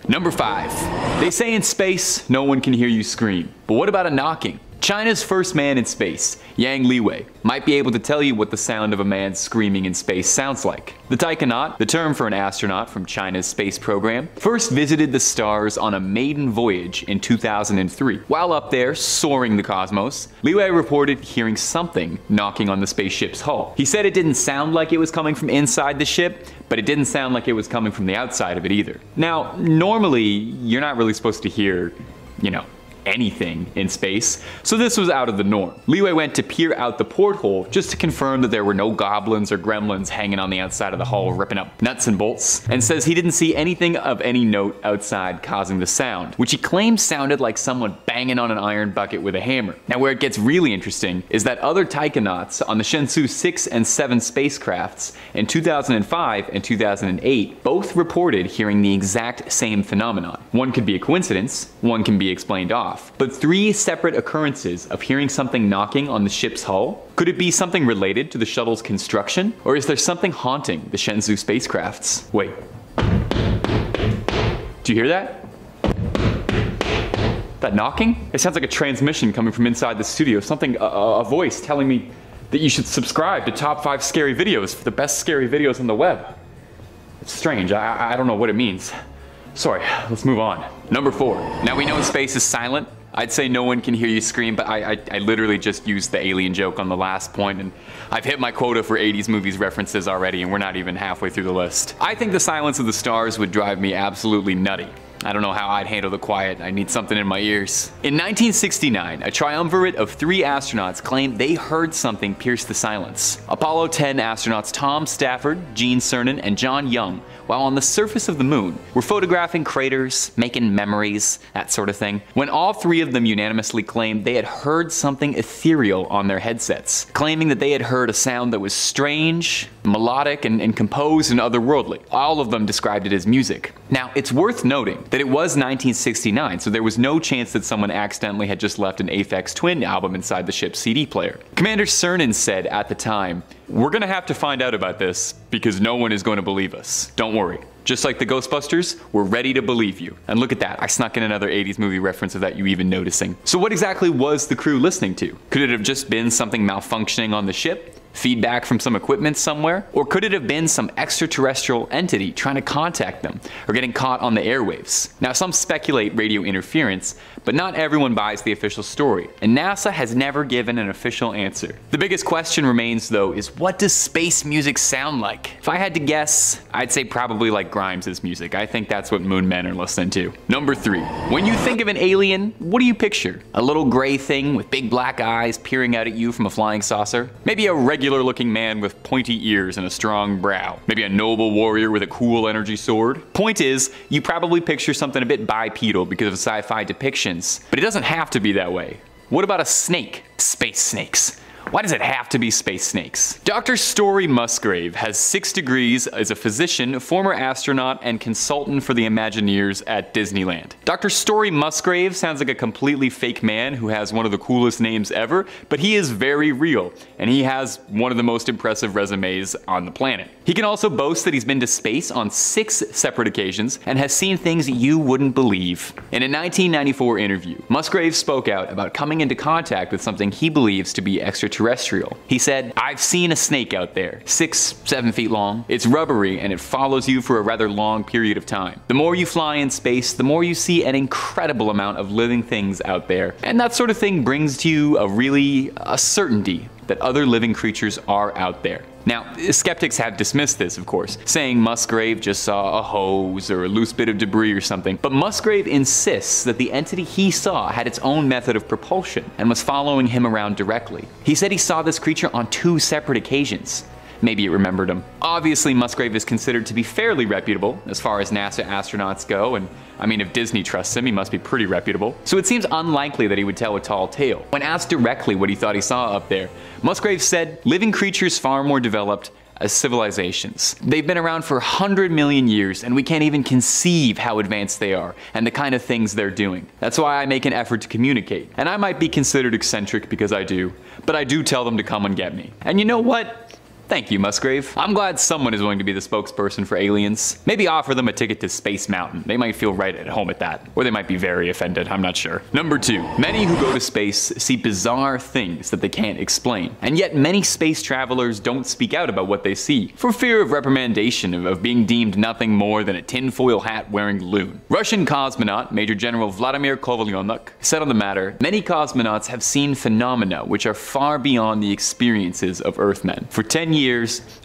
Number 5. They say in space, no one can hear you scream. But what about a knocking? China's first man in space, Yang Liwei, might be able to tell you what the sound of a man screaming in space sounds like. The taikonaut, the term for an astronaut from China's space program, first visited the stars on a maiden voyage in 2003. While up there, soaring the cosmos, Liwei reported hearing something knocking on the spaceship's hull. He said it didn't sound like it was coming from inside the ship, but it didn't sound like it was coming from the outside of it either. Now, normally, you're not really supposed to hear, anything in space, so this was out of the norm. Liwei went to peer out the porthole just to confirm that there were no goblins or gremlins hanging on the outside of the hull ripping up nuts and bolts, and says he didn't see anything of any note outside causing the sound, which he claims sounded like someone banging on an iron bucket with a hammer. Now where it gets really interesting is that other taikonauts on the Shenzhou 6 and 7 spacecrafts in 2005 and 2008 both reported hearing the exact same phenomenon. One could be a coincidence, one can be explained off. But 3 separate occurrences of hearing something knocking on the ship's hull? Could it be something related to the shuttle's construction? Or is there something haunting the Shenzhou spacecrafts? Wait. Do you hear that? That knocking? It sounds like a transmission coming from inside the studio. Something, a voice telling me that you should subscribe to Top 5 Scary Videos for the best scary videos on the web. It's strange. I don't know what it means. Sorry, let's move on. Number 4. Now we know space is silent. I'd say no one can hear you scream, but I literally just used the alien joke on the last point, and I've hit my quota for 80s movies references already, and we're not even halfway through the list. I think the silence of the stars would drive me absolutely nutty. I don't know how I'd handle the quiet. I need something in my ears. In 1969, a triumvirate of 3 astronauts claimed they heard something pierce the silence. Apollo 10 astronauts Tom Stafford, Gene Cernan, and John Young, while on the surface of the moon, were photographing craters, making memories, that sort of thing, when all 3 of them unanimously claimed they had heard something ethereal on their headsets, claiming that they had heard a sound that was strange, melodic, and composed and otherworldly. All of them described it as music. Now, it's worth noting that it was 1969, so there was no chance that someone accidentally had just left an Aphex Twin album inside the ship's CD player. Commander Cernan said at the time, "We're gonna have to find out about this because no one is going to believe us. Don't worry. Just like the Ghostbusters, we're ready to believe you." And look at that, I snuck in another 80s movie reference without you even noticing. So what exactly was the crew listening to? Could it have just been something malfunctioning on the ship? Feedback from some equipment somewhere? Or could it have been some extraterrestrial entity trying to contact them or getting caught on the airwaves? Now some speculate radio interference, but not everyone buys the official story, and NASA has never given an official answer. The biggest question remains though is, what does space music sound like? If I had to guess, I'd say probably like Grimes' music. I think that's what moon men are listening to. Number 3. When you think of an alien, what do you picture? A little gray thing with big black eyes peering out at you from a flying saucer? Maybe a regular looking man with pointy ears and a strong brow. Maybe a noble warrior with a cool energy sword. Point is, you probably picture something a bit bipedal because of sci-fi depictions, but it doesn't have to be that way. What about a snake? Space snakes. Why does it have to be space snakes? Dr. Story Musgrave has 6 degrees as a physician, former astronaut, and consultant for the Imagineers at Disneyland. Dr. Story Musgrave sounds like a completely fake man who has one of the coolest names ever, but he is very real, and he has one of the most impressive resumes on the planet. He can also boast that he's been to space on 6 separate occasions and has seen things you wouldn't believe. In a 1994 interview, Musgrave spoke out about coming into contact with something he believes to be extraterrestrial. He said, "I've seen a snake out there, 6-7 feet long. It's rubbery and it follows you for a rather long period of time. The more you fly in space, the more you see an incredible amount of living things out there. And that sort of thing brings to you a certainty that other living creatures are out there." Now, skeptics have dismissed this, of course, saying Musgrave just saw a hose or a loose bit of debris or something, but Musgrave insists that the entity he saw had its own method of propulsion and was following him around directly. He said he saw this creature on 2 separate occasions. Maybe it remembered him. Obviously, Musgrave is considered to be fairly reputable as far as NASA astronauts go, and I mean, if Disney trusts him, he must be pretty reputable. So it seems unlikely that he would tell a tall tale. When asked directly what he thought he saw up there, Musgrave said, "Living creatures far more developed as civilizations. They've been around for 100 million years, and we can't even conceive how advanced they are and the kind of things they're doing. That's why I make an effort to communicate. And I might be considered eccentric because I do, but I do tell them to come and get me. And you know what? Thank you, Musgrave. I'm glad someone is willing to be the spokesperson for aliens. Maybe offer them a ticket to Space Mountain. They might feel right at home at that. Or they might be very offended, I'm not sure. Number 2. Many who go to space see bizarre things that they can't explain. And yet many space travelers don't speak out about what they see, for fear of reprimandation of being deemed nothing more than a tinfoil hat wearing loon. Russian cosmonaut Major General Vladimir Kovalyonok said on the matter, "Many cosmonauts have seen phenomena which are far beyond the experiences of Earthmen. For 10 years,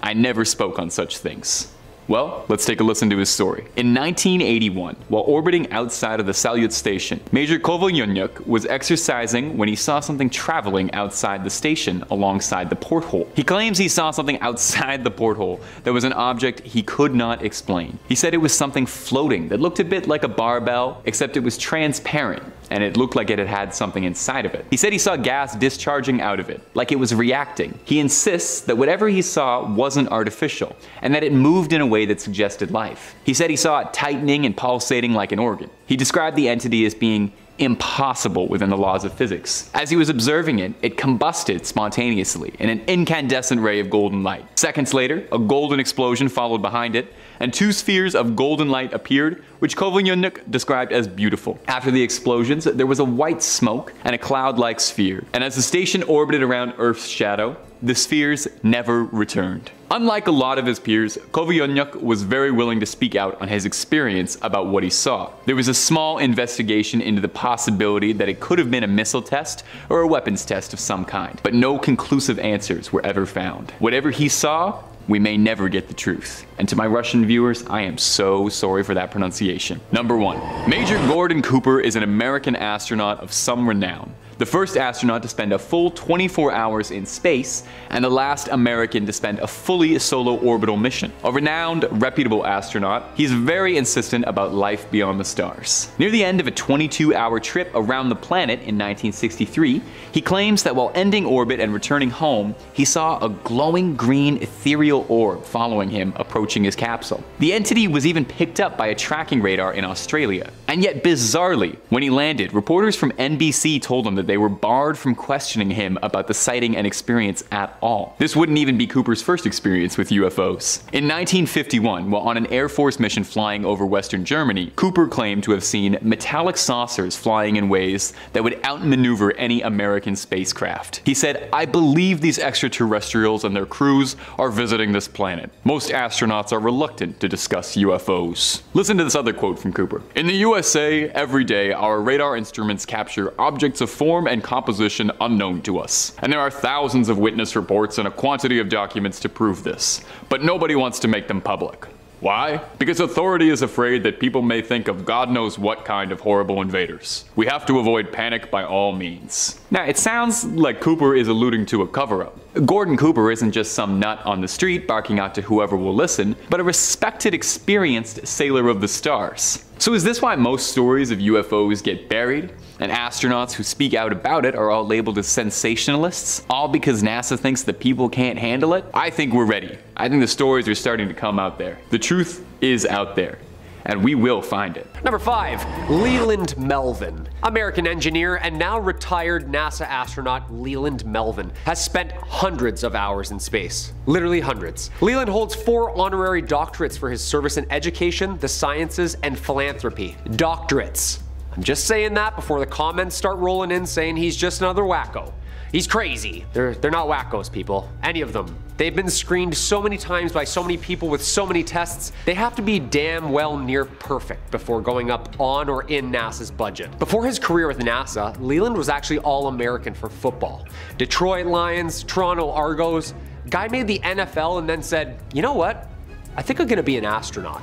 I never spoke on such things." Well, let's take a listen to his story. In 1981, while orbiting outside of the Salyut station, Major Kovalyonok was exercising when he saw something traveling outside the station alongside the porthole. He claims he saw something outside the porthole that was an object he could not explain. He said it was something floating that looked a bit like a barbell, except it was transparent, and it looked like it had something inside of it. He said he saw gas discharging out of it, like it was reacting. He insists that whatever he saw wasn't artificial, and that it moved in a way that suggested life. He said he saw it tightening and pulsating like an organ. He described the entity as being impossible within the laws of physics. As he was observing it, it combusted spontaneously in an incandescent ray of golden light. Seconds later, a golden explosion followed behind it, and 2 spheres of golden light appeared, which Kovalyonok described as beautiful. After the explosions, there was a white smoke and a cloud-like sphere, and as the station orbited around Earth's shadow, the spheres never returned. Unlike a lot of his peers, Kovalyonok was very willing to speak out on his experience about what he saw. There was a small investigation into the possibility that it could have been a missile test or a weapons test of some kind, but no conclusive answers were ever found. Whatever he saw, we may never get the truth. And to my Russian viewers, I am so sorry for that pronunciation. Number 1. Major Gordon Cooper is an American astronaut of some renown. The first astronaut to spend a full 24 hours in space, and the last American to spend a fully solo orbital mission. A renowned, reputable astronaut, he's very insistent about life beyond the stars. Near the end of a 22-hour trip around the planet in 1963, he claims that while ending orbit and returning home, he saw a glowing green ethereal orb following him approaching his capsule. The entity was even picked up by a tracking radar in Australia. And yet bizarrely, when he landed, reporters from NBC told him that they were barred from questioning him about the sighting and experience at all. This wouldn't even be Cooper's first experience with UFOs. In 1951, while on an Air Force mission flying over Western Germany, Cooper claimed to have seen metallic saucers flying in ways that would outmaneuver any American spacecraft. He said, "I believe these extraterrestrials and their crews are visiting this planet. Most astronauts are reluctant to discuss UFOs." Listen to this other quote from Cooper. "In the USA, every day our radar instruments capture objects of form and composition unknown to us. And there are thousands of witness reports and a quantity of documents to prove this. But nobody wants to make them public. Why? Because authority is afraid that people may think of God knows what kind of horrible invaders. We have to avoid panic by all means." Now, it sounds like Cooper is alluding to a cover-up. Gordon Cooper isn't just some nut on the street barking out to whoever will listen, but a respected, experienced sailor of the stars. So is this why most stories of UFOs get buried? And astronauts who speak out about it are all labeled as sensationalists? All because NASA thinks that people can't handle it? I think we're ready. I think the stories are starting to come out there. The truth is out there. And we will find it. Number 5. Leland Melvin. American engineer and now retired NASA astronaut Leland Melvin has spent hundreds of hours in space. Literally hundreds. Leland holds 4 honorary doctorates for his service in education, the sciences, and philanthropy. Doctorates. I'm just saying that before the comments start rolling in saying he's just another wacko. He's crazy. They're not wackos, people. Any of them. They've been screened so many times by so many people with so many tests, they have to be damn well near perfect before going up on or in NASA's budget. Before his career with NASA, Leland was actually All-American for football. Detroit Lions, Toronto Argos. Guy made the NFL and then said, you know what? I think I'm gonna be an astronaut.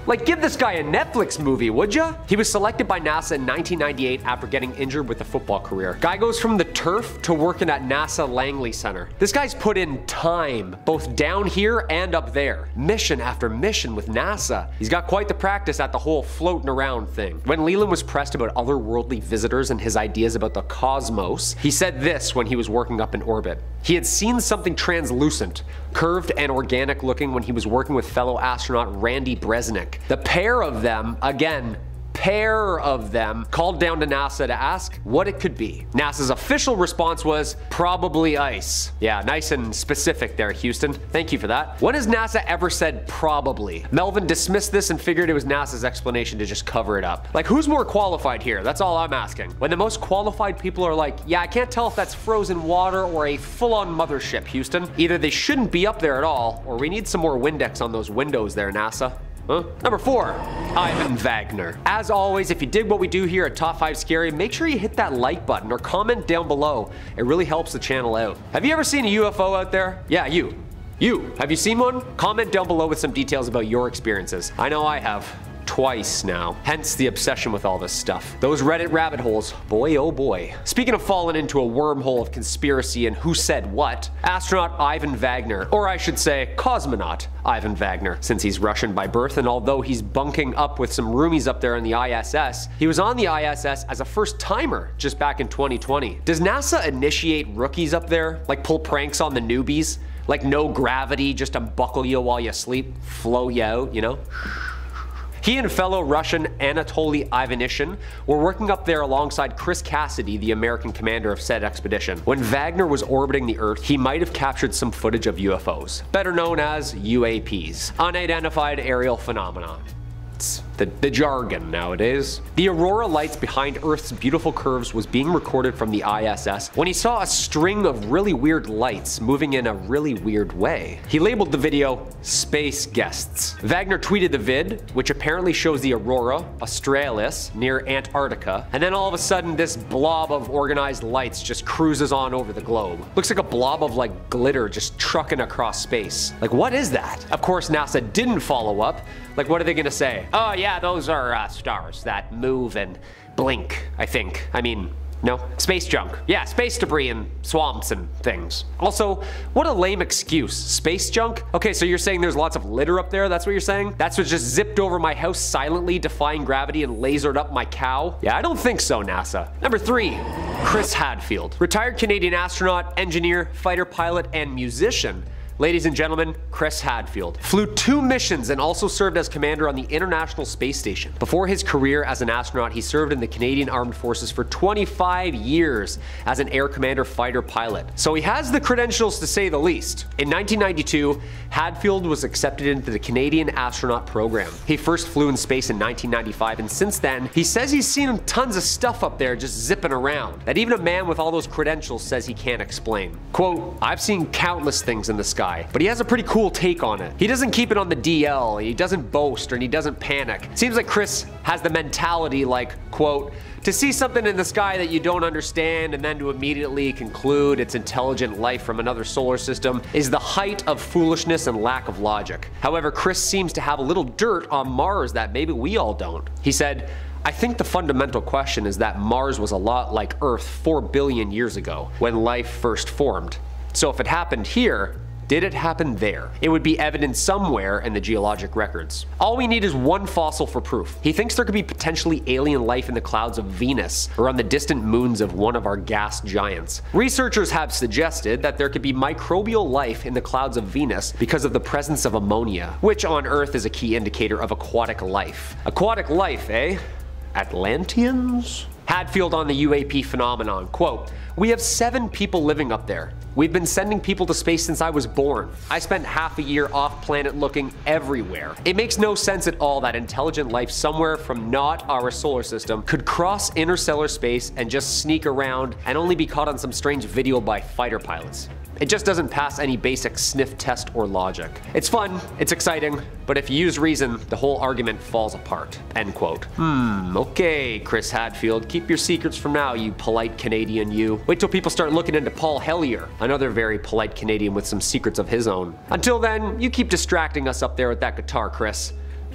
Like, give this guy a Netflix movie, would ya? He was selected by NASA in 1998 after getting injured with a football career. Guy goes from the turf to working at NASA Langley Center. This guy's put in time, both down here and up there. Mission after mission with NASA. He's got quite the practice at the whole floating around thing. When Leland was pressed about otherworldly visitors and his ideas about the cosmos, he said this when he was working up in orbit. He had seen something translucent, curved and organic looking when he was working with fellow astronaut Randy Bresnik. The pair of them, again, pair of them called down to NASA to ask what it could be. NASA's official response was probably ice. Yeah, nice and specific there, Houston. Thank you for that. When has NASA ever said probably? Melvin dismissed this and figured it was NASA's explanation to just cover it up. Like, who's more qualified here? That's all I'm asking. When the most qualified people are like, yeah, I can't tell if that's frozen water or a full-on mothership, Houston. Either they shouldn't be up there at all, or we need some more Windex on those windows there, NASA. Huh? Number 4, Ivan Wagner. As always, if you dig what we do here at Top 5 Scary, make sure you hit that like button or comment down below. It really helps the channel out. Have you ever seen a UFO out there? Yeah, you. Have you seen one? Comment down below with some details about your experiences. I know I have. Twice now. Hence the obsession with all this stuff. Those Reddit rabbit holes, boy oh boy. Speaking of falling into a wormhole of conspiracy and who said what, astronaut Ivan Wagner, or I should say cosmonaut Ivan Wagner, since he's Russian by birth, and although he's bunking up with some roomies up there in the ISS, he was on the ISS as a first timer just back in 2020. Does NASA initiate rookies up there? Like pull pranks on the newbies? Like no gravity, just unbuckle you while you sleep, flow you out, you know? He and fellow Russian Anatoly Ivanishin were working up there alongside Chris Cassidy, the American commander of said expedition. When Wagner was orbiting the Earth, he might have captured some footage of UFOs, better known as UAPs, unidentified aerial phenomena. It's the jargon nowadays. The aurora lights behind Earth's beautiful curves was being recorded from the ISS when he saw a string of really weird lights moving in a really weird way. He labeled the video Space Guests. Wagner tweeted the vid, which apparently shows the aurora australis near Antarctica, and then all of a sudden this blob of organized lights just cruises on over the globe. Looks like a blob of like glitter just trucking across space. Like, what is that? Of course NASA didn't follow up. Like, what are they gonna say? Oh yeah, those are stars that move and blink, I think. I mean, no? Space junk. Yeah, space debris and swamps and things. Also, what a lame excuse. Space junk? Okay, so you're saying there's lots of litter up there? That's what you're saying? That's what just zipped over my house silently, defying gravity and lasered up my cow? Yeah, I don't think so, NASA. Number 3, Chris Hadfield. Retired Canadian astronaut, engineer, fighter pilot, and musician. Ladies and gentlemen, Chris Hadfield flew 2 missions and also served as commander on the International Space Station. Before his career as an astronaut, he served in the Canadian Armed Forces for 25 years as an Air Commander fighter pilot. So he has the credentials to say the least. In 1992, Hadfield was accepted into the Canadian astronaut program. He first flew in space in 1995, and since then, he says he's seen tons of stuff up there just zipping around that even a man with all those credentials says he can't explain. Quote, I've seen countless things in the sky, but he has a pretty cool take on it. He doesn't keep it on the DL, he doesn't boast, and he doesn't panic. Seems like Chris has the mentality like, quote, to see something in the sky that you don't understand and then to immediately conclude it's intelligent life from another solar system is the height of foolishness and lack of logic. However, Chris seems to have a little dirt on Mars that maybe we all don't. He said, I think the fundamental question is that Mars was a lot like Earth 4 billion years ago when life first formed. So if it happened here, did it happen there? It would be evident somewhere in the geologic records. All we need is one fossil for proof. He thinks there could be potentially alien life in the clouds of Venus or on the distant moons of one of our gas giants. Researchers have suggested that there could be microbial life in the clouds of Venus because of the presence of ammonia, which on Earth is a key indicator of aquatic life. Aquatic life, eh? Atlanteans? Hadfield on the UAP phenomenon, quote, we have 7 people living up there. We've been sending people to space since I was born. I spent half a year off planet looking everywhere. It makes no sense at all that intelligent life somewhere from not our solar system could cross interstellar space and just sneak around and only be caught on some strange video by fighter pilots. It just doesn't pass any basic sniff test or logic. It's fun, it's exciting, but if you use reason, the whole argument falls apart. End quote. Okay, Chris Hadfield, keep your secrets for now, you polite Canadian you. Wait till people start looking into Paul Hellyer, another very polite Canadian with some secrets of his own. Until then, you keep distracting us up there with that guitar, Chris.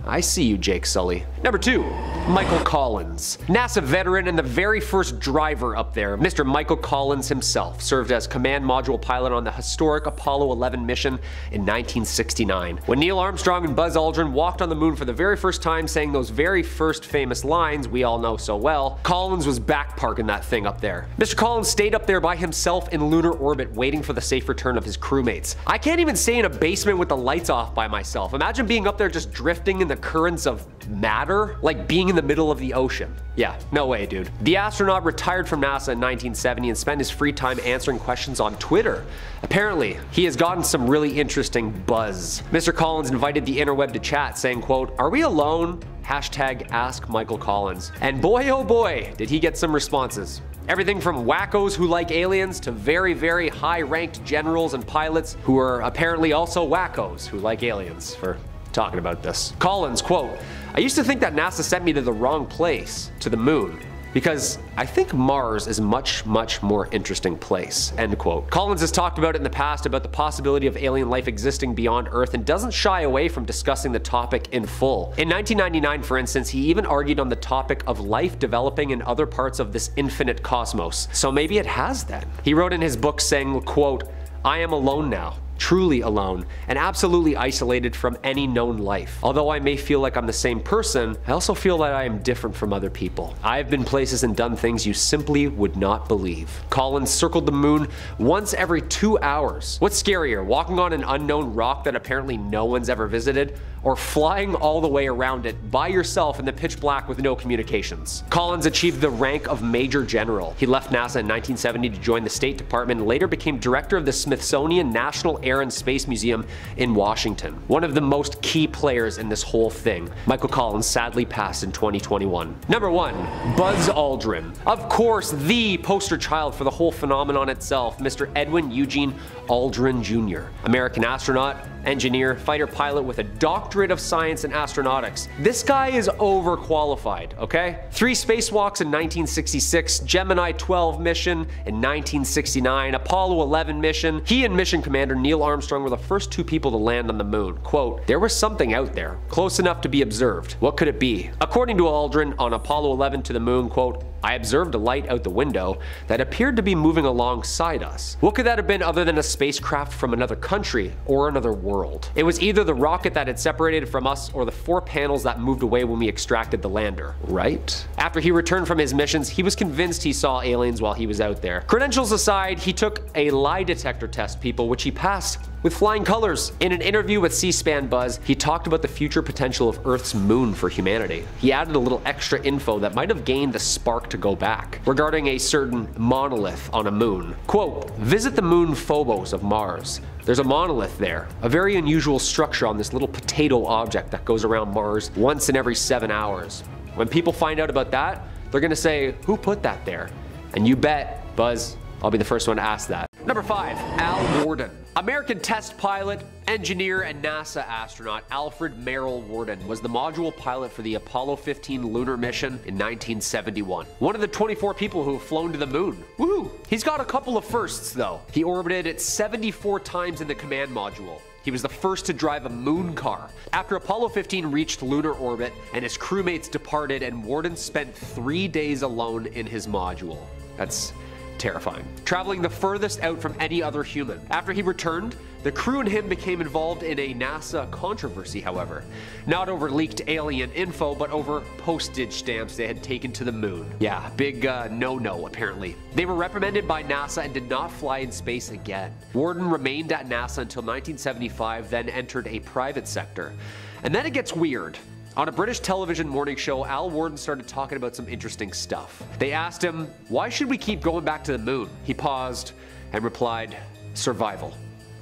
I see you, Jake Sully. Number 2, Michael Collins. NASA veteran and the very first driver up there, Mr. Michael Collins himself served as command module pilot on the historic Apollo 11 mission in 1969. When Neil Armstrong and Buzz Aldrin walked on the moon for the very first time, saying those very first famous lines we all know so well, Collins was back parking that thing up there. Mr. Collins stayed up there by himself in lunar orbit waiting for the safe return of his crewmates. I can't even stay in a basement with the lights off by myself. Imagine being up there just drifting in in the currents of matter, like being in the middle of the ocean. Yeah, no way, dude. The astronaut retired from NASA in 1970 and spent his free time answering questions on Twitter. Apparently, he has gotten some really interesting buzz. Mr. Collins invited the interweb to chat, saying, quote, "Are we alone? Hashtag Ask Michael Collins." And boy, oh boy, did he get some responses. Everything from wackos who like aliens to very, very high-ranked generals and pilots who are apparently also wackos who like aliens for talking about this. Collins, quote, "I used to think that NASA sent me to the wrong place, to the moon, because I think Mars is a much more interesting place," end quote. Collins has talked about it in the past about the possibility of alien life existing beyond Earth and doesn't shy away from discussing the topic in full. In 1999, for instance, he even argued on the topic of life developing in other parts of this infinite cosmos. So maybe it has then. He wrote in his book saying, quote, "I am alone now. Truly alone, and absolutely isolated from any known life. Although I may feel like I'm the same person, I also feel that I am different from other people. I have been places and done things you simply would not believe." Collins circled the moon once every 2 hours. What's scarier, walking on an unknown rock that apparently no one's ever visited, or flying all the way around it by yourself in the pitch black with no communications? Collins achieved the rank of Major General. He left NASA in 1970 to join the State Department and later became director of the Smithsonian National Air and Space Museum in Washington. One of the most key players in this whole thing. Michael Collins sadly passed in 2021. Number 1. Buzz Aldrin. Of course, the poster child for the whole phenomenon itself, Mr. Edwin Eugene Aldrin Jr. American astronaut, engineer, fighter pilot with a doctorate of science and astronautics. This guy is overqualified, okay? 3 spacewalks in 1966, Gemini 12 mission in 1969, Apollo 11 mission. He and mission commander Neil Armstrong were the first 2 people to land on the moon. Quote, "There was something out there, close enough to be observed. What could it be?" According to Aldrin, on Apollo 11 to the moon, quote, "I observed a light out the window that appeared to be moving alongside us. What could that have been other than a spacecraft from another country or another world? It was either the rocket that had separated from us or the 4 panels that moved away when we extracted the lander, right?" After he returned from his missions, he was convinced he saw aliens while he was out there. Credentials aside, he took a lie detector test, people, which he passed with flying colors. In an interview with C-SPAN Buzz, he talked about the future potential of Earth's moon for humanity. He added a little extra info that might have gained the spark to go back, regarding a certain monolith on a moon. Quote, "Visit the moon Phobos of Mars. There's a monolith there, a very unusual structure on this little potato object that goes around Mars once in every 7 hours. When people find out about that, they're gonna say, 'Who put that there?' And you bet, Buzz, I'll be the first one to ask that." Number 5. Al Worden. American test pilot, engineer, and NASA astronaut Alfred Merrill Worden was the module pilot for the Apollo 15 lunar mission in 1971. One of the 24 people who have flown to the moon. Woohoo! He's got a couple of firsts, though. He orbited it 74 times in the command module. He was the first to drive a moon car. After Apollo 15 reached lunar orbit and his crewmates departed, and Worden spent 3 days alone in his module. That's terrifying. Traveling the furthest out from any other human. After he returned, the crew and him became involved in a NASA controversy, however. Not over leaked alien info, but over postage stamps they had taken to the moon. Yeah, big no-no, apparently. They were reprimanded by NASA and did not fly in space again. Worden remained at NASA until 1975, then entered a private sector. And then it gets weird. On a British television morning show, Al Worden started talking about some interesting stuff. They asked him, "Why should we keep going back to the moon?" He paused and replied, "Survival.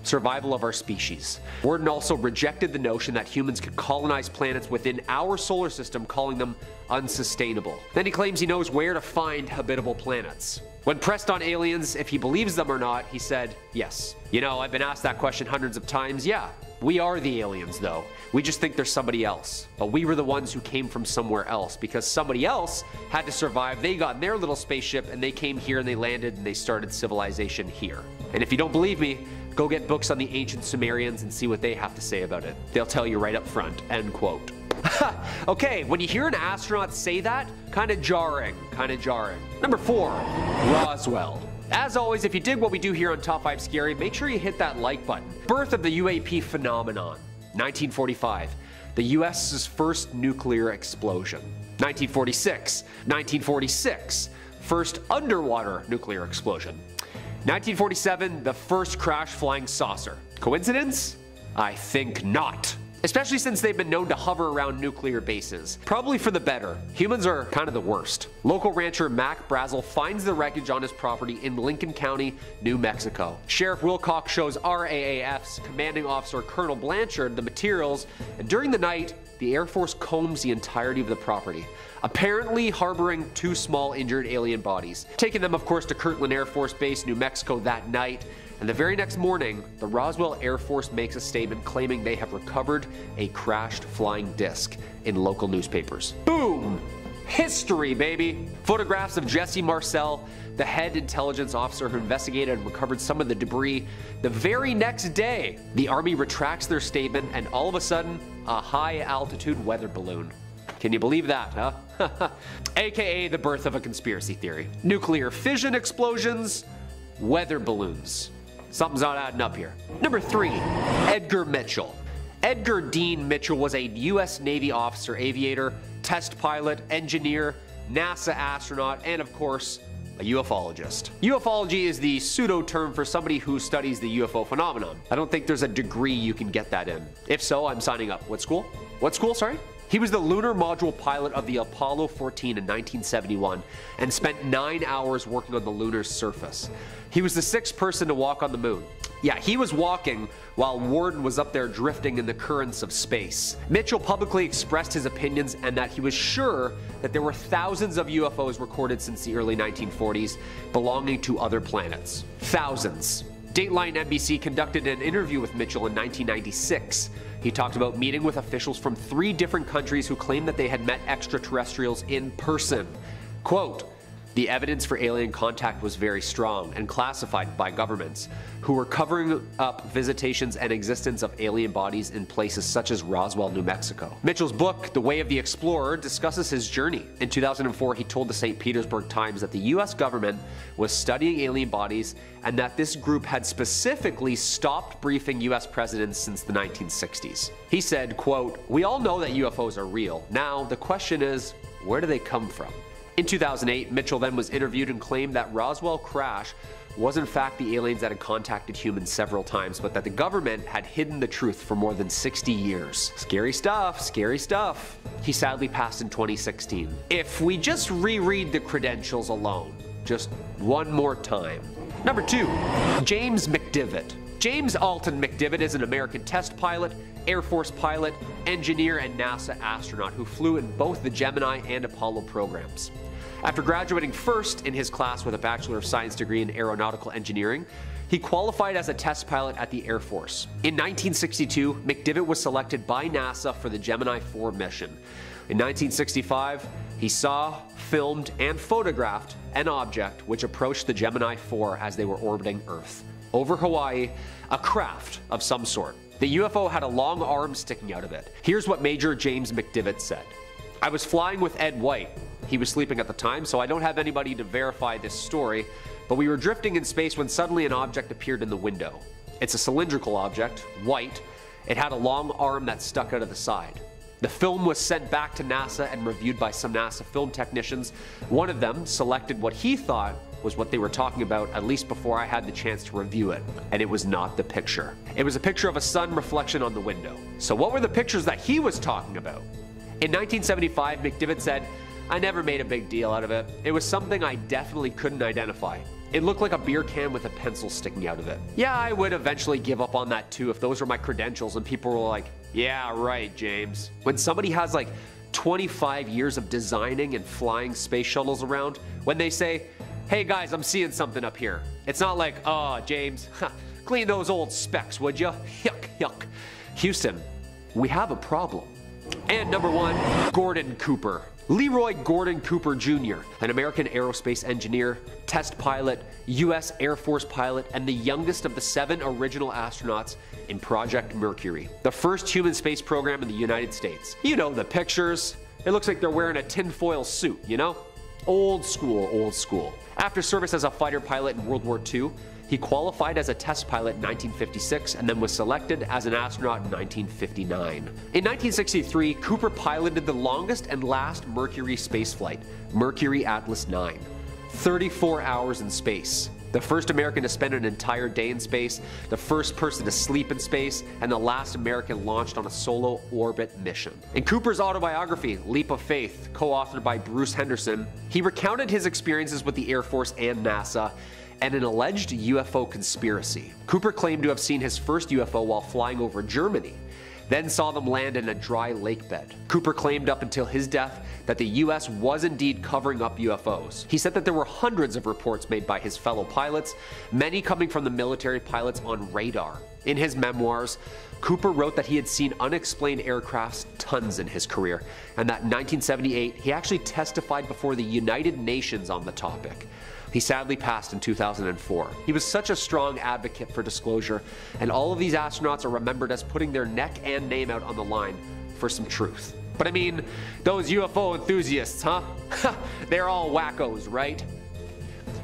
Survival of our species." Worden also rejected the notion that humans could colonize planets within our solar system, calling them unsustainable. Then he claims he knows where to find habitable planets. When pressed on aliens if he believes them or not, he said, "Yes. You know, I've been asked that question hundreds of times. Yeah, we are the aliens, though. We just think there's somebody else. But we were the ones who came from somewhere else because somebody else had to survive. They got in their little spaceship and they came here and they landed and they started civilization here. And if you don't believe me, go get books on the ancient Sumerians and see what they have to say about it. They'll tell you right up front." End quote. Okay, when you hear an astronaut say that, kinda jarring. Number 4, Roswell. As always, if you dig what we do here on Top 5 Scary, make sure you hit that like button. Birth of the UAP phenomenon. 1945, the US's first nuclear explosion. 1946, first underwater nuclear explosion. 1947, the first crash flying saucer. Coincidence? I think not. especially since they've been known to hover around nuclear bases. Probably for the better. Humans are kind of the worst. Local rancher Mac Brazel finds the wreckage on his property in Lincoln County, New Mexico. Sheriff Wilcox shows RAAF's commanding officer Colonel Blanchard the materials, and during the night, the Air Force combs the entirety of the property, apparently harboring 2 small injured alien bodies. Taking them, of course, to Kirtland Air Force Base, New Mexico that night, and the very next morning, the Roswell Air Force makes a statement claiming they have recovered a crashed flying disc in local newspapers. Boom! History, baby! Photographs of Jesse Marcel, the head intelligence officer who investigated and recovered some of the debris. The very next day, the Army retracts their statement, and all of a sudden, a high-altitude weather balloon. Can you believe that, huh? AKA the birth of a conspiracy theory. Nuclear fission explosions, weather balloons. Something's not adding up here. Number 3, Edgar Mitchell. Edgar Dean Mitchell was a U.S. Navy officer, aviator, test pilot, engineer, NASA astronaut, and of course, a ufologist. Ufology is the pseudo term for somebody who studies the UFO phenomenon. I don't think there's a degree you can get that in. If so, I'm signing up. What school? What school, sorry? He was the lunar module pilot of the Apollo 14 in 1971 and spent 9 hours working on the lunar surface. He was the 6th person to walk on the moon. Yeah, he was walking while Worden was up there drifting in the currents of space. Mitchell publicly expressed his opinions and that he was sure that there were thousands of UFOs recorded since the early 1940s belonging to other planets. Thousands. Dateline NBC conducted an interview with Mitchell in 1996. He talked about meeting with officials from 3 different countries who claimed that they had met extraterrestrials in person. Quote, "The evidence for alien contact was very strong and classified by governments, who were covering up visitations and existence of alien bodies in places such as Roswell, New Mexico." Mitchell's book, The Way of the Explorer, discusses his journey. In 2004, he told the St. Petersburg Times that the US government was studying alien bodies and that this group had specifically stopped briefing US presidents since the 1960s. He said, quote, "We all know that UFOs are real. Now, the question is, where do they come from?" In 2008, Mitchell then was interviewed and claimed that Roswell crash was in fact the aliens that had contacted humans several times, but that the government had hidden the truth for more than 60 years. Scary stuff, scary stuff. He sadly passed in 2016. If we just reread the credentials alone, just one more time. Number 2, James McDivitt. James Alton McDivitt is an American test pilot, Air Force pilot, engineer, and NASA astronaut who flew in both the Gemini and Apollo programs. After graduating first in his class with a Bachelor of Science degree in aeronautical engineering, he qualified as a test pilot at the Air Force. In 1962, McDivitt was selected by NASA for the Gemini 4 mission. In 1965, he saw, filmed, and photographed an object which approached the Gemini 4 as they were orbiting Earth. Over Hawaii, a craft of some sort. The UFO had a long arm sticking out of it. Here's what Major James McDivitt said. "I was flying with Ed White. He was sleeping at the time, so I don't have anybody to verify this story, but we were drifting in space when suddenly an object appeared in the window. It's a cylindrical object, white. It had a long arm that stuck out of the side. The film was sent back to NASA and reviewed by some NASA film technicians. One of them selected what he thought was what they were talking about, at least before I had the chance to review it, and it was not the picture. It was a picture of a sun reflection on the window." So what were the pictures that he was talking about? In 1975, McDivitt said, "I never made a big deal out of it. It was something I definitely couldn't identify. It looked like a beer can with a pencil sticking out of it. Yeah, I would eventually give up on that too if those were my credentials and people were like, yeah, right, James." When somebody has like 25 years of designing and flying space shuttles around, when they say, "Hey guys, I'm seeing something up here," it's not like, "Oh, James, clean those old specs, would you? Yuck, yuck." Houston, we have a problem. And number 1, Gordon Cooper. Leroy Gordon Cooper Jr., an American aerospace engineer, test pilot, US Air Force pilot, and the youngest of the 7 original astronauts in Project Mercury, the first human space program in the United States. You know the pictures. It looks like they're wearing a tinfoil suit, you know? Old school, old school. After service as a fighter pilot in World War II, he qualified as a test pilot in 1956 and then was selected as an astronaut in 1959. In 1963, Cooper piloted the longest and last Mercury spaceflight, Mercury Atlas 9. 34 hours in space. the first American to spend an entire day in space, the first person to sleep in space, and the last American launched on a solo orbit mission. In Cooper's autobiography, Leap of Faith, co-authored by Bruce Henderson, he recounted his experiences with the Air Force and NASA and an alleged UFO conspiracy. Cooper claimed to have seen his first UFO while flying over Germany, then saw them land in a dry lake bed. Cooper claimed up until his death that the US was indeed covering up UFOs. He said that there were hundreds of reports made by his fellow pilots, many coming from the military pilots on radar. In his memoirs, Cooper wrote that he had seen unexplained aircrafts tons in his career, and that in 1978 he actually testified before the United Nations on the topic. He sadly passed in 2004. He was such a strong advocate for disclosure, and all of these astronauts are remembered as putting their neck and name out on the line for some truth. But I mean, those UFO enthusiasts, huh? They're all wackos, right?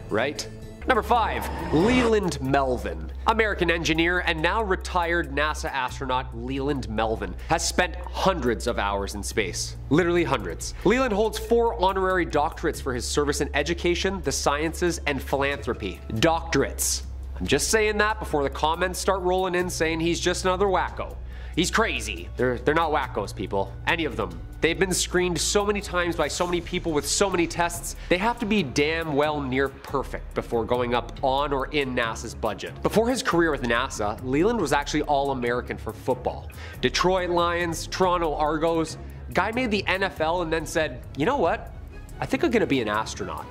Right? Number 5, Leland Melvin. American engineer and now retired NASA astronaut Leland Melvin has spent hundreds of hours in space. Literally hundreds. Leland holds 4 honorary doctorates for his service in education, the sciences, and philanthropy. Doctorates. I'm just saying that before the comments start rolling in saying he's just another wacko. He's crazy. They're not wackos, people. Any of them. They've been screened so many times by so many people with so many tests, they have to be damn well near perfect before going up on or in NASA's budget. Before his career with NASA, Leland was actually All-American for football. Detroit Lions, Toronto Argos. Guy made the NFL and then said, you know what? I think I'm gonna be an astronaut.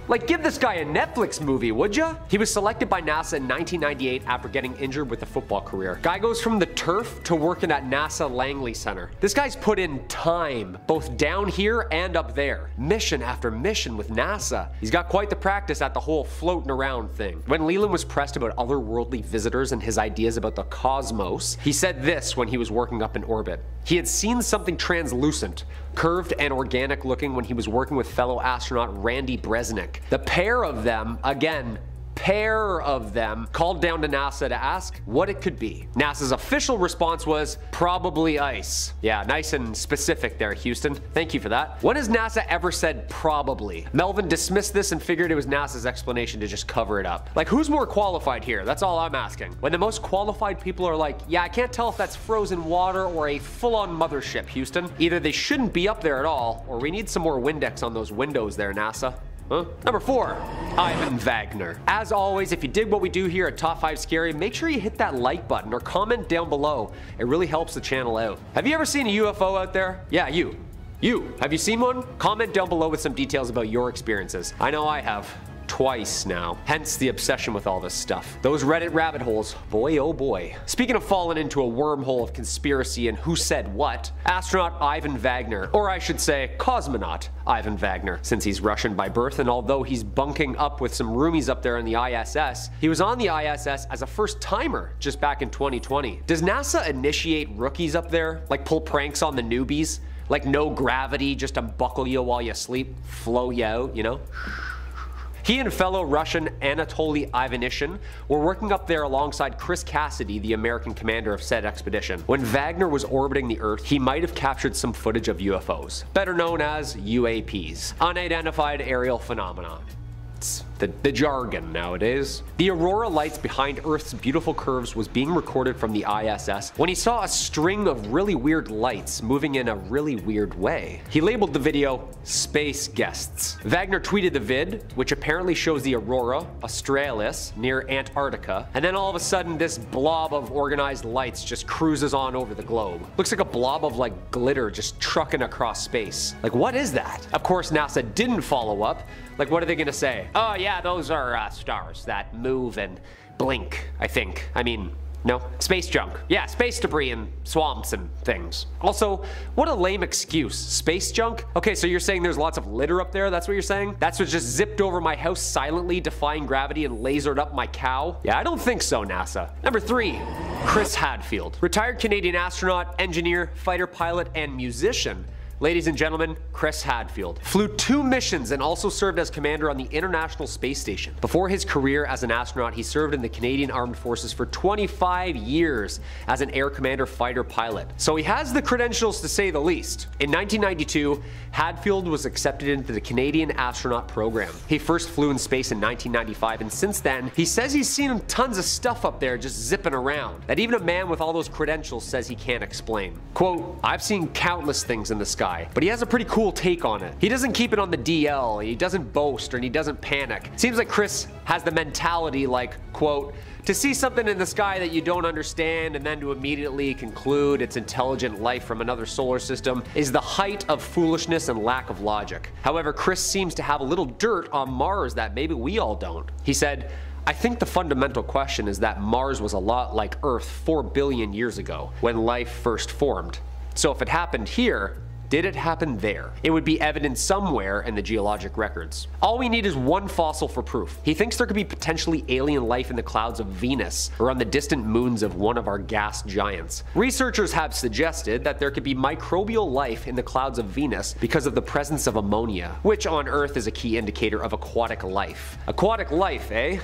Like, give this guy a Netflix movie, would ya? He was selected by NASA in 1998 after getting injured with a football career. Guy goes from the turf to working at NASA Langley Center. This guy's put in time, both down here and up there. Mission after mission with NASA. He's got quite the practice at the whole floating around thing. When Leland was pressed about otherworldly visitors and his ideas about the cosmos, he said this when he was working up in orbit. He had seen something translucent, curved and organic looking when he was working with fellow astronaut Randy Bresnik. The pair of them, called down to NASA to ask what it could be. NASA's official response was, probably ice. Yeah, nice and specific there, Houston. Thank you for that. When has NASA ever said probably? Melvin dismissed this and figured it was NASA's explanation to just cover it up. Like, who's more qualified here? That's all I'm asking. When the most qualified people are like, yeah, I can't tell if that's frozen water or a full-on mothership, Houston. Either they shouldn't be up there at all, or we need some more Windex on those windows there, NASA. Huh? Number 4, Ivan Wagner. As always, if you dig what we do here at Top 5 Scary, make sure you hit that like button or comment down below. It really helps the channel out. Have you ever seen a UFO out there? Yeah, you. Have you seen one? Comment down below with some details about your experiences. I know I have. Twice now. Hence the obsession with all this stuff. Those Reddit rabbit holes, boy oh boy. Speaking of falling into a wormhole of conspiracy and who said what, astronaut Ivan Wagner, or I should say cosmonaut Ivan Wagner, since he's Russian by birth, and although he's bunking up with some roomies up there in the ISS, he was on the ISS as a first timer just back in 2020. Does NASA initiate rookies up there? Like pull pranks on the newbies? Like no gravity, just unbuckle you while you sleep, flow you out, you know? He and fellow Russian Anatoly Ivanishin were working up there alongside Chris Cassidy, the American commander of said expedition. When Wagner was orbiting the Earth, he might have captured some footage of UFOs, better known as UAPs, unidentified aerial phenomena. It's the jargon nowadays. The aurora lights behind Earth's beautiful curves was being recorded from the ISS when he saw a string of really weird lights moving in a really weird way. He labeled the video Space Guests. Wagner tweeted the vid, which apparently shows the aurora australis near Antarctica, and then all of a sudden this blob of organized lights just cruises on over the globe. Looks like a blob of like glitter just trucking across space. Like, what is that? Of course NASA didn't follow up. Like, what are they gonna say? Oh yeah, those are stars that move and blink, I think. I mean, no? Space junk. Yeah, space debris and swamps and things. Also, what a lame excuse. Space junk? Okay, so you're saying there's lots of litter up there? That's what you're saying? That's what just zipped over my house silently, defying gravity and lasered up my cow? Yeah, I don't think so, NASA. Number 3, Chris Hadfield. Retired Canadian astronaut, engineer, fighter pilot, and musician. Ladies and gentlemen, Chris Hadfield flew 2 missions and also served as commander on the International Space Station. Before his career as an astronaut, he served in the Canadian Armed Forces for 25 years as an Air Commander fighter pilot. So he has the credentials to say the least. In 1992, Hadfield was accepted into the Canadian astronaut program. He first flew in space in 1995, and since then, he says he's seen tons of stuff up there just zipping around that even a man with all those credentials says he can't explain. Quote, "I've seen countless things in the sky, but he has a pretty cool take on it. He doesn't keep it on the DL, he doesn't boast, and he doesn't panic. Seems like Chris has the mentality like, quote, to see something in the sky that you don't understand and then to immediately conclude it's intelligent life from another solar system is the height of foolishness and lack of logic. However, Chris seems to have a little dirt on Mars that maybe we all don't. He said, I think the fundamental question is that Mars was a lot like Earth 4 billion years ago, when life first formed. So if it happened here, did it happen there? It would be evident somewhere in the geologic records. All we need is one fossil for proof. He thinks there could be potentially alien life in the clouds of Venus or on the distant moons of one of our gas giants. Researchers have suggested that there could be microbial life in the clouds of Venus because of the presence of ammonia, which on Earth is a key indicator of aquatic life. Aquatic life, eh?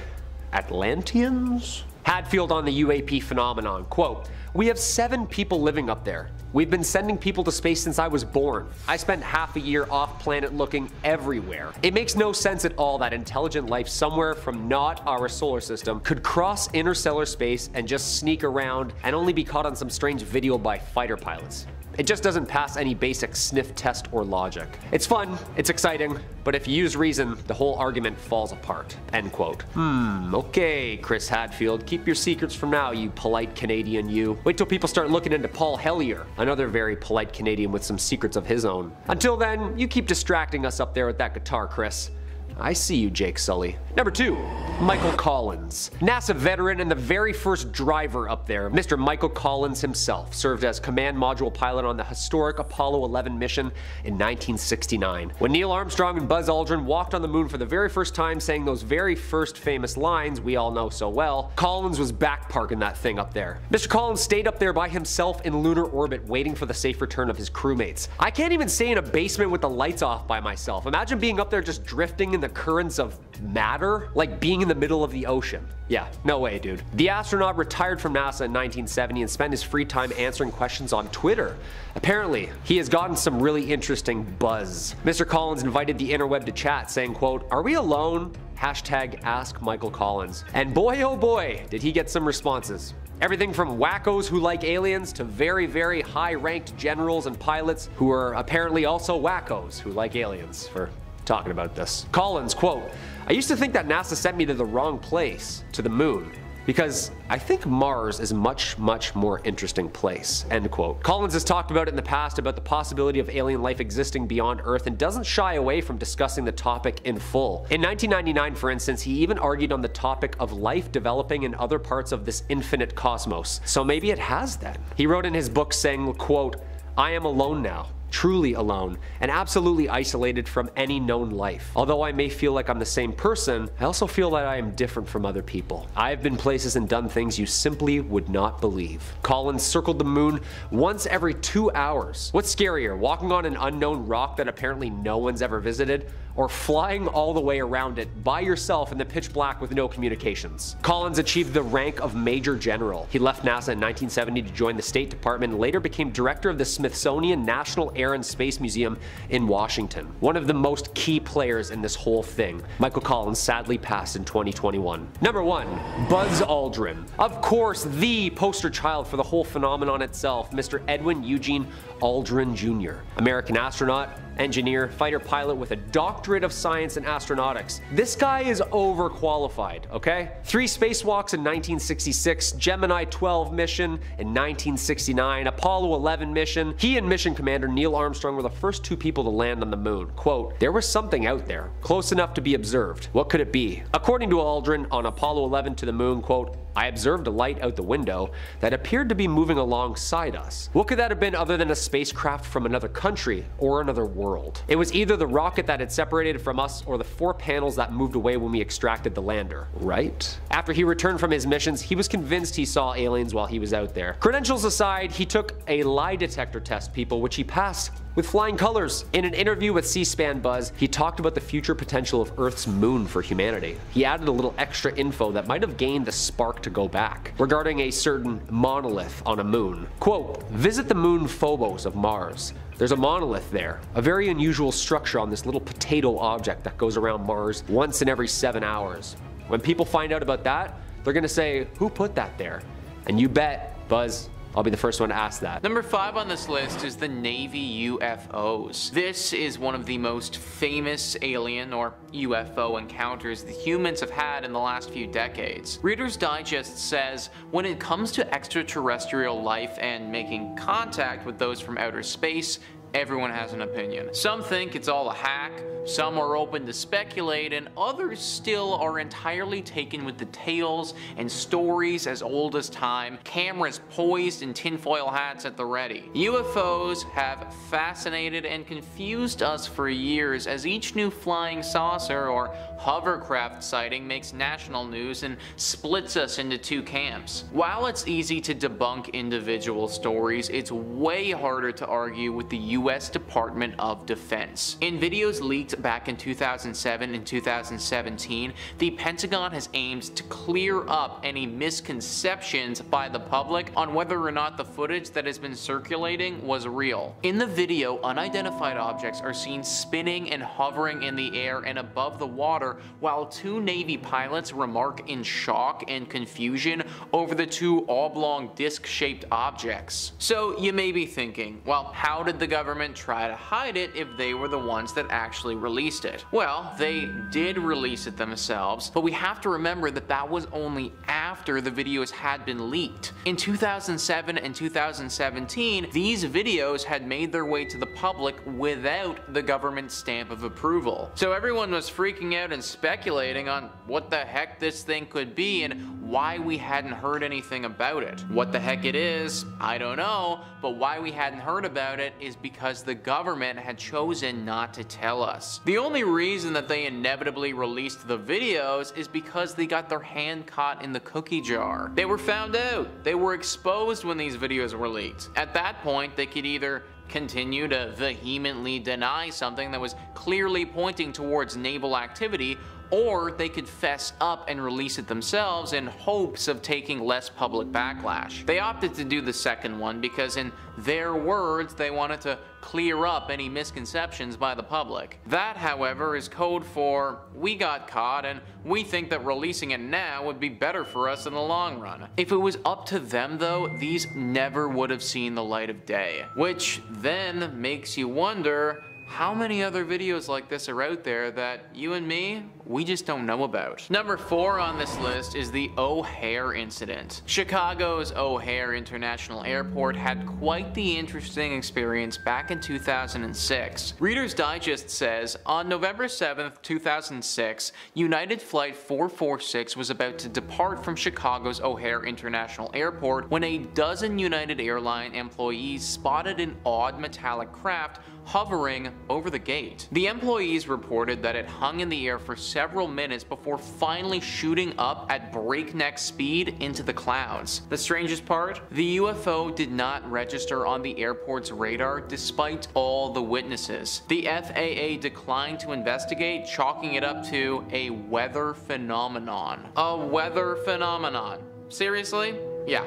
Atlanteans? Hadfield on the UAP phenomenon, quote, "We have 7 people living up there. We've been sending people to space since I was born. I spent half a year off planet looking everywhere. It makes no sense at all that intelligent life somewhere from not our solar system could cross interstellar space and just sneak around and only be caught on some strange video by fighter pilots. It just doesn't pass any basic sniff test or logic. It's fun, it's exciting, but if you use reason, the whole argument falls apart." End quote. Okay, Chris Hadfield, keep your secrets for now, you polite Canadian you. Wait till people start looking into Paul Hellyer, another very polite Canadian with some secrets of his own. Until then, you keep distracting us up there with that guitar, Chris. I see you, Jake Sully. Number 2, Michael Collins. NASA veteran and the very first driver up there, Mr. Michael Collins himself, served as command module pilot on the historic Apollo 11 mission in 1969. When Neil Armstrong and Buzz Aldrin walked on the moon for the very first time, saying those very first famous lines we all know so well, Collins was back parking that thing up there. Mr. Collins stayed up there by himself in lunar orbit waiting for the safe return of his crewmates. I can't even stay in a basement with the lights off by myself. Imagine being up there just drifting in the currents of matter, like being in the middle of the ocean. Yeah, no way, dude. The astronaut retired from NASA in 1970 and spent his free time answering questions on Twitter. Apparently, he has gotten some really interesting buzz. Mr. Collins invited the interweb to chat, saying, quote, "Are we alone? Hashtag Ask Michael Collins." And boy oh boy, did he get some responses. Everything from wackos who like aliens to very, very high-ranked generals and pilots who are apparently also wackos who like aliens for talking about this. Collins, quote, "I used to think that NASA sent me to the wrong place, to the moon, because I think Mars is a much more interesting place," end quote. Collins has talked about it in the past about the possibility of alien life existing beyond Earth and doesn't shy away from discussing the topic in full. In 1999, for instance, he even argued on the topic of life developing in other parts of this infinite cosmos. So maybe it has then. He wrote in his book saying, quote, "I am alone now. Truly alone, and absolutely isolated from any known life. Although I may feel like I'm the same person, I also feel that I am different from other people. I have been places and done things you simply would not believe." Collins circled the moon once every 2 hours. What's scarier, walking on an unknown rock that apparently no one's ever visited, or flying all the way around it by yourself in the pitch black with no communications? Collins achieved the rank of Major General. He left NASA in 1970 to join the State Department and later became director of the Smithsonian National Air and Space Museum in Washington. One of the most key players in this whole thing. Michael Collins sadly passed in 2021. Number 1, Buzz Aldrin. Of course, the poster child for the whole phenomenon itself, Mr. Edwin Eugene Aldrin Jr. American astronaut, engineer, fighter pilot with a doctorate of science in astronautics. This guy is overqualified, okay? 3 spacewalks in 1966, Gemini 12 mission in 1969, Apollo 11 mission. He and mission commander Neil Armstrong were the first 2 people to land on the moon. Quote, "There was something out there, close enough to be observed. What could it be?" According to Aldrin, on Apollo 11 to the moon, quote, I observed a light out the window that appeared to be moving alongside us. What could that have been other than a spacecraft from another country or another world? It was either the rocket that had separated from us or the 4 panels that moved away when we extracted the lander, right? After he returned from his missions, he was convinced he saw aliens while he was out there. Credentials aside, he took a lie detector test, people, which he passed with flying colors. In an interview with C-SPAN Buzz, he talked about the future potential of Earth's moon for humanity. He added a little extra info that might have gained the spark to go back, regarding a certain monolith on a moon. Quote, "Visit the moon Phobos of Mars. There's a monolith there, a very unusual structure on this little potato object that goes around Mars once in every 7 hours. When people find out about that, they're gonna say, who put that there? And you bet, Buzz, I'll be the first one to ask that." Number 5 on this list is the Navy UFOs. This is one of the most famous alien or UFO encounters the humans have had in the last few decades. Reader's Digest says, when it comes to extraterrestrial life and making contact with those from outer space, everyone has an opinion. Some think it's all a hack, some are open to speculate, and others still are entirely taken with the tales and stories as old as time, cameras poised and tinfoil hats at the ready. UFOs have fascinated and confused us for years as each new flying saucer or hovercraft sighting makes national news and splits us into 2 camps. While it's easy to debunk individual stories, it's way harder to argue with the US Department of Defense. In videos leaked back in 2007 and 2017, the Pentagon has aimed to clear up any misconceptions by the public on whether or not the footage that has been circulating was real. In the video, unidentified objects are seen spinning and hovering in the air and above the water, while 2 Navy pilots remark in shock and confusion over the 2 oblong disc-shaped objects. So you may be thinking, well, how did the government try to hide it if they were the ones that actually released it? Well, they did release it themselves, but we have to remember that that was only after the videos had been leaked. In 2007 and 2017, these videos had made their way to the public without the government stamp of approval. So everyone was freaking out and speculating on what the heck this thing could be and why we hadn't heard anything about it. What the heck it is, I don't know, but why we hadn't heard about it is because the government had chosen not to tell us. The only reason that they inevitably released the videos is because they got their hand caught in the cookie jar. They were found out. They were exposed when these videos were leaked. At that point, they could either continue to vehemently deny something that was clearly pointing towards naval activity, or they could fess up and release it themselves in hopes of taking less public backlash. They opted to do the second one because, in their words, they wanted to clear up any misconceptions by the public. That, however, is code for, we got caught and we think that releasing it now would be better for us in the long run. If it was up to them though, these never would have seen the light of day. Which then makes you wonder, how many other videos like this are out there that you and me, we just don't know about? Number 4 on this list is the O'Hare incident. Chicago's O'Hare International Airport had quite the interesting experience back in 2006. Reader's Digest says, on November 7th, 2006, United Flight 446 was about to depart from Chicago's O'Hare International Airport when a dozen United Airlines employees spotted an odd metallic craft hovering over the gate. The employees reported that it hung in the air for several minutes before finally shooting up at breakneck speed into the clouds. The strangest part? The UFO did not register on the airport's radar despite all the witnesses. The FAA declined to investigate, chalking it up to a weather phenomenon. A weather phenomenon. Seriously? Yeah.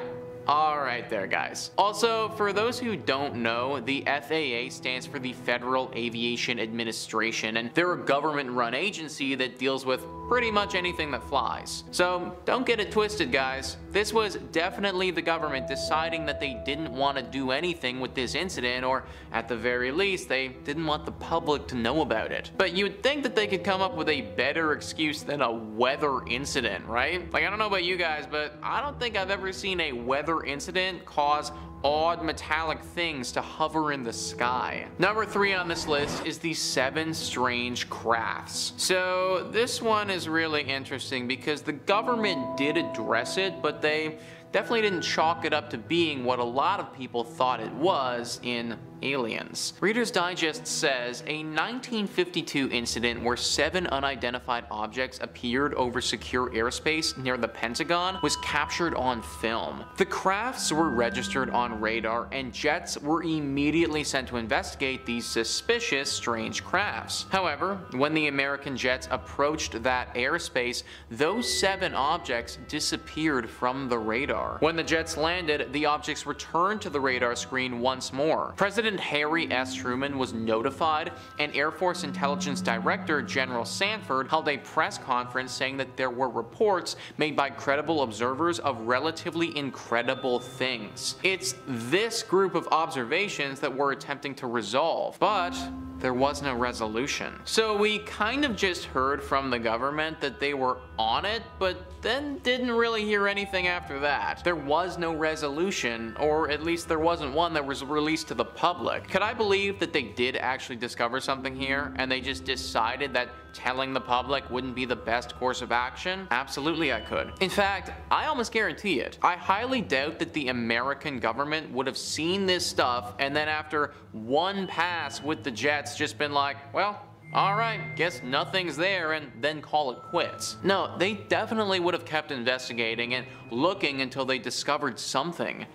Alright there, guys. Also, for those who don't know, the FAA stands for the Federal Aviation Administration, and they're a government-run agency that deals with pretty much anything that flies. So don't get it twisted, guys. This was definitely the government deciding that they didn't want to do anything with this incident, or at the very least, they didn't want the public to know about it. But you would think that they could come up with a better excuse than a weather incident, right? Like, I don't know about you guys, but I don't think I've ever seen a weather radar incident cause odd metallic things to hover in the sky. Number 3 on this list is the 7 strange crafts. So this one is really interesting because the government did address it, but they definitely didn't chalk it up to being what a lot of people thought it was in Aliens. Reader's Digest says a 1952 incident where 7 unidentified objects appeared over secure airspace near the Pentagon was captured on film. The crafts were registered on radar and jets were immediately sent to investigate these suspicious strange crafts. However, when the American jets approached that airspace, those 7 objects disappeared from the radar. When the jets landed, the objects returned to the radar screen once more. President Harry S. Truman was notified, and Air Force Intelligence Director General Sanford held a press conference saying that there were reports made by credible observers of relatively incredible things. It's this group of observations that we're attempting to resolve, but there was no resolution. So we kind of just heard from the government that they were on it, but then didn't really hear anything after that. There was no resolution, or at least there wasn't one that was released to the public. Could I believe that they did actually discover something here, and they just decided that telling the public wouldn't be the best course of action? Absolutely I could. In fact, I almost guarantee it. I highly doubt that the American government would have seen this stuff and then after one pass with the jets just been like, well, alright, guess nothing's there, and then call it quits. No, they definitely would have kept investigating and looking until they discovered something.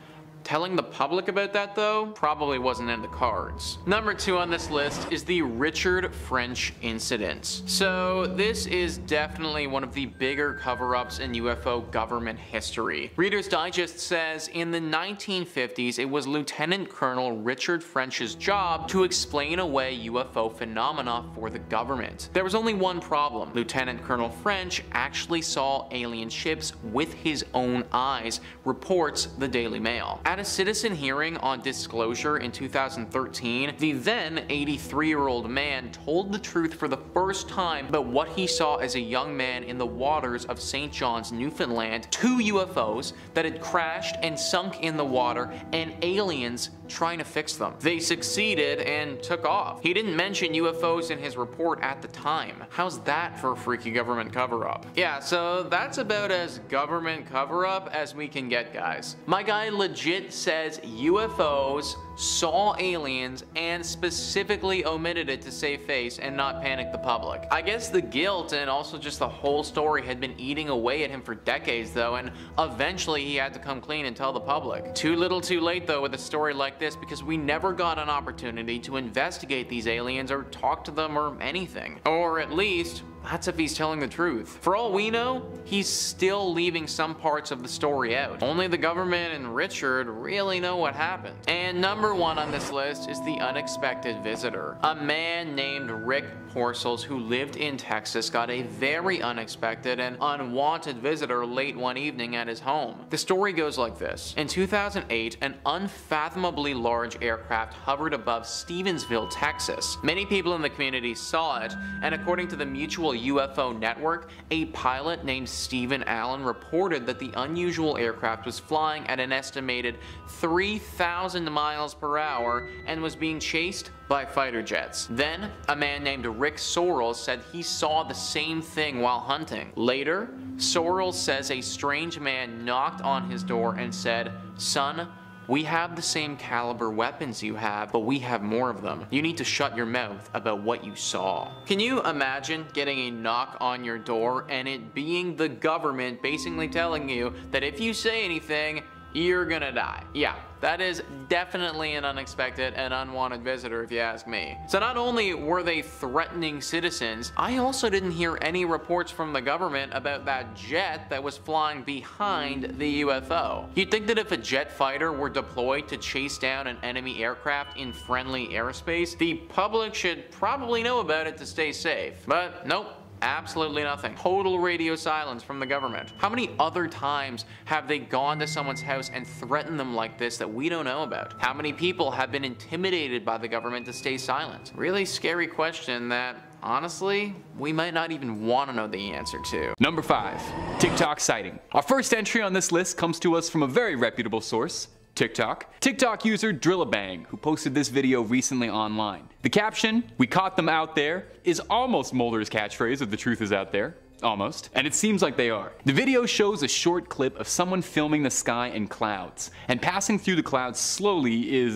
Telling the public about that though, probably wasn't in the cards. Number 2 on this list is the Richard French incident. So this is definitely one of the bigger cover-ups in UFO government history. Reader's Digest says in the 1950s it was Lieutenant Colonel Richard French's job to explain away UFO phenomena for the government. There was only one problem. Lieutenant Colonel French actually saw alien ships with his own eyes, reports the Daily Mail. At a citizen hearing on disclosure in 2013, the then 83-year-old man told the truth for the first time about what he saw as a young man in the waters of St. John's, Newfoundland, 2 UFOs that had crashed and sunk in the water, and aliens trying to fix them. They succeeded and took off. He didn't mention UFOs in his report at the time. How's that for a freaky government cover-up? Yeah, so that's about as government cover-up as we can get, guys. My guy legit says UFOs saw aliens and specifically omitted it to save face and not panic the public. I guess the guilt and also just the whole story had been eating away at him for decades though, and eventually he had to come clean and tell the public. Too little too late though with a story like this, because we never got an opportunity to investigate these aliens or talk to them or anything. Or at least, that's if he's telling the truth. For all we know, he's still leaving some parts of the story out. Only the government and Richard really know what happened. And number 1 on this list is the unexpected visitor. A man named Rick Porcels who lived in Texas got a very unexpected and unwanted visitor late one evening at his home. The story goes like this. In 2008, an unfathomably large aircraft hovered above Stevensville, Texas. Many people in the community saw it, and according to the Mutual UFO Network, a pilot named Stephen Allen reported that the unusual aircraft was flying at an estimated 3,000 miles per hour and was being chased by fighter jets. Then, a man named Rick Sorrells said he saw the same thing while hunting. Later, Sorrells says a strange man knocked on his door and said, "Son, we have the same caliber weapons you have, but we have more of them. You need to shut your mouth about what you saw." Can you imagine getting a knock on your door and it being the government basically telling you that if you say anything, you're gonna die? Yeah, that is definitely an unexpected and unwanted visitor if you ask me. So not only were they threatening citizens, I also didn't hear any reports from the government about that jet that was flying behind the UFO. You'd think that if a jet fighter were deployed to chase down an enemy aircraft in friendly airspace, the public should probably know about it to stay safe. But nope. Absolutely nothing. Total radio silence from the government. How many other times have they gone to someone's house and threatened them like this that we don't know about? How many people have been intimidated by the government to stay silent? Really scary question that honestly, we might not even want to know the answer to. Number 5. TikTok sighting. Our first entry on this list comes to us from a very reputable source, TikTok. TikTok user Drillabang, who posted this video recently online. The caption, "We caught them out there," is almost Mulder's catchphrase of "The truth is out there." Almost. And it seems like they are. The video shows a short clip of someone filming the sky and clouds, and passing through the clouds slowly is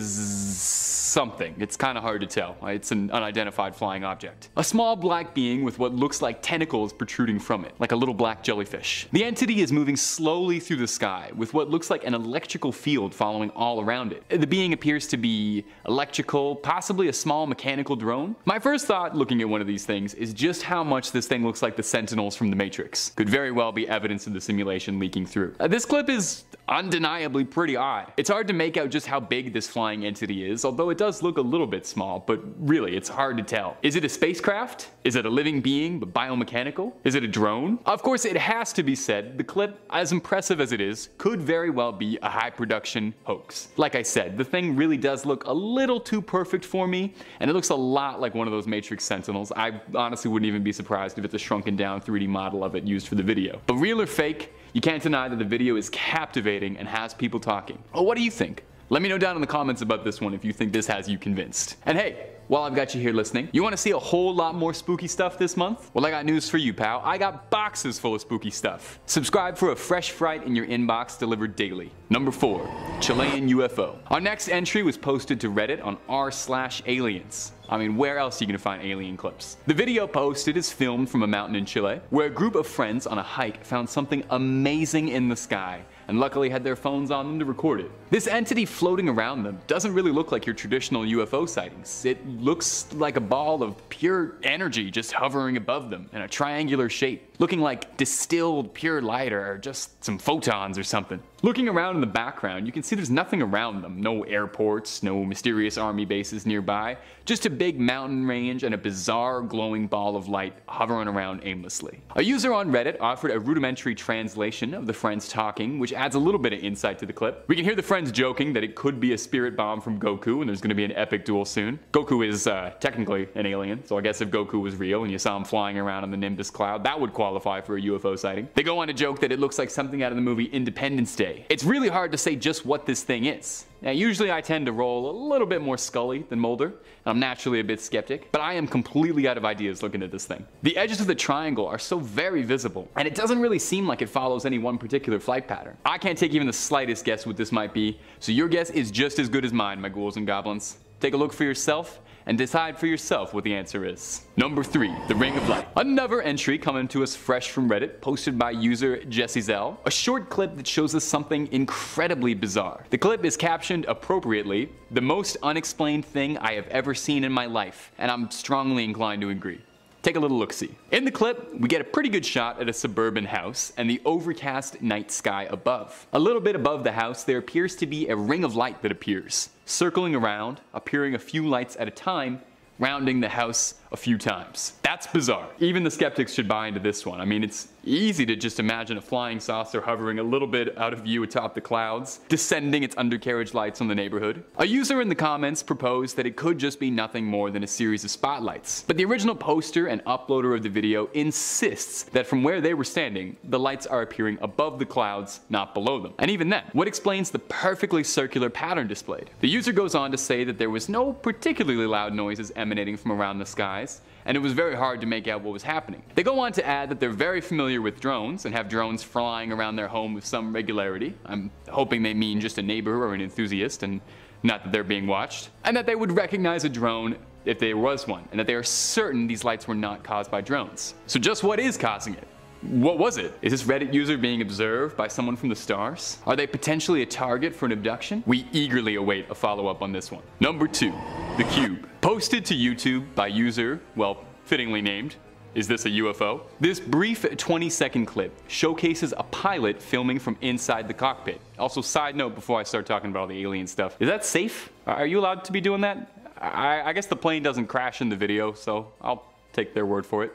something. It's kind of hard to tell. It's an unidentified flying object. A small black being with what looks like tentacles protruding from it, like a little black jellyfish. The entity is moving slowly through the sky, with what looks like an electrical field following all around it. The being appears to be electrical, possibly a small mechanical drone. My first thought looking at one of these things is just how much this thing looks like the Sentinels from the Matrix. Could very well be evidence of the simulation leaking through. This clip is undeniably pretty odd. It's hard to make out just how big this flying entity is, although it does look a little bit small, but really it's hard to tell. Is it a spacecraft? Is it a living being but biomechanical? Is it a drone? Of course, it has to be said, the clip, as impressive as it is, could very well be a high production hoax. Like I said, the thing really does look a little too perfect for me, and it looks a lot like one of those Matrix Sentinels. I honestly wouldn't even be surprised if it's a shrunken down 3D model of it used for the video. But real or fake, you can't deny that the video is captivating and has people talking. Oh, what do you think? Let me know down in the comments about this one if you think this has you convinced. And hey, while I've got you here listening, you want to see a whole lot more spooky stuff this month? Well, I got news for you, pal. I got boxes full of spooky stuff. Subscribe for a fresh fright in your inbox delivered daily. Number 4. Chilean UFO. Our next entry was posted to Reddit on r/aliens. I mean, where else are you gonna find alien clips? The video posted is filmed from a mountain in Chile, where a group of friends on a hike found something amazing in the sky, and luckily had their phones on them to record it. This entity floating around them doesn't really look like your traditional UFO sightings. It looks like a ball of pure energy just hovering above them in a triangular shape, looking like distilled pure light or just some photons or something. Looking around in the background, you can see there's nothing around them. No airports, no mysterious army bases nearby, just a big mountain range and a bizarre glowing ball of light hovering around aimlessly. A user on Reddit offered a rudimentary translation of the friends talking, which adds a little bit of insight to the clip. We can hear the friends joking that it could be a spirit bomb from Goku and there's going to be an epic duel soon. Goku is technically an alien, so I guess if Goku was real and you saw him flying around on the Nimbus cloud, that would qualify for a UFO sighting. They go on to joke that it looks like something out of the movie Independence Day. It's really hard to say just what this thing is. Now, usually I tend to roll a little bit more Scully than Mulder, and I'm naturally a bit skeptic, but I am completely out of ideas looking at this thing. The edges of the triangle are so very visible, and it doesn't really seem like it follows any one particular flight pattern. I can't take even the slightest guess what this might be, so your guess is just as good as mine, my ghouls and goblins. Take a look for yourself, and decide for yourself what the answer is. Number 3, the Ring of Light. Another entry coming to us fresh from Reddit, posted by user Jesse Zell. A short clip that shows us something incredibly bizarre. The clip is captioned appropriately, "The most unexplained thing I have ever seen in my life," and I'm strongly inclined to agree. Take a little look-see. In the clip, we get a pretty good shot at a suburban house and the overcast night sky above. A little bit above the house, there appears to be a ring of light that appears, circling around, appearing a few lights at a time, rounding the house a few times. That's bizarre. Even the skeptics should buy into this one. I mean, it's easy to just imagine a flying saucer hovering a little bit out of view atop the clouds, descending its undercarriage lights on the neighborhood. A user in the comments proposed that it could just be nothing more than a series of spotlights. But the original poster and uploader of the video insists that from where they were standing, the lights are appearing above the clouds, not below them. And even then, what explains the perfectly circular pattern displayed? The user goes on to say that there was no particularly loud noises emanating from around the skies, and it was very hard to make out what was happening. They go on to add that they're very familiar with drones and have drones flying around their home with some regularity. I'm hoping they mean just a neighbor or an enthusiast and not that they're being watched. And that they would recognize a drone if there was one, and that they are certain these lights were not caused by drones. So just what is causing it? What was it? Is this Reddit user being observed by someone from the stars? Are they potentially a target for an abduction? We eagerly await a follow-up on this one. Number 2, the Cube. Posted to YouTube by user, well, fittingly named, Is This a UFO? This brief 20-second clip showcases a pilot filming from inside the cockpit. Also, side note before I start talking about all the alien stuff, is that safe? Are you allowed to be doing that? I guess the plane doesn't crash in the video, so I'll take their word for it.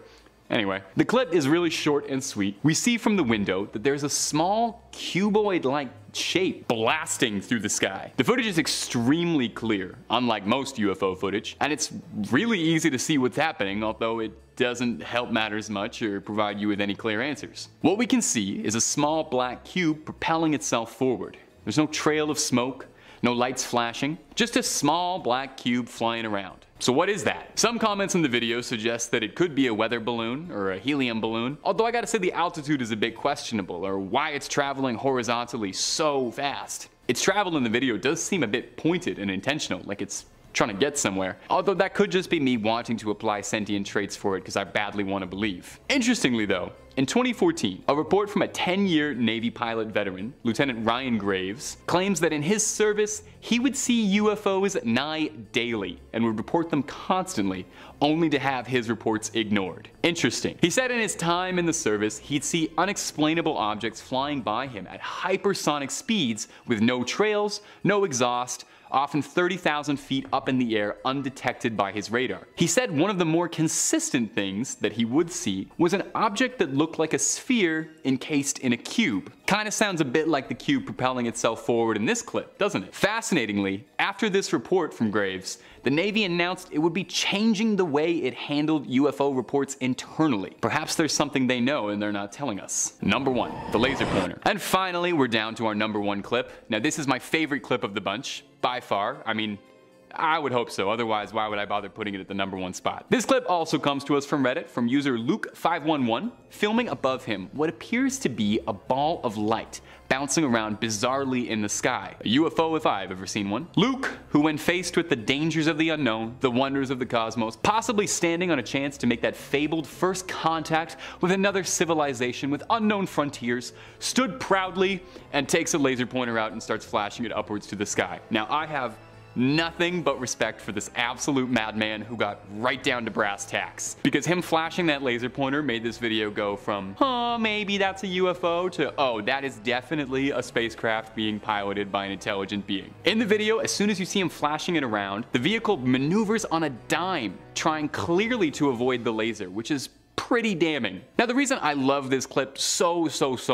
Anyway, the clip is really short and sweet. We see from the window that there's a small cuboid-like shape blasting through the sky. The footage is extremely clear, unlike most UFO footage, and it's really easy to see what's happening, although it doesn't help matters much or provide you with any clear answers. What we can see is a small black cube propelling itself forward. There's no trail of smoke, no lights flashing, just a small black cube flying around. So what is that? Some comments in the video suggest that it could be a weather balloon or a helium balloon, although I gotta say the altitude is a bit questionable, or why it's traveling horizontally so fast. Its travel in the video does seem a bit pointed and intentional, like it's trying to get somewhere, although that could just be me wanting to apply sentient traits for it because I badly want to believe. Interestingly though, in 2014, a report from a 10-year Navy pilot veteran, Lieutenant Ryan Graves, claims that in his service, he would see UFOs nigh daily and would report them constantly, only to have his reports ignored. Interesting. He said in his time in the service, he'd see unexplainable objects flying by him at hypersonic speeds with no trails, no exhaust, often 30,000 feet up in the air undetected by his radar. He said one of the more consistent things that he would see was an object that looked like a sphere encased in a cube. Kinda sounds a bit like the cube propelling itself forward in this clip, doesn't it? Fascinatingly, after this report from Graves, the Navy announced it would be changing the way it handled UFO reports internally. Perhaps there's something they know and they're not telling us. Number 1, the laser pointer. And finally, we're down to our number 1 clip. Now this is my favorite clip of the bunch, by far. I mean, I would hope so, otherwise why would I bother putting it at the number 1 spot? This clip also comes to us from Reddit from user Luke511, filming above him what appears to be a ball of light bouncing around bizarrely in the sky. A UFO if I've ever seen one. Luke, who when faced with the dangers of the unknown, the wonders of the cosmos, possibly standing on a chance to make that fabled first contact with another civilization with unknown frontiers, stood proudly and takes a laser pointer out and starts flashing it upwards to the sky. Now I have nothing but respect for this absolute madman who got right down to brass tacks. Because him flashing that laser pointer made this video go from, maybe that's a UFO, to, oh, that is definitely a spacecraft being piloted by an intelligent being. In the video, as soon as you see him flashing it around, the vehicle maneuvers on a dime, trying clearly to avoid the laser, which is pretty damning. Now the reason I love this clip so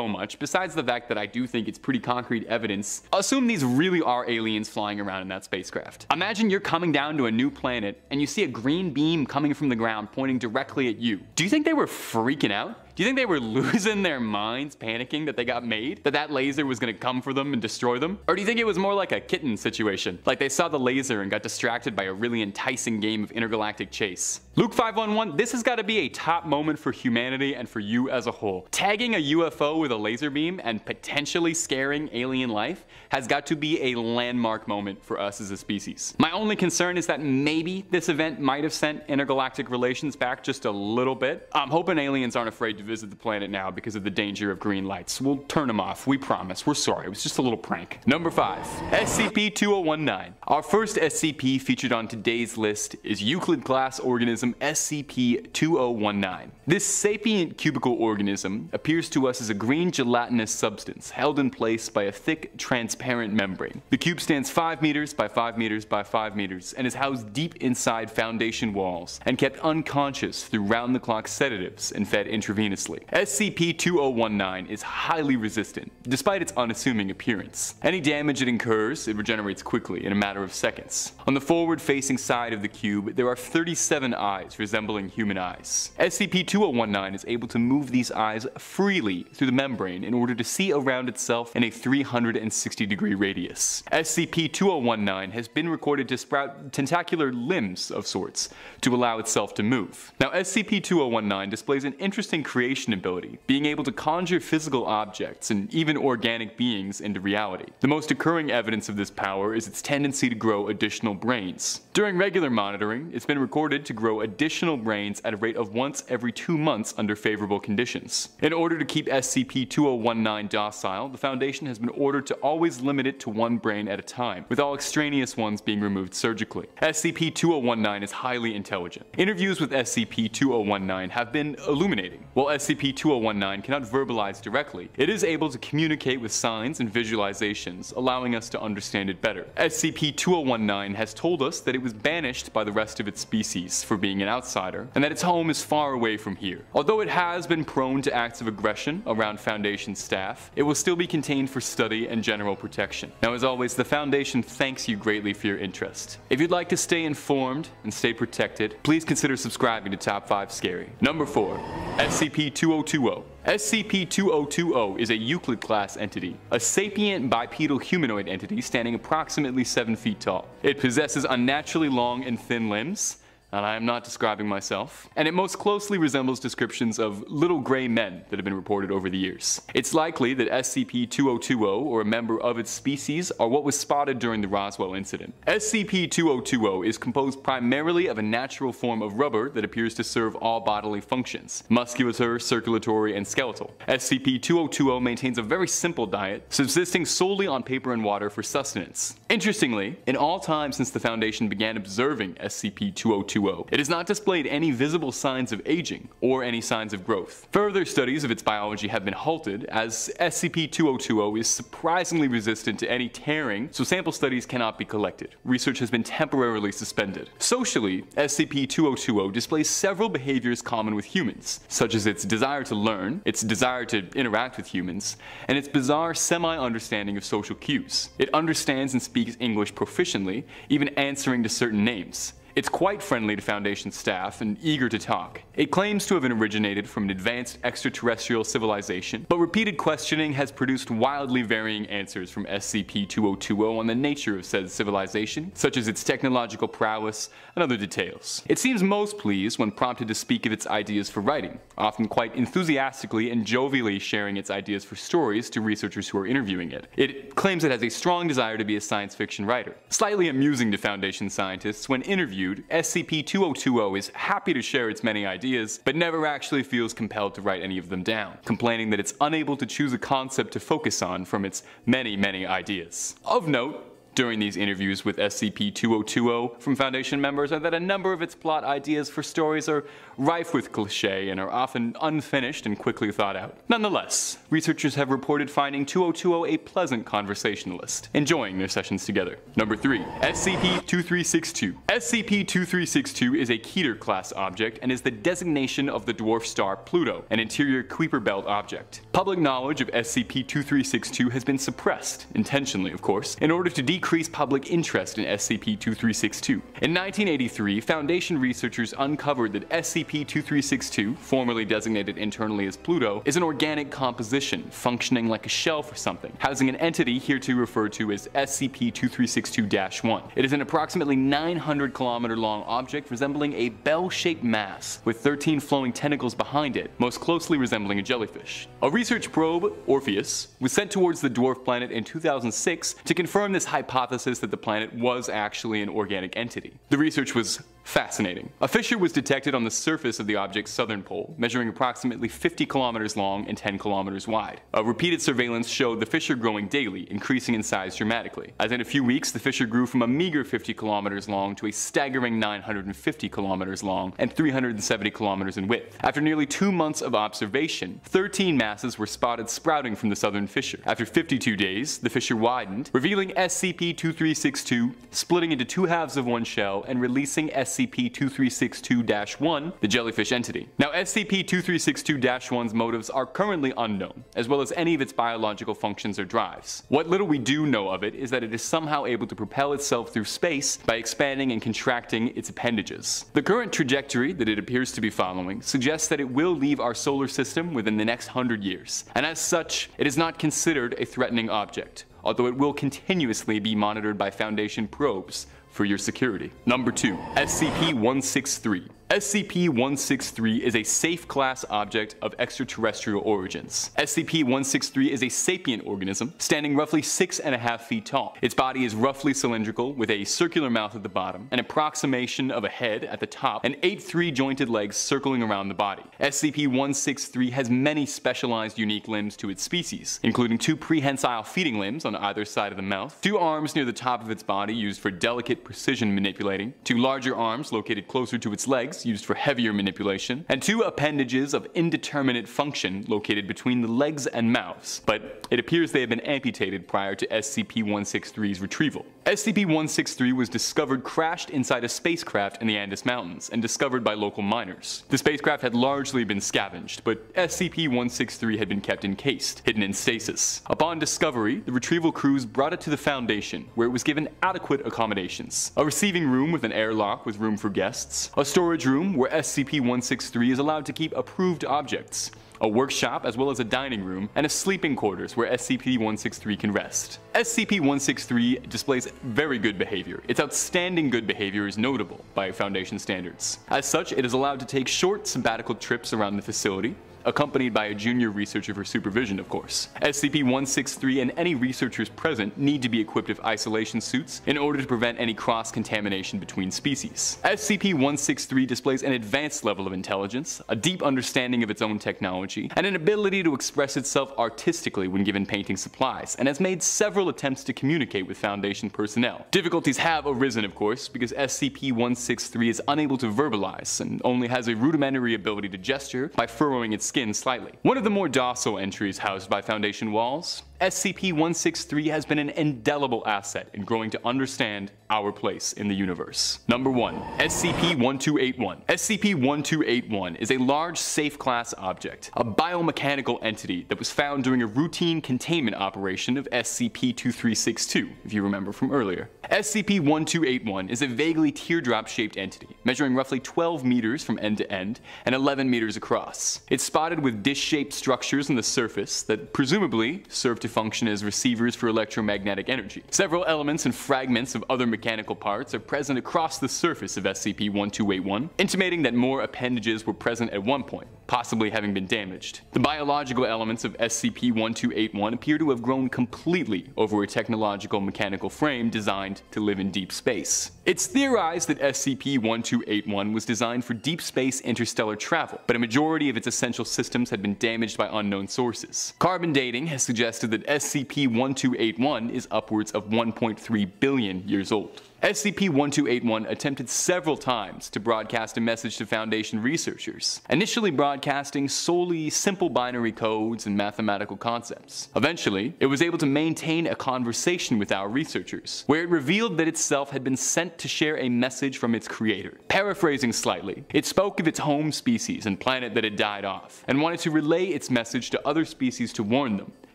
much, besides the fact that I do think it's pretty concrete evidence, assume these really are aliens flying around in that spacecraft. Imagine you're coming down to a new planet and you see a green beam coming from the ground pointing directly at you. Do you think they were freaking out? Do you think they were losing their minds, panicking that they got made? That laser was gonna come for them and destroy them? Or do you think it was more like a kitten situation? Like they saw the laser and got distracted by a really enticing game of intergalactic chase? Luke511, this has gotta be a top moment for humanity and for you as a whole. Tagging a UFO with a laser beam and potentially scaring alien life has got to be a landmark moment for us as a species. My only concern is that maybe this event might have sent intergalactic relations back just a little bit. I'm hoping aliens aren't afraid to visit the planet now because of the danger of green lights. We'll turn them off, we promise. We're sorry, it was just a little prank. Number 5, SCP-2019. Our first SCP featured on today's list is Euclid-class organism SCP-2019. This sapient cubical organism appears to us as a green gelatinous substance held in place by a thick, transparent membrane. The cube stands 5 meters by 5 meters by 5 meters and is housed deep inside foundation walls and kept unconscious through round-the-clock sedatives and fed intravenously. SCP-2019 is highly resistant, despite its unassuming appearance. Any damage it incurs, it regenerates quickly in a matter of seconds. On the forward-facing side of the cube, there are 37 eyes resembling human eyes. SCP-2019 is able to move these eyes freely through the membrane in order to see around itself in a 360-degree radius. SCP-2019 has been recorded to sprout tentacular limbs of sorts to allow itself to move. Now, SCP-2019 displays an interesting creation ability, being able to conjure physical objects and even organic beings into reality. The most occurring evidence of this power is its tendency to grow additional brains. During regular monitoring, it's been recorded to grow additional brains at a rate of once every 2 months under favorable conditions. In order to keep SCP-2019 docile, the Foundation has been ordered to always limit it to 1 brain at a time, with all extraneous ones being removed surgically. SCP-2019 is highly intelligent. Interviews with SCP-2019 have been illuminating. While SCP-2019 cannot verbalize directly, it is able to communicate with signs and visualizations, allowing us to understand it better. SCP-2019 has told us that it was banished by the rest of its species for being an outsider, and that its home is far away from here. Although it has been prone to acts of aggression around Foundation staff, it will still be contained for study and general protection. Now, as always, the Foundation thanks you greatly for your interest. If you'd like to stay informed and stay protected, please consider subscribing to Top 5 Scary. Number 4. SCP-2020. SCP-2020 is a Euclid-class entity, a sapient bipedal humanoid entity standing approximately 7 feet tall. It possesses unnaturally long and thin limbs, and I am not describing myself, and it most closely resembles descriptions of little gray men that have been reported over the years. It's likely that SCP-2020 or a member of its species are what was spotted during the Roswell incident. SCP-2020 is composed primarily of a natural form of rubber that appears to serve all bodily functions: muscular, circulatory, and skeletal. SCP-2020 maintains a very simple diet, subsisting solely on paper and water for sustenance. Interestingly, in all time since the Foundation began observing SCP-2020, it has not displayed any visible signs of aging or any signs of growth. Further studies of its biology have been halted, as SCP-2020 is surprisingly resistant to any tearing, so sample studies cannot be collected. Research has been temporarily suspended. Socially, SCP-2020 displays several behaviors common with humans, such as its desire to learn, its desire to interact with humans, and its bizarre semi-understanding of social cues. It understands and speaks English proficiently, even answering to certain names. It's quite friendly to Foundation staff and eager to talk. It claims to have originated from an advanced extraterrestrial civilization, but repeated questioning has produced wildly varying answers from SCP-2020 on the nature of said civilization, such as its technological prowess and other details. It seems most pleased when prompted to speak of its ideas for writing, often quite enthusiastically and jovially sharing its ideas for stories to researchers who are interviewing it. It claims it has a strong desire to be a science fiction writer. Slightly amusing to Foundation scientists, when interviewed, SCP-2020 is happy to share its many ideas, but never actually feels compelled to write any of them down, complaining that it's unable to choose a concept to focus on from its many ideas. Of note, during these interviews with SCP-2020 from Foundation members are that a number of its plot ideas for stories are rife with cliché and are often unfinished and quickly thought out. Nonetheless, researchers have reported finding 2020 a pleasant conversationalist, enjoying their sessions together. Number 3. SCP-2362. SCP-2362 is a Keter-class object and is the designation of the dwarf star Pluto, an interior Kuiper Belt object. Public knowledge of SCP-2362 has been suppressed, intentionally of course, in order to decrease public interest in SCP-2362. In 1983, Foundation researchers uncovered that SCP-2362, formerly designated internally as Pluto, is an organic composition functioning like a shell for something, housing an entity hereto referred to as SCP-2362-1. It is an approximately 900 km long object resembling a bell-shaped mass with 13 flowing tentacles behind it, most closely resembling a jellyfish. A research probe, Orpheus, was sent towards the dwarf planet in 2006 to confirm this hypothesis that the planet was actually an organic entity. The research was fascinating. A fissure was detected on the surface of the object's southern pole, measuring approximately 50 kilometers long and 10 kilometers wide. A repeated surveillance showed the fissure growing daily, increasing in size dramatically. As in a few weeks, the fissure grew from a meager 50 kilometers long to a staggering 950 kilometers long and 370 kilometers in width. After nearly 2 months of observation, 13 masses were spotted sprouting from the southern fissure. After 52 days, the fissure widened, revealing SCP-2362, splitting into 2 halves of one shell and releasing SCP-2362-1, the jellyfish entity. Now, SCP-2362-1's motives are currently unknown, as well as any of its biological functions or drives. What little we do know of it is that it is somehow able to propel itself through space by expanding and contracting its appendages. The current trajectory that it appears to be following suggests that it will leave our solar system within the next 100 years, and as such, it is not considered a threatening object, although it will continuously be monitored by Foundation probes for your security. Number 2. SCP-163. SCP-163 is a safe class object of extraterrestrial origins. SCP-163 is a sapient organism, standing roughly 6.5 feet tall. Its body is roughly cylindrical, with a circular mouth at the bottom, an approximation of a head at the top, and 8 3-jointed legs circling around the body. SCP-163 has many specialized unique limbs to its species, including 2 prehensile feeding limbs on either side of the mouth, 2 arms near the top of its body used for delicate precision manipulating, 2 larger arms located closer to its legs device used for heavier manipulation, and 2 appendages of indeterminate function located between the legs and mouths, but it appears they have been amputated prior to SCP-163's retrieval. SCP-163 was discovered crashed inside a spacecraft in the Andes Mountains and discovered by local miners. The spacecraft had largely been scavenged, but SCP-163 had been kept encased, hidden in stasis. Upon discovery, the retrieval crews brought it to the Foundation, where it was given adequate accommodations. A receiving room with an airlock with room for guests, a storage room where SCP-163 is allowed to keep approved objects, a workshop as well as a dining room, and a sleeping quarters where SCP-163 can rest. SCP-163 displays very good behavior. Its outstanding good behavior is notable by Foundation standards. As such, it is allowed to take short sabbatical trips around the facility, accompanied by a junior researcher for supervision, of course. SCP-163 and any researchers present need to be equipped with isolation suits in order to prevent any cross-contamination between species. SCP-163 displays an advanced level of intelligence, a deep understanding of its own technology, and an ability to express itself artistically when given painting supplies, and has made several attempts to communicate with Foundation personnel. Difficulties have arisen, of course, because SCP-163 is unable to verbalize and only has a rudimentary ability to gesture by furrowing its skin slightly. One of the more docile entries housed by Foundation walls, SCP-163 has been an indelible asset in growing to understand our place in the universe. Number 1. SCP-1281. SCP-1281 is a large safe class object, a biomechanical entity that was found during a routine containment operation of SCP-2362, if you remember from earlier. SCP-1281 is a vaguely teardrop-shaped entity, measuring roughly 12 meters from end to end and 11 meters across. It's spotted with dish-shaped structures on the surface that presumably serve to function as receivers for electromagnetic energy. Several elements and fragments of other mechanical parts are present across the surface of SCP-1281, intimating that more appendages were present at one point, possibly having been damaged. The biological elements of SCP-1281 appear to have grown completely over a technological mechanical frame designed to live in deep space. It's theorized that SCP-1281 was designed for deep space interstellar travel, but a majority of its essential systems had been damaged by unknown sources. Carbon dating has suggested that SCP-1281 is upwards of 1.3 billion years old. SCP-1281 attempted several times to broadcast a message to Foundation researchers, initially broadcasting solely simple binary codes and mathematical concepts. Eventually, it was able to maintain a conversation with our researchers, where it revealed that itself had been sent to share a message from its creator. Paraphrasing slightly, it spoke of its home species and planet that had died off, and wanted to relay its message to other species to warn them,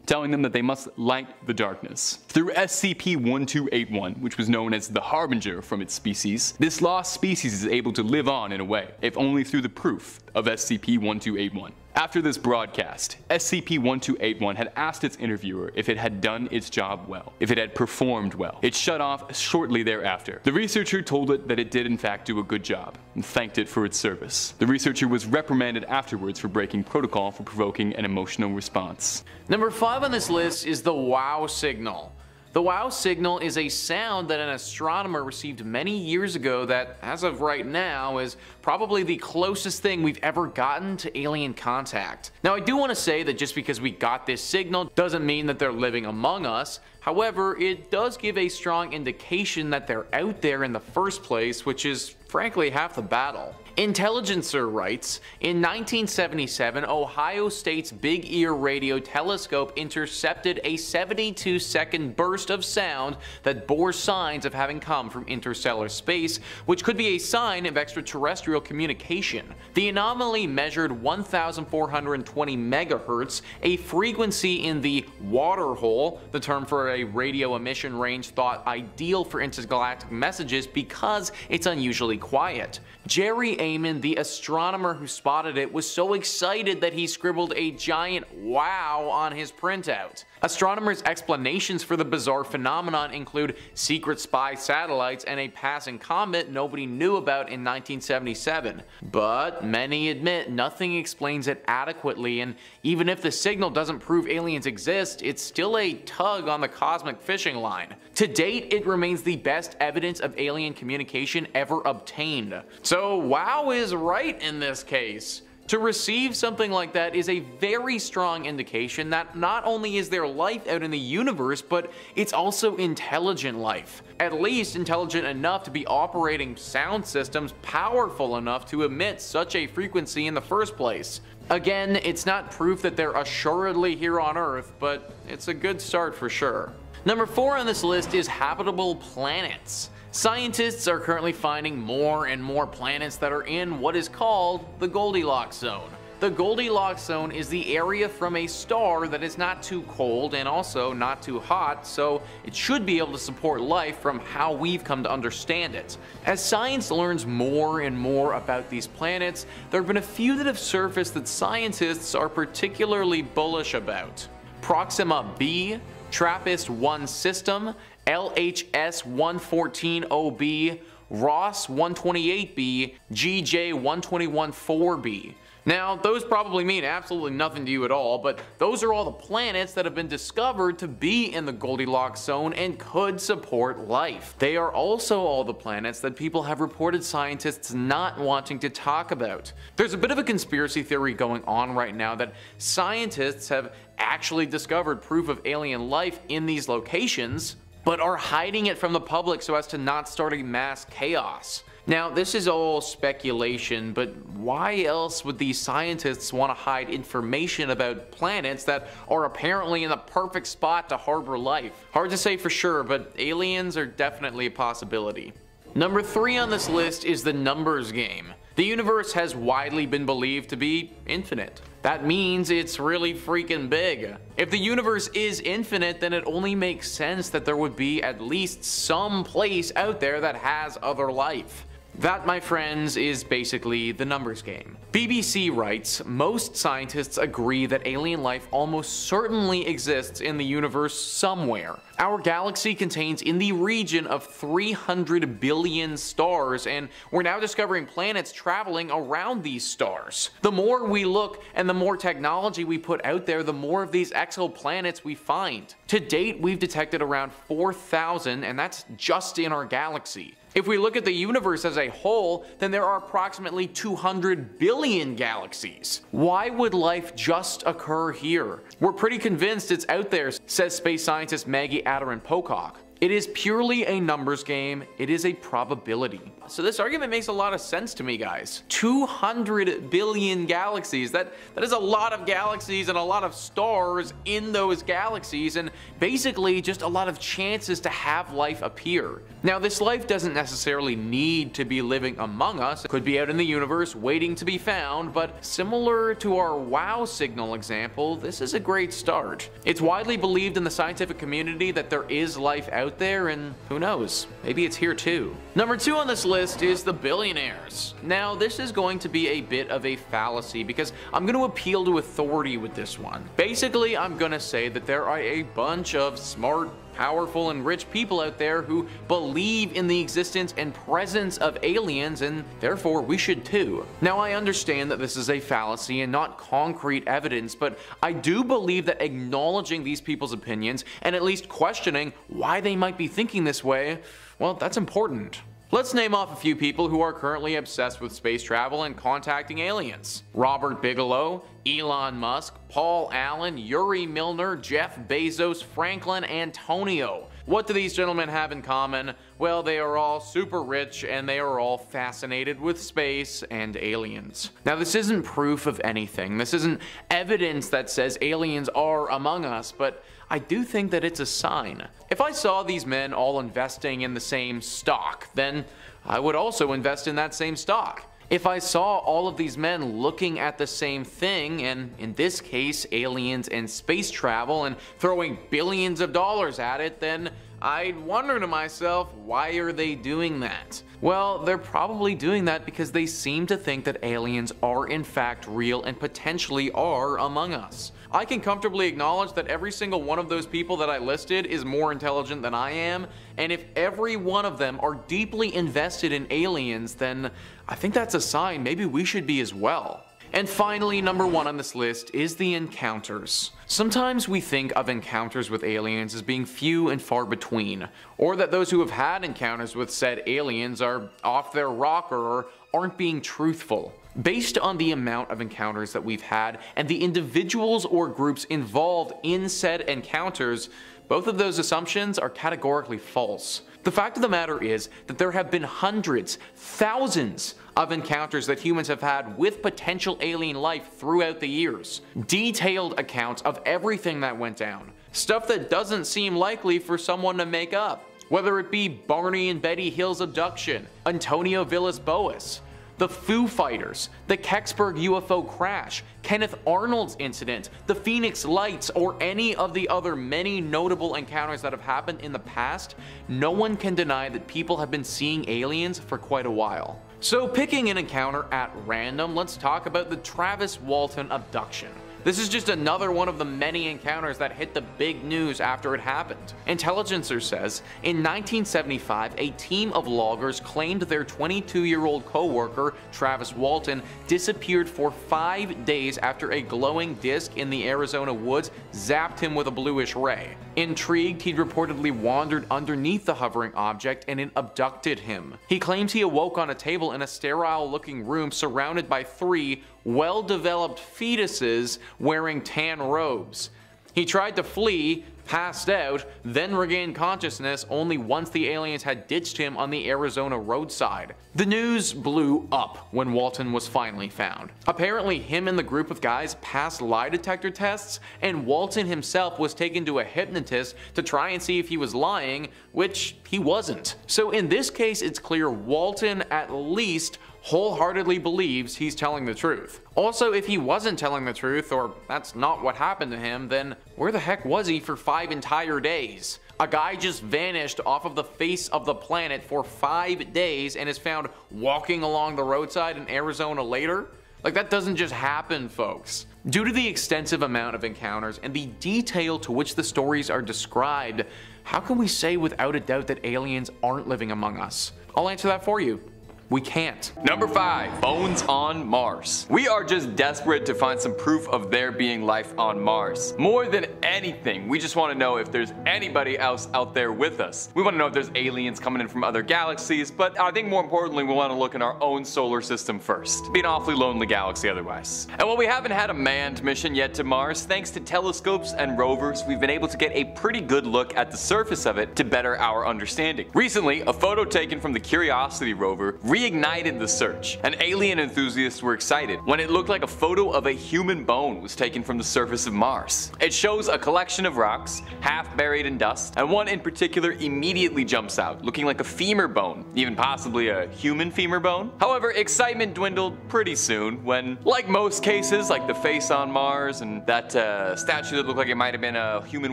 telling them that they must light the darkness. Through SCP-1281, which was known as the Harbinger from its species, this lost species is able to live on in a way, if only through the proof of SCP-1281. After this broadcast, SCP-1281 had asked its interviewer if it had done its job well, if it had performed well. It shut off shortly thereafter. The researcher told it that it did in fact do a good job, and thanked it for its service. The researcher was reprimanded afterwards for breaking protocol for provoking an emotional response. Number 5 on this list is the WOW signal. The WOW signal is a sound that an astronomer received many years ago that, as of right now, is probably the closest thing we've ever gotten to alien contact. Now, I do want to say that just because we got this signal doesn't mean that they're living among us. However, it does give a strong indication that they're out there in the first place, which is frankly half the battle. Intelligencer writes, in 1977, Ohio State's Big Ear Radio telescope intercepted a 72-second burst of sound that bore signs of having come from interstellar space, which could be a sign of extraterrestrial communication. The anomaly measured 1,420 megahertz, a frequency in the water hole, the term for a radio emission range thought ideal for intergalactic messages because it's unusually quiet. Jerry Amon, the astronomer who spotted it, was so excited that he scribbled a giant "wow" on his printout. Astronomers' explanations for the bizarre phenomenon include secret spy satellites and a passing comet nobody knew about in 1977. But many admit nothing explains it adequately, and even if the signal doesn't prove aliens exist, it's still a tug on the cosmic fishing line. To date, it remains the best evidence of alien communication ever obtained. So WOW is right in this case. To receive something like that is a very strong indication that not only is there life out in the universe, but it's also intelligent life. At least intelligent enough to be operating sound systems powerful enough to emit such a frequency in the first place. Again, it's not proof that they're assuredly here on Earth, but it's a good start for sure. Number 4 on this list is habitable planets. Scientists are currently finding more and more planets that are in what is called the Goldilocks zone. The Goldilocks zone is the area from a star that is not too cold and also not too hot, so it should be able to support life from how we've come to understand it. As science learns more and more about these planets, there have been a few that have surfaced that scientists are particularly bullish about. Proxima b, TRAPPIST-1 system, LHS-114-OB, Ross-128b, GJ-121-4b. Now, those probably mean absolutely nothing to you at all, but those are all the planets that have been discovered to be in the Goldilocks zone and could support life. They are also all the planets that people have reported scientists not wanting to talk about. There's a bit of a conspiracy theory going on right now that scientists have actually discovered proof of alien life in these locations, but are hiding it from the public so as to not start a mass chaos. Now, this is all speculation, but why else would these scientists want to hide information about planets that are apparently in the perfect spot to harbor life? Hard to say for sure, but aliens are definitely a possibility. Number 3 on this list is the numbers game. The universe has widely been believed to be infinite. That means it's really freaking big. If the universe is infinite, then it only makes sense that there would be at least some place out there that has other life. That, my friends, is basically the numbers game. BBC writes, most scientists agree that alien life almost certainly exists in the universe somewhere. Our galaxy contains in the region of 300 billion stars, and we're now discovering planets traveling around these stars. The more we look and the more technology we put out there, the more of these exoplanets we find. To date, we've detected around 4,000, and that's just in our galaxy. If we look at the universe as a whole, then there are approximately 200 billion galaxies. Why would life just occur here? We're pretty convinced it's out there, says space scientist Maggie Adarin-Pocock. It is purely a numbers game, it is a probability. So this argument makes a lot of sense to me, guys. 200 billion galaxies, that is a lot of galaxies and a lot of stars in those galaxies, and basically just a lot of chances to have life appear. Now, this life doesn't necessarily need to be living among us. It could be out in the universe waiting to be found, but similar to our WOW signal example, this is a great start. It's widely believed in the scientific community that there is life out there, and who knows, maybe it's here too. Number 2 on this list is the billionaires. Now, this is going to be a bit of a fallacy because I'm going to appeal to authority with this one. Basically, I'm going to say that there are a bunch of smart, powerful, and rich people out there who believe in the existence and presence of aliens, and therefore we should too. Now, I understand that this is a fallacy and not concrete evidence, but I do believe that acknowledging these people's opinions and at least questioning why they might be thinking this way, well, that's important. Let's name off a few people who are currently obsessed with space travel and contacting aliens. Robert Bigelow, Elon Musk, Paul Allen, Yuri Milner, Jeff Bezos, Franklin Antonio. What do these gentlemen have in common? Well, they are all super rich and they are all fascinated with space and aliens. Now, this isn't proof of anything. This isn't evidence that says aliens are among us, but I do think that it's a sign. If I saw these men all investing in the same stock, then I would also invest in that same stock. If I saw all of these men looking at the same thing, and in this case aliens and space travel, and throwing billions of dollars at it, then I'd wonder to myself, why are they doing that? Well, they're probably doing that because they seem to think that aliens are in fact real and potentially are among us. I can comfortably acknowledge that every single one of those people that I listed is more intelligent than I am, and if every one of them are deeply invested in aliens, then I think that's a sign maybe we should be as well. And finally, number 1 on this list is the encounters. Sometimes we think of encounters with aliens as being few and far between, or that those who have had encounters with said aliens are off their rocker or aren't being truthful. Based on the amount of encounters that we've had and the individuals or groups involved in said encounters, both of those assumptions are categorically false. The fact of the matter is that there have been hundreds, thousands of encounters that humans have had with potential alien life throughout the years. Detailed accounts of everything that went down. Stuff that doesn't seem likely for someone to make up. Whether it be Barney and Betty Hill's abduction, Antonio Villas-Boas, the Foo Fighters, the Kecksburg UFO crash, Kenneth Arnold's incident, the Phoenix Lights, or any of the other many notable encounters that have happened in the past, no one can deny that people have been seeing aliens for quite a while. So picking an encounter at random, let's talk about the Travis Walton abduction. This is just another one of the many encounters that hit the big news after it happened. Intelligencer says, in 1975, a team of loggers claimed their 22-year-old co-worker, Travis Walton, disappeared for 5 days after a glowing disc in the Arizona woods zapped him with a bluish ray. Intrigued, he'd reportedly wandered underneath the hovering object and it abducted him. He claims he awoke on a table in a sterile-looking room surrounded by 3 well-developed fetuses wearing tan robes. He tried to flee, passed out, then regained consciousness only once the aliens had ditched him on the Arizona roadside. The news blew up when Walton was finally found. Apparently him and the group of guys passed lie detector tests, and Walton himself was taken to a hypnotist to try and see if he was lying, which he wasn't. So in this case it's clear Walton at least wholeheartedly believes he's telling the truth. Also, if he wasn't telling the truth, or that's not what happened to him, then where the heck was he for 5 entire days? A guy just vanished off of the face of the planet for 5 days and is found walking along the roadside in Arizona later? Like, that doesn't just happen, folks. Due to the extensive amount of encounters and the detail to which the stories are described, how can we say without a doubt that aliens aren't living among us? I'll answer that for you. We can't. Number 5. Bones on Mars. We are just desperate to find some proof of there being life on Mars. More than anything, we just want to know if there's anybody else out there with us. We want to know if there's aliens coming in from other galaxies, but I think more importantly we want to look in our own solar system first. It'd be an awfully lonely galaxy otherwise. And while we haven't had a manned mission yet to Mars, thanks to telescopes and rovers, we've been able to get a pretty good look at the surface of it to better our understanding. Recently, a photo taken from the Curiosity rover reignited the search, and alien enthusiasts were excited when it looked like a photo of a human bone was taken from the surface of Mars. It shows a collection of rocks, half buried in dust, and one in particular immediately jumps out, looking like a femur bone, even possibly a human femur bone. However, excitement dwindled pretty soon when, like most cases, like the face on Mars and that statue that looked like it might have been a human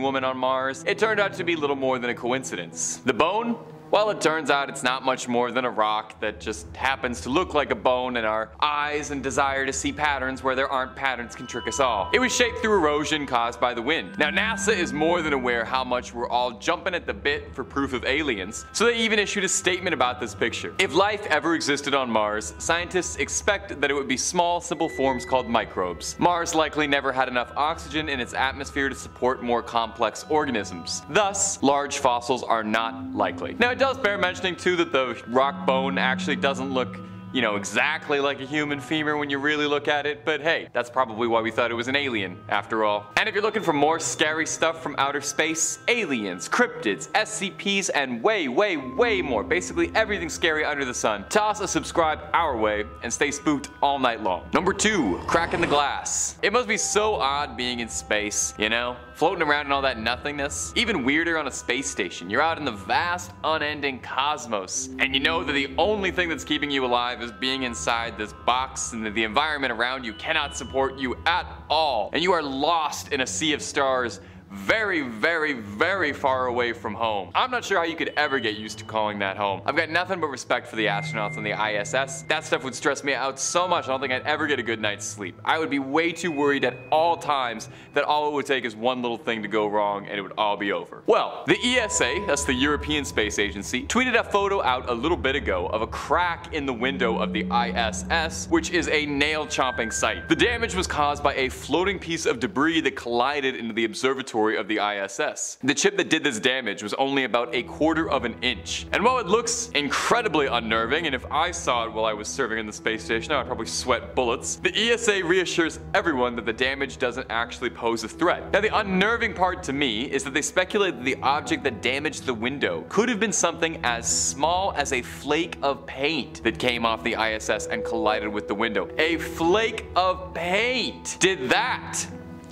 woman on Mars, it turned out to be little more than a coincidence. The bone? Well, it turns out it's not much more than a rock that just happens to look like a bone, and our eyes and desire to see patterns where there aren't patterns can trick us all. It was shaped through erosion caused by the wind. Now, NASA is more than aware how much we're all jumping at the bit for proof of aliens, so they even issued a statement about this picture. If life ever existed on Mars, scientists expect that it would be small, simple forms called microbes. Mars likely never had enough oxygen in its atmosphere to support more complex organisms. Thus, large fossils are not likely. Now, it does bear mentioning too that the rock bone actually doesn't look, you know, exactly like a human femur when you really look at it, but hey, that's probably why we thought it was an alien after all. And if you're looking for more scary stuff from outer space, aliens, cryptids, SCPs, and way more, basically everything scary under the sun, toss a subscribe our way and stay spooked all night long. Number 2, cracking the glass. It must be so odd being in space, you know? Floating around in all that nothingness. Even weirder on a space station. You're out in the vast, unending cosmos, and you know that the only thing that's keeping you alive is being inside this box, and that the environment around you cannot support you at all. And you are lost in a sea of stars, very far away from home. I'm not sure how you could ever get used to calling that home. I've got nothing but respect for the astronauts on the ISS. That stuff would stress me out so much I don't think I'd ever get a good night's sleep. I would be way too worried at all times that all it would take is one little thing to go wrong and it would all be over. Well, the ESA, that's the European Space Agency, tweeted a photo out a little bit ago of a crack in the window of the ISS, which is a nail-chomping sight. The damage was caused by a floating piece of debris that collided into the observatory observatory of the ISS. The chip that did this damage was only about 1/4 of an inch. And while it looks incredibly unnerving, and if I saw it while I was serving in the space station, I would probably sweat bullets, the ESA reassures everyone that the damage doesn't actually pose a threat. Now, the unnerving part to me is that they speculate that the object that damaged the window could have been something as small as a flake of paint that came off the ISS and collided with the window. A flake of paint did that!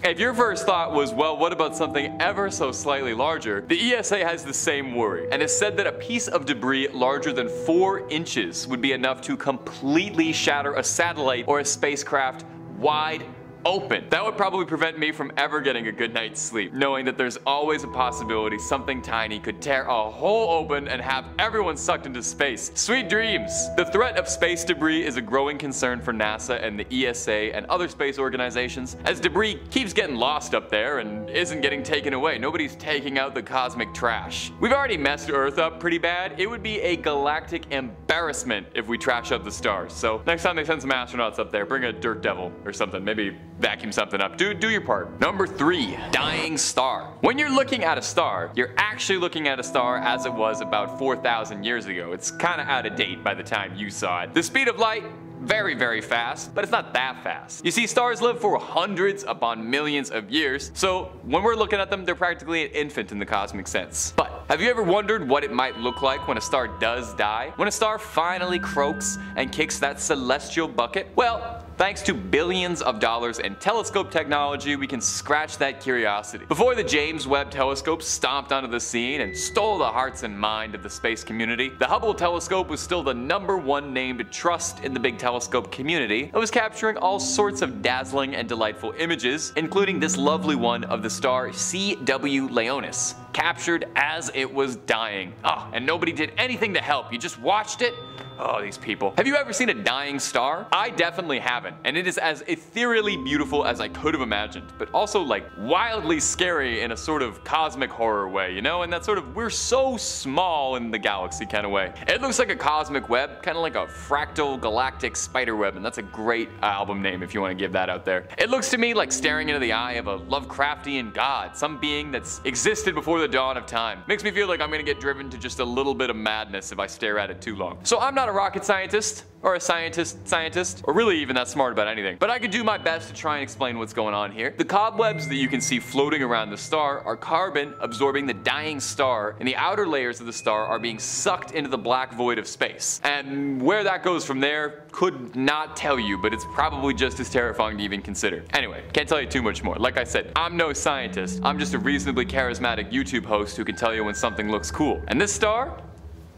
If your first thought was, well, what about something ever so slightly larger, the ESA has the same worry, and has said that a piece of debris larger than 4 inches would be enough to completely shatter a satellite or a spacecraft wide open. That would probably prevent me from ever getting a good night's sleep, knowing that there's always a possibility something tiny could tear a hole open and have everyone sucked into space. Sweet dreams! The threat of space debris is a growing concern for NASA and the ESA and other space organizations, as debris keeps getting lost up there and isn't getting taken away. Nobody's taking out the cosmic trash. We've already messed Earth up pretty bad. It would be a galactic embarrassment if we trash up the stars. So next time they send some astronauts up there, bring a dirt devil or something. Maybe vacuum something up. Do your part. Number 3, dying star. When you're looking at a star, you're actually looking at a star as it was about 4,000 years ago. It's kind of out of date by the time you saw it. The speed of light, very, very fast, but it's not that fast. You see, stars live for hundreds upon millions of years, so when we're looking at them, they're practically an infant in the cosmic sense. But have you ever wondered what it might look like when a star does die? When a star finally croaks and kicks that celestial bucket? Well, thanks to billions of dollars in telescope technology, we can scratch that curiosity. Before the James Webb Telescope stomped onto the scene and stole the hearts and mind of the space community, the Hubble telescope was still the #1 name to trust in the big telescope community. It was capturing all sorts of dazzling and delightful images, including this lovely one of the star CW Leonis, captured as it was dying. Oh, and nobody did anything to help. You just watched it. Oh, these people. Have you ever seen a dying star? I definitely haven't, and it is as ethereally beautiful as I could have imagined, but also like wildly scary in a sort of cosmic horror way, you know, and that sort of we're so small in the galaxy kind of way. It looks like a cosmic web, kind of like a fractal galactic spider web, and that's a great album name if you want to give that out there. It looks to me like staring into the eye of a Lovecraftian god, some being that's existed before the dawn of time. Makes me feel like I'm gonna get driven to just a little bit of madness if I stare at it too long. So I'm not a rocket scientist, or a scientist, or really even that smart about anything, but I could do my best to try and explain what's going on here. The cobwebs that you can see floating around the star are carbon absorbing the dying star, and the outer layers of the star are being sucked into the black void of space. And where that goes from there, could not tell you, but it's probably just as terrifying to even consider. Anyway, can't tell you too much more. Like I said, I'm no scientist. I'm just a reasonably charismatic YouTube host who can tell you when something looks cool. And this star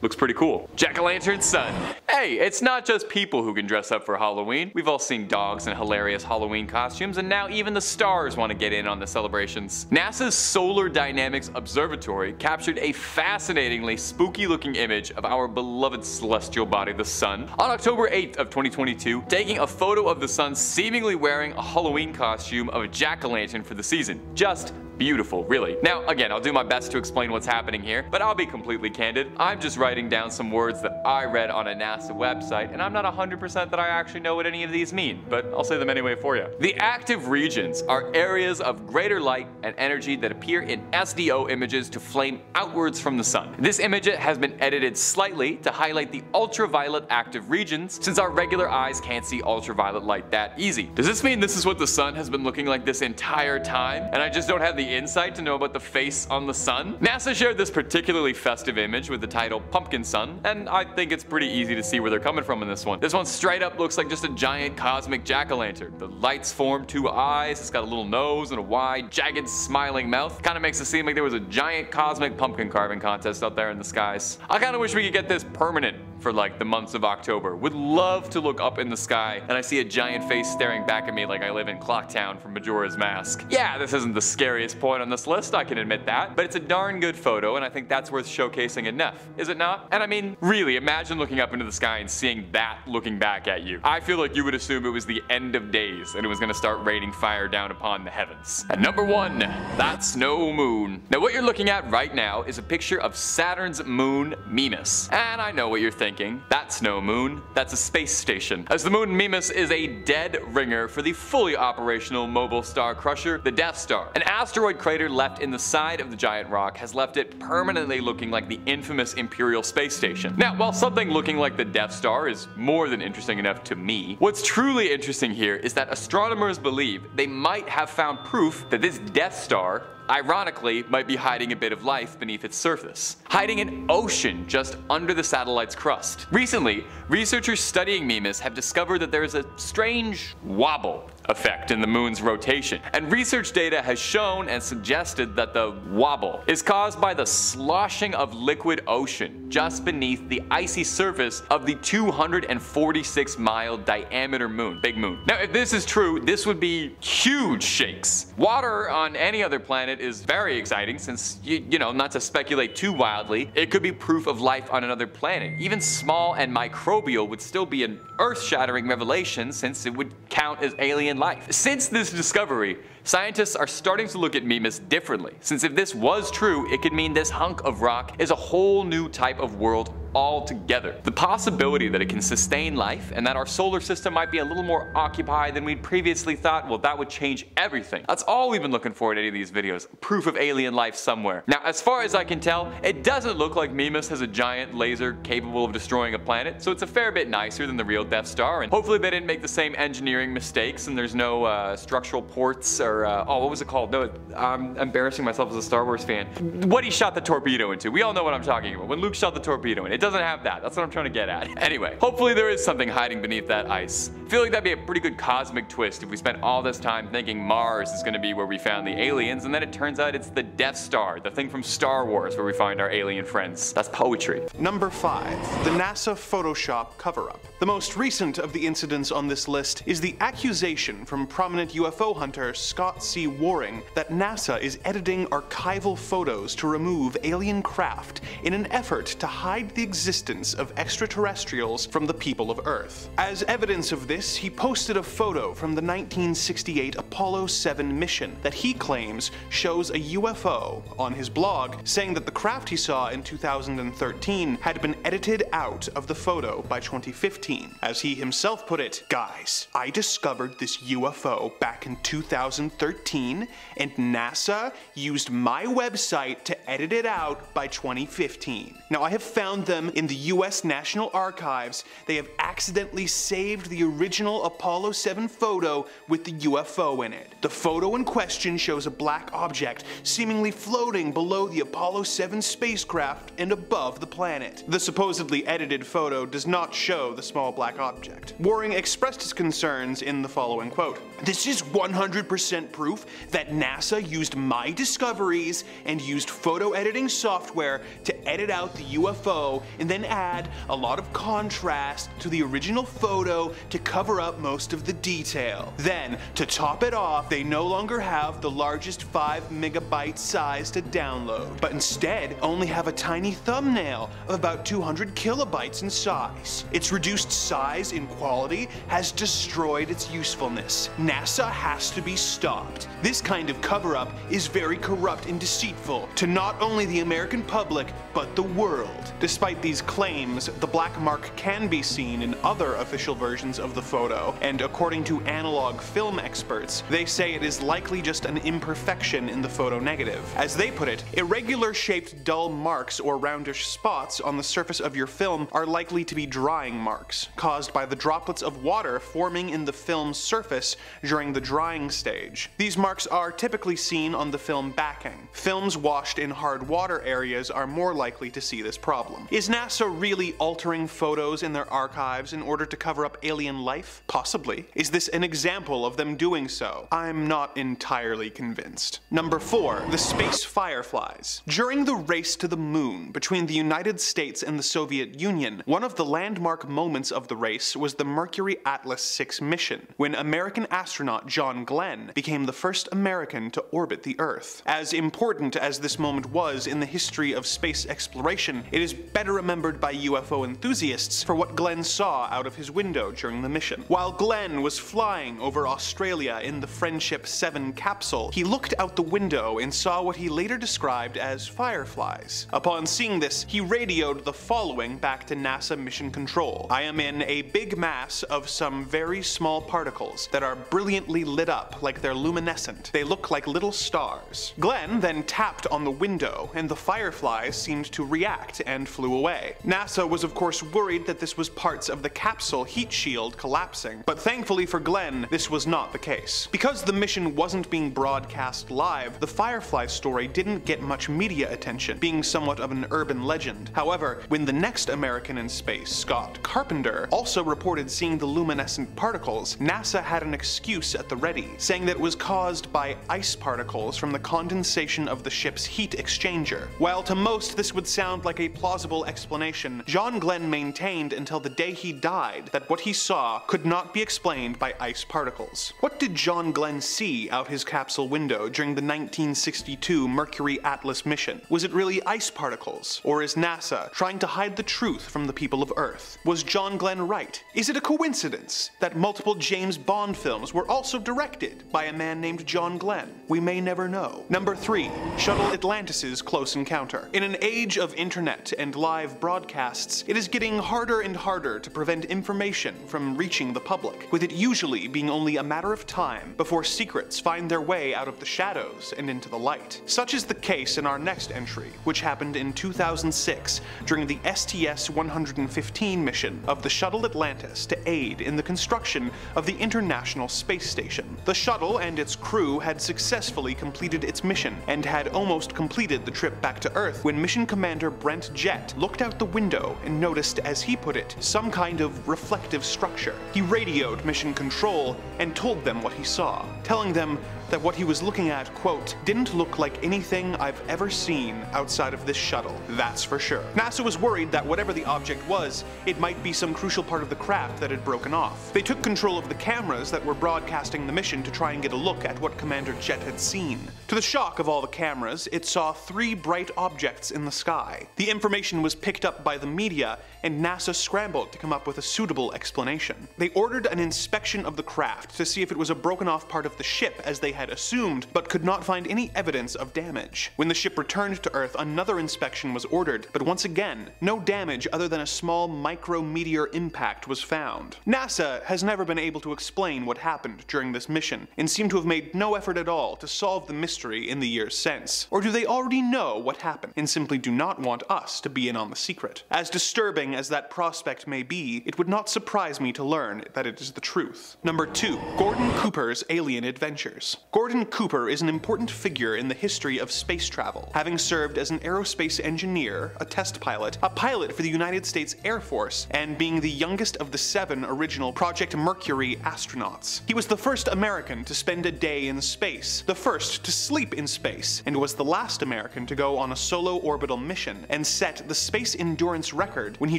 looks pretty cool. Jack-o'-lantern sun. Hey, it's not just people who can dress up for Halloween. We've all seen dogs in hilarious Halloween costumes, and now even the stars want to get in on the celebrations. NASA's Solar Dynamics Observatory captured a fascinatingly spooky looking image of our beloved celestial body, the sun, on October 8th of 2022, taking a photo of the sun seemingly wearing a Halloween costume of a jack-o'-lantern for the season. Just beautiful, really. Now, again, I'll do my best to explain what's happening here, but I'll be completely candid. I'm just writing down some words that I read on a NASA website, and I'm not 100% that I actually know what any of these mean, but I'll say them anyway for you. The active regions are areas of greater light and energy that appear in SDO images to flame outwards from the sun. This image has been edited slightly to highlight the ultraviolet active regions, since our regular eyes can't see ultraviolet light that easy. Does this mean this is what the sun has been looking like this entire time, and I just don't have the insight to know about the face on the sun? NASA shared this particularly festive image with the title Pumpkin Sun, and I think it's pretty easy to see where they're coming from in this one. This one straight up looks like just a giant cosmic jack-o'-lantern. The lights form 2 eyes, it's got a little nose and a wide, jagged, smiling mouth. Kinda makes it seem like there was a giant cosmic pumpkin carving contest out there in the skies. I kinda wish we could get this permanent for like the months of October. Would love to look up in the sky and I see a giant face staring back at me like I live in Clocktown from Majora's Mask. Yeah, this isn't the scariest point on this list, I can admit that, but it's a darn good photo and I think that's worth showcasing enough, is it not? And I mean, really, imagine looking up into the sky and seeing that looking back at you. I feel like you would assume it was the end of days and it was gonna start raining fire down upon the heavens. And number 1, that's no moon. Now what you're looking at right now is a picture of Saturn's moon Mimas. And I know what you're thinking. That's no moon, that's a space station. As the moon Mimas is a dead ringer for the fully operational mobile star crusher, the Death Star. An asteroid asteroid crater left in the side of the giant rock has left it permanently looking like the infamous Imperial Space Station. Now, while something looking like the Death Star is more than interesting enough to me, what's truly interesting here is that astronomers believe they might have found proof that this Death Star, ironically, might be hiding a bit of life beneath its surface, hiding an ocean just under the satellite's crust. Recently, researchers studying Mimas have discovered that there is a strange wobble effect in the moon's rotation, and research data has shown and suggested that the wobble is caused by the sloshing of liquid ocean just beneath the icy surface of the 246-mile diameter moon, big moon. Now, if this is true, this would be huge shakes. Water on any other planet is very exciting since, you know, not to speculate too wildly, it could be proof of life on another planet. Even small and microbial would still be an earth-shattering revelation since it would count as alien life. Since this discovery, scientists are starting to look at Mimas differently, since if this was true, it could mean this hunk of rock is a whole new type of world altogether. The possibility that it can sustain life and that our solar system might be a little more occupied than we'd previously thought, well, that would change everything. That's all we've been looking for in any of these videos, proof of alien life somewhere. Now, as far as I can tell, it doesn't look like Mimas has a giant laser capable of destroying a planet, so it's a fair bit nicer than the real Death Star, and hopefully they didn't make the same engineering mistakes and there's no structural ports or, oh, what was it called? No, I'm embarrassing myself as a Star Wars fan. What he shot the torpedo into. We all know what I'm talking about. When Luke shot the torpedo in, it doesn't have that. That's what I'm trying to get at. Anyway, hopefully there is something hiding beneath that ice. I feel like that'd be a pretty good cosmic twist if we spent all this time thinking Mars is going to be where we found the aliens, and then it turns out it's the Death Star, the thing from Star Wars where we find our alien friends. That's poetry. Number 5. The NASA Photoshop cover-up. The most recent of the incidents on this list is the accusation from prominent UFO hunter Scott C. Waring that NASA is editing archival photos to remove alien craft in an effort to hide the existence of extraterrestrials from the people of Earth. As evidence of this, he posted a photo from the 1968 Apollo 7 mission that he claims shows a UFO on his blog, saying that the craft he saw in 2013 had been edited out of the photo by 2015. As he himself put it, "Guys, I discovered this UFO back in 2013 and NASA used my website to edit it out by 2015. Now I have found them in the US National Archives. They have accidentally saved the original Apollo 7 photo with the UFO in it. The photo in question shows a black object seemingly floating below the Apollo 7 spacecraft and above the planet. The supposedly edited photo does not show the small black object." Waring expressed his concerns in the following quote, "This is 100% proof that NASA used my discoveries and used photo editing software to edit out the UFO and then add a lot of contrast to the original photo to cover up most of the detail. Then, to top it off, they no longer have the largest 5 megabyte size to download, but instead only have a tiny thumbnail of about 200 kilobytes in size. Its reduced size and quality has destroyed its usefulness. NASA has to be stopped. This kind of cover-up is very corrupt and deceitful to not only the American public, but the world." Despite these claims, the black mark can be seen in other official versions of the photo, and according to analog film experts, they say it is likely just an imperfection in the photo negative. As they put it, irregular-shaped dull marks or roundish spots on the surface of your film are likely to be drying marks, caused by the droplets of water forming in the film's surface during the drying stage. These marks are typically seen on the film backing. Films washed in hard water areas are more likely to see this problem. Is NASA really altering photos in their archives in order to cover up alien life? Possibly. Is this an example of them doing so? I'm not entirely convinced. Number 4. The Space Fireflies. During the race to the moon between the United States and the Soviet Union, one of the landmark moments of the race was the Mercury Atlas 6 mission, when American astronaut John Glenn became the first American to orbit the Earth. As important as this moment was in the history of space exploration, it is better remembered by UFO enthusiasts for what Glenn saw out of his window during the mission. While Glenn was flying over Australia in the Friendship 7 capsule, he looked out the window and saw what he later described as fireflies. Upon seeing this, he radioed the following back to NASA Mission Control. "I am in a big mass of some very small particles that are brilliantly lit up like they're luminescent. They look like little stars." Glenn then tapped on the window, and the fireflies seemed to react and flew away. NASA was of course worried that this was parts of the capsule heat shield collapsing, but thankfully for Glenn, this was not the case. Because the mission wasn't being broadcast live, the firefly story didn't get much media attention, being somewhat of an urban legend. However, when the next American in space, Scott Carpenter, also reported seeing the luminescent particles, NASA had an excuse at the ready, saying that it was caused by ice particles from the condensation of the ship's heat exchanger. While to most this would sound like a plausible explanation, John Glenn maintained until the day he died that what he saw could not be explained by ice particles. What did John Glenn see out his capsule window during the 1962 Mercury Atlas mission? Was it really ice particles? Or is NASA trying to hide the truth from the people of Earth? Was John Glenn right? Is it a coincidence that multiple James Bond films were also directed by a man named John Glenn? We may never know. Number 3. Shuttle Atlantis' close encounter. In an age of internet and live broadcasts, it is getting harder and harder to prevent information from reaching the public, with it usually being only a matter of time before secrets find their way out of the shadows and into the light. Such is the case in our next entry, which happened in 2006 during the STS-115 mission of the Shuttle Atlantis to aid in the construction of the International Space Station. The shuttle and its crew had successfully completed its mission and had almost completed the trip back to Earth when Mission Commander Brent Jett looked out the window and noticed, as he put it, some kind of reflective structure. He radioed Mission Control and told them what he saw, telling them that what he was looking at, quote, "didn't look like anything I've ever seen outside of this shuttle, that's for sure." NASA was worried that whatever the object was, it might be some crucial part of the craft that had broken off. They took control of the cameras that were broadcasting the mission to try and get a look at what Commander Jett had seen. To the shock of all the cameras, it saw 3 bright objects in the sky. The information was picked up by the media, and NASA scrambled to come up with a suitable explanation. They ordered an inspection of the craft to see if it was a broken off part of the ship as they had assumed, but could not find any evidence of damage. When the ship returned to Earth, another inspection was ordered, but once again, no damage other than a small micrometeor impact was found. NASA has never been able to explain what happened during this mission, and seem to have made no effort at all to solve the mystery in the years since. Or do they already know what happened, and simply do not want us to be in on the secret? As disturbing as that prospect may be, it would not surprise me to learn that it is the truth. Number 2. Gordon Cooper's alien adventures. Gordon Cooper is an important figure in the history of space travel, having served as an aerospace engineer, a test pilot, a pilot for the United States Air Force, and being the youngest of the 7 original Project Mercury astronauts. He was the first American to spend a day in space, the first to sleep in space, and was the last American to go on a solo orbital mission, and set the space endurance record when he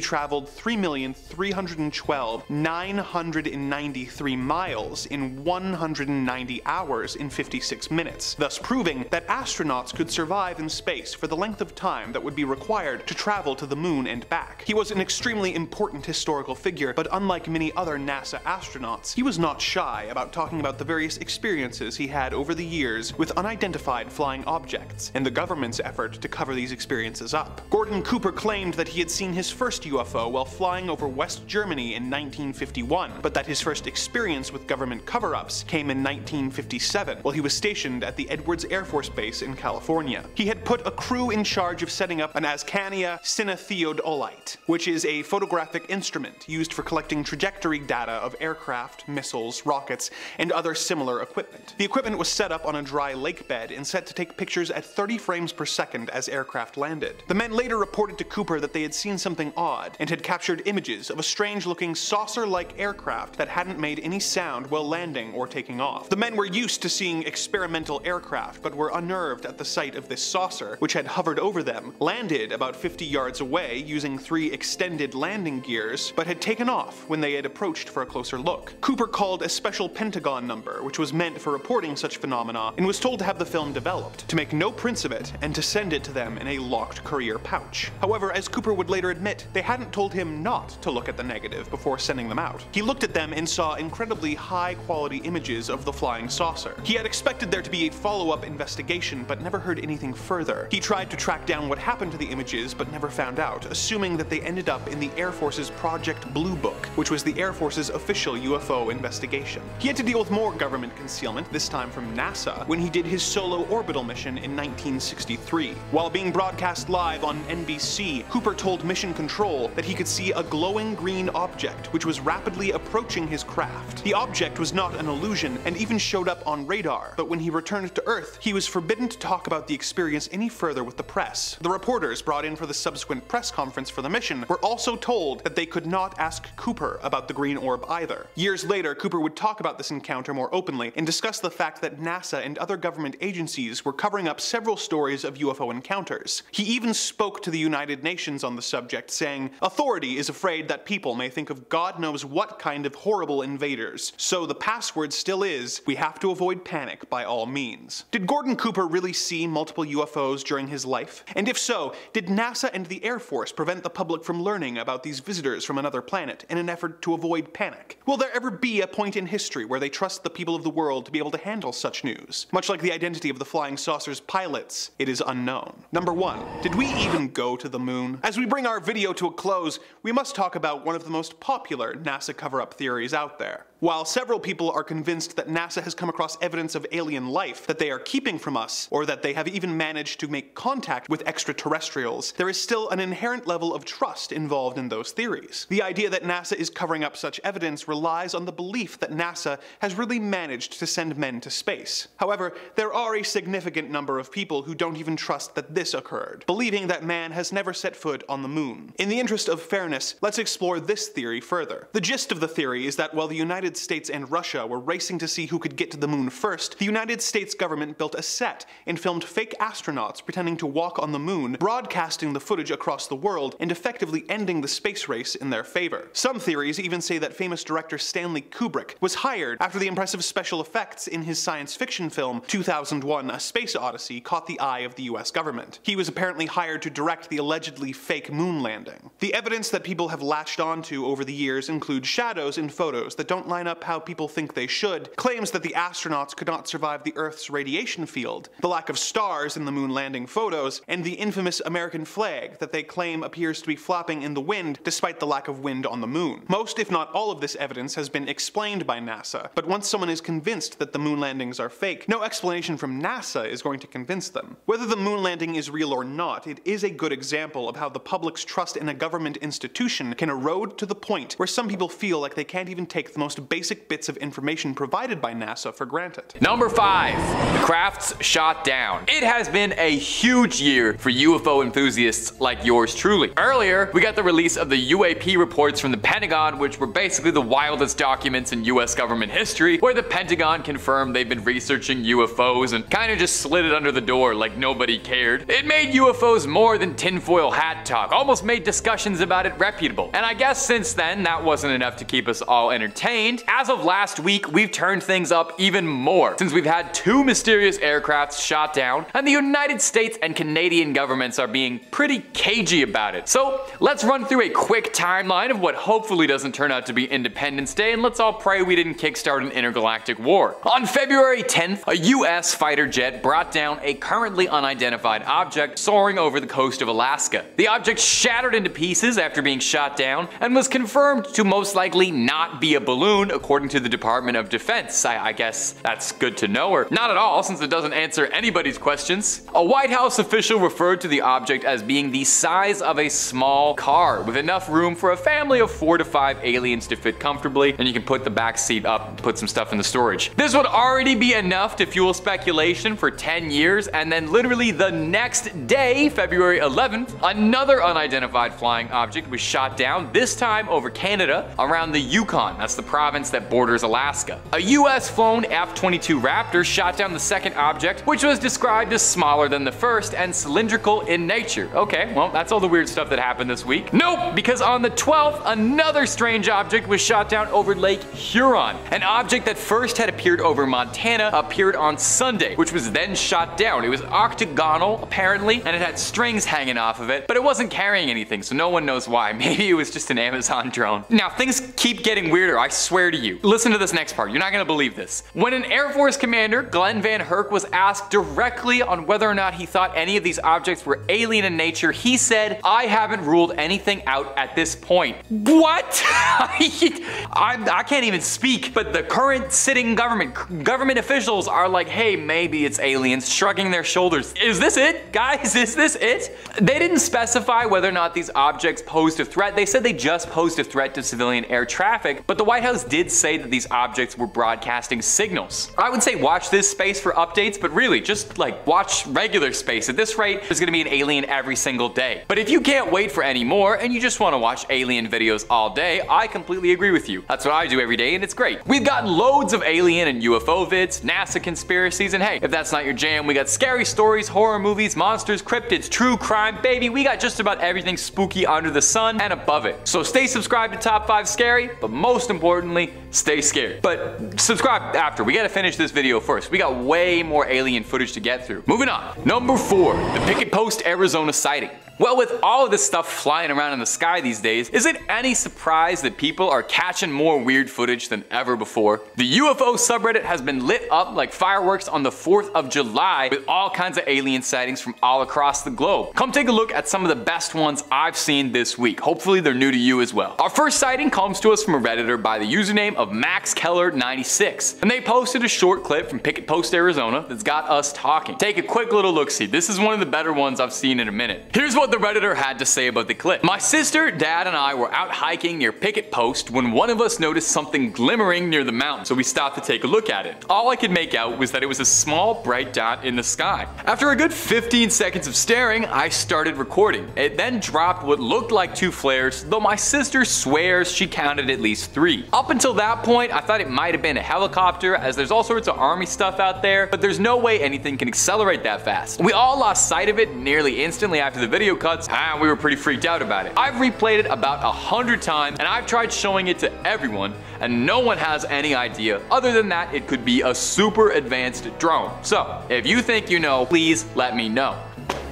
traveled 3,312,993 miles in 190 hours in 56 minutes, thus proving that astronauts could survive in space for the length of time that would be required to travel to the moon and back. He was an extremely important historical figure, but unlike many other NASA astronauts, he was not shy about talking about the various experiences he had over the years with unidentified flying objects, and the government's effort to cover these experiences up. Gordon Cooper claimed that he had seen his first UFO while flying over West Germany in 1951, but that his first experience with government cover-ups came in 1957, while he was stationed at the Edwards Air Force Base in California. He had put a crew in charge of setting up an Ascania cinetheodolite, which is a photographic instrument used for collecting trajectory data of aircraft, missiles, rockets, and other similar equipment. The equipment was set up on a dry lake bed and set to take pictures at 30 frames per second as aircraft landed. The men later reported to Cooper that they had seen something odd, and had captured images of a strange-looking saucer-like aircraft that hadn't made any sound while landing or taking off. The men were used to seeing seeing experimental aircraft, but were unnerved at the sight of this saucer, which had hovered over them, landed about 50 yards away using 3 extended landing gears, but had taken off when they had approached for a closer look. Cooper called a special Pentagon number, which was meant for reporting such phenomena, and was told to have the film developed, to make no prints of it, and to send it to them in a locked courier pouch. However, as Cooper would later admit, they hadn't told him not to look at the negative before sending them out. He looked at them and saw incredibly high-quality images of the flying saucer. He had expected there to be a follow-up investigation, but never heard anything further. He tried to track down what happened to the images, but never found out, assuming that they ended up in the Air Force's Project Blue Book, which was the Air Force's official UFO investigation. He had to deal with more government concealment, this time from NASA, when he did his solo orbital mission in 1963. While being broadcast live on NBC, Cooper told Mission Control that he could see a glowing green object, which was rapidly approaching his craft. The object was not an illusion, and even showed up on radar, but when he returned to Earth, he was forbidden to talk about the experience any further with the press. The reporters brought in for the subsequent press conference for the mission were also told that they could not ask Cooper about the green orb either. Years later, Cooper would talk about this encounter more openly and discuss the fact that NASA and other government agencies were covering up several stories of UFO encounters. He even spoke to the United Nations on the subject, saying, "Authority is afraid that people may think of God knows what kind of horrible invaders, so the password still is, we have to avoid panic by all means." Did Gordon Cooper really see multiple UFOs during his life? And if so, did NASA and the Air Force prevent the public from learning about these visitors from another planet in an effort to avoid panic? Will there ever be a point in history where they trust the people of the world to be able to handle such news? Much like the identity of the flying saucer's pilots, it is unknown. Number 1. Did we even go to the moon? As we bring our video to a close, we must talk about one of the most popular NASA cover-up theories out there. While several people are convinced that NASA has come across evidence of alien life that they are keeping from us, or that they have even managed to make contact with extraterrestrials, there is still an inherent level of trust involved in those theories. The idea that NASA is covering up such evidence relies on the belief that NASA has really managed to send men to space. However, there are a significant number of people who don't even trust that this occurred, believing that man has never set foot on the moon. In the interest of fairness, let's explore this theory further. The gist of the theory is that while the United States and Russia were racing to see who could get to the moon first, the United States government built a set and filmed fake astronauts pretending to walk on the moon, broadcasting the footage across the world and effectively ending the space race in their favor. Some theories even say that famous director Stanley Kubrick was hired after the impressive special effects in his science fiction film 2001: A Space Odyssey caught the eye of the US government. He was apparently hired to direct the allegedly fake moon landing. The evidence that people have latched onto over the years include shadows in photos that don't line up how people think they should, claims that the astronauts could not survive the Earth's radiation field, the lack of stars in the moon landing photos, and the infamous American flag that they claim appears to be flapping in the wind despite the lack of wind on the moon. Most, if not all of this evidence has been explained by NASA, but once someone is convinced that the moon landings are fake, no explanation from NASA is going to convince them. Whether the moon landing is real or not, it is a good example of how the public's trust in a government institution can erode to the point where some people feel like they can't even take the most basic bits of information provided by NASA for granted. Number 5. The craft's shot down. It has been a huge year for UFO enthusiasts like yours truly. Earlier, we got the release of the UAP reports from the Pentagon, which were basically the wildest documents in US government history, where the Pentagon confirmed they've been researching UFOs and kind of just slid it under the door like nobody cared. It made UFOs more than tinfoil hat talk, almost made discussions about it reputable. And I guess since then, that wasn't enough to keep us all entertained. As of last week, we've turned things up even more, since we've had 2 mysterious aircrafts shot down, and the United States and Canadian governments are being pretty cagey about it. So let's run through a quick timeline of what hopefully doesn't turn out to be Independence Day, and let's all pray we didn't kickstart an intergalactic war. On February 10th, a US fighter jet brought down a currently unidentified object soaring over the coast of Alaska. The object shattered into pieces after being shot down, and was confirmed to most likely not be a balloon, according to the Department of Defense. I guess that's good to know, or not at all, since it doesn't answer anybody's questions. A White House official referred to the object as being the size of a small car, with enough room for a family of 4 to 5 aliens to fit comfortably, and you can put the back seat up and put some stuff in the storage. This would already be enough to fuel speculation for 10 years, and then literally the next day, February 11th, another unidentified flying object was shot down, this time over Canada, around the Yukon. That's the province province that borders Alaska. A US flown F-22 Raptor shot down the second object, which was described as smaller than the first and cylindrical in nature. Okay, well, that's all the weird stuff that happened this week. Nope, because on the 12th, another strange object was shot down over Lake Huron. An object that first had appeared over Montana appeared on Sunday, which was then shot down. It was octagonal, apparently, and it had strings hanging off of it, but it wasn't carrying anything, so no one knows why. Maybe it was just an Amazon drone. Now, things keep getting weirder, I swear to you. Listen to this next part, you're not gonna believe this. When an Air Force commander, Glenn Van Herk, was asked directly on whether or not he thought any of these objects were alien in nature, he said, "I haven't ruled anything out at this point." What? I can't even speak, but the current sitting government officials are like, hey, maybe it's aliens, shrugging their shoulders. Is this it, guys? Is this it? They didn't specify whether or not these objects posed a threat. They said they just posed a threat to civilian air traffic, but the White House did say that these objects were broadcasting signals. I would say watch this space for updates, but really just like watch regular space. At this rate, there's gonna be an alien every single day. But if you can't wait for any more and you just wanna watch alien videos all day, I completely agree with you. That's what I do every day and it's great. We've got loads of alien and UFO vids, NASA conspiracies, and hey, if that's not your jam, we got scary stories, horror movies, monsters, cryptids, true crime, baby, we got just about everything spooky under the sun and above it. So stay subscribed to Top 5 Scary, but most importantly, stay scared. But subscribe after, we gotta finish this video first. We got way more alien footage to get through. Moving on. Number 4, the Picket Post, Arizona sighting. Well, with all of this stuff flying around in the sky these days, is it any surprise that people are catching more weird footage than ever before? The UFO subreddit has been lit up like fireworks on the 4th of July with all kinds of alien sightings from all across the globe. Come take a look at some of the best ones I've seen this week. Hopefully they're new to you as well. Our first sighting comes to us from a Redditor by the username of MaxKeller96, and they posted a short clip from Picket Post, Arizona that's got us talking. Take a quick little look-see. This is one of the better ones I've seen in a minute. Here's what the Redditor had to say about the clip. My sister, dad, and I were out hiking near Picket Post when one of us noticed something glimmering near the mountain, so we stopped to take a look at it. All I could make out was that it was a small bright dot in the sky. After a good 15 seconds of staring, I started recording. It then dropped what looked like 2 flares, though my sister swears she counted at least 3. Up until that point, I thought it might have been a helicopter, as there's all sorts of army stuff out there, but there's no way anything can accelerate that fast. We all lost sight of it nearly instantly after the video cuts, and we were pretty freaked out about it. I've replayed it about 100 times, and I've tried showing it to everyone, and no one has any idea other than that it could be a super advanced drone. So, if you think you know, please let me know.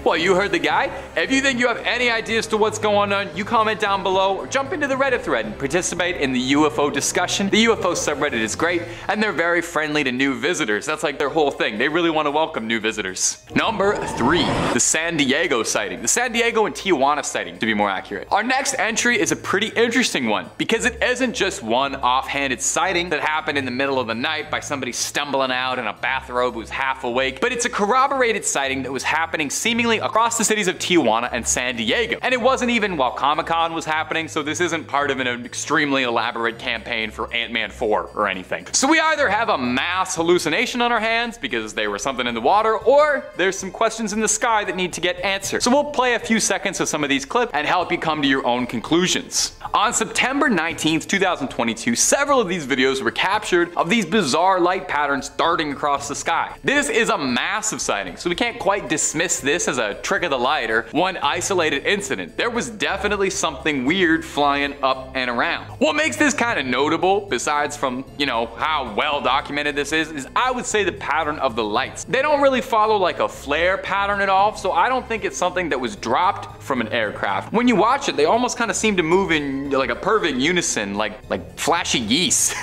Well, you heard the guy. If you think you have any ideas to what's going on, you comment down below or jump into the Reddit thread and participate in the UFO discussion. The UFO subreddit is great, and they're very friendly to new visitors. That's like their whole thing. They really want to welcome new visitors. Number 3, the San Diego sighting. The San Diego and Tijuana sighting, to be more accurate. Our next entry is a pretty interesting one because it isn't just one offhanded sighting that happened in the middle of the night by somebody stumbling out in a bathrobe who's half awake, but it's a corroborated sighting that was happening seemingly across the cities of Tijuana and San Diego. And it wasn't even while Comic-Con was happening, so this isn't part of an extremely elaborate campaign for Ant-Man 4 or anything. So we either have a mass hallucination on our hands because there was something in the water, or there's some questions in the sky that need to get answered. So we'll play a few seconds of some of these clips and help you come to your own conclusions. On September 19th, 2022, several of these videos were captured of these bizarre light patterns darting across the sky. This is a massive sighting, so we can't quite dismiss this as a trick of the light or one isolated incident. There was definitely something weird flying up and around. What makes this kind of notable, besides from, you know, how well documented this is I would say the pattern of the lights. They don't really follow like a flare pattern at all, so I don't think it's something that was dropped from an aircraft. When you watch it, they almost kind of seem to move in like a perfect unison, like flashy geese.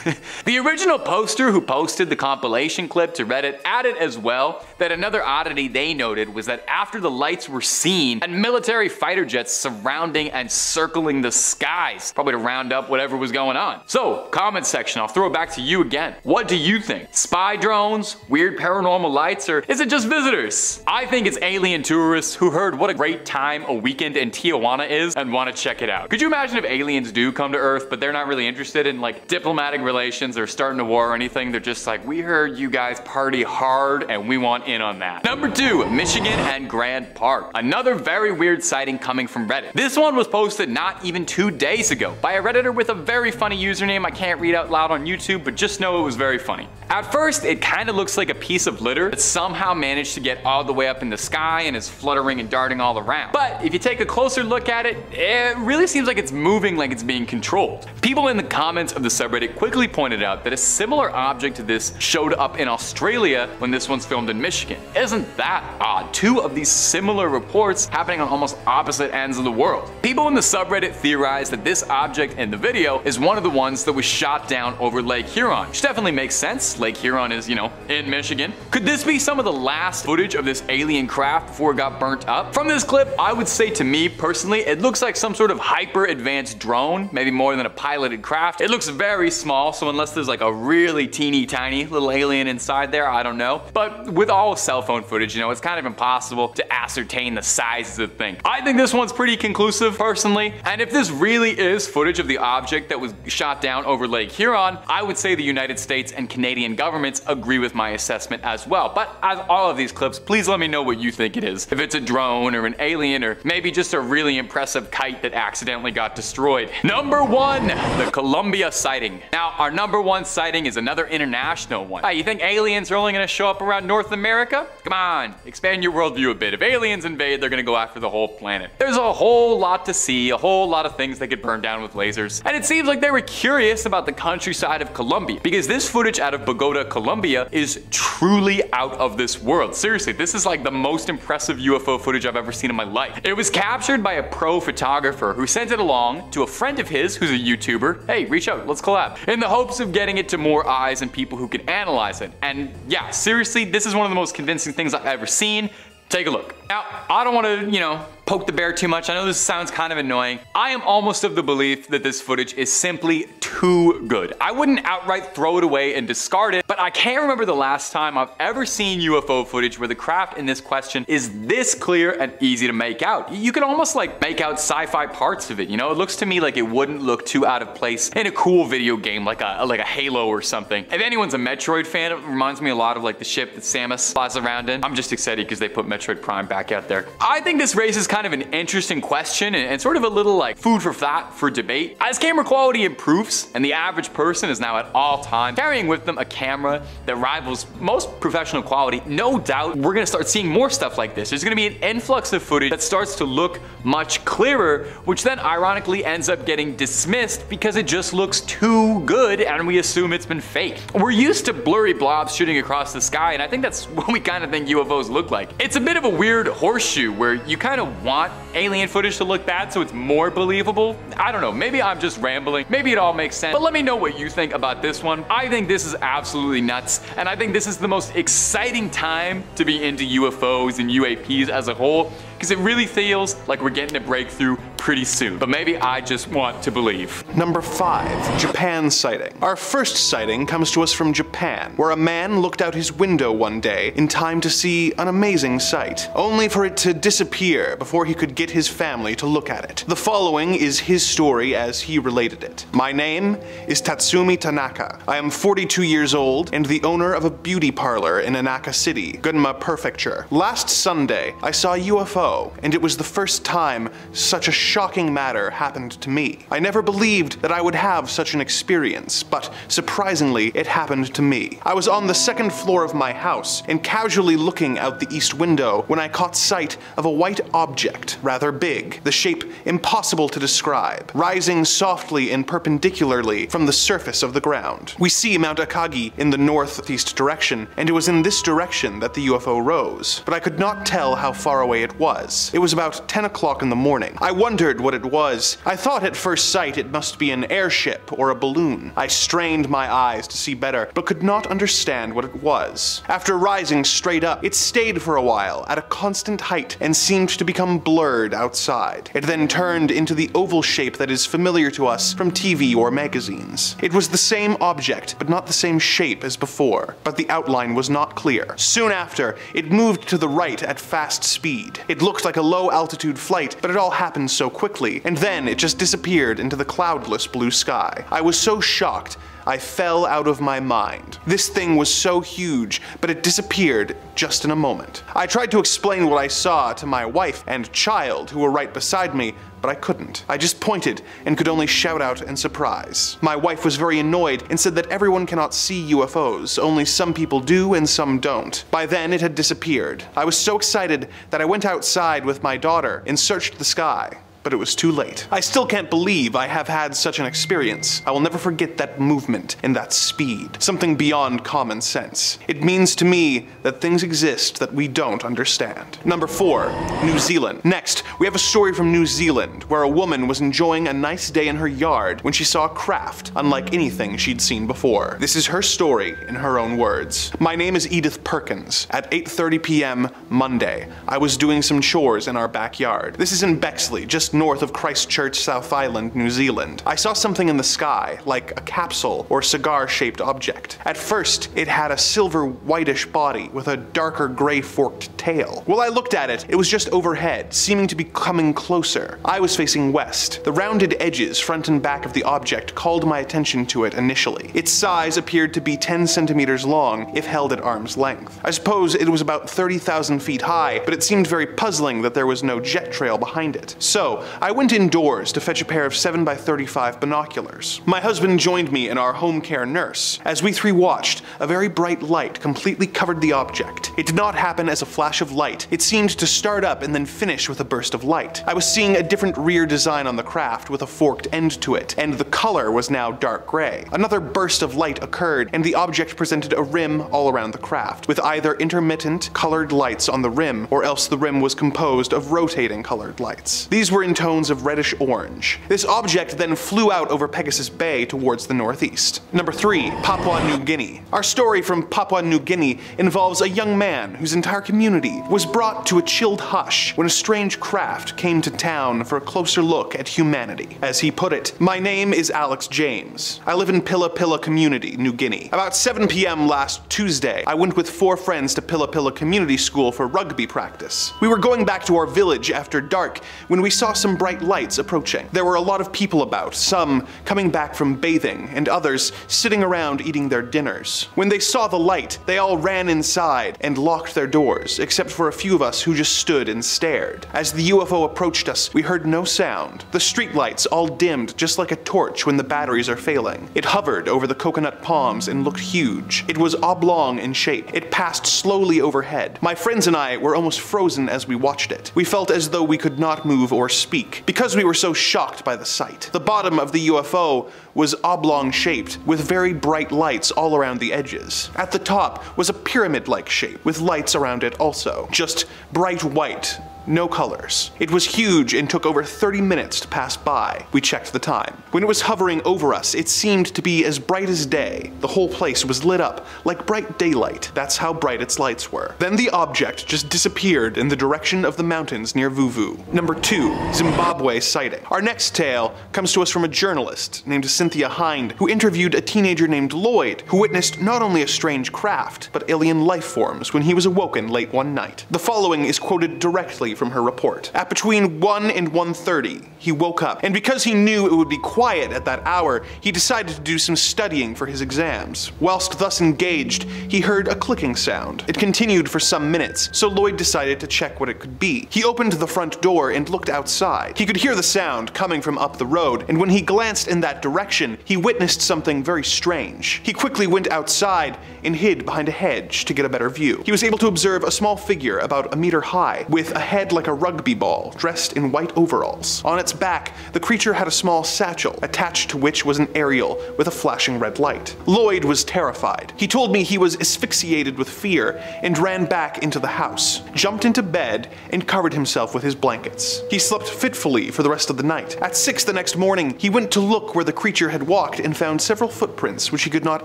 The original poster who posted the compilation clip to Reddit added as well that another oddity they noted was that after the lights were seen and military fighter jets surrounding and circling the skies, probably to round up whatever was going on. So, comment section, I'll throw it back to you again. What do you think? Spy drones, weird paranormal lights, or is it just visitors? I think it's alien tourists who heard what a great time a weekend in Tijuana is and want to check it out. Could you imagine if aliens do come to Earth, but they're not really interested in like diplomatic relations or starting a war or anything? They're just like, we heard you guys party hard and we want in on that. Number 2, Michigan and Grand Grand Park. Another very weird sighting coming from Reddit. This one was posted not even 2 days ago by a Redditor with a very funny username I can't read out loud on YouTube, but just know it was very funny. At first, it kind of looks like a piece of litter that somehow managed to get all the way up in the sky and is fluttering and darting all around. But if you take a closer look at it, it really seems like it's moving like it's being controlled. People in the comments of the subreddit quickly pointed out that a similar object to this showed up in Australia when this one's filmed in Michigan. Isn't that odd? 2 of these similar reports happening on almost opposite ends of the world. People in the subreddit theorized that this object in the video is one of the ones that was shot down over Lake Huron, which definitely makes sense. Lake Huron is, in Michigan. Could this be some of the last footage of this alien craft before it got burnt up? From this clip, I would say to me personally, it looks like some sort of hyper advanced drone, maybe more than a piloted craft. It looks very small, so unless there's like a really teeny tiny little alien inside there, I don't know. But with all cell phone footage, it's kind of impossible to ascertain the size of the thing. I think this one's pretty conclusive personally, and if this really is footage of the object that was shot down over Lake Huron, I would say the United States and Canadian governments agree with my assessment as well. But as all of these clips, please let me know what you think it is. If it's a drone or an alien or maybe just a really impressive kite that accidentally got destroyed. Number 1, the Columbia sighting. Now, our number 1 sighting is another international one. You think aliens are only gonna show up around North America? Come on, expand your worldview a bit. If aliens invade, they're gonna go after the whole planet. There's a whole lot to see, a whole lot of things they could burn down with lasers. And it seems like they were curious about the countryside of Colombia, because this footage out of Bogota, Colombia is truly out of this world. Seriously, this is like the most impressive UFO footage I've ever seen in my life. It was captured by a pro photographer who sent it along to a friend of his who's a YouTuber. Hey, reach out, let's collab. In the hopes of getting it to more eyes and people who can analyze it. And yeah, seriously, this is one of the most convincing things I've ever seen. Take a look. Now, I don't want to, poke the bear too much. I know this sounds kind of annoying. I am almost of the belief that this footage is simply too good. I wouldn't outright throw it away and discard it, but I can't remember the last time I've ever seen UFO footage where the craft in this question is this clear and easy to make out. You can almost like make out sci-fi parts of it, It looks to me like it wouldn't look too out of place in a cool video game like a Halo or something. If anyone's a Metroid fan, it reminds me a lot of like the ship that Samus flies around in. I'm just excited because they put Metroid Prime back out there. I think this raises kind of an interesting question and sort of a little like food for thought for debate. As camera quality improves and the average person is now at all time carrying with them a camera that rivals most professional quality, no doubt we're gonna start seeing more stuff like this. There's gonna be an influx of footage that starts to look much clearer, which then ironically ends up getting dismissed because it just looks too good and we assume it's been faked. We're used to blurry blobs shooting across the sky, and I think that's what we kind of think UFOs look like. It's a bit of a weird horseshoe where you kind of want alien footage to look bad so it's more believable. I don't know, maybe I'm just rambling, maybe it all makes sense, but let me know what you think about this one. I think this is absolutely nuts, and I think this is the most exciting time to be into UFOs and UAPs as a whole, because it really feels like we're getting a breakthrough pretty soon. But maybe I just want to believe. Number 5, Japan sighting. Our first sighting comes to us from Japan, where a man looked out his window one day in time to see an amazing sight, only for it to disappear before he could get his family to look at it. The following is his story as he related it. My name is Tatsumi Tanaka. I am 42 years old and the owner of a beauty parlor in Inaka City, Gunma Prefecture. Last Sunday, I saw a UFO, and it was the first time such a shocking matter happened to me. I never believed that I would have such an experience, but surprisingly, it happened to me. I was on the second floor of my house and casually looking out the east window when I caught sight of a white object, rather big, the shape impossible to describe, rising softly and perpendicularly from the surface of the ground. We see Mount Akagi in the northeast direction, and it was in this direction that the UFO rose, but I could not tell how far away it was. It was about 10 o'clock in the morning. I wondered what it was. I thought at first sight it must be an airship or a balloon. I strained my eyes to see better, but could not understand what it was. After rising straight up, it stayed for a while at a constant height and seemed to become blurred outside. It then turned into the oval shape that is familiar to us from TV or magazines. It was the same object, but not the same shape as before, but the outline was not clear. Soon after, it moved to the right at fast speed. It looked like a low-altitude flight, but it all happened so quickly, and then it just disappeared into the cloudless blue sky. I was so shocked, I fell out of my mind. This thing was so huge, but it disappeared just in a moment. I tried to explain what I saw to my wife and child who were right beside me, but I couldn't. I just pointed and could only shout out in surprise. My wife was very annoyed and said that everyone cannot see UFOs, only some people do and some don't. By then it had disappeared. I was so excited that I went outside with my daughter and searched the sky. But it was too late. I still can't believe I have had such an experience. I will never forget that movement and that speed. Something beyond common sense. It means to me that things exist that we don't understand. Number 4, New Zealand. Next, we have a story from New Zealand where a woman was enjoying a nice day in her yard when she saw a craft unlike anything she'd seen before. This is her story in her own words. My name is Edith Perkins. At 8:30 p.m. Monday, I was doing some chores in our backyard. This is in Bexley, just north of Christchurch, South Island, New Zealand. I saw something in the sky, like a capsule or cigar-shaped object. At first, it had a silver whitish body with a darker gray forked tail. While I looked at it, it was just overhead, seeming to be coming closer. I was facing west. The rounded edges, front and back of the object, called my attention to it initially. Its size appeared to be 10 centimeters long if held at arm's length. I suppose it was about 30,000 feet high, but it seemed very puzzling that there was no jet trail behind it. So, I went indoors to fetch a pair of 7x35 binoculars. My husband joined me and our home care nurse. As we three watched, a very bright light completely covered the object. It did not happen as a flash of light. It seemed to start up and then finish with a burst of light. I was seeing a different rear design on the craft with a forked end to it, and the color was now dark gray. Another burst of light occurred, and the object presented a rim all around the craft, with either intermittent colored lights on the rim, or else the rim was composed of rotating colored lights. These were in tones of reddish orange. This object then flew out over Pegasus Bay towards the northeast. Number 3, Papua New Guinea. Our story from Papua New Guinea involves a young man whose entire community was brought to a chilled hush when a strange craft came to town for a closer look at humanity. As he put it, "My name is Alex James. I live in Pilla Pilla Community, New Guinea. About 7 p.m. last Tuesday, I went with 4 friends to Pilla Pilla Community School for rugby practice. We were going back to our village after dark when we saw some bright lights approaching. There were a lot of people about, some coming back from bathing, and others sitting around eating their dinners. When they saw the light, they all ran inside and locked their doors, except for a few of us who just stood and stared. As the UFO approached us, we heard no sound. The street lights all dimmed just like a torch when the batteries are failing. It hovered over the coconut palms and looked huge. It was oblong in shape. It passed slowly overhead. My friends and I were almost frozen as we watched it. We felt as though we could not move or speak, because we were so shocked by the sight. The bottom of the UFO was oblong shaped, with very bright lights all around the edges. At the top was a pyramid-like shape, with lights around it also. Just bright white. No colors. It was huge and took over 30 minutes to pass by. We checked the time. When it was hovering over us, it seemed to be as bright as day. The whole place was lit up like bright daylight. That's how bright its lights were. Then the object just disappeared in the direction of the mountains near Vuvu. Number 2, Zimbabwe sighting. Our next tale comes to us from a journalist named Cynthia Hind, who interviewed a teenager named Lloyd, who witnessed not only a strange craft, but alien life forms when he was awoken late one night. The following is quoted directly from her report. At between 1 and 1:30, he woke up, and because he knew it would be quiet at that hour, he decided to do some studying for his exams. Whilst thus engaged, he heard a clicking sound. It continued for some minutes, so Lloyd decided to check what it could be. He opened the front door and looked outside. He could hear the sound coming from up the road, and when he glanced in that direction, he witnessed something very strange. He quickly went outside and hid behind a hedge to get a better view. He was able to observe a small figure about a meter high, with a head like a rugby ball, dressed in white overalls. On its back, the creature had a small satchel, attached to which was an aerial with a flashing red light. Lloyd was terrified. He told me he was asphyxiated with fear and ran back into the house, jumped into bed, and covered himself with his blankets. He slept fitfully for the rest of the night. At 6 the next morning, he went to look where the creature had walked and found several footprints which he could not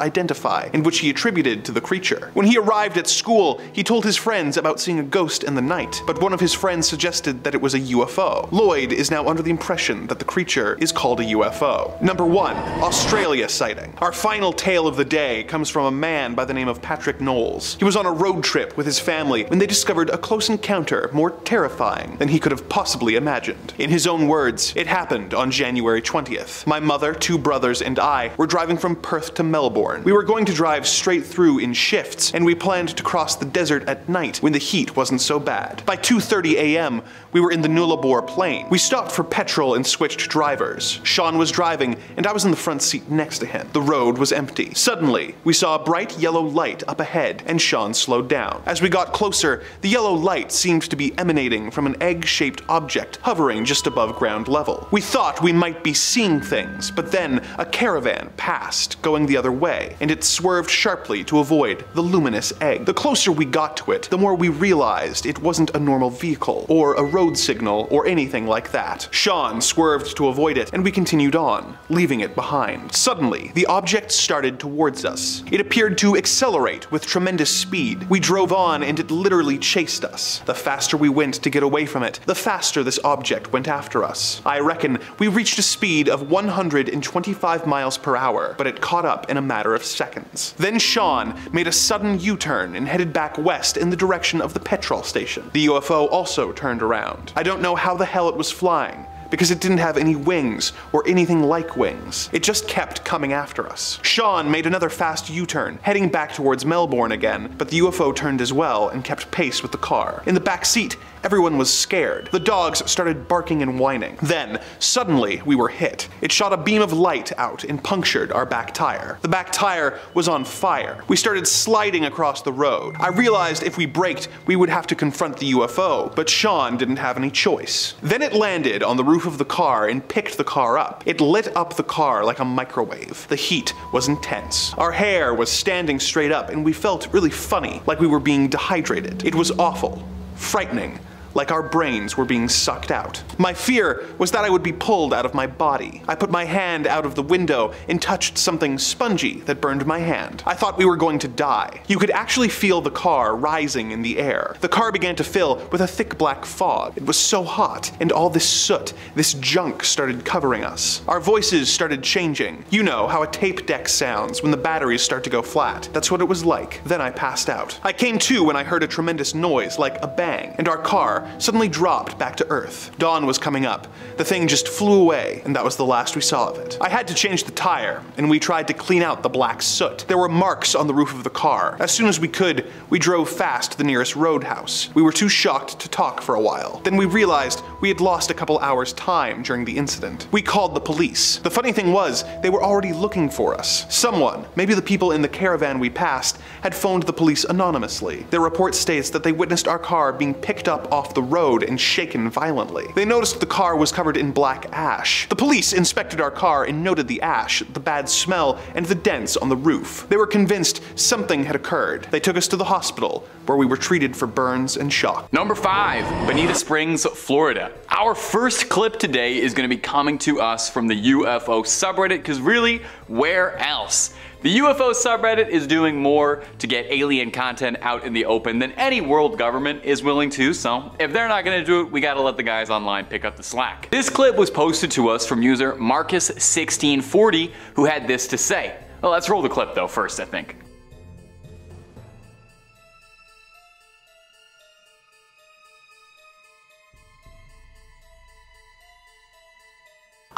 identify and which he attributed to the creature. When he arrived at school, he told his friends about seeing a ghost in the night, but one of his friends friends suggested that it was a UFO. Lloyd is now under the impression that the creature is called a UFO. Number 1. Australia sighting. Our final tale of the day comes from a man by the name of Patrick Knowles. He was on a road trip with his family when they discovered a close encounter more terrifying than he could have possibly imagined. In his own words, it happened on January 20th. My mother, 2 brothers, and I were driving from Perth to Melbourne. We were going to drive straight through in shifts, and we planned to cross the desert at night when the heat wasn't so bad. By 2:30 a.m., we were in the Nullarbor Plain. We stopped for petrol and switched drivers. Sean was driving, and I was in the front seat next to him. The road was empty. Suddenly, we saw a bright yellow light up ahead, and Sean slowed down. As we got closer, the yellow light seemed to be emanating from an egg-shaped object hovering just above ground level. We thought we might be seeing things, but then a caravan passed, going the other way, and it swerved sharply to avoid the luminous egg. The closer we got to it, the more we realized it wasn't a normal vehicle, or a road signal, or anything like that. Sean swerved to avoid it, and we continued on, leaving it behind. Suddenly, the object started towards us. It appeared to accelerate with tremendous speed. We drove on, and it literally chased us. The faster we went to get away from it, the faster this object went after us. I reckon we reached a speed of 125 miles per hour, but it caught up in a matter of seconds. Then Sean made a sudden U-turn and headed back west in the direction of the petrol station. The UFO also turned around. I don't know how the hell it was flying, because it didn't have any wings or anything like wings. It just kept coming after us. Sean made another fast U-turn, heading back towards Melbourne again, but the UFO turned as well and kept pace with the car. In the back seat, everyone was scared. The dogs started barking and whining. Then, suddenly, we were hit. It shot a beam of light out and punctured our back tire. The back tire was on fire. We started sliding across the road. I realized if we braked, we would have to confront the UFO, but Sean didn't have any choice. Then it landed on the roof of the car and picked the car up. It lit up the car like a microwave. The heat was intense. Our hair was standing straight up, and we felt really funny, like we were being dehydrated. It was awful, frightening, like our brains were being sucked out. My fear was that I would be pulled out of my body. I put my hand out of the window and touched something spongy that burned my hand. I thought we were going to die. You could actually feel the car rising in the air. The car began to fill with a thick black fog. It was so hot, and all this soot, this junk started covering us. Our voices started changing. You know how a tape deck sounds when the batteries start to go flat. That's what it was like. Then I passed out. I came to when I heard a tremendous noise like a bang, and our car suddenly dropped back to Earth. Dawn was coming up. The thing just flew away, and that was the last we saw of it. I had to change the tire, and we tried to clean out the black soot. There were marks on the roof of the car. As soon as we could, we drove fast to the nearest roadhouse. We were too shocked to talk for a while. Then we realized we had lost a couple hours' time during the incident. We called the police. The funny thing was, they were already looking for us. Someone, maybe the people in the caravan we passed, had phoned the police anonymously. Their report states that they witnessed our car being picked up off the road and shaken violently. They noticed the car was covered in black ash. The police inspected our car and noted the ash, the bad smell, and the dents on the roof. They were convinced something had occurred. They took us to the hospital, where we were treated for burns and shock. Number 5, Bonita Springs, Florida. Our first clip today is going to be coming to us from the UFO subreddit, because really, where else? The UFO subreddit is doing more to get alien content out in the open than any world government is willing to, so if they're not gonna do it, we gotta let the guys online pick up the slack. This clip was posted to us from user Marcus1640, who had this to say. Well, let's roll the clip though first, I think.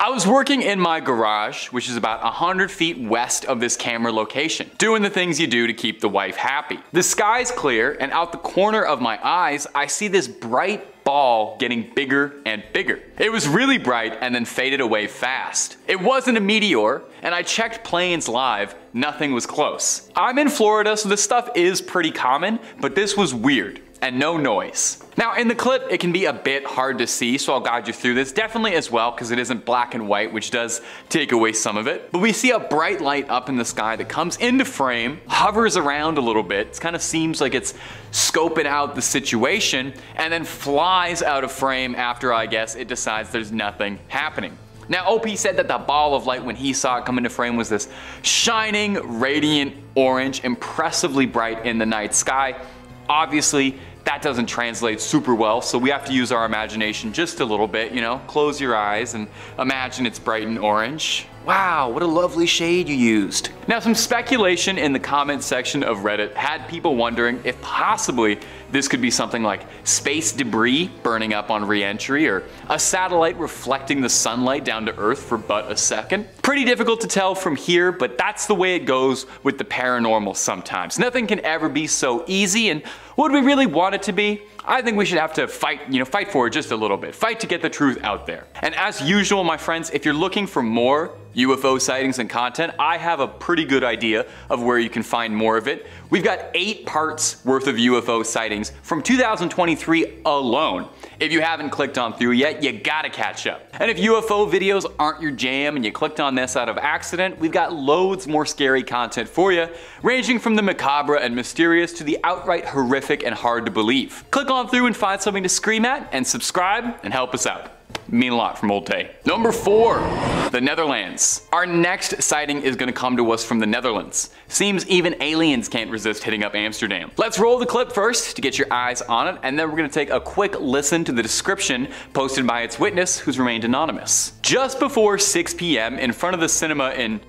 I was working in my garage, which is about 100 feet west of this camera location, doing the things you do to keep the wife happy. The sky's clear, and out the corner of my eyes, I see this bright ball getting bigger and bigger. It was really bright and then faded away fast. It wasn't a meteor, and I checked planes live, nothing was close. I'm in Florida, so this stuff is pretty common, but this was weird. And no noise. Now in the clip it can be a bit hard to see, so I'll guide you through this definitely as well, because it isn't black and white, which does take away some of it. But we see a bright light up in the sky that comes into frame, hovers around a little bit, it kind of seems like it's scoping out the situation, and then flies out of frame after, I guess, it decides there's nothing happening. Now OP said that the ball of light when he saw it come into frame was this shining, radiant orange, impressively bright in the night sky. Obviously, that doesn't translate super well, so we have to use our imagination just a little bit, you know? Close your eyes and imagine it's bright and orange. Wow, what a lovely shade you used. Now, some speculation in the comment section of Reddit had people wondering if possibly this could be something like space debris burning up on re-entry, or a satellite reflecting the sunlight down to Earth for but a second. Pretty difficult to tell from here, but that's the way it goes with the paranormal sometimes. Nothing can ever be so easy, and would we really want it to be? I think we should have to fight for it just a little bit. Fight to get the truth out there. And as usual, my friends, if you're looking for more UFO sightings and content, I have a pretty good idea of where you can find more of it. We've got 8 parts worth of UFO sightings from 2023 alone. If you haven't clicked on through yet, you gotta catch up. And if UFO videos aren't your jam and you clicked on this out of accident, we've got loads more scary content for you, ranging from the macabre and mysterious to the outright horrific and hard to believe. Click on through and find something to scream at, and subscribe and help us out. Mean a lot from Old Tay. Number 4, the Netherlands. Our next sighting is gonna come to us from the Netherlands. Seems even aliens can't resist hitting up Amsterdam. Let's roll the clip first to get your eyes on it, and then we're gonna take a quick listen to the description posted by its witness, who's remained anonymous. Just before 6 p.m. in front of the cinema in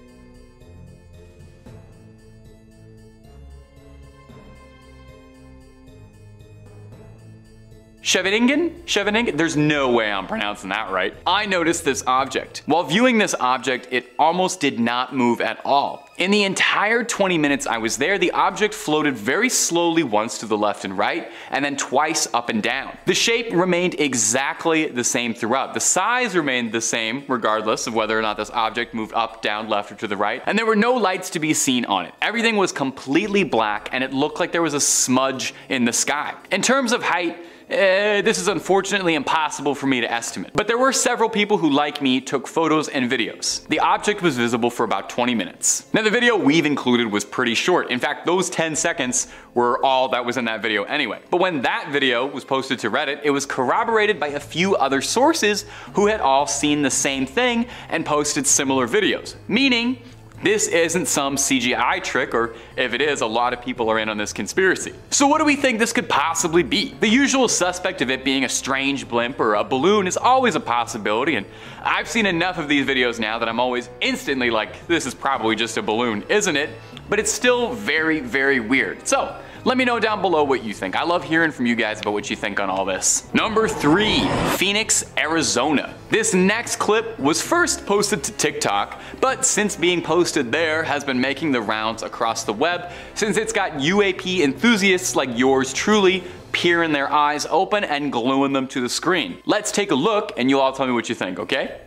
Scheveningen? There's no way I'm pronouncing that right. I noticed this object. While viewing this object, it almost did not move at all. In the entire 20 minutes I was there, the object floated very slowly once to the left and right, and then twice up and down. The shape remained exactly the same throughout. The size remained the same regardless of whether or not this object moved up, down, left, or to the right, and there were no lights to be seen on it. Everything was completely black, and it looked like there was a smudge in the sky. In terms of height, this is unfortunately impossible for me to estimate. But there were several people who, like me, took photos and videos. The object was visible for about 20 minutes. Now, the video we've included was pretty short. In fact, those 10 seconds were all that was in that video anyway. But when that video was posted to Reddit, it was corroborated by a few other sources who had all seen the same thing and posted similar videos. Meaning, this isn't some CGI trick, or if it is, a lot of people are in on this conspiracy. So what do we think this could possibly be? The usual suspect of it being a strange blimp or a balloon is always a possibility, and I've seen enough of these videos now that I'm always instantly like, this is probably just a balloon, isn't it? But it's still very, very weird. So, let me know down below what you think. I love hearing from you guys about what you think on all this. Number 3, Phoenix, Arizona. This next clip was first posted to TikTok, but since being posted there has been making the rounds across the web since it's got UAP enthusiasts like yours truly peering their eyes open and gluing them to the screen. Let's take a look and you all tell me what you think, okay?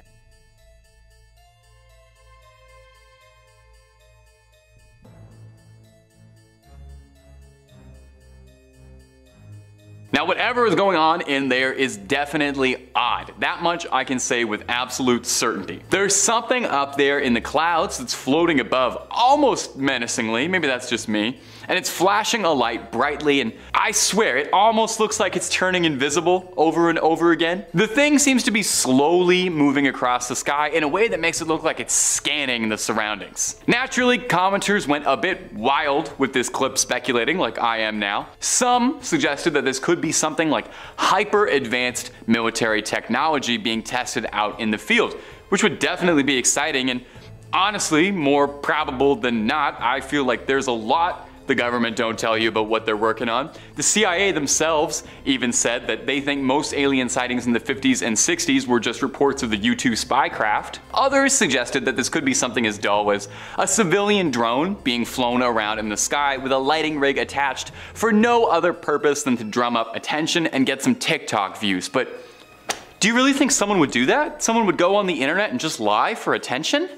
Now, whatever is going on in there is definitely odd. That much I can say with absolute certainty. There's something up there in the clouds that's floating above, almost menacingly, maybe that's just me, and it's flashing a light brightly, and I swear it almost looks like it's turning invisible over and over again. The thing seems to be slowly moving across the sky in a way that makes it look like it's scanning the surroundings. Naturally, commenters went a bit wild with this clip, speculating like I am now. Some suggested that this could be something like hyper advanced military technology being tested out in the field, which would definitely be exciting, and honestly, more probable than not, I feel like there's a lot the government don't tell you about what they're working on. The CIA themselves even said that they think most alien sightings in the 50s and 60s were just reports of the U-2 spy craft. Others suggested that this could be something as dull as a civilian drone being flown around in the sky with a lighting rig attached for no other purpose than to drum up attention and get some TikTok views. But do you really think someone would do that? Someone would go on the internet and just lie for attention?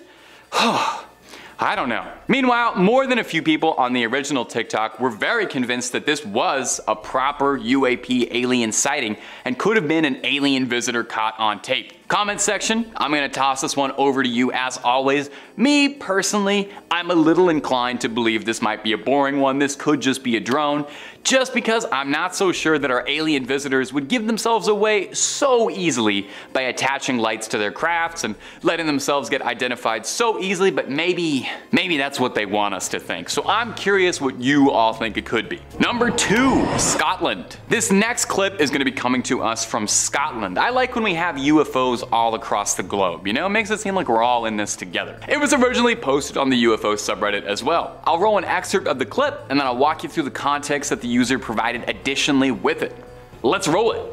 I don't know. Meanwhile, more than a few people on the original TikTok were very convinced that this was a proper UAP alien sighting and could have been an alien visitor caught on tape. Comment section, I'm gonna toss this one over to you as always. Me, personally, I'm a little inclined to believe this might be a boring one. This could just be a drone, just because I'm not so sure that our alien visitors would give themselves away so easily by attaching lights to their crafts and letting themselves get identified so easily, but maybe that's what they want us to think. So I'm curious what you all think it could be. Number 2, Scotland. This next clip is gonna be coming to us from Scotland. I like when we have UFOs all across the globe, you know? It makes it seem like we're all in this together. It was originally posted on the UFO subreddit as well. I'll roll an excerpt of the clip and then I'll walk you through the context that the user provided additionally with it. Let's roll it.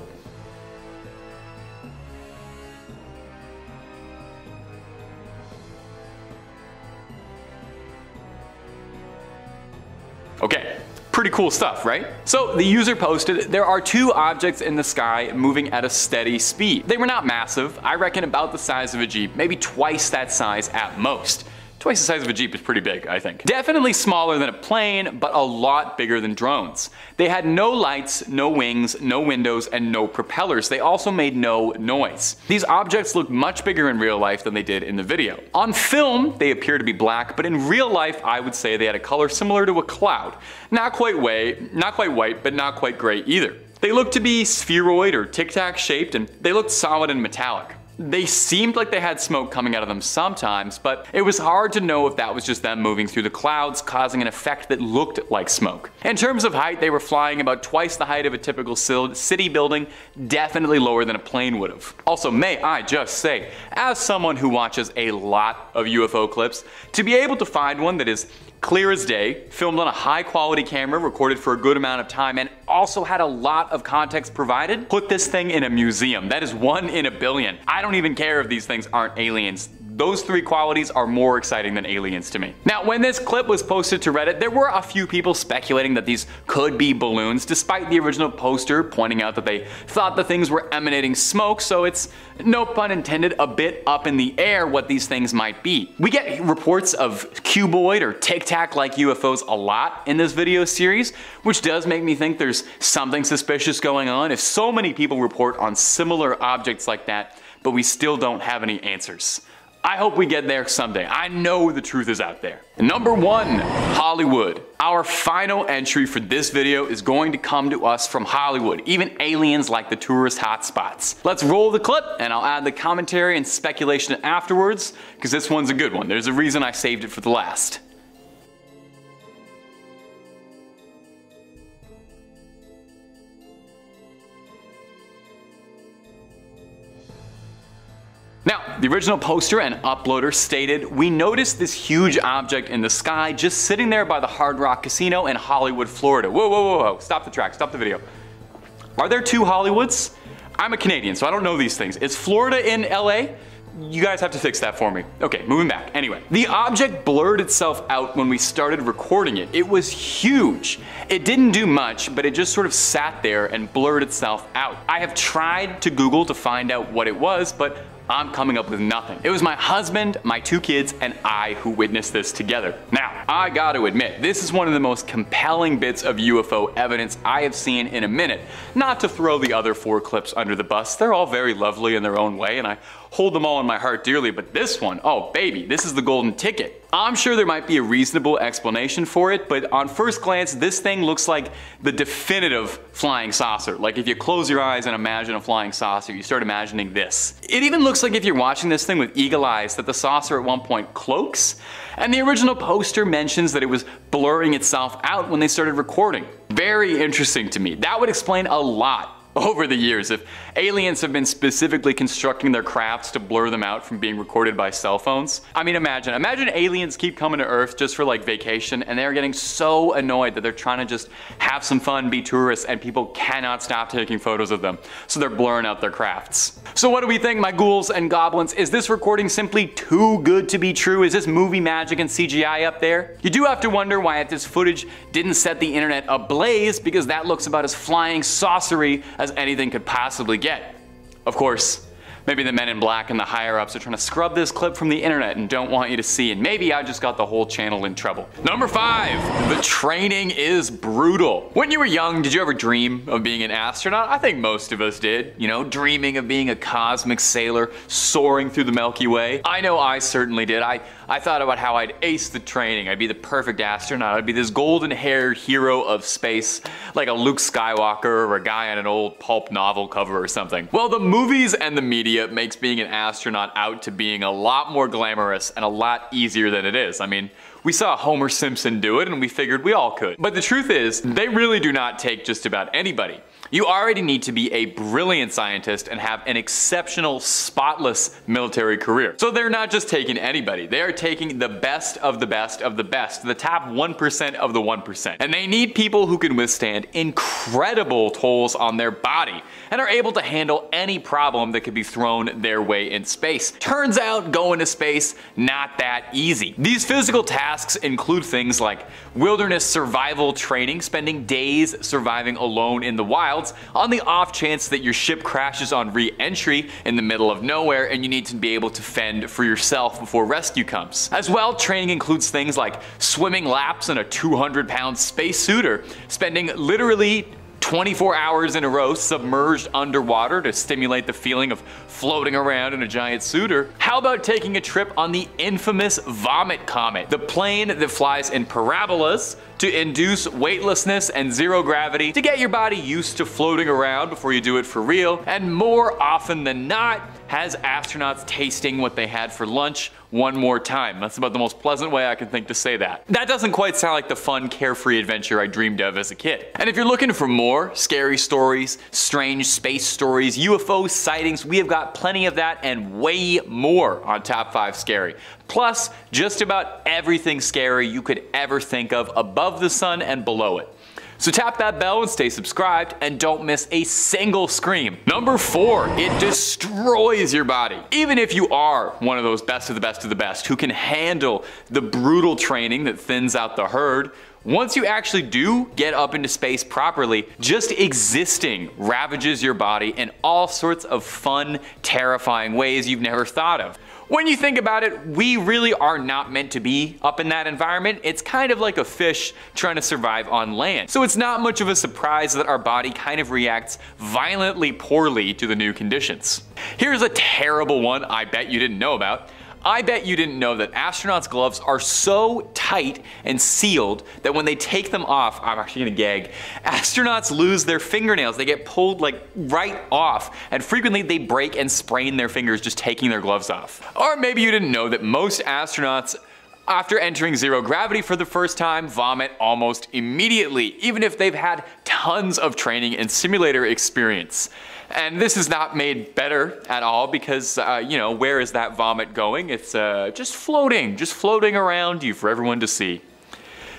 Okay. Pretty cool stuff, right? So the user posted, there are 2 objects in the sky moving at a steady speed. They were not massive, I reckon about the size of a Jeep, maybe twice that size at most. Twice the size of a Jeep is pretty big, I think. Definitely smaller than a plane, but a lot bigger than drones. They had no lights, no wings, no windows, and no propellers. They also made no noise. These objects looked much bigger in real life than they did in the video. On film, they appear to be black, but in real life, I would say they had a color similar to a cloud. Not quite white, but not quite gray either. They looked to be spheroid or tic-tac shaped, and they looked solid and metallic. They seemed like they had smoke coming out of them sometimes, but it was hard to know if that was just them moving through the clouds, causing an effect that looked like smoke. In terms of height, they were flying about twice the height of a typical city building, definitely lower than a plane would have. Also, may I just say, as someone who watches a lot of UFO clips, to be able to find one that is clear as day, filmed on a high quality camera, recorded for a good amount of time, and also had a lot of context provided, put this thing in a museum. That is 1 in a billion. I don't even care if these things aren't aliens. Those 3 qualities are more exciting than aliens to me. Now, when this clip was posted to Reddit, there were a few people speculating that these could be balloons, despite the original poster pointing out that they thought the things were emanating smoke, so it's, no pun intended, a bit up in the air what these things might be. We get reports of cuboid or tic-tac like UFOs a lot in this video series, which does make me think there's something suspicious going on if so many people report on similar objects like that, but we still don't have any answers. I hope we get there someday. I know the truth is out there. Number 1, Hollywood. Our final entry for this video is going to come to us from Hollywood. Even aliens like the tourist hotspots. Let's roll the clip and I'll add the commentary and speculation afterwards, because this one's a good one. There's a reason I saved it for the last. Now, the original poster and uploader stated, "We noticed this huge object in the sky just sitting there by the Hard Rock Casino in Hollywood, Florida." Whoa, whoa, whoa, whoa, stop the track, stop the video. Are there 2 Hollywoods? I'm a Canadian, so I don't know these things. Is Florida in LA? You guys have to fix that for me. Okay, moving back. Anyway, the object blurred itself out when we started recording it. It was huge. It didn't do much, but it just sort of sat there and blurred itself out. I have tried to Google to find out what it was, but I'm coming up with nothing. It was my husband, my 2 kids, and I who witnessed this together. Now, I gotta admit, this is one of the most compelling bits of UFO evidence I have seen in a minute. Not to throw the other 4 clips under the bus, they're all very lovely in their own way, and I hold them all in my heart dearly, but this one, oh baby, this is the golden ticket. I'm sure there might be a reasonable explanation for it, but on first glance, this thing looks like the definitive flying saucer. Like if you close your eyes and imagine a flying saucer, you start imagining this. It even looks like if you're watching this thing with eagle eyes that the saucer at one point cloaks, and the original poster mentions that it was blurring itself out when they started recording. Very interesting to me. That would explain a lot over the years if aliens have been specifically constructing their crafts to blur them out from being recorded by cell phones. I mean, imagine aliens keep coming to Earth just for like vacation and they're getting so annoyed that they're trying to just have some fun, be tourists, and people cannot stop taking photos of them, so they're blurring out their crafts. So what do we think, my ghouls and goblins? Is this recording simply too good to be true? Is this movie magic and CGI up there? You do have to wonder why this footage didn't set the internet ablaze, because that looks about as flying saucery as anything could possibly get. Of course, Maybe the men in black and the higher ups are trying to scrub this clip from the internet and don't want you to see, and maybe I just got the whole channel in trouble. Number 5, the training is brutal. When you were young, did you ever dream of being an astronaut? I think most of us did. You know, dreaming of being a cosmic sailor soaring through the Milky Way. I know I certainly did. I thought about how I'd ace the training. I'd be the perfect astronaut. I'd be this golden-haired hero of space, like a Luke Skywalker or a guy on an old pulp novel cover or something. Well, the movies and the media makes being an astronaut out to being a lot more glamorous and a lot easier than it is. I mean, we saw Homer Simpson do it and we figured we all could. But the truth is, they really do not take just about anybody. You already need to be a brilliant scientist and have an exceptional, spotless military career. So they're not just taking anybody, they are taking the best of the best of the best, the top 1% of the 1%. And they need people who can withstand incredible tolls on their body and are able to handle any problem that could be thrown their way in space. Turns out going to space, not that easy. These physical tasks include things like wilderness survival training, spending days surviving alone in the wild, on the off chance that your ship crashes on re-entry in the middle of nowhere and you need to be able to fend for yourself before rescue comes. As well, training includes things like swimming laps in a 200-pound spacesuit or spending literally 24 hours in a row submerged underwater to stimulate the feeling of floating around in a giant suit. Or how about taking a trip on the infamous Vomit Comet, the plane that flies in parabolas to induce weightlessness and zero gravity to get your body used to floating around before you do it for real, and more often than not has astronauts tasting what they had for lunch one more time. That's about the most pleasant way I can think to say that. That doesn't quite sound like the fun, carefree adventure I dreamed of as a kid. And if you're looking for more scary stories, strange space stories, UFO sightings, we have got plenty of that and way more on Top 5 Scary. Plus, just about everything scary you could ever think of above the sun and below it. So tap that bell and stay subscribed and don't miss a single scream. Number 4, it destroys your body. Even if you are one of those best of the best of the best who can handle the brutal training that thins out the herd, once you actually do get up into space properly, just existing ravages your body in all sorts of fun, terrifying ways you've never thought of. When you think about it, we really are not meant to be up in that environment. It's kind of like a fish trying to survive on land. So it's not much of a surprise that our body kind of reacts violently poorly to the new conditions. Here's a terrible one I bet you didn't know about. I bet you didn't know that astronauts' gloves are so tight and sealed that when they take them off, I'm actually gonna gag, astronauts lose their fingernails. They get pulled like right off, and frequently they break and sprain their fingers just taking their gloves off. Or maybe you didn't know that most astronauts, after entering zero gravity for the first time, vomit almost immediately, even if they've had tons of training and simulator experience. And this is not made better at all because, you know, where is that vomit going? It's just floating around you for everyone to see.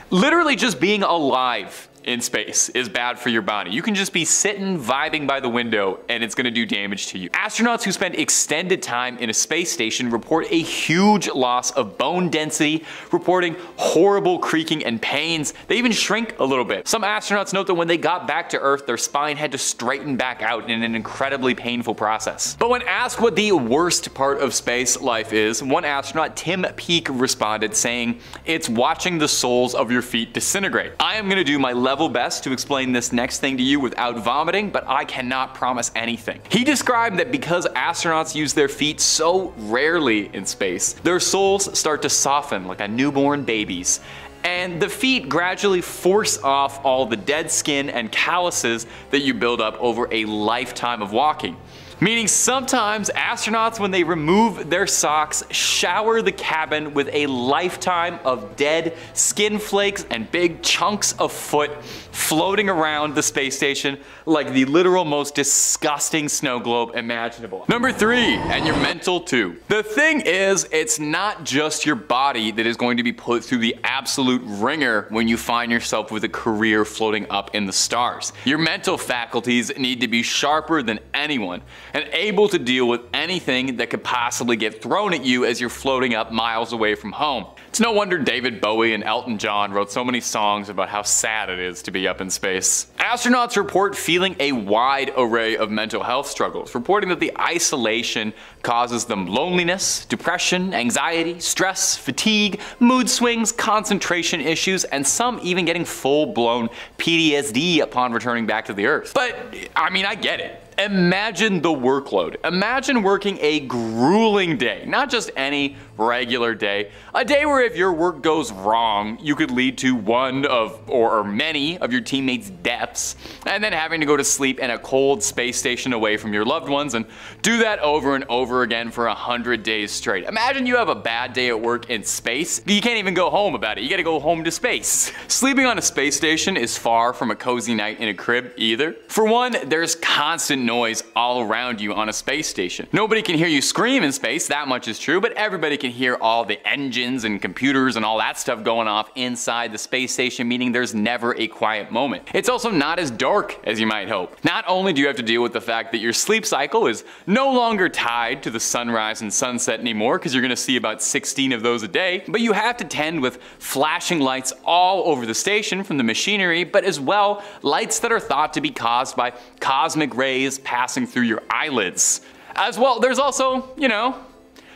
Literally just being alive in space is bad for your body. You can just be sitting, vibing by the window, and it's gonna do damage to you. Astronauts who spend extended time in a space station report a huge loss of bone density, reporting horrible creaking and pains. They even shrink a little bit. Some astronauts note that when they got back to Earth, their spine had to straighten back out in an incredibly painful process. But when asked what the worst part of space life is, one astronaut, Tim Peake, responded saying, "It's watching the soles of your feet disintegrate." I am gonna do my level best to explain this next thing to you without vomiting, but I cannot promise anything. He described that because astronauts use their feet so rarely in space, their soles start to soften like a newborn baby's. And the feet gradually force off all the dead skin and calluses that you build up over a lifetime of walking. Meaning sometimes astronauts, when they remove their socks, shower the cabin with a lifetime of dead skin flakes and big chunks of foot floating around the space station like the literal most disgusting snow globe imaginable. Number 3, and your mental too. The thing is, it's not just your body that is going to be put through the absolute ringer when you find yourself with a career floating up in the stars. Your mental faculties need to be sharper than anyone and able to deal with anything that could possibly get thrown at you as you're floating up miles away from home. It's no wonder David Bowie and Elton John wrote so many songs about how sad it is to be up in space. Astronauts report feeling a wide array of mental health struggles, reporting that the isolation causes them loneliness, depression, anxiety, stress, fatigue, mood swings, concentration issues, and some even getting full-blown PTSD upon returning back to the Earth. But, I mean, I get it. Imagine the workload. Imagine working a grueling day, not just any regular day, a day where if your work goes wrong, you could lead to one of or many of your teammates' deaths, and then having to go to sleep in a cold space station away from your loved ones and do that over and over again for 100 days straight. Imagine you have a bad day at work in space. You can't even go home about it. You gotta go home to space. Sleeping on a space station is far from a cozy night in a crib either. For one, there's constant noise all around you on a space station. Nobody can hear you scream in space, that much is true, but everybody can hear all the engines and computers and all that stuff going off inside the space station, meaning there's never a quiet moment. It's also not as dark as you might hope. Not only do you have to deal with the fact that your sleep cycle is no longer tied to the sunrise and sunset anymore, because you're gonna see about 16 of those a day, but you have to tend with flashing lights all over the station from the machinery, but as well, lights that are thought to be caused by cosmic rays passing through your eyelids. As well, there's also, you know,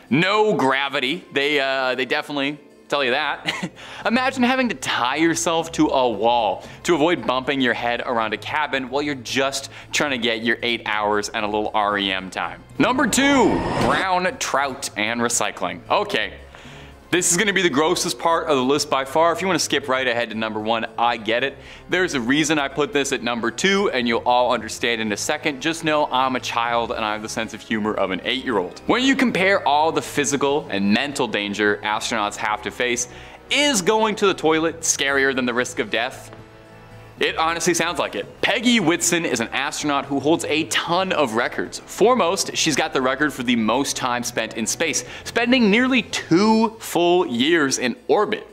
no gravity. They definitely tell you that. Imagine having to tie yourself to a wall to avoid bumping your head around a cabin while you're just trying to get your 8 hours and a little REM time. Number 2, brown trout and recycling. Okay. This is going to be the grossest part of the list by far. If you want to skip right ahead to number 1, I get it. There's a reason I put this at number 2, and you'll all understand in a second. Just know I'm a child and I have the sense of humor of an 8-year-old. When you compare all the physical and mental danger astronauts have to face, is going to the toilet scarier than the risk of death? It honestly sounds like it. Peggy Whitson is an astronaut who holds a ton of records. Foremost, she's got the record for the most time spent in space, spending nearly 2 full years in orbit.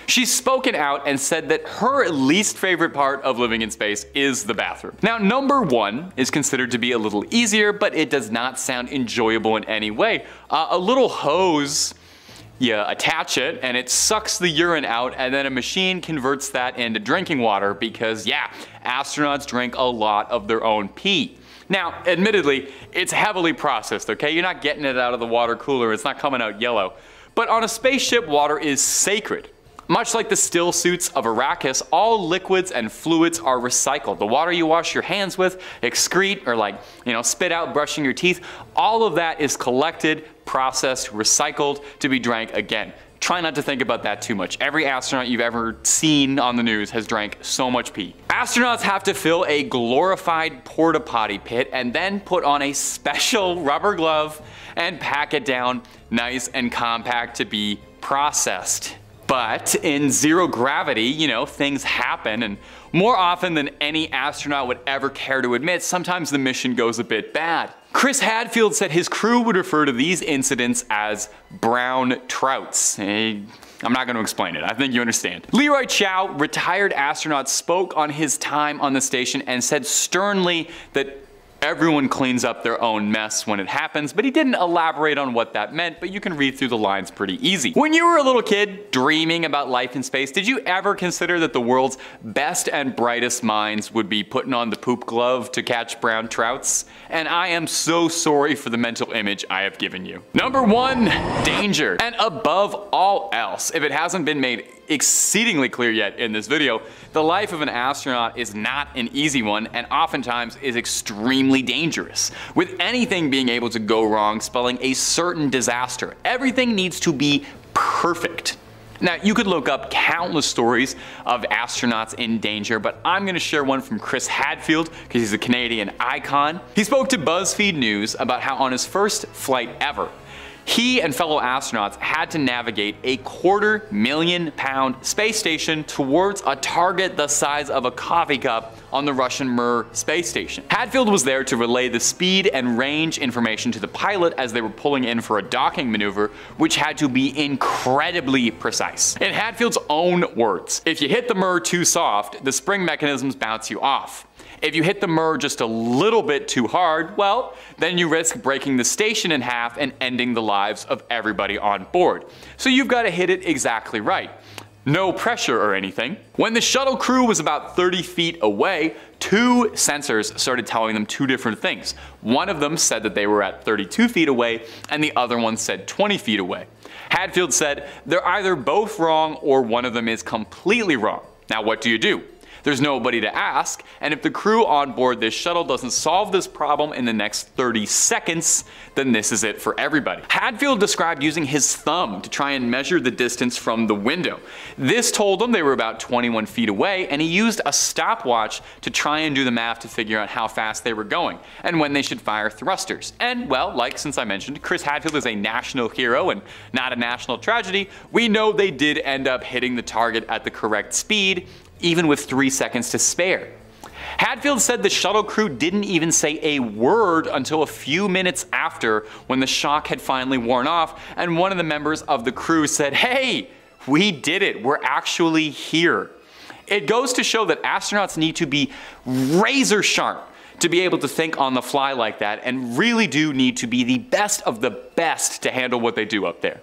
She's spoken out and said that her least favorite part of living in space is the bathroom. Now, number 1 is considered to be a little easier, but it does not sound enjoyable in any way. A little hose, you attach it and it sucks the urine out, and then a machine converts that into drinking water because, yeah, astronauts drink a lot of their own pee. Now, admittedly, it's heavily processed, okay? You're not getting it out of the water cooler, it's not coming out yellow. But on a spaceship, water is sacred. Much like the still suits of Arrakis, all liquids and fluids are recycled. The water you wash your hands with, excrete, or spit out brushing your teeth, all of that is collected, processed, recycled to be drank again. Try not to think about that too much. Every astronaut you've ever seen on the news has drank so much pee. Astronauts have to fill a glorified porta potty pit and then put on a special rubber glove and pack it down nice and compact to be processed. But in zero gravity, you know, things happen, and more often than any astronaut would ever care to admit, sometimes the mission goes a bit bad. Chris Hadfield said his crew would refer to these incidents as brown trouts. I'm not going to explain it, I think you understand. Leroy Chiao, retired astronaut, spoke on his time on the station and said sternly that everyone cleans up their own mess when it happens, but he didn't elaborate on what that meant, but you can read through the lines pretty easy. When you were a little kid dreaming about life in space, did you ever consider that the world's best and brightest minds would be putting on the poop glove to catch brown trouts? And I am so sorry for the mental image I have given you. Number 1, danger. And above all else, if it hasn't been made exceedingly clear yet in this video, the life of an astronaut is not an easy one and oftentimes is extremely dangerous, with anything being able to go wrong spelling a certain disaster. Everything needs to be perfect. Now, you could look up countless stories of astronauts in danger, but I'm going to share one from Chris Hadfield because he's a Canadian icon. He spoke to BuzzFeed News about how on his first flight ever, he and fellow astronauts had to navigate a £250,000 space station towards a target the size of a coffee cup on the Russian Mir space station. Hadfield was there to relay the speed and range information to the pilot as they were pulling in for a docking maneuver, which had to be incredibly precise. In Hadfield's own words, if you hit the Mir too soft, the spring mechanisms bounce you off. If you hit the mirror just a little bit too hard, well, then you risk breaking the station in half and ending the lives of everybody on board. So you've got to hit it exactly right. No pressure or anything. When the shuttle crew was about 30 feet away, two sensors started telling them two different things. One of them said that they were at 32 feet away, and the other one said 20 feet away. Hadfield said, they're either both wrong or one of them is completely wrong. Now what do? There's nobody to ask, and if the crew on board this shuttle doesn't solve this problem in the next 30 seconds, then this is it for everybody. Hadfield described using his thumb to try and measure the distance from the window. This told him they were about 21 feet away, and he used a stopwatch to try and do the math to figure out how fast they were going, and when they should fire thrusters. And well, since I mentioned, Chris Hadfield is a national hero and not a national tragedy, we know they did end up hitting the target at the correct speed, even with 3 seconds to spare. Hadfield said the shuttle crew didn't even say a word until a few minutes after, when the shock had finally worn off, and one of the members of the crew said, "Hey, we did it, we're actually here." It goes to show that astronauts need to be razor sharp to be able to think on the fly like that, and really do need to be the best of the best to handle what they do up there.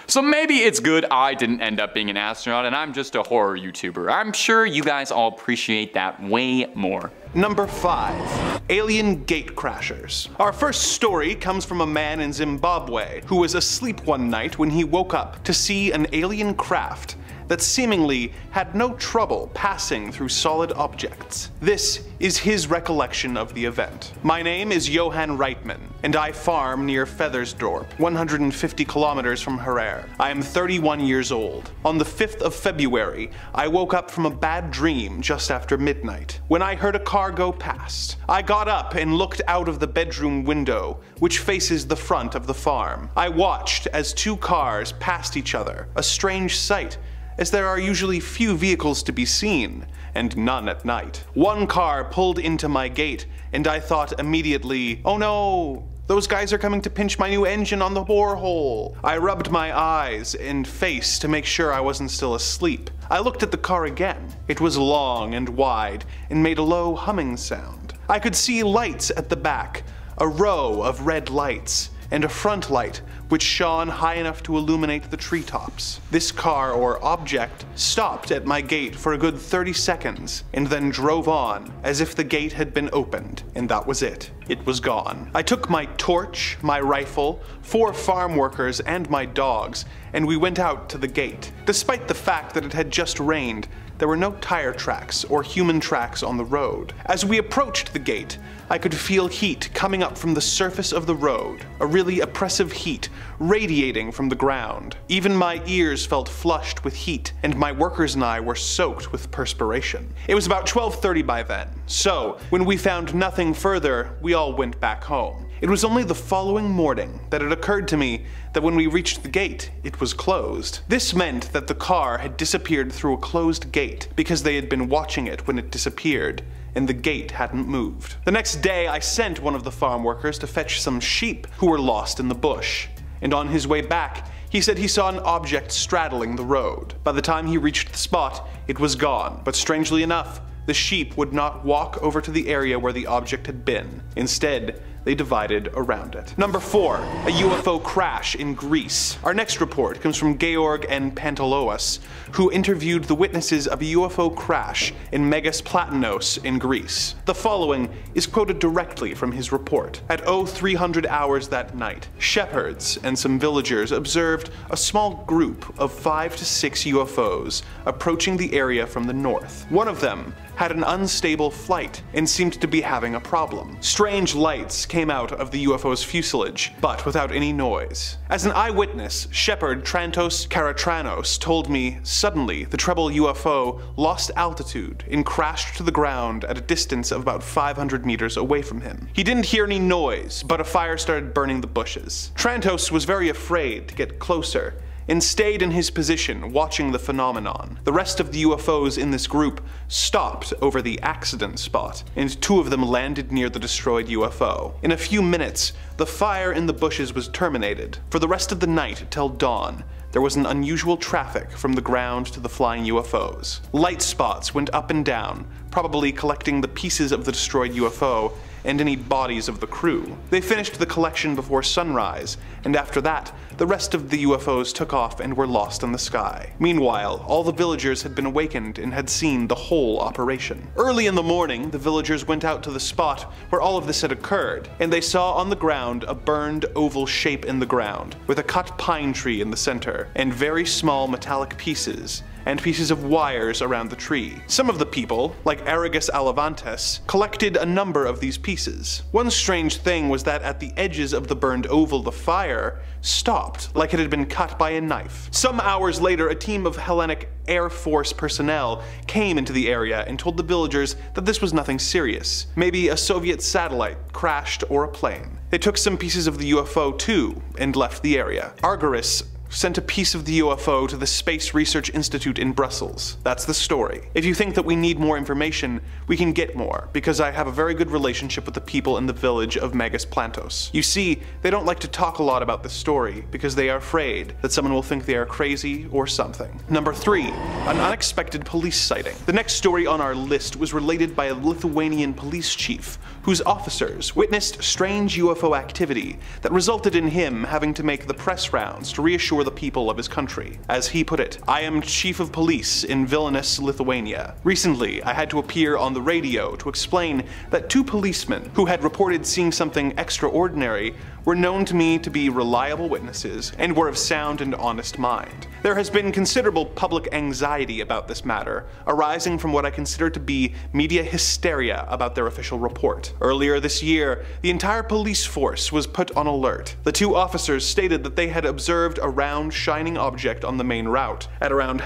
So maybe it's good I didn't end up being an astronaut and I'm just a horror YouTuber. I'm sure you guys all appreciate that way more. Number 5. Alien Gate Crashers. Our first story comes from a man in Zimbabwe who was asleep one night when he woke up to see an alien craft that seemingly had no trouble passing through solid objects. This is his recollection of the event. "My name is Johan Reitman, and I farm near Feathersdorp, 150 kilometers from Harar. I am 31 years old. On the 5th of February, I woke up from a bad dream just after midnight, when I heard a car go past. I got up and looked out of the bedroom window, which faces the front of the farm. I watched as two cars passed each other, a strange sight, as there are usually few vehicles to be seen, and none at night. One car pulled into my gate, and I thought immediately, oh no, those guys are coming to pinch my new engine on the borehole. I rubbed my eyes and face to make sure I wasn't still asleep. I looked at the car again. It was long and wide, and made a low humming sound. I could see lights at the back, a row of red lights, and a front light which shone high enough to illuminate the treetops. This car or object stopped at my gate for a good 30 seconds and then drove on as if the gate had been opened, and that was it. It was gone. I took my torch, my rifle, 4 farm workers, and my dogs, and we went out to the gate. Despite the fact that it had just rained, there were no tire tracks or human tracks on the road. As we approached the gate, I could feel heat coming up from the surface of the road, a really oppressive heat radiating from the ground. Even my ears felt flushed with heat, and my workers and I were soaked with perspiration. It was about 12:30 by then, so when we found nothing further, we all went back home. It was only the following morning that it occurred to me that when we reached the gate, it was closed. This meant that the car had disappeared through a closed gate because they had been watching it when it disappeared, and the gate hadn't moved. The next day, I sent one of the farm workers to fetch some sheep who were lost in the bush, and on his way back, he said he saw an object straddling the road. By the time he reached the spot, it was gone, but strangely enough, the sheep would not walk over to the area where the object had been. Instead, they divided around it. Number 4, a UFO crash in Greece. Our next report comes from Georg N. Pantelouas, who interviewed the witnesses of a UFO crash in Megas Platinos in Greece. The following is quoted directly from his report. At 0300 hours that night, shepherds and some villagers observed a small group of 5 to 6 UFOs approaching the area from the north. One of them had an unstable flight and seemed to be having a problem. Strange lights came out of the UFO's fuselage, but without any noise. As an eyewitness, shepherd Trantos Karatranos told me suddenly the treble UFO lost altitude and crashed to the ground at a distance of about 500 meters away from him. He didn't hear any noise, but a fire started burning the bushes. Trantos was very afraid to get closer, and stayed in his position watching the phenomenon. The rest of the UFOs in this group stopped over the accident spot, and 2 of them landed near the destroyed UFO. In a few minutes, the fire in the bushes was terminated. For the rest of the night till dawn, there was an unusual traffic from the ground to the flying UFOs. Light spots went up and down, probably collecting the pieces of the destroyed UFO and any bodies of the crew. They finished the collection before sunrise, and after that, the rest of the UFOs took off and were lost in the sky. Meanwhile, all the villagers had been awakened and had seen the whole operation. Early in the morning, the villagers went out to the spot where all of this had occurred, and they saw on the ground a burned oval shape in the ground, with a cut pine tree in the center, and very small metallic pieces, and pieces of wires around the tree. Some of the people, like Aragus Alavantes, collected a number of these pieces. One strange thing was that at the edges of the burned oval, the fire stopped, like it had been cut by a knife. Some hours later, a team of Hellenic Air Force personnel came into the area and told the villagers that this was nothing serious. Maybe a Soviet satellite crashed or a plane. They took some pieces of the UFO too and left the area. Argyris sent a piece of the UFO to the Space Research Institute in Brussels. That's the story. If you think that we need more information, we can get more, because I have a very good relationship with the people in the village of Megas Plantos. You see, they don't like to talk a lot about this story, because they are afraid that someone will think they are crazy or something. Number 3, an unexpected police sighting. The next story on our list was related by a Lithuanian police chief, whose officers witnessed strange UFO activity that resulted in him having to make the press rounds to reassure the people of his country. As he put it, "I am chief of police in Vilnius, Lithuania. Recently, I had to appear on the radio to explain that 2 policemen who had reported seeing something extraordinary were known to me to be reliable witnesses and were of sound and honest mind. There has been considerable public anxiety about this matter, arising from what I consider to be media hysteria about their official report. Earlier this year, the entire police force was put on alert. The 2 officers stated that they had observed a round, shining object on the main route at around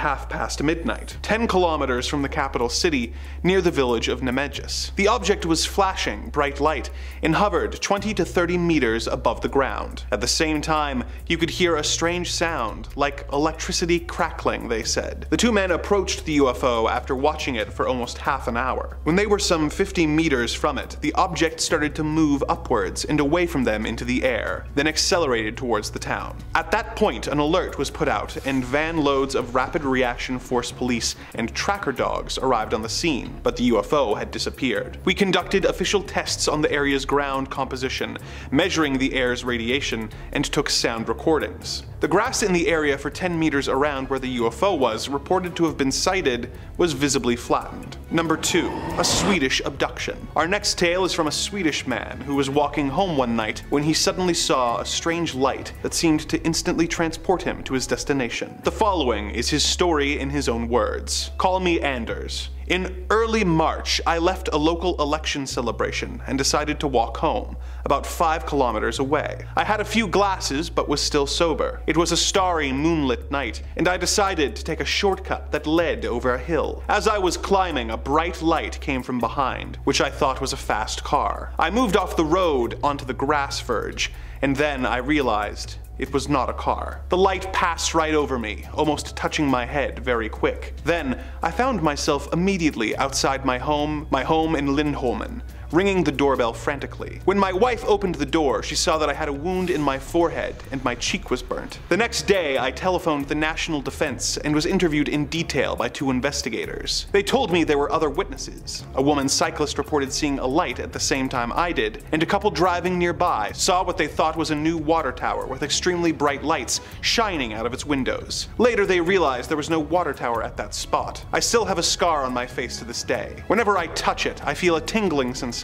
midnight, 10 kilometers from the capital city, near the village of Nemegis. The object was flashing bright light and hovered 20 to 30 meters above the ground. At the same time, you could hear a strange sound, like electricity crackling, they said. The 2 men approached the UFO after watching it for almost half an hour. When they were some 50 meters from it, the object started to move upwards and away from them into the air, then accelerated towards the town. At that point, an alert was put out, and van loads of Rapid Reaction Force police and tracker dogs arrived on the scene, but the UFO had disappeared. We conducted official tests on the area's ground composition, measuring the air's radiation, and took sound recordings. The grass in the area for 10 meters around where the UFO was reported to have been sighted was visibly flattened. Number 2, a Swedish abduction. Our next tale is from a Swedish man who was walking home one night when he suddenly saw a strange light that seemed to instantly transport him to his destination. The following is his story in his own words. Call me Anders. In early March, I left a local election celebration and decided to walk home, about 5 kilometers away. I had a few glasses but was still sober. It was a starry, moonlit night, and I decided to take a shortcut that led over a hill. As I was climbing, a bright light came from behind, which I thought was a fast car. I moved off the road onto the grass verge, and then I realized it was not a car. The light passed right over me, almost touching my head very quick. Then, I found myself immediately outside my home in Lindholmen, ringing the doorbell frantically. When my wife opened the door, she saw that I had a wound in my forehead and my cheek was burnt. The next day, I telephoned the National Defense and was interviewed in detail by 2 investigators. They told me there were other witnesses. A woman cyclist reported seeing a light at the same time I did, and a couple driving nearby saw what they thought was a new water tower with extremely bright lights shining out of its windows. Later, they realized there was no water tower at that spot. I still have a scar on my face to this day. Whenever I touch it, I feel a tingling sensation,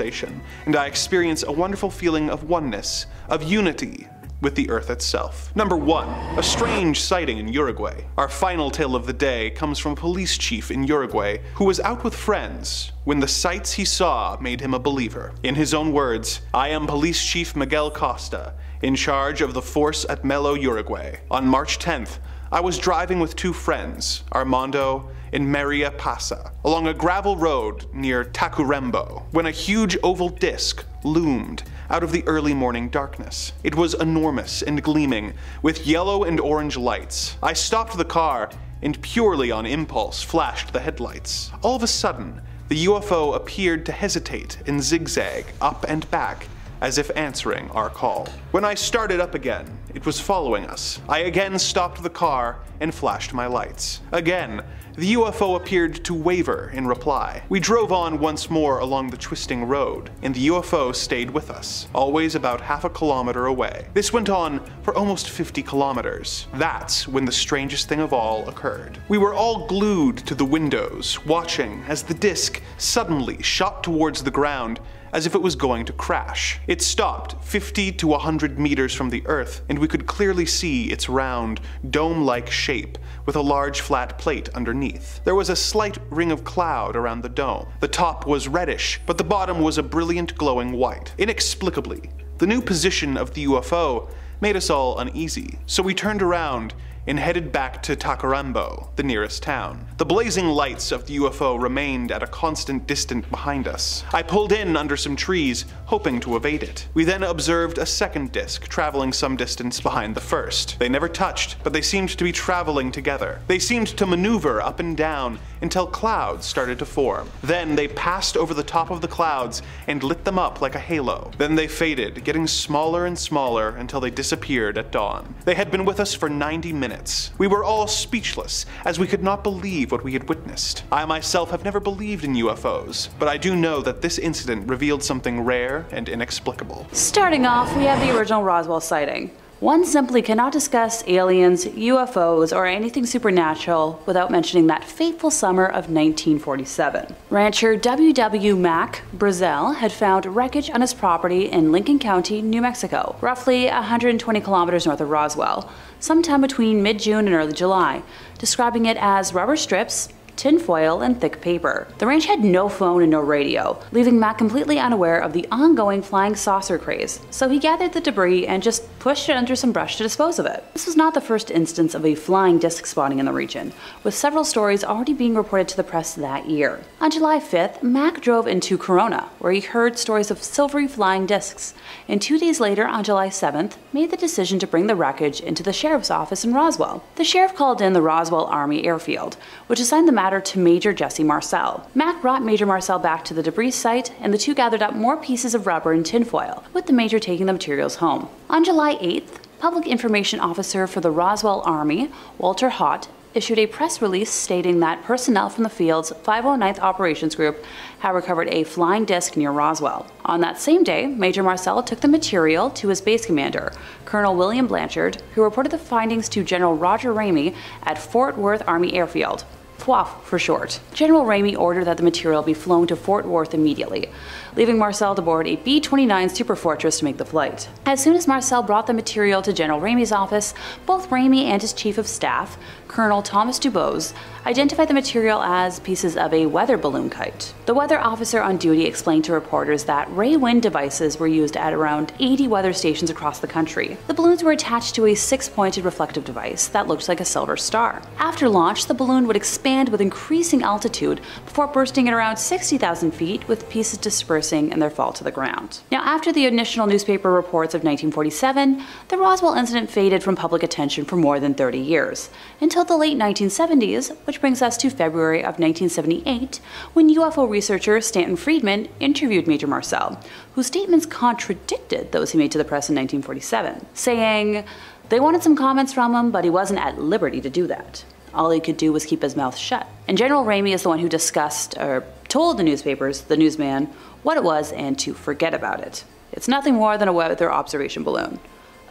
and I experience a wonderful feeling of oneness, of unity with the earth itself. Number 1, a strange sighting in Uruguay. Our final tale of the day comes from a police chief in Uruguay who was out with friends when the sights he saw made him a believer. In his own words, "I am Police Chief Miguel Costa, in charge of the force at Melo, Uruguay. On March 10th, I was driving with 2 friends, Armando in Maria Passa, along a gravel road near Tacuarembó, when a huge oval disc loomed out of the early morning darkness. It was enormous and gleaming, with yellow and orange lights. I stopped the car and purely on impulse flashed the headlights. All of a sudden, the UFO appeared to hesitate and zigzag up and back, as if answering our call. When I started up again, it was following us. I again stopped the car and flashed my lights. Again, the UFO appeared to waver in reply. We drove on once more along the twisting road, and the UFO stayed with us, always about half a kilometer away. This went on for almost 50 kilometers. That's when the strangest thing of all occurred. We were all glued to the windows, watching as the disc suddenly shot towards the ground as if it was going to crash. It stopped 50 to 100 meters from the Earth, and we could clearly see its round, dome-like shape with a large flat plate underneath. There was a slight ring of cloud around the dome. The top was reddish, but the bottom was a brilliant glowing white. Inexplicably, the new position of the UFO made us all uneasy, so we turned around and headed back to Tacuarembó, the nearest town. The blazing lights of the UFO remained at a constant distance behind us. I pulled in under some trees, hoping to evade it. We then observed a second disc traveling some distance behind the first. They never touched, but they seemed to be traveling together. They seemed to maneuver up and down until clouds started to form. Then they passed over the top of the clouds and lit them up like a halo. Then they faded, getting smaller and smaller until they disappeared at dawn. They had been with us for 90 minutes. We were all speechless, as we could not believe what we had witnessed. I myself have never believed in UFOs, but I do know that this incident revealed something rare and inexplicable. Starting off, we have the original Roswell sighting. One simply cannot discuss aliens, UFOs, or anything supernatural without mentioning that fateful summer of 1947. Rancher W.W. Mack Brazel had found wreckage on his property in Lincoln County, New Mexico, roughly 120 kilometers north of Roswell, sometime between mid-June and early July, describing it as rubber strips, tinfoil, and thick paper. The ranch had no phone and no radio, leaving Matt completely unaware of the ongoing flying saucer craze, so he gathered the debris and just pushed it under some brush to dispose of it. This was not the first instance of a flying disc spotting in the region, with several stories already being reported to the press that year. On July 5th, Mack drove into Corona, where he heard stories of silvery flying discs, and 2 days later, on July 7th, made the decision to bring the wreckage into the sheriff's office in Roswell. The sheriff called in the Roswell Army Airfield, which assigned the matter to Major Jesse Marcel. Mack brought Major Marcel back to the debris site, and the two gathered up more pieces of rubber and tinfoil, with the Major taking the materials home. On July 8th, Public Information Officer for the Roswell Army, Walter Hott, issued a press release stating that personnel from the field's 509th Operations Group had recovered a flying disc near Roswell. On that same day, Major Marcel took the material to his base commander, Colonel William Blanchard, who reported the findings to General Roger Ramey at Fort Worth Army Airfield. FWAF for short. General Ramey ordered that the material be flown to Fort Worth immediately, leaving Marcel to board a B-29 Superfortress to make the flight. As soon as Marcel brought the material to General Ramey's office, both Ramey and his chief of staff, Colonel Thomas Dubose, identified the material as pieces of a weather balloon kite. The weather officer on duty explained to reporters that ray wind devices were used at around 80 weather stations across the country. The balloons were attached to a 6-pointed reflective device that looked like a silver star. After launch, the balloon would expand with increasing altitude before bursting at around 60,000 feet, with pieces dispersing in their fall to the ground. Now, after the initial newspaper reports of 1947, the Roswell incident faded from public attention for more than 30 years, until the late 1970s, which brings us to February of 1978, when UFO researcher Stanton Friedman interviewed Major Marcel, whose statements contradicted those he made to the press in 1947, saying they wanted some comments from him, but he wasn't at liberty to do that. All he could do was keep his mouth shut. And General Ramey is the one who told the newspapers, the newsman, what it was and to forget about it. It's nothing more than a weather observation balloon.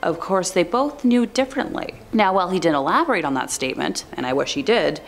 Of course, they both knew differently. Now, while he didn't elaborate on that statement, and I wish he did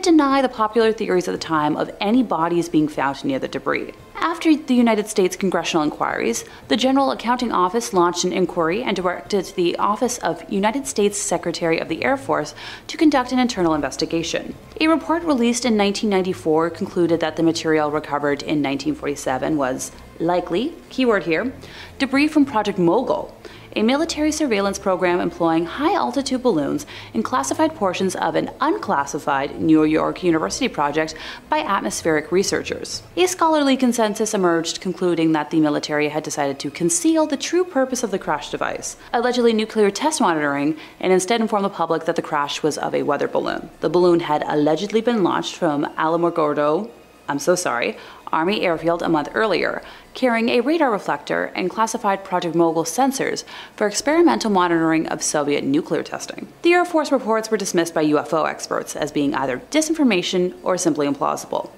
deny the popular theories at the time of any bodies being found near the debris. After the United States congressional inquiries, the General Accounting Office launched an inquiry and directed the Office of United States Secretary of the Air Force to conduct an internal investigation. A report released in 1994 concluded that the material recovered in 1947 was likely, keyword here, debris from Project Mogul, a military surveillance program employing high-altitude balloons in classified portions of an unclassified New York University project by atmospheric researchers. A scholarly consensus emerged concluding that the military had decided to conceal the true purpose of the crash device, allegedly nuclear test monitoring, and instead inform the public that the crash was of a weather balloon. The balloon had allegedly been launched from Alamogordo, Army Airfield a month earlier, carrying a radar reflector and classified Project Mogul sensors for experimental monitoring of Soviet nuclear testing. The Air Force reports were dismissed by UFO experts as being either disinformation or simply implausible.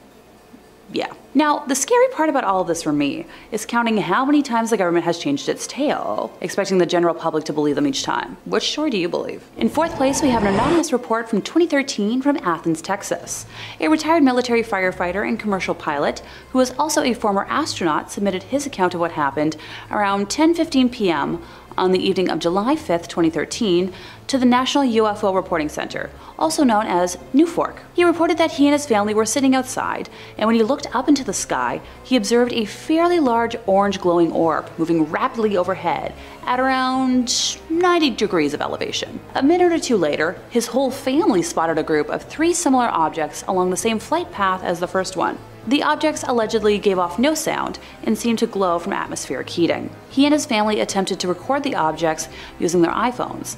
Yeah. Now, the scary part about all of this for me is counting how many times the government has changed its tale, expecting the general public to believe them each time. Which story do you believe? In fourth place, we have an anonymous report from 2013 from Athens, Texas. A retired military firefighter and commercial pilot, who is also a former astronaut, submitted his account of what happened around 10:15 p.m. on the evening of July 5, 2013, to the National UFO Reporting Center, also known as NUFORC. He reported that he and his family were sitting outside, and when he looked up into the sky, he observed a fairly large orange glowing orb moving rapidly overhead at around 90 degrees of elevation. A minute or two later, his whole family spotted a group of 3 similar objects along the same flight path as the first one. The objects allegedly gave off no sound and seemed to glow from atmospheric heating. He and his family attempted to record the objects using their iPhones,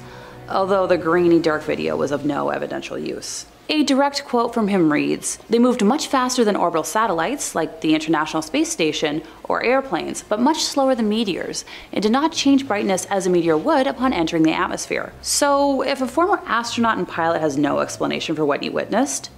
although the grainy dark video was of no evidential use. A direct quote from him reads, "They moved much faster than orbital satellites, like the International Space Station, or airplanes, but much slower than meteors, and did not change brightness as a meteor would upon entering the atmosphere." So, if a former astronaut and pilot has no explanation for what he witnessed,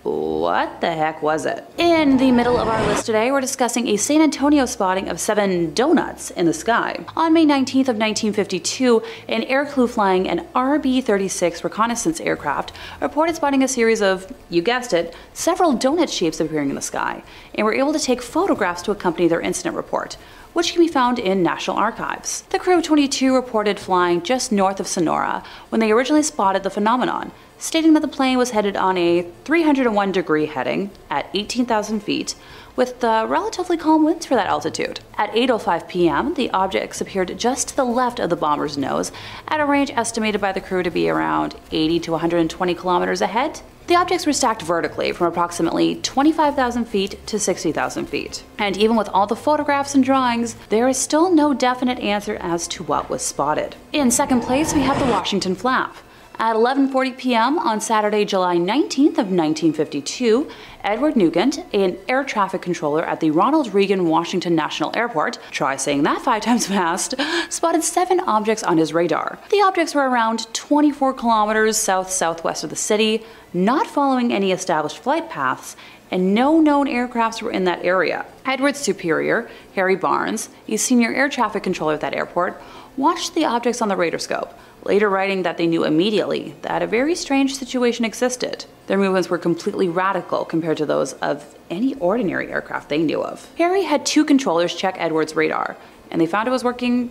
what the heck was it? In the middle of our list today, we're discussing a San Antonio spotting of 7 donuts in the sky. On May 19th of 1952, an air crew flying an RB-36 reconnaissance aircraft reported spotting a series of, you guessed it, several donut shapes appearing in the sky, and were able to take photographs to accompany their incident report, which can be found in National Archives. The crew of 22 reported flying just north of Sonora when they originally spotted the phenomenon, stating that the plane was headed on a 301-degree heading at 18,000 feet, with relatively calm winds for that altitude. At 8:05 p.m., the objects appeared just to the left of the bomber's nose, at a range estimated by the crew to be around 80 to 120 kilometers ahead. The objects were stacked vertically from approximately 25,000 feet to 60,000 feet. And even with all the photographs and drawings, there is still no definite answer as to what was spotted. In second place, we have the Washington Flap. At 11:40 p.m. on Saturday, July 19th of 1952, Edward Nugent, an air traffic controller at the Ronald Reagan Washington National Airport, try saying that 5 times fast, spotted 7 objects on his radar. The objects were around 24 kilometers south-southwest of the city, not following any established flight paths, and no known aircrafts were in that area. Edward's superior, Harry Barnes, a senior air traffic controller at that airport, watched the objects on the radarscope, later writing that they knew immediately that a very strange situation existed. Their movements were completely radical compared to those of any ordinary aircraft they knew of. Harry had 2 controllers check Edward's radar, and they found it was working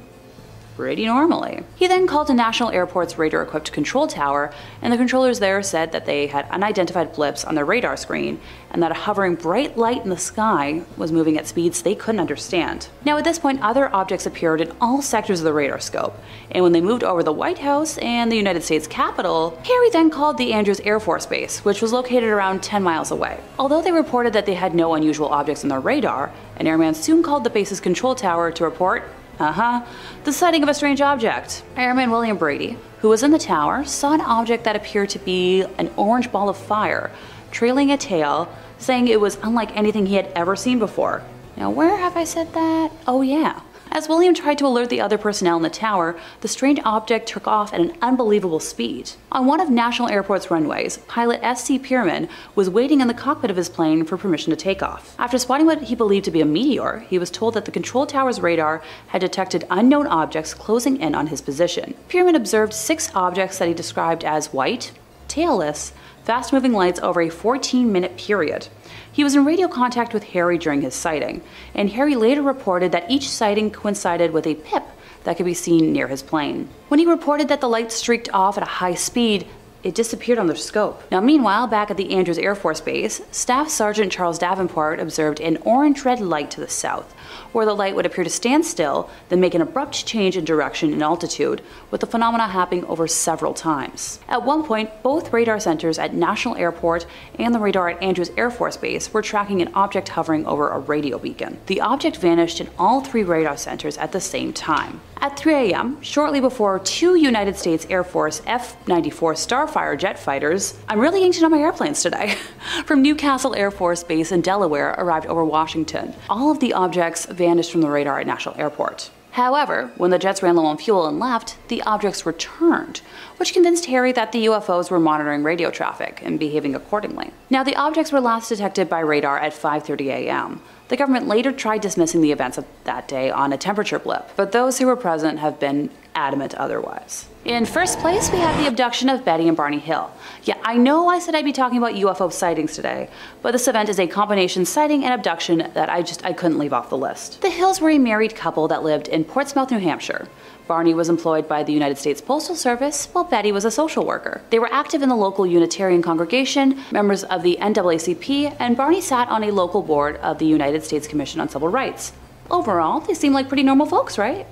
pretty normally. He then called the National Airport's radar-equipped control tower, and the controllers there said that they had unidentified blips on their radar screen, and that a hovering bright light in the sky was moving at speeds they couldn't understand. Now at this point, other objects appeared in all sectors of the radar scope, and when they moved over the White House and the United States Capitol, Harry then called the Andrews Air Force Base, which was located around 10 miles away. Although they reported that they had no unusual objects on their radar, an airman soon called the base's control tower to report the sighting of a strange object. Airman William Brady, who was in the tower, saw an object that appeared to be an orange ball of fire, trailing a tail, saying it was unlike anything he had ever seen before. Now, where have I said that? Oh yeah. As William tried to alert the other personnel in the tower, the strange object took off at an unbelievable speed. On one of National Airport's runways, pilot S.C. Pierman was waiting in the cockpit of his plane for permission to take off. After spotting what he believed to be a meteor, he was told that the control tower's radar had detected unknown objects closing in on his position. Pierman observed 6 objects that he described as white, tailless, fast-moving lights over a 14-minute period. He was in radio contact with Harry during his sighting, and Harry later reported that each sighting coincided with a pip that could be seen near his plane. When he reported that the lights streaked off at a high speed, it disappeared on their scope. Now meanwhile, back at the Andrews Air Force Base, Staff Sergeant Charles Davenport observed an orange-red light to the south, where the light would appear to stand still, then make an abrupt change in direction and altitude, with the phenomena happening over several times. At one point, both radar centers at National Airport and the radar at Andrews Air Force Base were tracking an object hovering over a radio beacon. The object vanished in all three radar centers at the same time. At 3 a.m., shortly before two United States Air Force F-94 Starfire jet fighters, I'm really getting to know my airplanes today, from Newcastle Air Force Base in Delaware arrived over Washington. All of the objects vanished from the radar at National Airport. However, when the jets ran low on fuel and left, the objects returned, which convinced Harry that the UFOs were monitoring radio traffic and behaving accordingly. Now, the objects were last detected by radar at 5:30 a.m. The government later tried dismissing the events of that day on a temperature blip, but those who were present have been adamant otherwise. In first place, we have the abduction of Betty and Barney Hill. Yeah, I know I said I'd be talking about UFO sightings today, but this event is a combination sighting and abduction that I couldn't leave off the list. The Hills were a married couple that lived in Portsmouth, New Hampshire. Barney was employed by the United States Postal Service, while Betty was a social worker. They were active in the local Unitarian congregation, members of the NAACP, and Barney sat on a local board of the United States Commission on Civil Rights. Overall, they seem like pretty normal folks, right?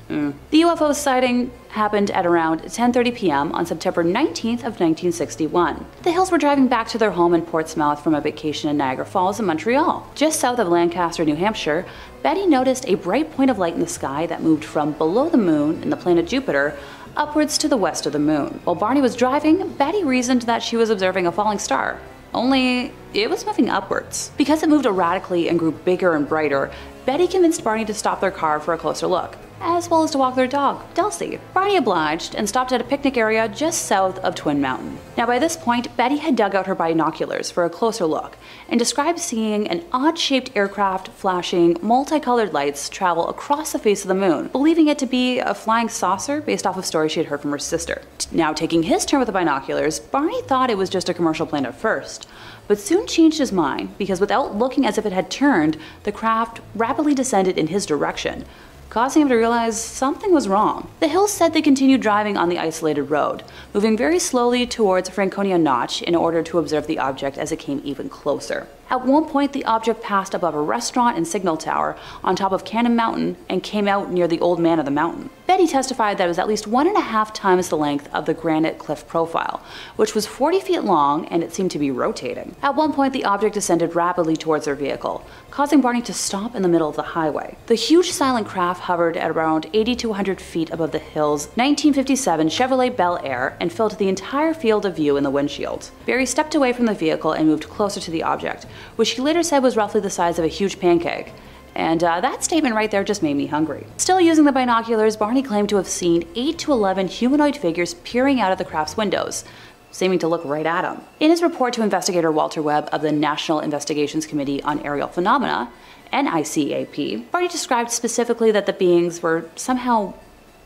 The UFO sighting happened at around 10:30 p.m. on September 19th of 1961. The Hills were driving back to their home in Portsmouth from a vacation in Niagara Falls in Montreal. Just south of Lancaster, New Hampshire, Betty noticed a bright point of light in the sky that moved from below the moon and the planet Jupiter upwards to the west of the moon. While Barney was driving, Betty reasoned that she was observing a falling star. Only, it was moving upwards. Because it moved erratically and grew bigger and brighter, Betty convinced Barney to stop their car for a closer look, as well as to walk their dog, Dulcie. Barney obliged and stopped at a picnic area just south of Twin Mountain. Now by this point, Betty had dug out her binoculars for a closer look and described seeing an odd-shaped aircraft flashing multicolored lights travel across the face of the moon, believing it to be a flying saucer based off of stories she had heard from her sister. Now taking his turn with the binoculars, Barney thought it was just a commercial plane at first, but soon changed his mind because without looking as if it had turned, the craft rapidly descended in his direction, causing him to realize something was wrong. The Hills said they continued driving on the isolated road, moving very slowly towards Franconia Notch in order to observe the object as it came even closer. At one point, the object passed above a restaurant and signal tower on top of Cannon Mountain and came out near the Old Man of the Mountain. Betty testified that it was at least 1.5 times the length of the granite cliff profile, which was 40 feet long, and it seemed to be rotating. At one point, the object descended rapidly towards their vehicle, causing Barney to stop in the middle of the highway. The huge silent craft hovered at around 80 to 100 feet above the Hills' 1957 Chevrolet Bel Air and filled the entire field of view in the windshield. Barry stepped away from the vehicle and moved closer to the object, which he later said was roughly the size of a huge pancake. And that statement right there just made me hungry. Still using the binoculars, Barney claimed to have seen 8 to 11 humanoid figures peering out of the craft's windows, seeming to look right at him. In his report to investigator Walter Webb of the National Investigations Committee on Aerial Phenomena, NICAP, Barney described specifically that the beings were somehow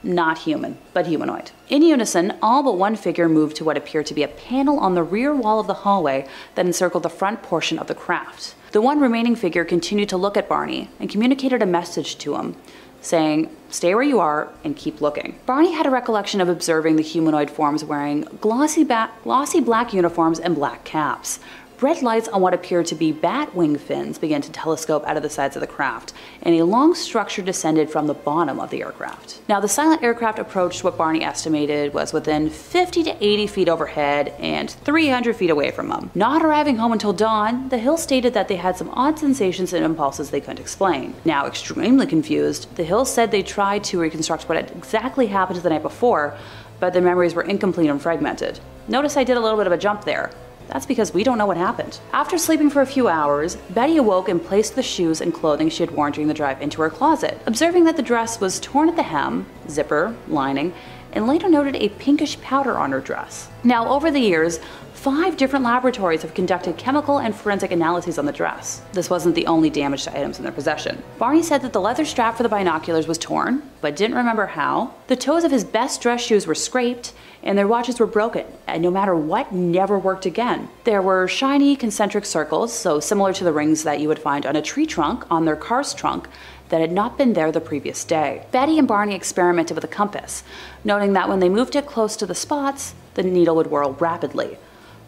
not human, but humanoid. In unison, all but one figure moved to what appeared to be a panel on the rear wall of the hallway that encircled the front portion of the craft. The one remaining figure continued to look at Barney and communicated a message to him, saying, "Stay where you are and keep looking." Barney had a recollection of observing the humanoid forms wearing glossy black uniforms and black caps. Red lights on what appeared to be bat wing fins began to telescope out of the sides of the craft, and a long structure descended from the bottom of the aircraft. Now, the silent aircraft approached what Barney estimated was within 50 to 80 feet overhead and 300 feet away from him. Not arriving home until dawn, the Hills stated that they had some odd sensations and impulses they couldn't explain. Now, extremely confused, the Hills said they tried to reconstruct what had exactly happened the night before, but their memories were incomplete and fragmented. Notice I did a little bit of a jump there. That's because we don't know what happened. After sleeping for a few hours, Betty awoke and placed the shoes and clothing she had worn during the drive into her closet, observing that the dress was torn at the hem, zipper, lining, and later noted a pinkish powder on her dress. Now, over the years, 5 different laboratories have conducted chemical and forensic analyses on the dress. This wasn't the only damaged items in their possession. Barney said that the leather strap for the binoculars was torn, but didn't remember how. The toes of his best dress shoes were scraped, and their watches were broken, and no matter what, never worked again. There were shiny concentric circles, so similar to the rings that you would find on a tree trunk on their car's trunk, that had not been there the previous day. Betty and Barney experimented with a compass, noting that when they moved it close to the spots, the needle would whirl rapidly.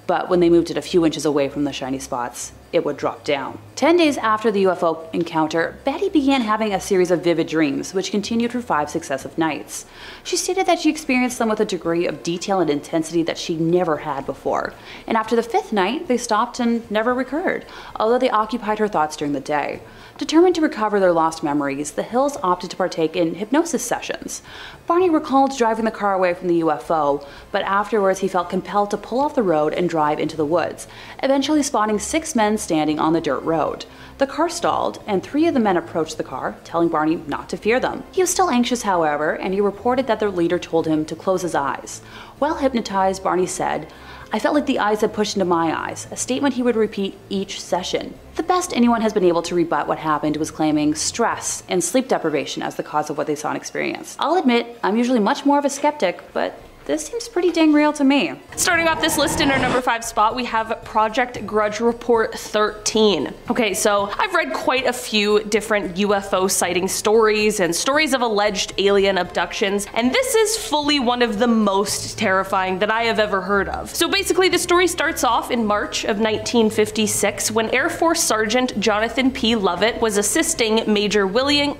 But when they moved it a few inches away from the shiny spots, it would drop down. 10 days after the UFO encounter, Betty began having a series of vivid dreams, which continued for 5 successive nights. She stated that she experienced them with a degree of detail and intensity that she never had before. And after the 5th night, they stopped and never recurred, although they occupied her thoughts during the day. Determined to recover their lost memories, the Hills opted to partake in hypnosis sessions. Barney recalled driving the car away from the UFO, but afterwards he felt compelled to pull off the road and drive into the woods, eventually spotting 6 men standing on the dirt road. The car stalled, and 3 of the men approached the car, telling Barney not to fear them. He was still anxious, however, and he reported that their leader told him to close his eyes. While hypnotized, Barney said, "I felt like the eyes had pushed into my eyes," a statement he would repeat each session. The best anyone has been able to rebut what happened was claiming stress and sleep deprivation as the cause of what they saw and experienced. I'll admit, I'm usually much more of a skeptic, but this seems pretty dang real to me. Starting off this list in our number 5 spot, we have Project Grudge Report 13. Okay, so I've read quite a few different UFO sighting stories and stories of alleged alien abductions, and this is fully one of the most terrifying that I have ever heard of. So basically, the story starts off in March of 1956 when Air Force Sergeant Jonathan P. Lovett was assisting Major William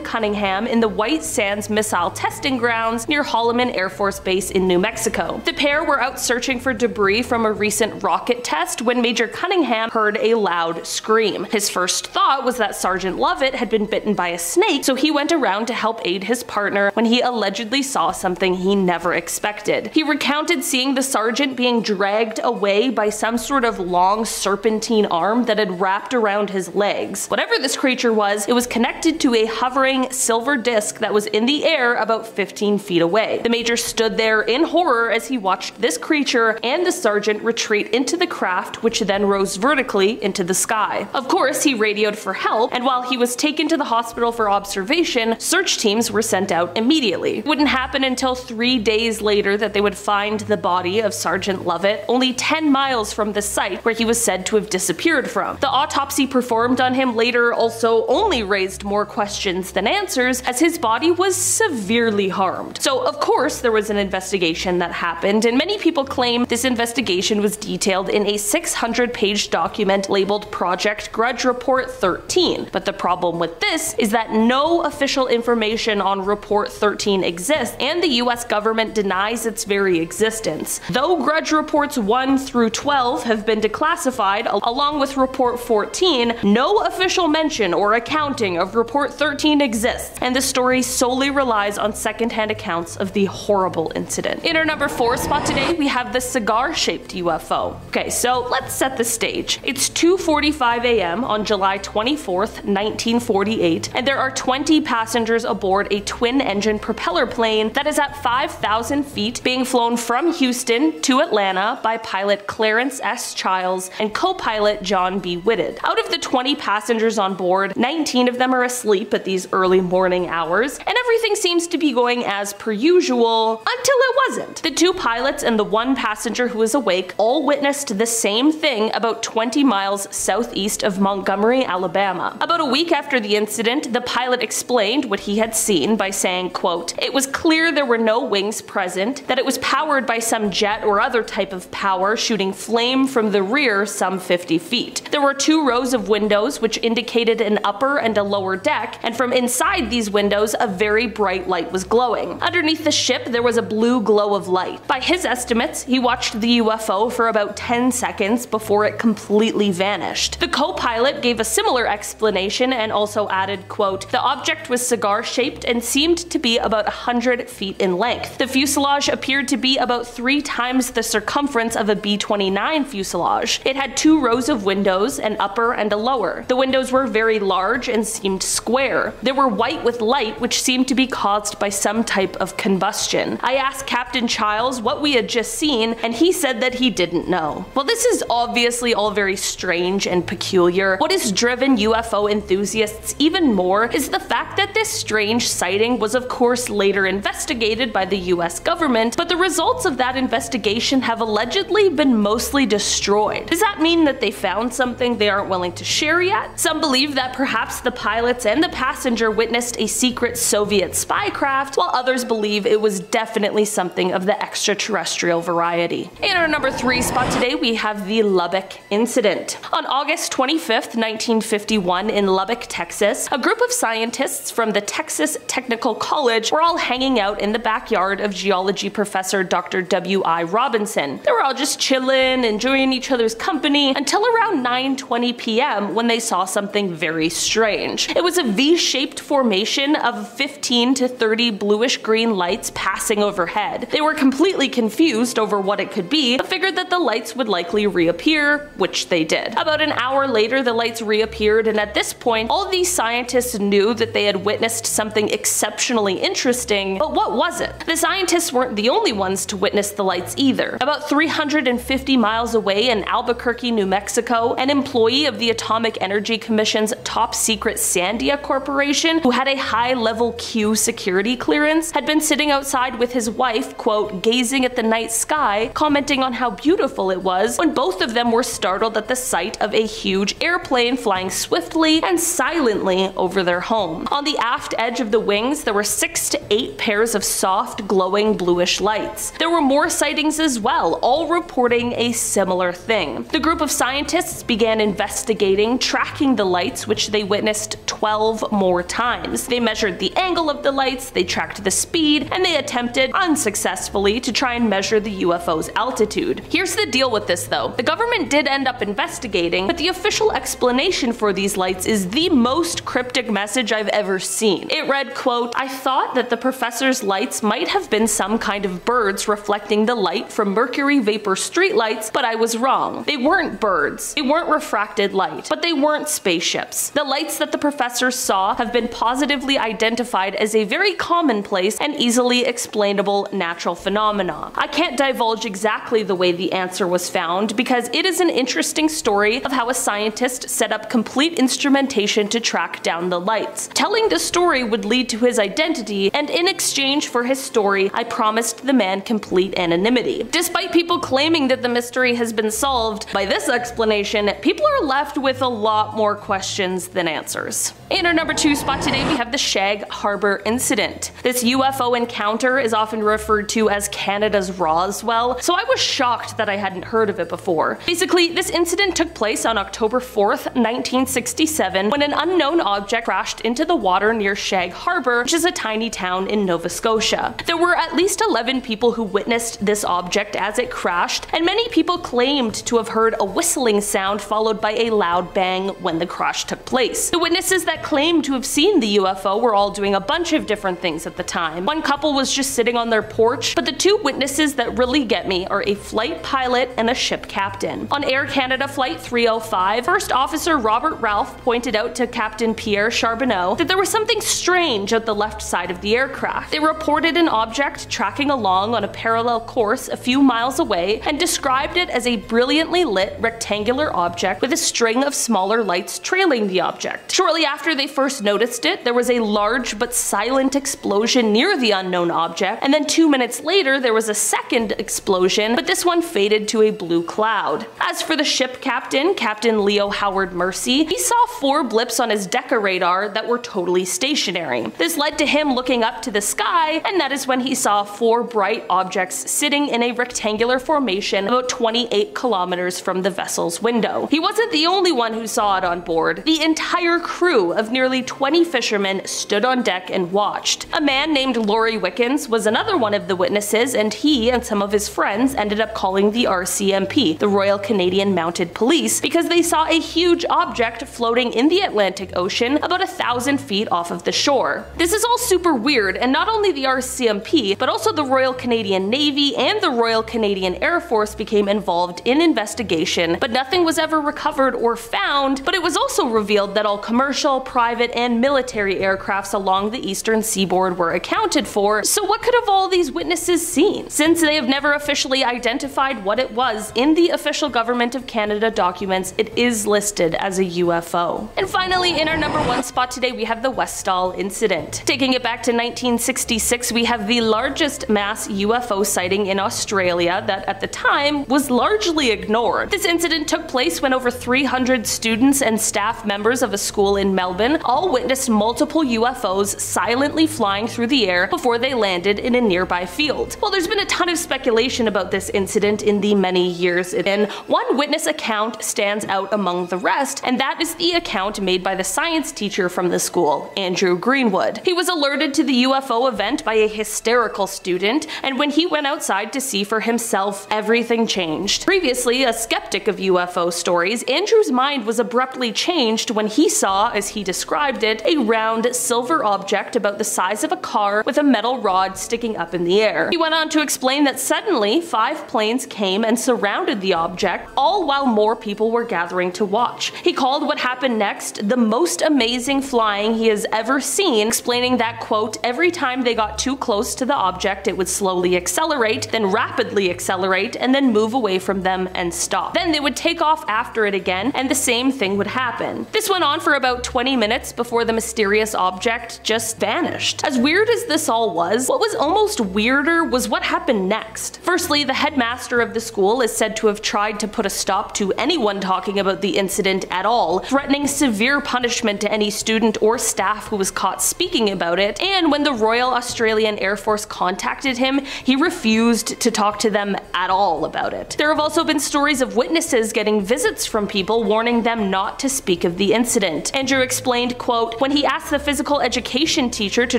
Cunningham in the White Sands Missile Testing Grounds near Holloman Air Force Base in New Mexico. The pair were out searching for debris from a recent rocket test when Major Cunningham heard a loud scream. His first thought was that Sergeant Lovett had been bitten by a snake, so he went around to help aid his partner when he allegedly saw something he never expected. He recounted seeing the sergeant being dragged away by some sort of long serpentine arm that had wrapped around his legs. Whatever this creature was, it was connected to a hovering silver disc that was in the air about 15 feet away. The major stood there in horror as he watched this creature and the sergeant retreat into the craft, which then rose vertically into the sky. Of course, he radioed for help, and while he was taken to the hospital for observation, search teams were sent out immediately. It wouldn't happen until 3 days later that they would find the body of Sergeant Lovett, only 10 miles from the site where he was said to have disappeared from. The autopsy performed on him later also only raised more questions than answers, as his body was severely harmed. So of course there was an investigation that happened, and many people claim this investigation was detailed in a 600-page document labeled Project Grudge Report 13. But the problem with this is that no official information on Report 13 exists, and the US government denies its very existence. Though Grudge Reports 1 through 12 have been declassified, along with Report 14, no official mention or accounting of Report 13 exists, and the story solely relies on secondhand accounts of the horrible incident. In our number 4 spot today, we have the cigar-shaped UFO. Okay, so let's set the stage. It's 2:45 a.m. on July 24th, 1948, and there are 20 passengers aboard a twin-engine propeller plane that is at 5,000 feet, being flown from Houston to Atlanta by pilot Clarence S. Childs and co-pilot John B. Whitted. Out of the 20 passengers on board, 19 of them are asleep at these early morning hours, and everything seems to be going as per usual until it wasn't. The 2 pilots and the 1 passenger who was awake all witnessed the same thing about 20 miles southeast of Montgomery, Alabama. About a week after the incident, the pilot explained what he had seen by saying, quote, "It was clear there were no wings present, that it was powered by some jet or other type of power shooting flame from the rear some 50 feet. There were 2 rows of windows which indicated an upper and a lower deck, and from inside these windows a very bright light was glowing. Underneath the ship there was a blue glow of light. By his estimates, he watched the UFO for about 10 seconds before it completely vanished." The co-pilot gave a similar explanation and also added, quote, "The object was cigar-shaped and seemed to be about 100 feet in length. The fuselage appeared to be about 3 times the circumference of a B-29 fuselage. It had 2 rows of windows, an upper and a lower. The windows were very large large and seemed square. They were white with light, which seemed to be caused by some type of combustion. I asked Captain Childs what we had just seen, and he said that he didn't know. Well, this is obviously all very strange and peculiar. What has driven UFO enthusiasts even more is the fact that this strange sighting was of course later investigated by the US government, but the results of that investigation have allegedly been mostly destroyed. Does that mean that they found something they aren't willing to share yet? Some believe that perhaps the pilots and the passenger witnessed a secret Soviet spycraft, while others believe it was definitely something of the extraterrestrial variety. In our number 3 spot today, we have the Lubbock incident. On August 25th, 1951 in Lubbock, Texas, a group of scientists from the Texas Technical College were all hanging out in the backyard of geology professor Dr. W.I. Robinson. They were all just chilling, enjoying each other's company until around 9:20 p.m. when they saw something very strange. It was a V-shaped formation of 15 to 30 bluish-green lights passing overhead. They were completely confused over what it could be, but figured that the lights would likely reappear, which they did. About an hour later, the lights reappeared, and at this point, all of these scientists knew that they had witnessed something exceptionally interesting, but what was it? The scientists weren't the only ones to witness the lights either. About 350 miles away in Albuquerque, New Mexico, an employee of the Atomic Energy Commission's top secret Sandia Corporation, who had a high-level Q security clearance, had been sitting outside with his wife, quote, gazing at the night sky, commenting on how beautiful it was, when both of them were startled at the sight of a huge airplane flying swiftly and silently over their home. On the aft edge of the wings, there were 6 to 8 pairs of soft, glowing bluish lights. There were more sightings as well, all reporting a similar thing. The group of scientists began investigating, tracking the lights, which they witnessed 12 more times. They measured the angle of the lights, they tracked the speed, and they attempted, unsuccessfully, to try and measure the UFO's altitude. Here's the deal with this though. The government did end up investigating, but the official explanation for these lights is the most cryptic message I've ever seen. It read, quote, I thought that the professor's lights might have been some kind of birds reflecting the light from mercury vapor streetlights, but I was wrong. They weren't birds. They weren't refracted light, but they weren't spaceships. The lights that the professor saw have been positively identified as a very commonplace and easily explainable natural phenomena. I can't divulge exactly the way the answer was found because it is an interesting story of how a scientist set up complete instrumentation to track down the lights. Telling the story would lead to his identity, and in exchange for his story, I promised the man complete anonymity. Despite people claiming that the mystery has been solved, by this explanation, people are left with a lot more questions than answers. In our number 2 spot today, we have the Shag Harbor incident. This UFO encounter is often referred to as Canada's Roswell, so I was shocked that I hadn't heard of it before. Basically, this incident took place on October 4th, 1967, when an unknown object crashed into the water near Shag Harbor, which is a tiny town in Nova Scotia. There were at least 11 people who witnessed this object as it crashed, and many people claimed to have heard a whistling sound followed by a loud bang when the crash took place. The witnesses that claimed to have seen the UFO were all doing a bunch of different things at the time. One couple was just sitting on their porch, but the 2 witnesses that really get me are a flight pilot and a ship captain. On Air Canada Flight 305, First Officer Robert Ralph pointed out to Captain Pierre Charbonneau that there was something strange at the left side of the aircraft. They reported an object tracking along on a parallel course a few miles away and described it as a brilliantly lit rectangular object with a string of smaller lights trailing the object. Shortly after they first noticed it, there was a large but silent explosion near the unknown object, and then 2 minutes later there was a second explosion, but this one faded to a blue cloud. As for the ship captain, Captain Leo Howard Mercy, he saw 4 blips on his Decca radar that were totally stationary. This led to him looking up to the sky, and that is when he saw 4 bright objects sitting in a rectangular formation about 28 kilometers from the vessel's window. He wasn't the only one who saw it on board. The entire crew of nearly 20 fishermen stood on deck and watched. A man named Laurie Wickens was another one of the witnesses, and he and some of his friends ended up calling the RCMP, the Royal Canadian Mounted Police, because they saw a huge object floating in the Atlantic Ocean about 1,000 feet off of the shore. This is all super weird, and not only the RCMP, but also the Royal Canadian Navy and the Royal Canadian Air Force became involved in investigation, but nothing was ever recovered or found. But it was also revealed revealed that all commercial, private, and military aircrafts along the eastern seaboard were accounted for. So what could have all these witnesses seen? Since they have never officially identified what it was in the official Government of Canada documents, it is listed as a UFO. And finally, in our number 1 spot today, we have the Westall incident. Taking it back to 1966, we have the largest mass UFO sighting in Australia that at the time was largely ignored. This incident took place when over 300 students and staff members of a school in Melbourne all witnessed multiple UFOs silently flying through the air before they landed in a nearby field. Well, there's been a ton of speculation about this incident in the many years it's been. One witness account stands out among the rest, and that is the account made by the science teacher from the school, Andrew Greenwood. He was alerted to the UFO event by a hysterical student, and when he went outside to see for himself, everything changed. Previously a skeptic of UFO stories, Andrew's mind was abruptly changed when he saw, as he described it, a round silver object about the size of a car with a metal rod sticking up in the air. He went on to explain that suddenly 5 planes came and surrounded the object, all while more people were gathering to watch. He called what happened next the most amazing flying he has ever seen, explaining that, quote, every time they got too close to the object it would slowly accelerate, then rapidly accelerate, and then move away from them and stop. Then they would take off after it again, and the same thing would happen. This went on for about 20 minutes before the mysterious object just vanished. As weird as this all was, what was almost weirder was what happened next. Firstly, the headmaster of the school is said to have tried to put a stop to anyone talking about the incident at all, threatening severe punishment to any student or staff who was caught speaking about it, and when the Royal Australian Air Force contacted him, he refused to talk to them at all about it. There have also been stories of witnesses getting visits from people warning them not to speak of the incident. Andrew explained, quote, when he asked the physical education teacher to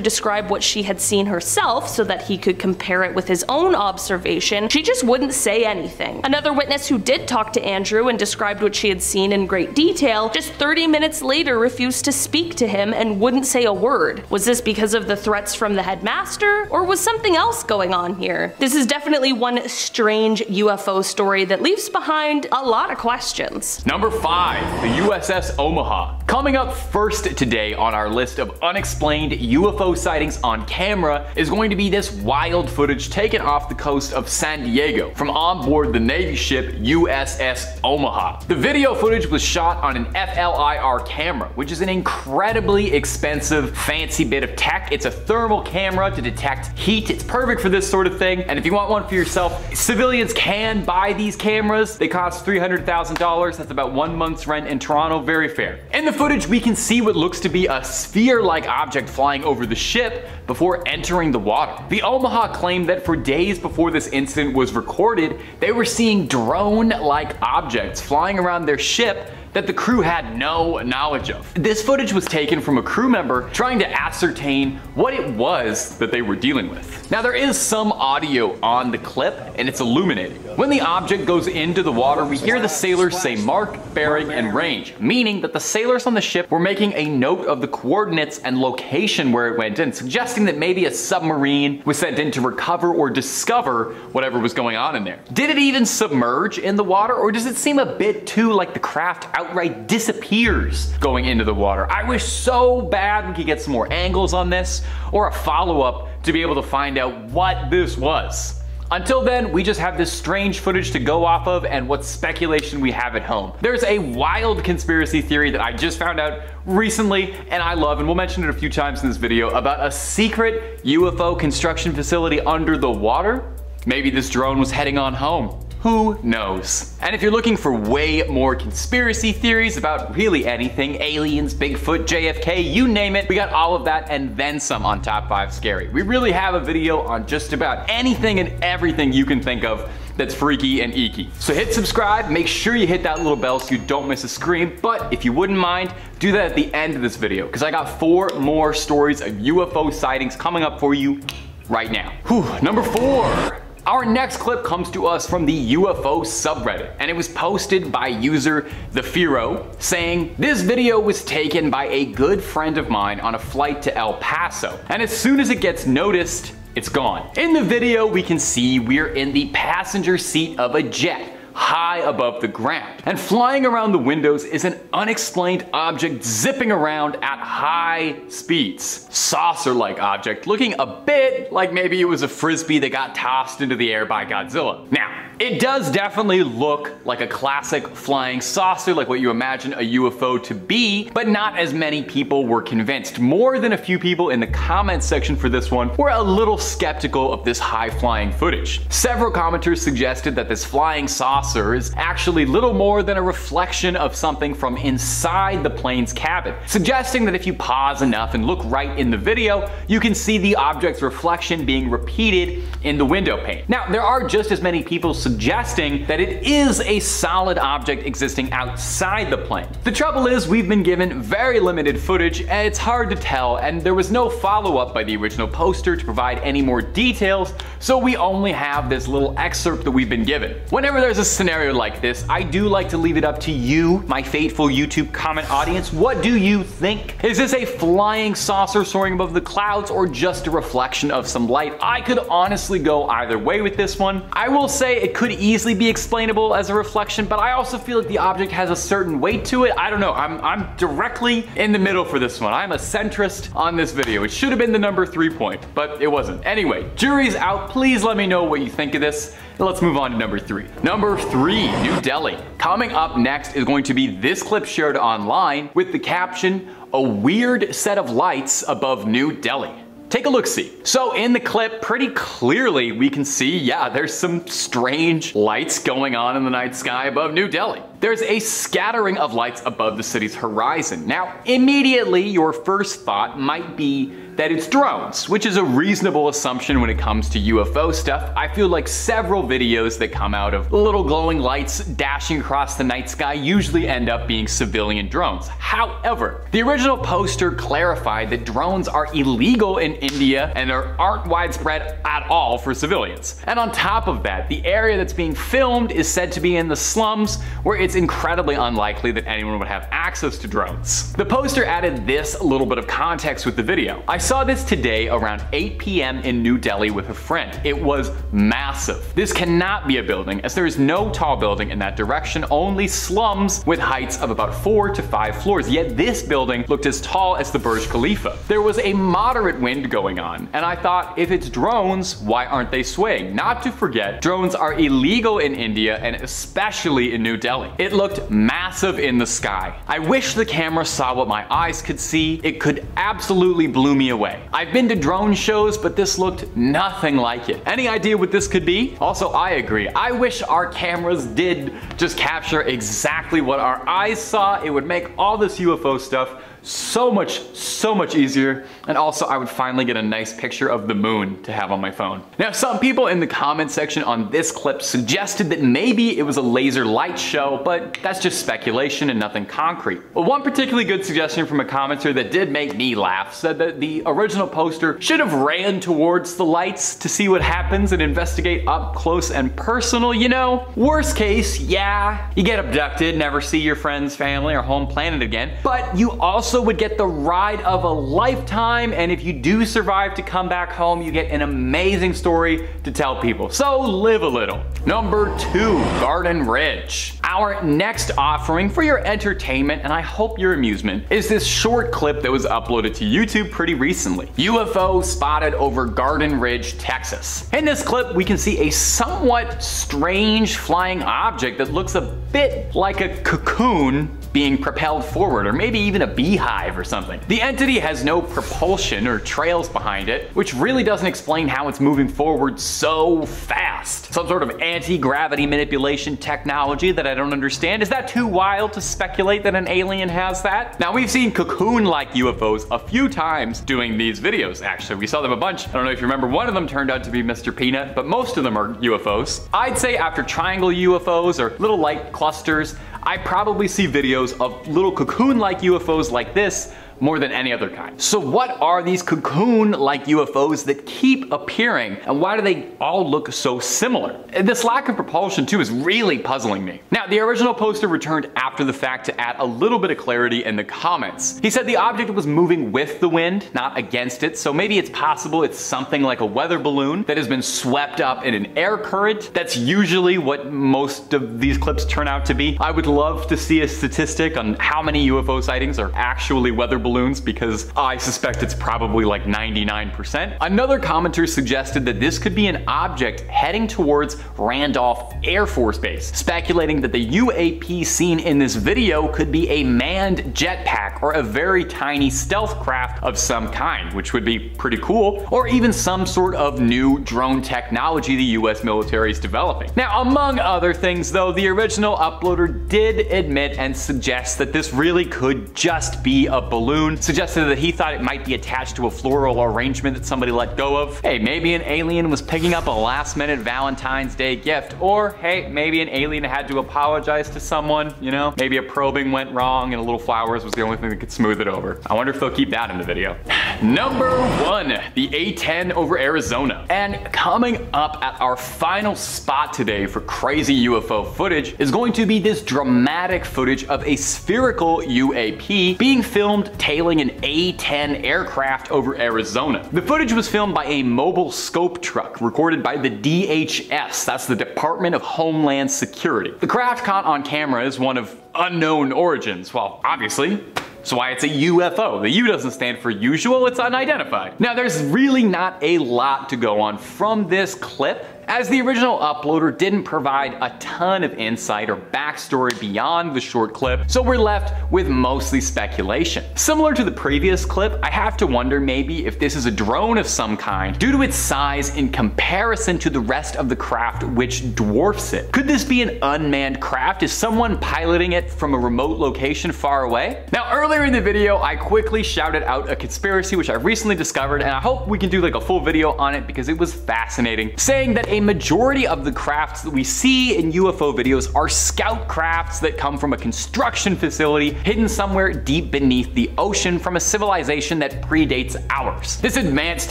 describe what she had seen herself so that he could compare it with his own observation, she just wouldn't say anything. Another witness who did talk to Andrew and described what she had seen in great detail, just 30 minutes later refused to speak to him and wouldn't say a word. Was this because of the threats from the headmaster, or was something else going on here? This is definitely one strange UFO story that leaves behind a lot of questions. Number 5, the USS Omaha. Coming up first today on our list of unexplained UFO sightings on camera is going to be this wild footage taken off the coast of San Diego from on board the Navy ship USS Omaha. The video footage was shot on an FLIR camera, which is an incredibly expensive, fancy bit of tech. It's a thermal camera to detect heat. It's perfect for this sort of thing, and if you want one for yourself, civilians can buy these cameras. They cost $300,000. That's about 1 month's rent in Toronto. Very fair. In the footage, we can see what looks to be a sphere-like object flying over the ship before entering the water. The Omaha claimed that for days before this incident was recorded, they were seeing drone-like objects flying around their ship that the crew had no knowledge of. This footage was taken from a crew member trying to ascertain what it was that they were dealing with. Now, there is some audio on the clip, and it's illuminating. When the object goes into the water, we hear the sailors say mark, bearing, and range, meaning that the sailors on the ship were making a note of the coordinates and location where it went in, suggesting that maybe a submarine was sent in to recover or discover whatever was going on in there. Did it even submerge in the water, or does it seem a bit too like the craft outright disappears going into the water? I wish so bad we could get some more angles on this, or a follow-up to be able to find out what this was. Until then, we just have this strange footage to go off of and what speculation we have at home. There's a wild conspiracy theory that I just found out recently and I love, and we'll mention it a few times in this video, about a secret UFO construction facility under the water. Maybe this drone was heading on home. Who knows? And if you're looking for way more conspiracy theories about really anything, aliens, Bigfoot, JFK, you name it, we got all of that and then some on Top 5 Scary. We really have a video on just about anything and everything you can think of that's freaky and eeky. So hit subscribe, make sure you hit that little bell so you don't miss a scream, but if you wouldn't mind, do that at the end of this video, because I got 4 more stories of UFO sightings coming up for you right now. Whew, number 4. Our next clip comes to us from the UFO subreddit, and it was posted by user TheFiro, saying, this video was taken by a good friend of mine on a flight to El Paso, and as soon as it gets noticed, it's gone. In the video, we can see we're in the passenger seat of a jet, high above the ground. And flying around the windows is an unexplained object zipping around at high speeds. Saucer-like object looking a bit like maybe it was a frisbee that got tossed into the air by Godzilla. Now, it does definitely look like a classic flying saucer, like what you imagine a UFO to be, but not as many people were convinced. More than a few people in the comments section for this one were a little skeptical of this high-flying footage. Several commenters suggested that this flying saucer is actually little more than a reflection of something from inside the plane's cabin, suggesting that if you pause enough and look right in the video, you can see the object's reflection being repeated in the window pane. Now, there are just as many people suggesting that it is a solid object existing outside the plane. The trouble is, we've been given very limited footage and it's hard to tell, and there was no follow-up by the original poster to provide any more details, so we only have this little excerpt that we've been given. Whenever there's a scenario like this, I do like to leave it up to you, my faithful YouTube comment audience. What do you think? Is this a flying saucer soaring above the clouds or just a reflection of some light? I could honestly go either way with this one. I will say it could easily be explainable as a reflection, but I also feel like the object has a certain weight to it. I don't know, I'm directly in the middle for this one. I'm a centrist on this video. It should have been the number 3 point, but it wasn't. Anyway, jury's out. Please let me know what you think of this. Let's move on to number 3. Number 3, New Delhi. Coming up next is going to be this clip shared online with the caption, "A weird set of lights above New Delhi." Take a look-see. So in the clip, pretty clearly we can see, yeah, there's some strange lights going on in the night sky above New Delhi. There's a scattering of lights above the city's horizon. Now, immediately your first thought might be that it's drones, which is a reasonable assumption when it comes to UFO stuff. I feel like several videos that come out of little glowing lights dashing across the night sky usually end up being civilian drones. However, the original poster clarified that drones are illegal in India and aren't widespread at all for civilians. And on top of that, the area that's being filmed is said to be in the slums, where it's incredibly unlikely that anyone would have access to drones. The poster added this little bit of context with the video. I saw this today around 8 p.m. in New Delhi with a friend. It was massive. This cannot be a building, as there is no tall building in that direction, only slums with heights of about 4 to 5 floors. Yet this building looked as tall as the Burj Khalifa. There was a moderate wind going on, and I thought, if it's drones, why aren't they swaying? Not to forget, drones are illegal in India and especially in New Delhi. It looked massive in the sky. I wish the camera saw what my eyes could see. It could absolutely blow me away. I've been to drone shows, but this looked nothing like it. Any idea what this could be? Also, I agree. I wish our cameras did just capture exactly what our eyes saw. It would make all this UFO stuff so much easier, and also I would finally get a nice picture of the moon to have on my phone. Now, some people in the comment section on this clip suggested that maybe it was a laser light show, but that's just speculation and nothing concrete. Well, one particularly good suggestion from a commenter that did make me laugh said that the original poster should have ran towards the lights to see what happens and investigate up close and personal, you know? Worst case, yeah, you get abducted, never see your friends, family, or home planet again, but you also would get the ride of a lifetime, and if you do survive to come back home, you get an amazing story to tell people. So live a little. Number 2, Garden Ridge. Our next offering for your entertainment, and I hope your amusement, is this short clip that was uploaded to YouTube pretty recently. UFO spotted over Garden Ridge, Texas. In this clip, we can see a somewhat strange flying object that looks a bit like a cocoon being propelled forward, or maybe even a beehive or something. The entity has no propulsion or trails behind it, which really doesn't explain how it's moving forward so fast. Some sort of anti-gravity manipulation technology that I don't understand. Is that too wild to speculate that an alien has that? Now, we've seen cocoon-like UFOs a few times doing these videos, actually. We saw them a bunch. I don't know if you remember, one of them turned out to be Mr. Peanut, but most of them are UFOs. I'd say after triangle UFOs or little light clusters, I probably see videos of little cocoon-like UFOs like this more than any other kind. So what are these cocoon-like UFOs that keep appearing, and why do they all look so similar? This lack of propulsion too is really puzzling me. Now, the original poster returned after the fact to add a little bit of clarity in the comments. He said the object was moving with the wind, not against it, so maybe it's possible it's something like a weather balloon that has been swept up in an air current. That's usually what most of these clips turn out to be. I would love to see a statistic on how many UFO sightings are actually weather balloons, because I suspect it's probably like 99%. Another commenter suggested that this could be an object heading towards Randolph Air Force Base, speculating that the UAP seen in this video could be a manned jetpack or a very tiny stealth craft of some kind, which would be pretty cool, or even some sort of new drone technology the US military is developing. Now, among other things though, the original uploader did admit and suggest that this really could just be a balloon, suggested that he thought it might be attached to a floral arrangement that somebody let go of. Hey, maybe an alien was picking up a last-minute Valentine's Day gift, or hey, maybe an alien had to apologize to someone, you know? Maybe a probing went wrong and a little flowers was the only thing that could smooth it over. I wonder if they'll keep that in the video. Number 1, the A-10 over Arizona. And coming up at our final spot today for crazy UFO footage is going to be this dramatic footage of a spherical UAP being filmed tailing an A-10 aircraft over Arizona. The footage was filmed by a mobile scope truck recorded by the DHS, that's the Department of Homeland Security. The craft caught on camera is one of unknown origins. Well, obviously, that's why it's a UFO. The U doesn't stand for usual, it's unidentified. Now, there's really not a lot to go on from this clip, as the original uploader didn't provide a ton of insight or backstory beyond the short clip, so we're left with mostly speculation. Similar to the previous clip, I have to wonder maybe if this is a drone of some kind due to its size in comparison to the rest of the craft, which dwarfs it. Could this be an unmanned craft? Is someone piloting it from a remote location far away? Now, earlier in the video, I quickly shouted out a conspiracy which I recently discovered, and I hope we can do like a full video on it because it was fascinating, saying that a majority of the crafts that we see in UFO videos are scout crafts that come from a construction facility hidden somewhere deep beneath the ocean from a civilization that predates ours. This advanced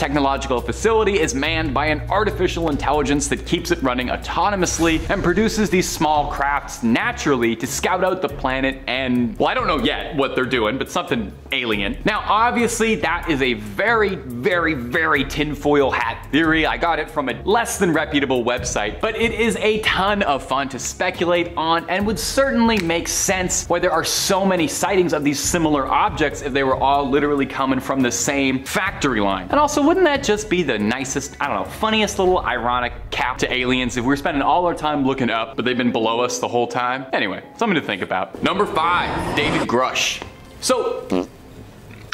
technological facility is manned by an artificial intelligence that keeps it running autonomously and produces these small crafts naturally to scout out the planet and, well, I don't know yet what they're doing, but something alien. Now, obviously, that is a very, very, very tinfoil hat theory. I got it from a less than reputable website, but it is a ton of fun to speculate on and would certainly make sense why there are so many sightings of these similar objects if they were all literally coming from the same factory line. And also, wouldn't that just be the nicest, I don't know, funniest little ironic cap to aliens if we're spending all our time looking up, but they've been below us the whole time? Anyway, something to think about. Number 5, David Grusch. So,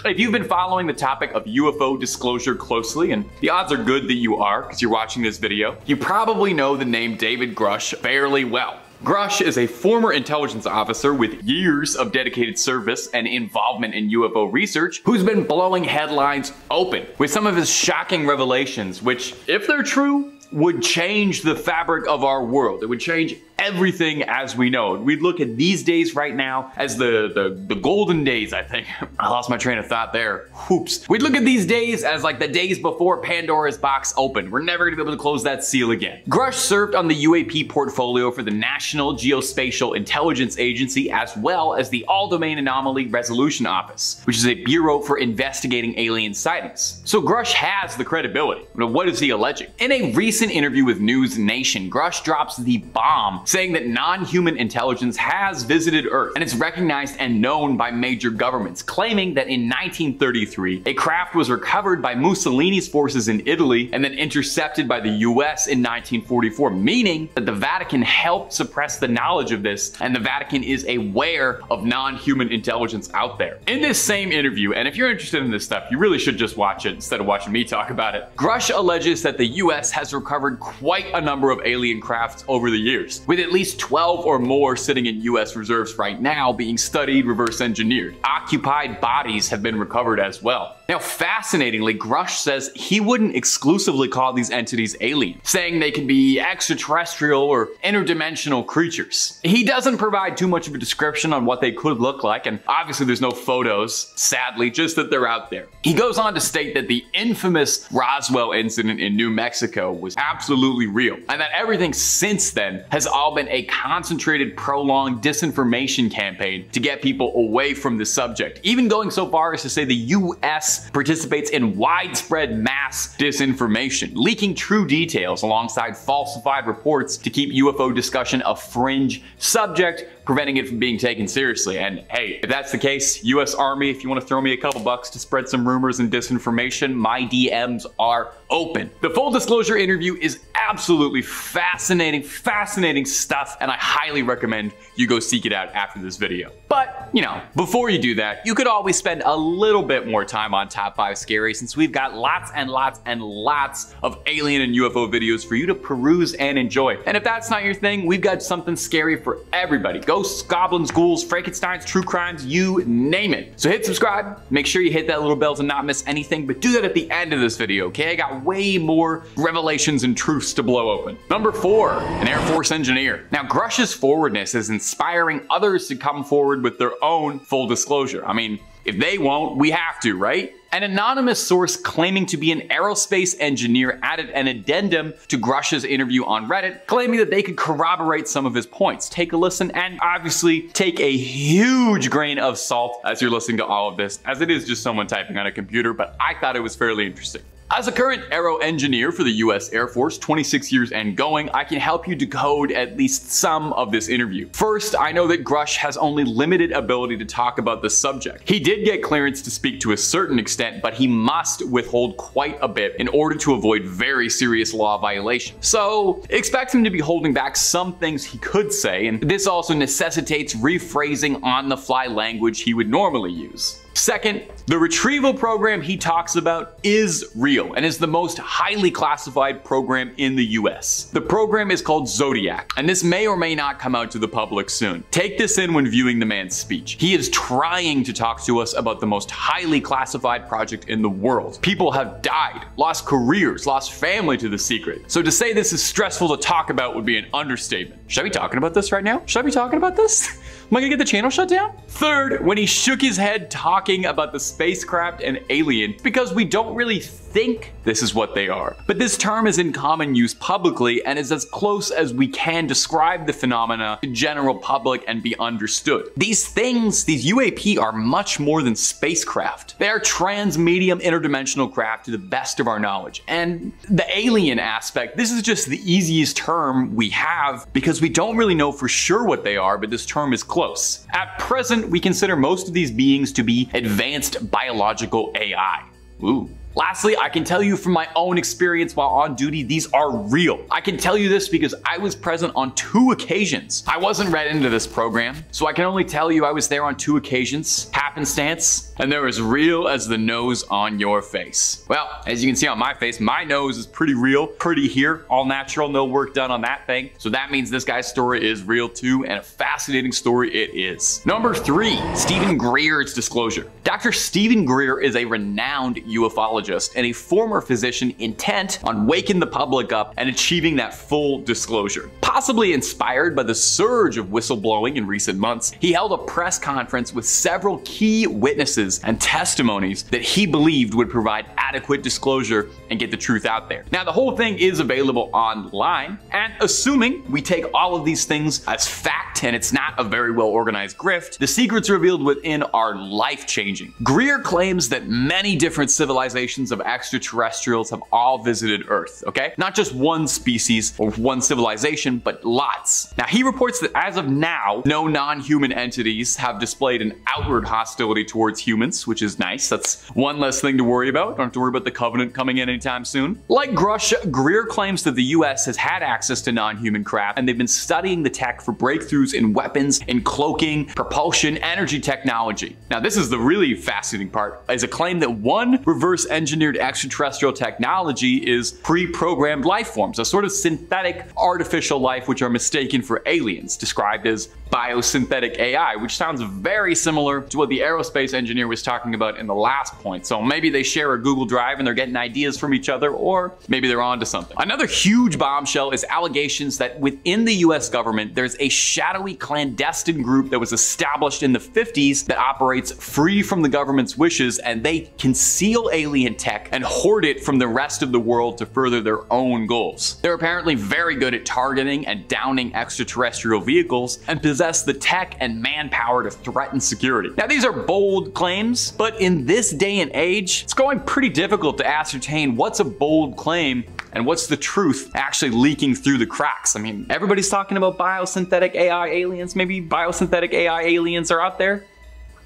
if you've been following the topic of UFO disclosure closely, and the odds are good that you are because you're watching this video, you probably know the name David Grusch fairly well. Grusch is a former intelligence officer with years of dedicated service and involvement in UFO research who's been blowing headlines open with some of his shocking revelations, which, if they're true, would change the fabric of our world. It would change everything as we know it. We'd look at these days right now as the golden days, I think. I lost my train of thought there. Whoops. We'd look at these days as like the days before Pandora's box opened. We're never gonna be able to close that seal again. Grusch served on the UAP portfolio for the National Geospatial Intelligence Agency, as well as the All-Domain Anomaly Resolution Office, which is a bureau for investigating alien sightings. So Grusch has the credibility. But what is he alleging? In a recent interview with News Nation, Grusch drops the bomb, saying that non-human intelligence has visited Earth and it's recognized and known by major governments, claiming that in 1933, a craft was recovered by Mussolini's forces in Italy and then intercepted by the US in 1944, meaning that the Vatican helped suppress the knowledge of this, and the Vatican is aware of non-human intelligence out there. In this same interview, and if you're interested in this stuff, you really should just watch it instead of watching me talk about it, Grusch alleges that the US has recovered quite a number of alien crafts over the years, with at least 12 or more sitting in US reserves right now being studied, reverse engineered. Occupied bodies have been recovered as well. Now, fascinatingly, Grush says he wouldn't exclusively call these entities alien, saying they can be extraterrestrial or interdimensional creatures. He doesn't provide too much of a description on what they could look like, and obviously there's no photos, sadly, just that they're out there. He goes on to state that the infamous Roswell incident in New Mexico was absolutely real, and that everything since then has all been a concentrated, prolonged disinformation campaign to get people away from the subject, even going so far as to say the US participates in widespread mass disinformation, leaking true details alongside falsified reports to keep UFO discussion a fringe subject, preventing it from being taken seriously. And hey, if that's the case, US Army, if you want to throw me a couple bucks to spread some rumors and disinformation, my DMs are open. The full disclosure interview is absolutely fascinating stuff, and I highly recommend you go seek it out after this video. But, you know, before you do that, you could always spend a little bit more time on Top 5 Scary, since we've got lots and lots and lots of alien and UFO videos for you to peruse and enjoy. And if that's not your thing, we've got something scary for everybody. Ghosts, goblins, ghouls, Frankensteins, true crimes, you name it. So hit subscribe, make sure you hit that little bell to not miss anything, but do that at the end of this video, okay? I got way more revelations and truths to blow open. Number 4, an Air Force engineer. Now, Grush's forwardness is inspiring others to come forward with their own full disclosure. I mean, if they won't, we have to, right? An anonymous source claiming to be an aerospace engineer added an addendum to Grush's interview on Reddit, claiming that they could corroborate some of his points. Take a listen, and obviously take a huge grain of salt as you're listening to all of this, as it is just someone typing on a computer, but I thought it was fairly interesting. As a current aero engineer for the US Air Force, 26 years and going, I can help you decode at least some of this interview. First, I know that Grush has only limited ability to talk about the subject. He did get clearance to speak to a certain extent, but he must withhold quite a bit in order to avoid very serious law violations. So, expect him to be holding back some things he could say, and this also necessitates rephrasing on-the-fly language he would normally use. Second, the retrieval program he talks about is real and is the most highly classified program in the US. The program is called Zodiac, and this may or may not come out to the public soon. Take this in when viewing the man's speech. He is trying to talk to us about the most highly classified project in the world. People have died, lost careers, lost family to the secret. So to say this is stressful to talk about would be an understatement. Should I be talking about this right now? Should I be talking about this? Am I gonna get the channel shut down? Third, when he shook his head talking about the spacecraft and alien, because we don't really think this is what they are. But this term is in common use publicly and is as close as we can describe the phenomena to general public and be understood. These things, these UAP, are much more than spacecraft. They are trans-medium interdimensional craft to the best of our knowledge. And the alien aspect, this is just the easiest term we have because we don't really know for sure what they are, but this term is close. At present, we consider most of these beings to be advanced biological AI. Ooh. Lastly, I can tell you from my own experience while on duty, these are real. I can tell you this because I was present on 2 occasions. I wasn't read into this program, so I can only tell you I was there on 2 occasions, happenstance, and they're as real as the nose on your face. Well, as you can see on my face, my nose is pretty real, pretty here, all natural, no work done on that thing. So that means this guy's story is real too, and a fascinating story it is. Number 3, Steven Greer's disclosure. Dr. Steven Greer is a renowned ufologist and a former physician intent on waking the public up and achieving that full disclosure. Possibly inspired by the surge of whistleblowing in recent months, he held a press conference with several key witnesses and testimonies that he believed would provide adequate disclosure and get the truth out there. Now, the whole thing is available online, and assuming we take all of these things as fact and it's not a very well organized grift, the secrets revealed within are life-changing. Greer claims that many different civilizations of extraterrestrials have all visited Earth, okay? Not just one species or one civilization, but lots. Now, he reports that as of now, no non-human entities have displayed an outward hostility hostility towards humans, which is nice. That's one less thing to worry about. Don't have to worry about the Covenant coming in anytime soon. Like Grush, Greer claims that the US has had access to non-human craft, and they've been studying the tech for breakthroughs in weapons, in cloaking, propulsion, energy technology. Now, this is the really fascinating part, is a claim that one reverse-engineered extraterrestrial technology is pre-programmed life forms, a sort of synthetic artificial life which are mistaken for aliens, described as biosynthetic AI, which sounds very similar to what the aerospace engineer was talking about in the last point. So maybe they share a Google Drive and they're getting ideas from each other, or maybe they're onto something. Another huge bombshell is allegations that within the US government, there's a shadowy clandestine group that was established in the 50s that operates free from the government's wishes, and they conceal alien tech and hoard it from the rest of the world to further their own goals. They're apparently very good at targeting and downing extraterrestrial vehicles and possess the tech and manpower to threaten security. Now, these are bold claims, but in this day and age, it's going pretty difficult to ascertain what's a bold claim and what's the truth actually leaking through the cracks. I mean, everybody's talking about biosynthetic AI aliens. Maybe biosynthetic AI aliens are out there.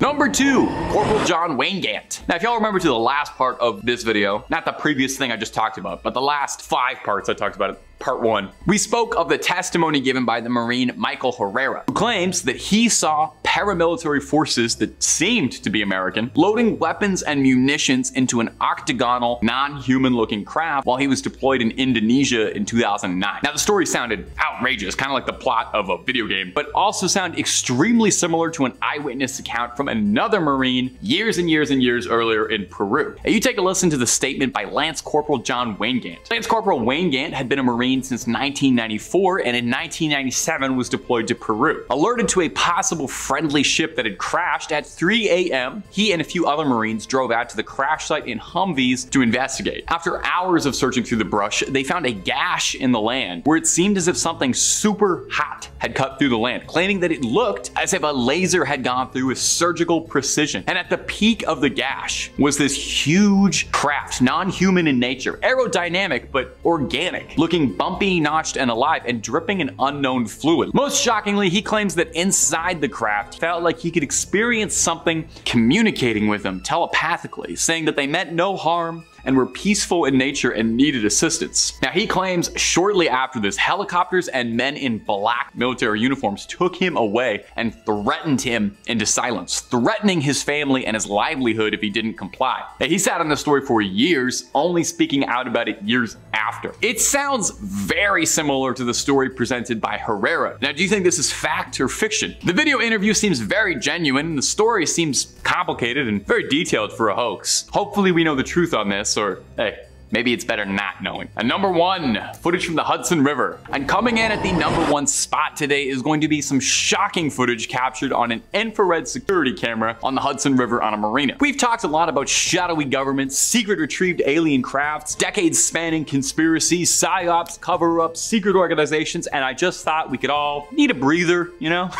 Number 2, Corporal John Weingant. Now, if y'all remember to the last part of this video, not the previous thing I just talked about, but the last 5 parts I talked about, part 1, we spoke of the testimony given by the Marine Michael Herrera, who claims that he saw paramilitary forces that seemed to be American loading weapons and munitions into an octagonal, non-human looking craft while he was deployed in Indonesia in 2009. Now, the story sounded outrageous, kind of like the plot of a video game, but also sounded extremely similar to an eyewitness account from another Marine years and years and years earlier in Peru. Now, you take a listen to the statement by Lance Corporal John Weingant. Lance Corporal Weingant had been a Marine since 1994, and in 1997 was deployed to Peru. Alerted to a possible friendly ship that had crashed at 3 a.m., he and a few other Marines drove out to the crash site in Humvees to investigate. After hours of searching through the brush, they found a gash in the land where it seemed as if something super hot had cut through the land, claiming that it looked as if a laser had gone through with surgical precision. And at the peak of the gash was this huge craft, non-human in nature, aerodynamic but organic, looking bumpy, notched, and alive, and dripping an unknown fluid. Most shockingly, he claims that inside the craft felt like he could experience something communicating with him telepathically, saying that they meant no harm and were peaceful in nature and needed assistance. Now, he claims shortly after this, helicopters and men in black military uniforms took him away and threatened him into silence, threatening his family and his livelihood if he didn't comply. Now, he sat on the story for years, only speaking out about it years after. It sounds very similar to the story presented by Herrera. Now, do you think this is fact or fiction? The video interview seems very genuine, and the story seems complicated and very detailed for a hoax. Hopefully we know the truth on this, or hey, maybe it's better not knowing. And number 1, footage from the Hudson River. And coming in at the number 1 spot today is going to be some shocking footage captured on an infrared security camera on the Hudson River on a marina. We've talked a lot about shadowy governments, secret retrieved alien crafts, decades spanning conspiracies, psyops, cover-ups, secret organizations, and I just thought we could all need a breather, you know?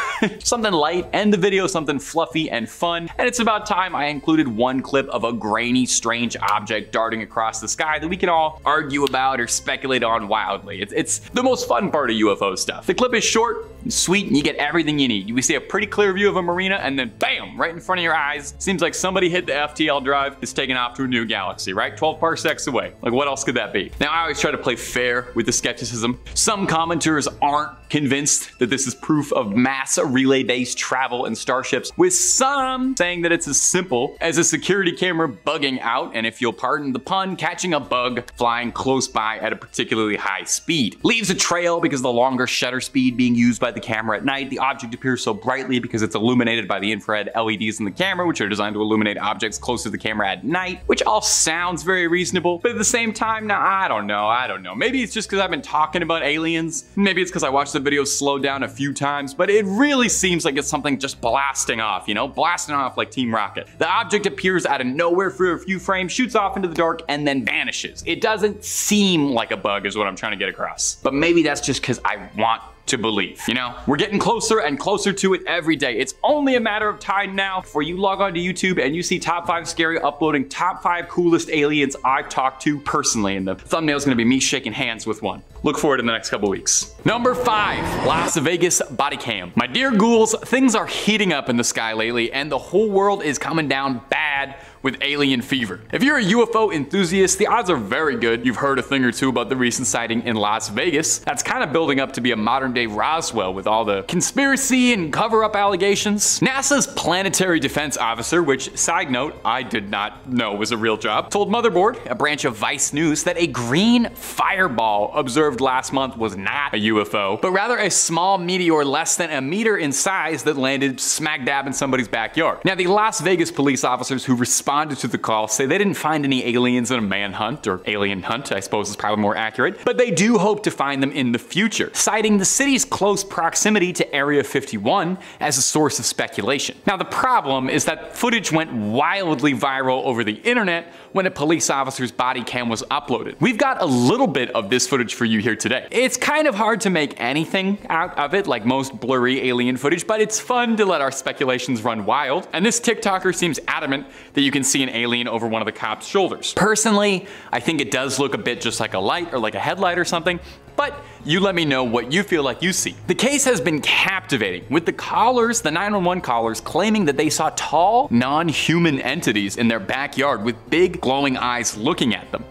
Something light, end the video something fluffy and fun. And it's about time I included one clip of a grainy, strange object darting across the sky that we can all argue about or speculate on wildly. It's the most fun part of UFO stuff. The clip is short and sweet, and you get everything you need. We see a pretty clear view of a marina, and then bam, right in front of your eyes, seems like somebody hit the FTL drive, is taken off to a new galaxy, right? 12 parsecs away. Like, what else could that be? Now, I always try to play fair with the skepticism. Some commenters aren't convinced that this is proof of mass relay-based travel in starships, with some saying that it's as simple as a security camera bugging out, and if you'll pardon the pun, catching a bug flying close by at a particularly high speed. Leaves a trail because of the longer shutter speed being used by the camera at night. The object appears so brightly because it's illuminated by the infrared LEDs in the camera, which are designed to illuminate objects close to the camera at night, which all sounds very reasonable, but at the same time, now I don't know. Maybe it's just because I've been talking about aliens. Maybe it's because I watched the video slow down a few times, but it really seems like it's something just blasting off, you know? Blasting off like Team Rocket. The object appears out of nowhere for a few frames, shoots off into the dark, and then vanishes. It doesn't seem like a bug is what I'm trying to get across. But maybe that's just because I want to believe. You know, we're getting closer and closer to it every day. It's only a matter of time now before you log on to YouTube and you see Top 5 Scary uploading top 5 coolest aliens I've talked to personally, and the thumbnail is gonna be me shaking hands with one. Look for it in the next couple weeks. Number 5, Las Vegas body cam. My dear ghouls, things are heating up in the sky lately and the whole world is coming down bad with alien fever. If you're a UFO enthusiast, the odds are very good you've heard a thing or two about the recent sighting in Las Vegas. That's kind of building up to be a modern day Roswell with all the conspiracy and cover-up allegations. NASA's planetary defense officer, which, side note, I did not know was a real job, told Motherboard, a branch of Vice News, that a green fireball observed last month was not a UFO, but rather a small meteor less than a meter in size that landed smack dab in somebody's backyard. Now, the Las Vegas police officers who responded to the call say they didn't find any aliens in a manhunt, or alien hunt, I suppose is probably more accurate, but they do hope to find them in the future, citing the city's close proximity to Area 51 as a source of speculation. Now, the problem is that footage went wildly viral over the internet when a police officer's body cam was uploaded. We've got a little bit of this footage for you here today. It's kind of hard to make anything out of it, like most blurry alien footage, but it's fun to let our speculations run wild, and this TikToker seems adamant that you can see an alien over one of the cops' shoulders. Personally, I think it does look a bit just like a light or like a headlight or something, but you let me know what you feel like you see. The case has been captivating, with the callers, the 911 callers, claiming that they saw tall, non-human entities in their backyard with big glowing eyes looking at them.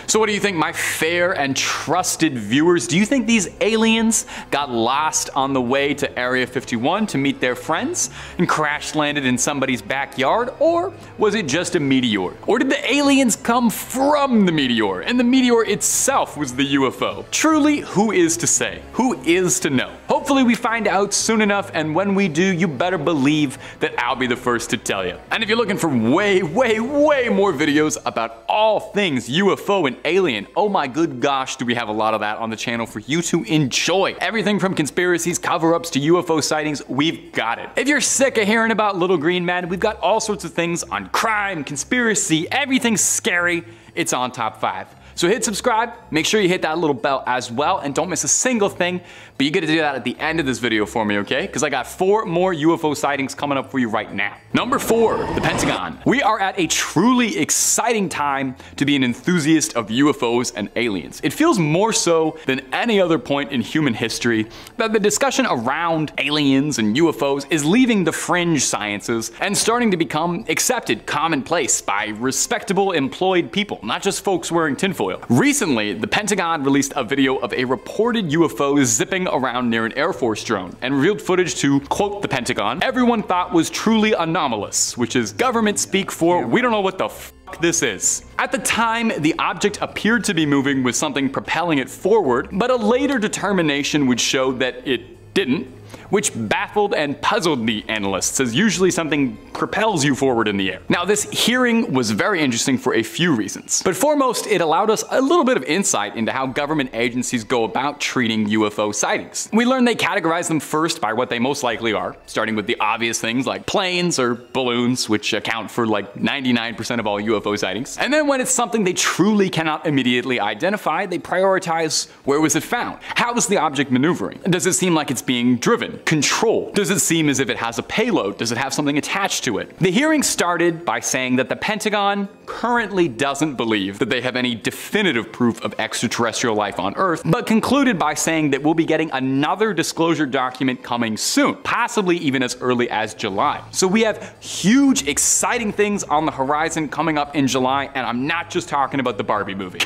So what do you think, my fair and trusted viewers? Do you think these aliens got lost on the way to Area 51 to meet their friends and crash landed in somebody's backyard? Or was it just a meteor? Or did the aliens come from the meteor and the meteor itself was the UFO? Truly, who is to say? Who is to know? Hopefully we find out soon enough, and when we do, you better believe that I'll be the first to tell you. And if you're looking for way more videos about all things UFO and alien, oh my good gosh, do we have a lot of that on the channel for you to enjoy. Everything from conspiracies, cover-ups to UFO sightings, we've got it. If you're sick of hearing about Little Green Men, we've got all sorts of things on crime, conspiracy, everything scary. It's on Top 5. So hit subscribe, make sure you hit that little bell as well, and don't miss a single thing, but you get to do that at the end of this video for me, okay? Because I got 4 more UFO sightings coming up for you right now. Number 4, the Pentagon. We are at a truly exciting time to be an enthusiast of UFOs and aliens. It feels more so than any other point in human history that the discussion around aliens and UFOs is leaving the fringe sciences and starting to become accepted, commonplace by respectable employed people, not just folks wearing tinfoil. Recently, the Pentagon released a video of a reported UFO zipping around near an Air Force drone and revealed footage to, quote the Pentagon, everyone thought was truly anomalous, which is government speak for we don't know what the fuck this is. At the time, the object appeared to be moving with something propelling it forward, but a later determination would show that it didn't, which baffled and puzzled the analysts, as usually something propels you forward in the air. Now, this hearing was very interesting for a few reasons, but foremost, it allowed us a little bit of insight into how government agencies go about treating UFO sightings. We learned they categorize them first by what they most likely are, starting with the obvious things like planes or balloons, which account for like 99% of all UFO sightings. And then when it's something they truly cannot immediately identify, they prioritize where was it found? How is the object maneuvering? Does it seem like it's being driven? Control. Does it seem as if it has a payload? Does it have something attached to it? The hearing started by saying that the Pentagon currently doesn't believe that they have any definitive proof of extraterrestrial life on Earth, but concluded by saying that we'll be getting another disclosure document coming soon, possibly even as early as July. So we have huge, exciting things on the horizon coming up in July, and I'm not just talking about the Barbie movie.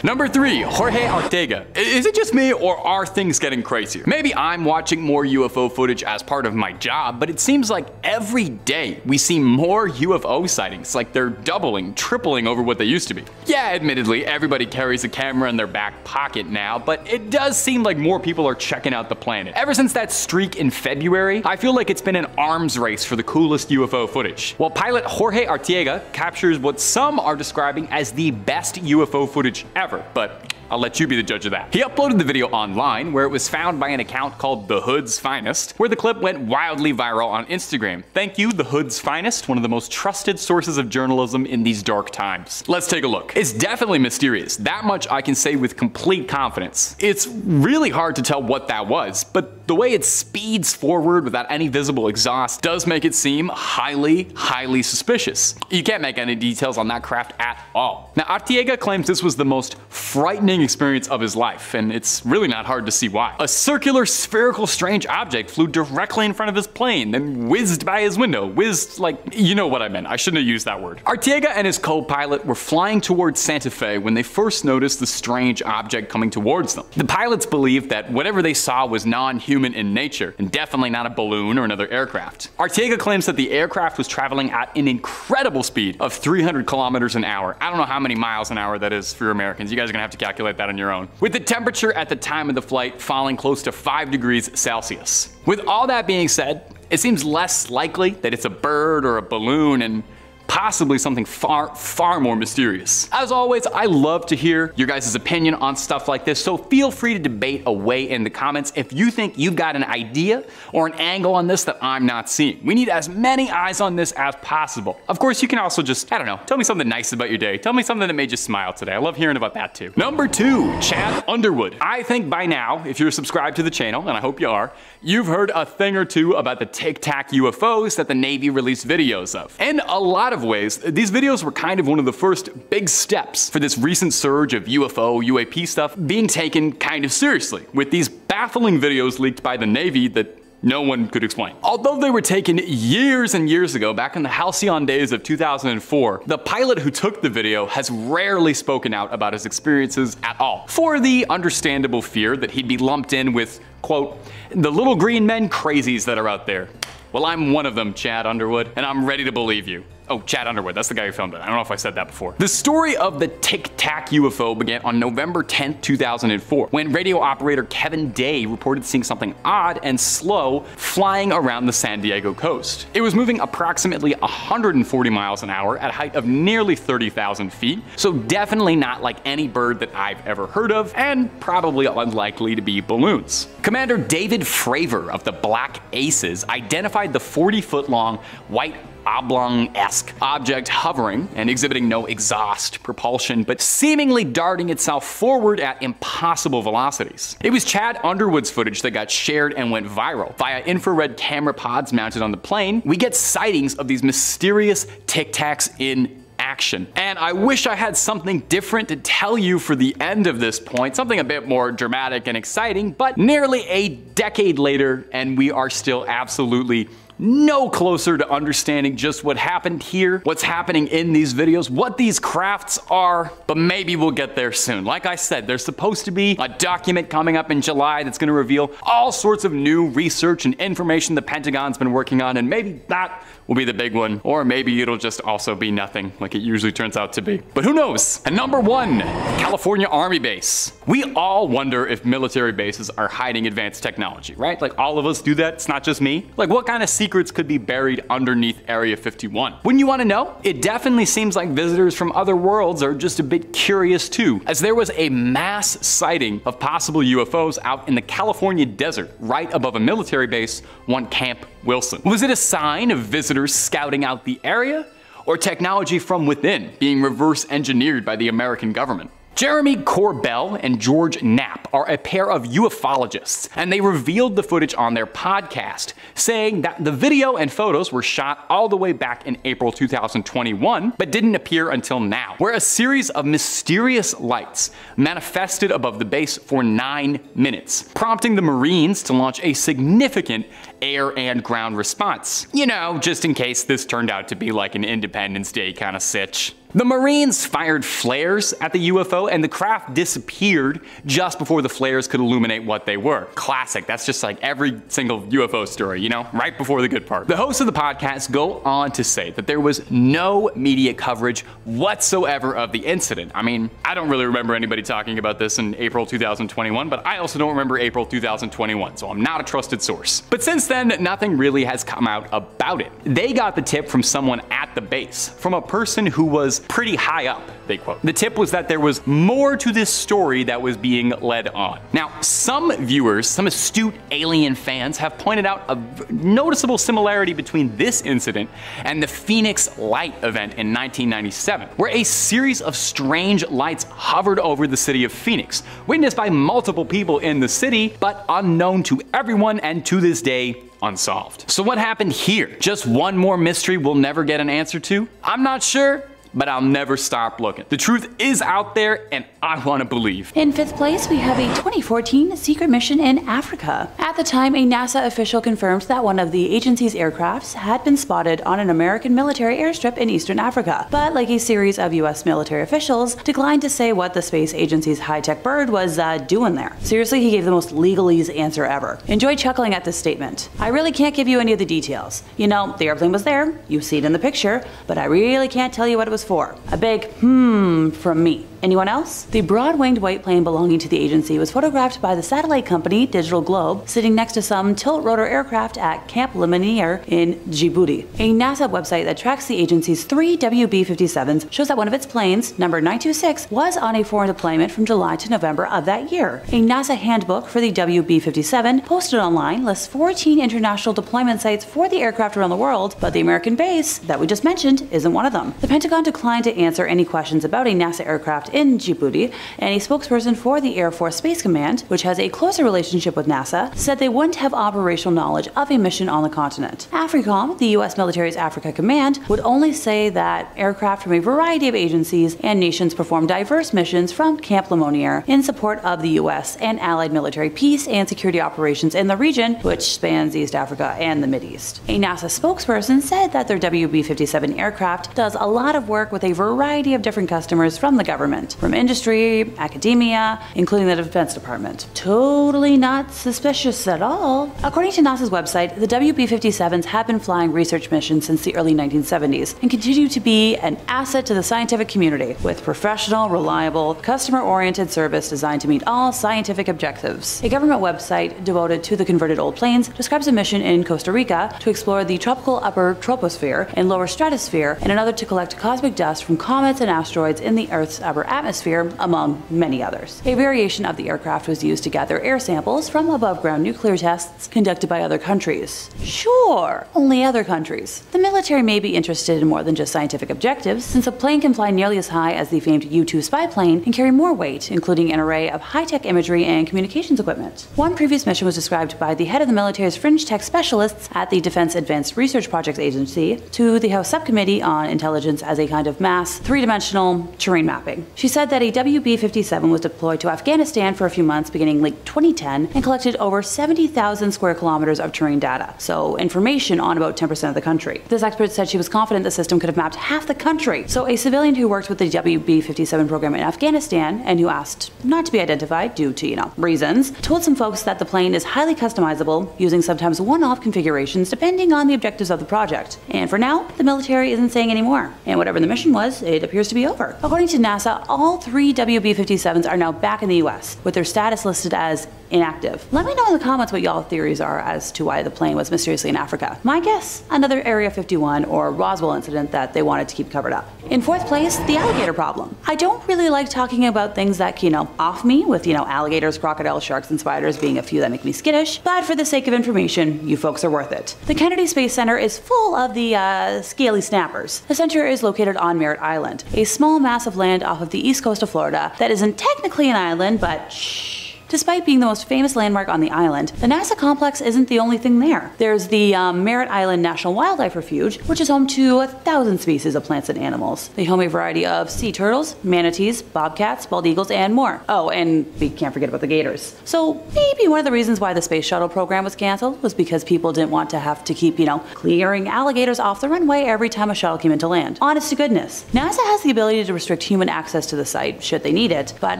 Number 3, Jorge Ortega. Is it just me, or are things getting crazier? Maybe I'm watching more UFO footage as part of my job, but it seems like every day we see more UFO sightings, like they're doubling, tripling over what they used to be. Yeah, admittedly, everybody carries a camera in their back pocket now, but it does seem like more people are checking out the planet. Ever since that streak in February, I feel like it's been an arms race for the coolest UFO footage. While pilot Jorge Ortega captures what some are describing as the best UFO footage ever, but I'll let you be the judge of that. He uploaded the video online, where it was found by an account called The Hood's Finest, where the clip went wildly viral on Instagram. Thank you, The Hood's Finest, one of the most trusted sources of journalism in these dark times. Let's take a look. It's definitely mysterious. That much I can say with complete confidence. It's really hard to tell what that was, but the way it speeds forward without any visible exhaust does make it seem highly suspicious. You can't make any details on that craft at all. Now, Arteaga claims this was the most frightening experience of his life, and it's really not hard to see why. A circular, spherical, strange object flew directly in front of his plane, then whizzed by his window. Whizzed, like, you know what I meant. I shouldn't have used that word. Arteaga and his co-pilot were flying towards Santa Fe when they first noticed the strange object coming towards them. The pilots believed that whatever they saw was non-human in nature, and definitely not a balloon or another aircraft. Arteaga claims that the aircraft was traveling at an incredible speed of 300 kilometers an hour. I don't know how many miles an hour that is for your Americans. You guys are gonna have to calculate that on your own. With the temperature at the time of the flight falling close to 5 degrees Celsius. With all that being said, it seems less likely that it's a bird or a balloon, and possibly something far more mysterious. As always, I love to hear your guys' opinion on stuff like this, so feel free to debate away in the comments if you think you've got an idea or an angle on this that I'm not seeing. We need as many eyes on this as possible. Of course, you can also just, I don't know, tell me something nice about your day. Tell me something that made you smile today. I love hearing about that too. Number 2, Chad Underwood. I think by now, if you're subscribed to the channel, and I hope you are, you've heard a thing or two about the Tic Tac UFOs that the Navy released videos of. In a lot of ways, these videos were kind of one of the first big steps for this recent surge of UFO, UAP stuff being taken kind of seriously, with these baffling videos leaked by the Navy that no one could explain. Although they were taken years and years ago, back in the halcyon days of 2004, the pilot who took the video has rarely spoken out about his experiences at all, for the understandable fear that he'd be lumped in with, quote, the little green men crazies that are out there. Well, I'm one of them, Chad Underwood, and I'm ready to believe you. Oh, Chad Underwood, that's the guy who filmed it. I don't know if I said that before. The story of the Tic Tac UFO began on November 10th, 2004, when radio operator Kevin Day reported seeing something odd and slow flying around the San Diego coast. It was moving approximately 140 miles an hour at a height of nearly 30,000 feet, so definitely not like any bird that I've ever heard of, and probably unlikely to be balloons. Commander David Fravor of the Black Aces identified the 40-foot-long white oblong-esque object hovering and exhibiting no exhaust, propulsion, but seemingly darting itself forward at impossible velocities. It was Chad Underwood's footage that got shared and went viral. Via infrared camera pods mounted on the plane, we get sightings of these mysterious Tic Tacs in action. And I wish I had something different to tell you for the end of this point, something a bit more dramatic and exciting, but nearly a decade later, and we are still absolutely no closer to understanding just what happened here, what's happening in these videos, what these crafts are, but maybe we'll get there soon. Like I said, there's supposed to be a document coming up in July that's gonna reveal all sorts of new research and information the Pentagon's been working on, and maybe that will be the big one, or maybe it'll just also be nothing, like it usually turns out to be. But who knows? And number 1, California Army Base. We all wonder if military bases are hiding advanced technology, right? Like all of us do that, it's not just me. Like what kind of secrets could be buried underneath Area 51? Wouldn't you want to know? It definitely seems like visitors from other worlds are just a bit curious too, as there was a mass sighting of possible UFOs out in the California desert, right above a military base, one Camp Wilson. Was it a sign of visitors scouting out the area, or technology from within being reverse engineered by the American government? Jeremy Corbell and George Knapp are a pair of ufologists, and they revealed the footage on their podcast, saying that the video and photos were shot all the way back in April 2021, but didn't appear until now, where a series of mysterious lights manifested above the base for 9 minutes, prompting the Marines to launch a significant air and ground response. You know, just in case this turned out to be like an Independence Day kind of sitch. The Marines fired flares at the UFO, and the craft disappeared just before the flares could illuminate what they were. Classic, that's just like every single UFO story, you know, right before the good part. The hosts of the podcast go on to say that there was no media coverage whatsoever of the incident. I mean, I don't really remember anybody talking about this in April 2021, but I also don't remember April 2021, so I'm not a trusted source. But since then, nothing really has come out about it. They got the tip from someone at the base, from a person who was pretty high up, they quote. The tip was that there was more to this story that was being led on. Now, some viewers, some astute alien fans have pointed out a noticeable similarity between this incident and the Phoenix Light event in 1997, where a series of strange lights hovered over the city of Phoenix, witnessed by multiple people in the city, but unknown to everyone and to this day, unsolved. So what happened here? Just one more mystery we'll never get an answer to? I'm not sure, but I'll never stop looking. The truth is out there, and I want to believe. In 5th place, we have a 2014 secret mission in Africa. At the time, a NASA official confirmed that one of the agency's aircrafts had been spotted on an American military airstrip in eastern Africa, but like a series of US military officials, declined to say what the space agency's high-tech bird was doing there. Seriously, he gave the most legalese answer ever. Enjoy chuckling at this statement. I really can't give you any of the details. You know, the airplane was there, you see it in the picture, but I really can't tell you what it was for. A big from me. Anyone else? The broad-winged white plane belonging to the agency was photographed by the satellite company Digital Globe sitting next to some tilt-rotor aircraft at Camp Lemonnier in Djibouti. A NASA website that tracks the agency's 3 WB-57s shows that one of its planes, number 926, was on a foreign deployment from July to November of that year. A NASA handbook for the WB-57 posted online lists 14 international deployment sites for the aircraft around the world, but the American base that we just mentioned isn't one of them. The Pentagon declined to answer any questions about a NASA aircraft in Djibouti, and a spokesperson for the Air Force Space Command, which has a closer relationship with NASA, said they wouldn't have operational knowledge of a mission on the continent. AFRICOM, the US military's Africa Command, would only say that aircraft from a variety of agencies and nations perform diverse missions from Camp Lemonnier in support of the US and allied military peace and security operations in the region, which spans East Africa and the Mideast. A NASA spokesperson said that their WB-57 aircraft does a lot of work with a variety of different customers from the government, from industry, academia, including the Defense Department. Totally not suspicious at all. According to NASA's website, the WB-57s have been flying research missions since the early 1970s and continue to be an asset to the scientific community, with professional, reliable, customer-oriented service designed to meet all scientific objectives. A government website devoted to the converted old planes describes a mission in Costa Rica to explore the tropical upper troposphere and lower stratosphere, and another to collect cosmic dust from comets and asteroids in the Earth's upper atmosphere, among many others. A variation of the aircraft was used to gather air samples from above-ground nuclear tests conducted by other countries. Sure, only other countries. The military may be interested in more than just scientific objectives, since a plane can fly nearly as high as the famed U-2 spy plane and carry more weight, including an array of high-tech imagery and communications equipment. One previous mission was described by the head of the military's fringe tech specialists at the Defense Advanced Research Projects Agency to the House Subcommittee on Intelligence as a kind of mass, three-dimensional terrain mapping. She said that a WB-57 was deployed to Afghanistan for a few months beginning late 2010 and collected over 70,000 square kilometers of terrain data, so information on about 10% of the country. This expert said she was confident the system could have mapped half the country. So a civilian who worked with the WB-57 program in Afghanistan and who asked not to be identified due to, reasons, told some folks that the plane is highly customizable, using sometimes one-off configurations depending on the objectives of the project. And for now, the military isn't saying any more. And whatever the mission was, it appears to be over. According to NASA, all 3 WB-57s are now back in the US, with their status listed as inactive. Let me know in the comments what y'all theories are as to why the plane was mysteriously in Africa. My guess, another Area 51 or Roswell incident that they wanted to keep covered up. In 4th place, the alligator problem. I don't really like talking about things that, off me, with, alligators, crocodiles, sharks, and spiders being a few that make me skittish, but for the sake of information, you folks are worth it. The Kennedy Space Center is full of the, scaly snappers. The center is located on Merritt Island, a small mass of land off of the east coast of Florida that isn't technically an island, but shh. Despite being the most famous landmark on the island, the NASA complex isn't the only thing there. There's the Merritt Island National Wildlife Refuge, which is home to 1,000 species of plants and animals. They home a variety of sea turtles, manatees, bobcats, bald eagles, and more. Oh, and we can't forget about the gators. So maybe one of the reasons why the space shuttle program was canceled was because people didn't want to have to keep, clearing alligators off the runway every time a shuttle came into land. Honest to goodness. NASA has the ability to restrict human access to the site, should they need it, but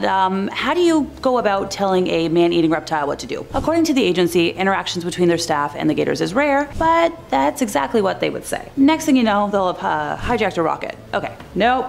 how do you go about telling a man-eating reptile what to do? According to the agency, interactions between their staff and the gators is rare, but that's exactly what they would say. Next thing you know, they'll have hijacked a rocket. Okay, no.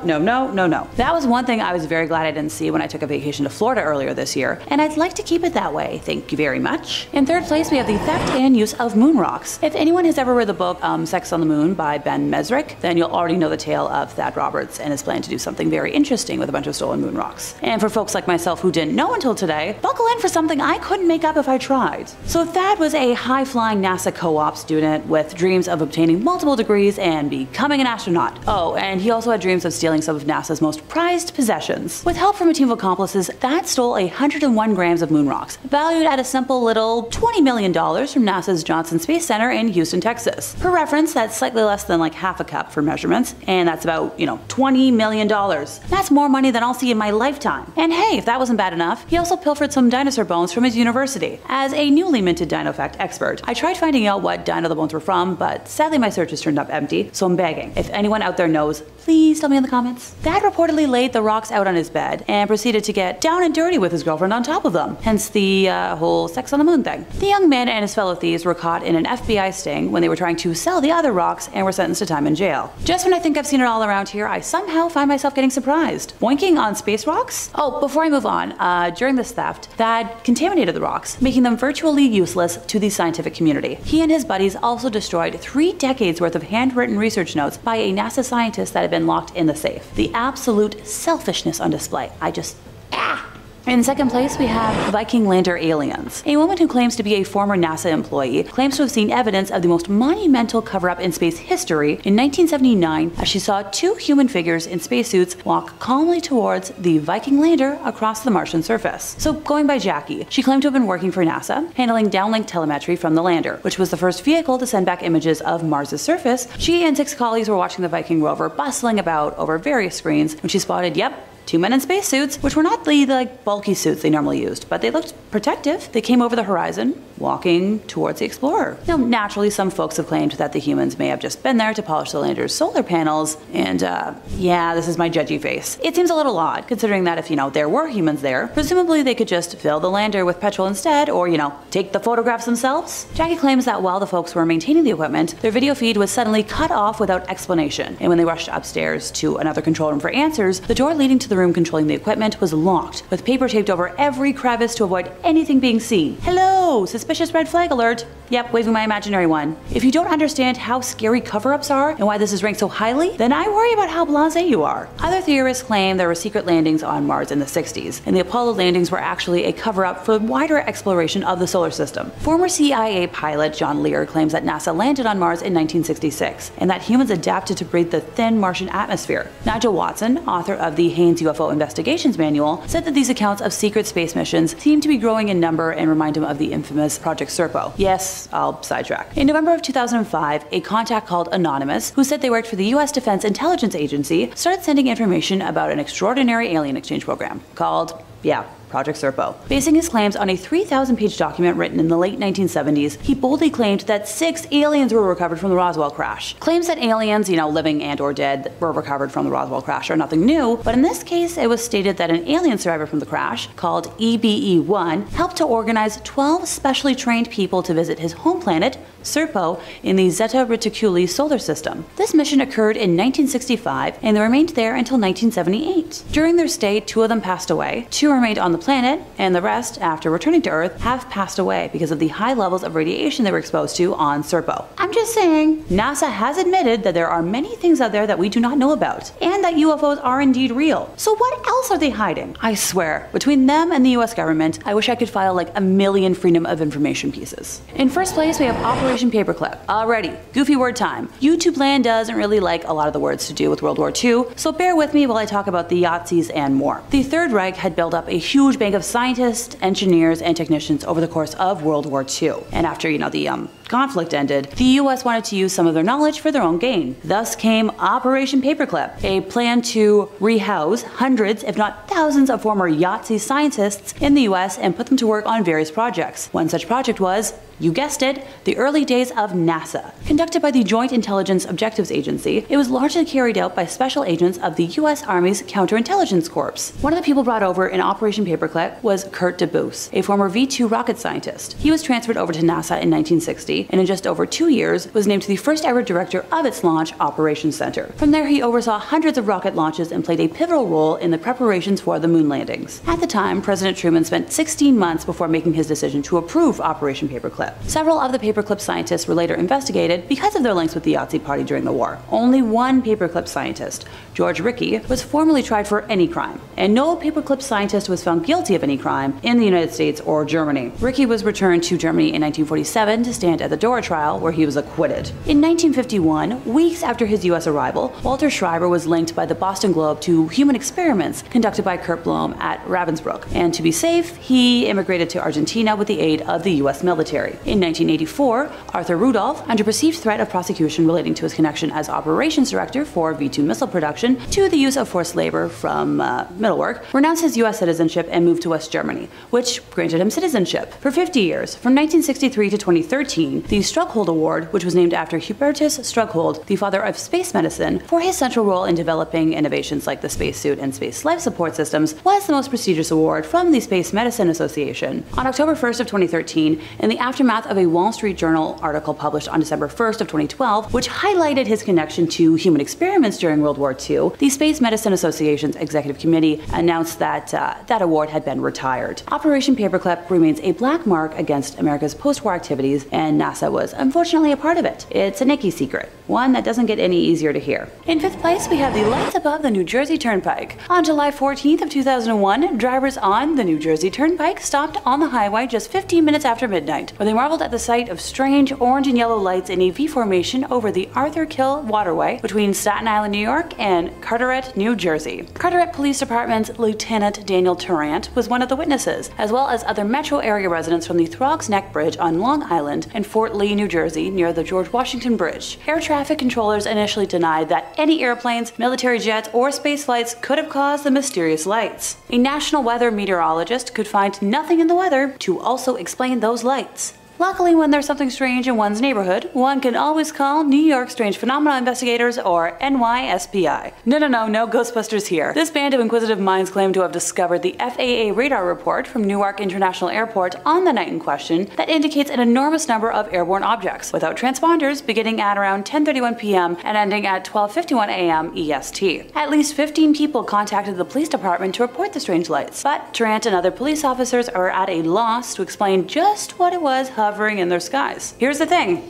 That was one thing I was very glad I didn't see when I took a vacation to Florida earlier this year, and I'd like to keep it that way, thank you very much. In third place, we have the theft and use of moon rocks. If anyone has ever read the book Sex on the Moon by Ben Mesrick, then you'll already know the tale of Thad Roberts and his plan to do something very interesting with a bunch of stolen moon rocks. And for folks like myself who didn't know until today, buckle in for something I couldn't make up if I tried. So Thad was a high-flying NASA co-op student with dreams of obtaining multiple degrees and becoming an astronaut. Oh, and he also had dreams of stealing some of NASA's most prized possessions. With help from a team of accomplices, Thad stole 101 grams of moon rocks, valued at a simple little $20 million from NASA's Johnson Space Center in Houston, Texas. For reference, that's slightly less than like half a cup for measurements, and that's about, $20 million. That's more money than I'll see in my lifetime. And hey, if that wasn't bad enough, he also pilfered some dinosaur bones from his university. As a newly minted DinoFact expert, I tried finding out what dino the bones were from, but sadly my searches turned up empty, so I'm begging. If anyone out there knows, please tell me in the comments. Thad reportedly laid the rocks out on his bed and proceeded to get down and dirty with his girlfriend on top of them, hence the whole sex on the moon thing. The young man and his fellow thieves were caught in an FBI sting when they were trying to sell the other rocks and were sentenced to time in jail. Just when I think I've seen it all around here, I somehow find myself getting surprised. Boinking on space rocks? Oh, before I move on, during this theft, Thad contaminated the rocks, making them virtually useless to the scientific community. He and his buddies also destroyed 3 decades worth of handwritten research notes by a NASA scientist that had been locked in the safe. The absolute selfishness on display. In second place, we have Viking Lander aliens. A woman who claims to be a former NASA employee claims to have seen evidence of the most monumental cover-up in space history in 1979 as she saw 2 human figures in spacesuits walk calmly towards the Viking Lander across the Martian surface. So going by Jackie, she claimed to have been working for NASA, handling downlink telemetry from the lander, which was the first vehicle to send back images of Mars' surface. She and 6 colleagues were watching the Viking rover bustling about over various screens when she spotted, 2 men in spacesuits, which were not the bulky suits they normally used, but they looked protective. They came over the horizon, walking towards the Explorer. Now, naturally, some folks have claimed that the humans may have just been there to polish the lander's solar panels, and yeah, this is my judgy face. It seems a little odd, considering that if, there were humans there, presumably they could just fill the lander with petrol instead, or, take the photographs themselves. Jackie claims that while the folks were maintaining the equipment, their video feed was suddenly cut off without explanation, and when they rushed upstairs to another control room for answers, the door leading to the room controlling the equipment was locked, with paper taped over every crevice to avoid anything being seen. Hello, suspicious red flag alert. Yep, waving my imaginary one. If you don't understand how scary cover-ups are and why this is ranked so highly, then I worry about how blasé you are. Other theorists claim there were secret landings on Mars in the 60s, and the Apollo landings were actually a cover-up for wider exploration of the solar system. Former CIA pilot John Lear claims that NASA landed on Mars in 1966, and that humans adapted to breathe the thin Martian atmosphere. Nigel Watson, author of the Haines UFO Investigations Manual, said that these accounts of secret space missions seem to be growing in number and remind him of the infamous Project Serpo. Yes, I'll sidetrack. In November of 2005, a contact called Anonymous, who said they worked for the US Defense Intelligence Agency, started sending information about an extraordinary alien exchange program called, Project Serpo. Basing his claims on a 3,000-page document written in the late 1970s, he boldly claimed that 6 aliens were recovered from the Roswell crash. Claims that aliens, living and or dead, were recovered from the Roswell crash are nothing new, but in this case, it was stated that an alien survivor from the crash, called EBE-1, helped to organize 12 specially trained people to visit his home planet, Serpo, in the Zeta Reticuli solar system. This mission occurred in 1965, and they remained there until 1978. During their stay, 2 of them passed away, 2 remained on the planet, and the rest, after returning to Earth, have passed away because of the high levels of radiation they were exposed to on Serpo. I'm just saying, NASA has admitted that there are many things out there that we do not know about, and that UFOs are indeed real. So what else are they hiding? I swear, between them and the US government, I wish I could file like a million Freedom of Information pieces. In first place, we have Operation Paperclip. Alrighty, goofy word time. YouTube land doesn't really like a lot of the words to do with World War II, so bear with me while I talk about the Yahtzees and more. The Third Reich had built up a huge bank of scientists, engineers, and technicians over the course of World War II. And after, the conflict ended, the US wanted to use some of their knowledge for their own gain. Thus came Operation Paperclip, a plan to rehouse hundreds, if not thousands, of former Yahtzee scientists in the US and put them to work on various projects. One such project was You guessed it, the early days of NASA. Conducted by the Joint Intelligence Objectives Agency, it was largely carried out by special agents of the U.S. Army's Counterintelligence Corps. One of the people brought over in Operation Paperclip was Kurt DeBoos, a former V-2 rocket scientist. He was transferred over to NASA in 1960, and in just over 2 years was named the first ever director of its launch operations center. From there, he oversaw hundreds of rocket launches and played a pivotal role in the preparations for the moon landings. At the time, President Truman spent 16 months before making his decision to approve Operation Paperclip. Several of the Paperclip scientists were later investigated because of their links with the Yahtzee Party during the war. Only one Paperclip scientist, George Rickey, was formally tried for any crime, and no Paperclip scientist was found guilty of any crime in the United States or Germany. Rickey was returned to Germany in 1947 to stand at the Dora trial, where he was acquitted. In 1951, weeks after his U.S. arrival, Walter Schreiber was linked by the Boston Globe to human experiments conducted by Kurt Blohm at Ravensbrück, and to be safe, he immigrated to Argentina with the aid of the U.S. military. In 1984, Arthur Rudolph, under perceived threat of prosecution relating to his connection as operations director for V-2 missile production to the use of forced labor from Middlework, renounced his U.S. citizenship and moved to West Germany, which granted him citizenship. For 50 years, from 1963 to 2013, the Strughold Award, which was named after Hubertus Strughold, the father of space medicine, for his central role in developing innovations like the spacesuit and space life support systems, was the most prestigious award from the Space Medicine Association. On October 1st of 2013, in the aftermath of a Wall Street Journal article published on December 1st of 2012, which highlighted his connection to human experiments during World War II, the Space Medicine Association's executive committee announced that that award had been retired. Operation Paperclip remains a black mark against America's post-war activities, and NASA was unfortunately a part of it. It's a Nikki secret, one that doesn't get any easier to hear. In 5th place, we have the lights above the New Jersey Turnpike. On July 14th of 2001, drivers on the New Jersey Turnpike stopped on the highway just 15 minutes after midnight, where they marveled at the sight of strange orange and yellow lights in a V formation over the Arthur Kill Waterway between Staten Island, New York and Carteret, New Jersey. Carteret Police Department's Lieutenant Daniel Tarrant was one of the witnesses, as well as other metro area residents from the Throgs Neck Bridge on Long Island and Fort Lee, New Jersey, near the George Washington Bridge. Air traffic controllers initially denied that any airplanes, military jets, or space flights could have caused the mysterious lights. A national weather meteorologist could find nothing in the weather to also explain those lights. Luckily, when there's something strange in one's neighborhood, one can always call New York Strange Phenomena Investigators, or NYSPI. No Ghostbusters here. This band of inquisitive minds claim to have discovered the FAA radar report from Newark International Airport on the night in question that indicates an enormous number of airborne objects, without transponders, beginning at around 10:31 p.m. and ending at 12:51 a.m. EST. At least 15 people contacted the police department to report the strange lights, but Tarrant and other police officers are at a loss to explain just what it was hovering in their skies. Here's the thing.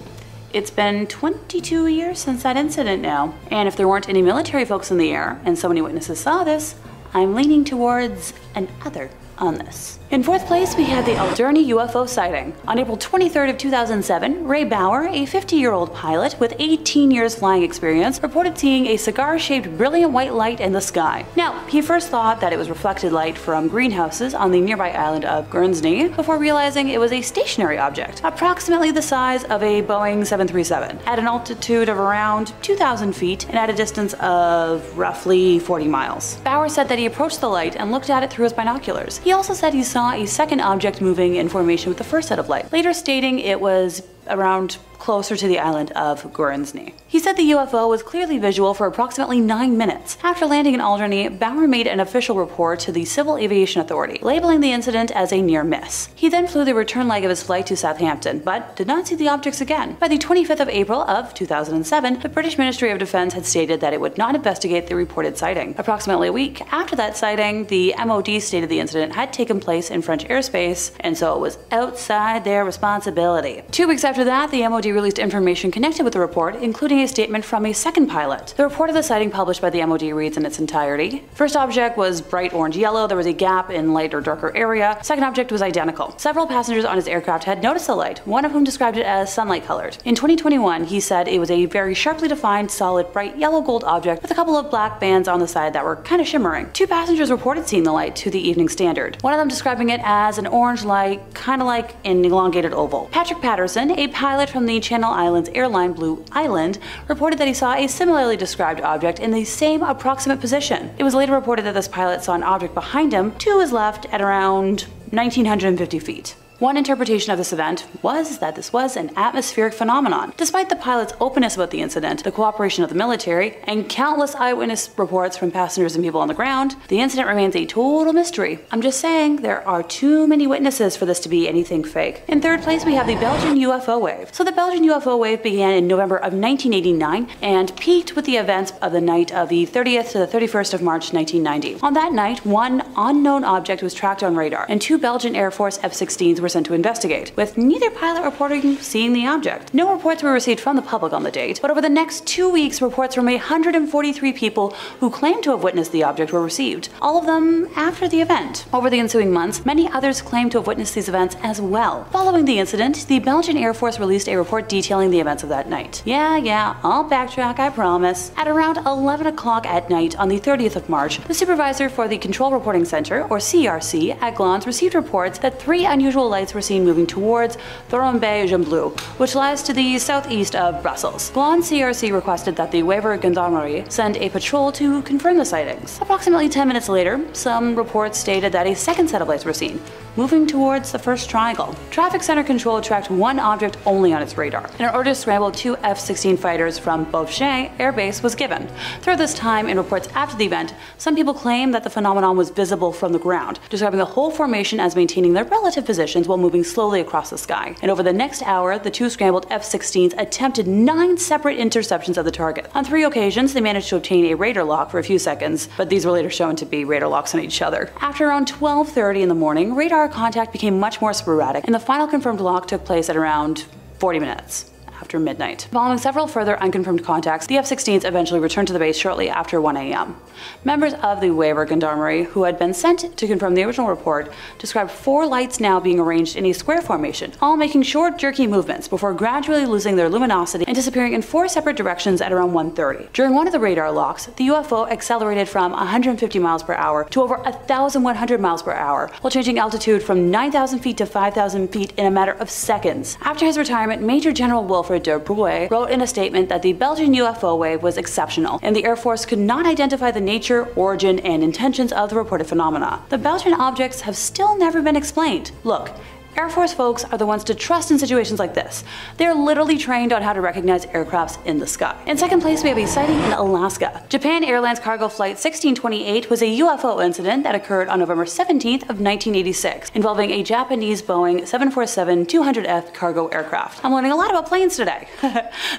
It's been 22 years since that incident now, and if there weren't any military folks in the air, and so many witnesses saw this, I'm leaning towards an other on this. In 4th place, we had the Alderney UFO sighting. On April 23rd of 2007, Ray Bauer, a 50-year-old pilot with 18 years flying experience, reported seeing a cigar-shaped brilliant white light in the sky. Now, he first thought that it was reflected light from greenhouses on the nearby island of Guernsey, before realizing it was a stationary object, approximately the size of a Boeing 737, at an altitude of around 2,000 feet and at a distance of roughly 40 miles. Bauer said that he approached the light and looked at it through his binoculars. He also said he saw a second object moving in formation with the first set of light, later stating it was around closer to the island of Guernsey. He said the UFO was clearly visual for approximately 9 minutes. After landing in Alderney, Bauer made an official report to the Civil Aviation Authority, labeling the incident as a near miss. He then flew the return leg of his flight to Southampton, but did not see the objects again. By the 25th of April of 2007, the British Ministry of Defence had stated that it would not investigate the reported sighting. Approximately a week after that sighting, the MOD stated the incident had taken place in French airspace, and so it was outside their responsibility. 2 weeks after that, the MOD released information connected with the report, including a statement from a second pilot. The report of the sighting published by the MOD reads in its entirety. First object was bright orange yellow, there was a gap in light or darker area. Second object was identical. Several passengers on his aircraft had noticed the light, one of whom described it as sunlight colored. In 2021, he said it was a very sharply defined, solid, bright yellow gold object with a couple of black bands on the side that were kind of shimmering. 2 passengers reported seeing the light to the Evening Standard, one of them describing it as an orange light, kind of like an elongated oval. Patrick Patterson, a pilot from the Channel Islands airline Blue Island, reported that he saw a similarly described object in the same approximate position. It was later reported that this pilot saw an object behind him to his left at around 1,950 feet. One interpretation of this event was that this was an atmospheric phenomenon. Despite the pilot's openness about the incident, the cooperation of the military, and countless eyewitness reports from passengers and people on the ground, the incident remains a total mystery. I'm just saying, there are too many witnesses for this to be anything fake. In third place, we have the Belgian UFO wave. So the Belgian UFO wave began in November of 1989 and peaked with the events of the night of the 30th to the 31st of March 1990. On that night, one unknown object was tracked on radar, and two Belgian Air Force F-16s were sent to investigate, with neither pilot reporting seeing the object. No reports were received from the public on the date, but over the next 2 weeks, reports from 143 people who claimed to have witnessed the object were received, all of them after the event. Over the ensuing months, many others claimed to have witnessed these events as well. Following the incident, the Belgian Air Force released a report detailing the events of that night. Yeah, I'll backtrack, I promise. At around 11 o'clock at night on the 30th of March, the supervisor for the Control Reporting Center, or CRC, at Glans received reports that 3 unusual lights were seen moving towards Thorenby-Gembloux, which lies to the southeast of Brussels. Glans CRC requested that the Wever Gendarmerie send a patrol to confirm the sightings. Approximately 10 minutes later, some reports stated that a second set of lights were seen, moving towards the first triangle. Traffic Center Control tracked one object only on its radar, and an order to scramble 2 F-16 fighters from Beauvais Air Base was given. Throughout this time, in reports after the event, some people claim that the phenomenon was visible from the ground, describing the whole formation as maintaining their relative positions while moving slowly across the sky. And over the next hour, the 2 scrambled F-16s attempted 9 separate interceptions of the target. On 3 occasions, they managed to obtain a radar lock for a few seconds, but these were later shown to be radar locks on each other. After around 12:30 in the morning, radar contact became much more sporadic, and the final confirmed lock took place at around 40 minutes. After midnight. Following several further unconfirmed contacts, the F-16s eventually returned to the base shortly after 1 a.m. Members of the Wever Gendarmerie, who had been sent to confirm the original report, described 4 lights now being arranged in a square formation, all making short, jerky movements before gradually losing their luminosity and disappearing in 4 separate directions at around 1:30. During one of the radar locks, the UFO accelerated from 150 miles per hour to over 1,100 miles per hour, while changing altitude from 9,000 feet to 5,000 feet in a matter of seconds. After his retirement, Major General Wilfred de Bruy wrote in a statement that the Belgian UFO wave was exceptional, and the Air Force could not identify the nature, origin, and intentions of the reported phenomena. The Belgian objects have still never been explained. Look, Air Force folks are the ones to trust in situations like this. They're literally trained on how to recognize aircrafts in the sky. In second place, we have a sighting in Alaska. Japan Airlines cargo flight 1628 was a UFO incident that occurred on November 17th of 1986, involving a Japanese Boeing 747-200F cargo aircraft. I'm learning a lot about planes today.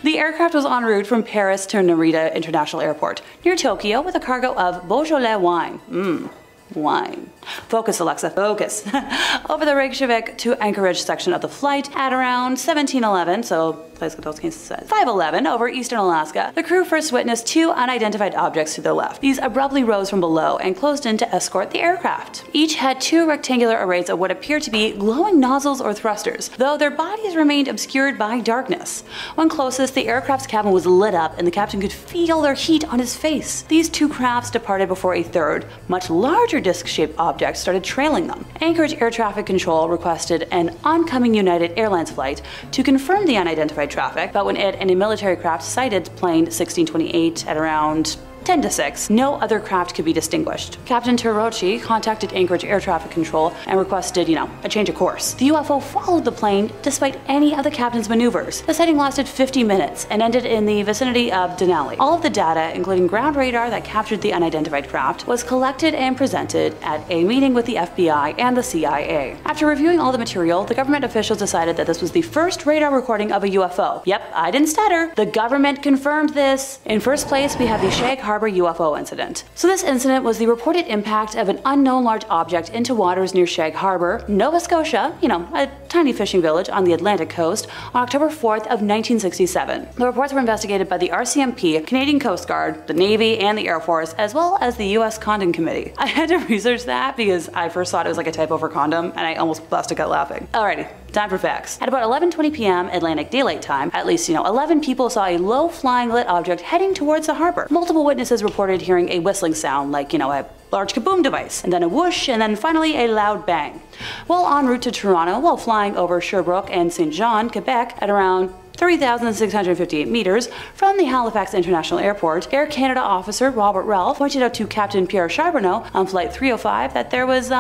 The aircraft was en route from Paris to Narita International Airport, near Tokyo, with a cargo of Beaujolais wine. Wine. Focus, Alexa, focus. Over the Reykjavik to Anchorage section of the flight at around 1711, so place 511 over eastern Alaska, the crew first witnessed 2 unidentified objects to their left. These abruptly rose from below and closed in to escort the aircraft. Each had 2 rectangular arrays of what appeared to be glowing nozzles or thrusters, though their bodies remained obscured by darkness. When closest, the aircraft's cabin was lit up and the captain could feel their heat on his face. These 2 crafts departed before a third, much larger disc-shaped object started trailing them. Anchorage Air Traffic Control requested an oncoming United Airlines flight to confirm the unidentified traffic, but when it and a military craft sighted plane 1628 at around 10 to 6, no other craft could be distinguished. Captain Terauchi contacted Anchorage Air Traffic Control and requested, a change of course. The UFO followed the plane despite any of the captain's maneuvers. The sighting lasted 50 minutes and ended in the vicinity of Denali. All of the data, including ground radar that captured the unidentified craft, was collected and presented at a meeting with the FBI and the CIA. After reviewing all the material, the government officials decided that this was the first radar recording of a UFO. Yep, I didn't stutter. The government confirmed this. In first place, we have the Shag Harbor UFO incident. So this incident was the reported impact of an unknown large object into waters near Shag Harbor, Nova Scotia, a tiny fishing village on the Atlantic coast, on October 4th of 1967. The reports were investigated by the RCMP, Canadian Coast Guard, the Navy, and the Air Force, as well as the U.S. Condon Committee. I had to research that because I first thought it was like a typo for condom, and I almost busted out laughing. Alrighty. Time for facts. At about 11:20 p.m. Atlantic Daylight Time, at least 11 people saw a low-flying lit object heading towards the harbor. Multiple witnesses reported hearing a whistling sound like, a large kaboom device, and then a whoosh, and then finally a loud bang. While en route to Toronto, while flying over Sherbrooke and St. John, Quebec, at around 3,658 meters from the Halifax International Airport, Air Canada officer Robert Ralph pointed out to Captain Pierre Charbonneau on Flight 305 that there was,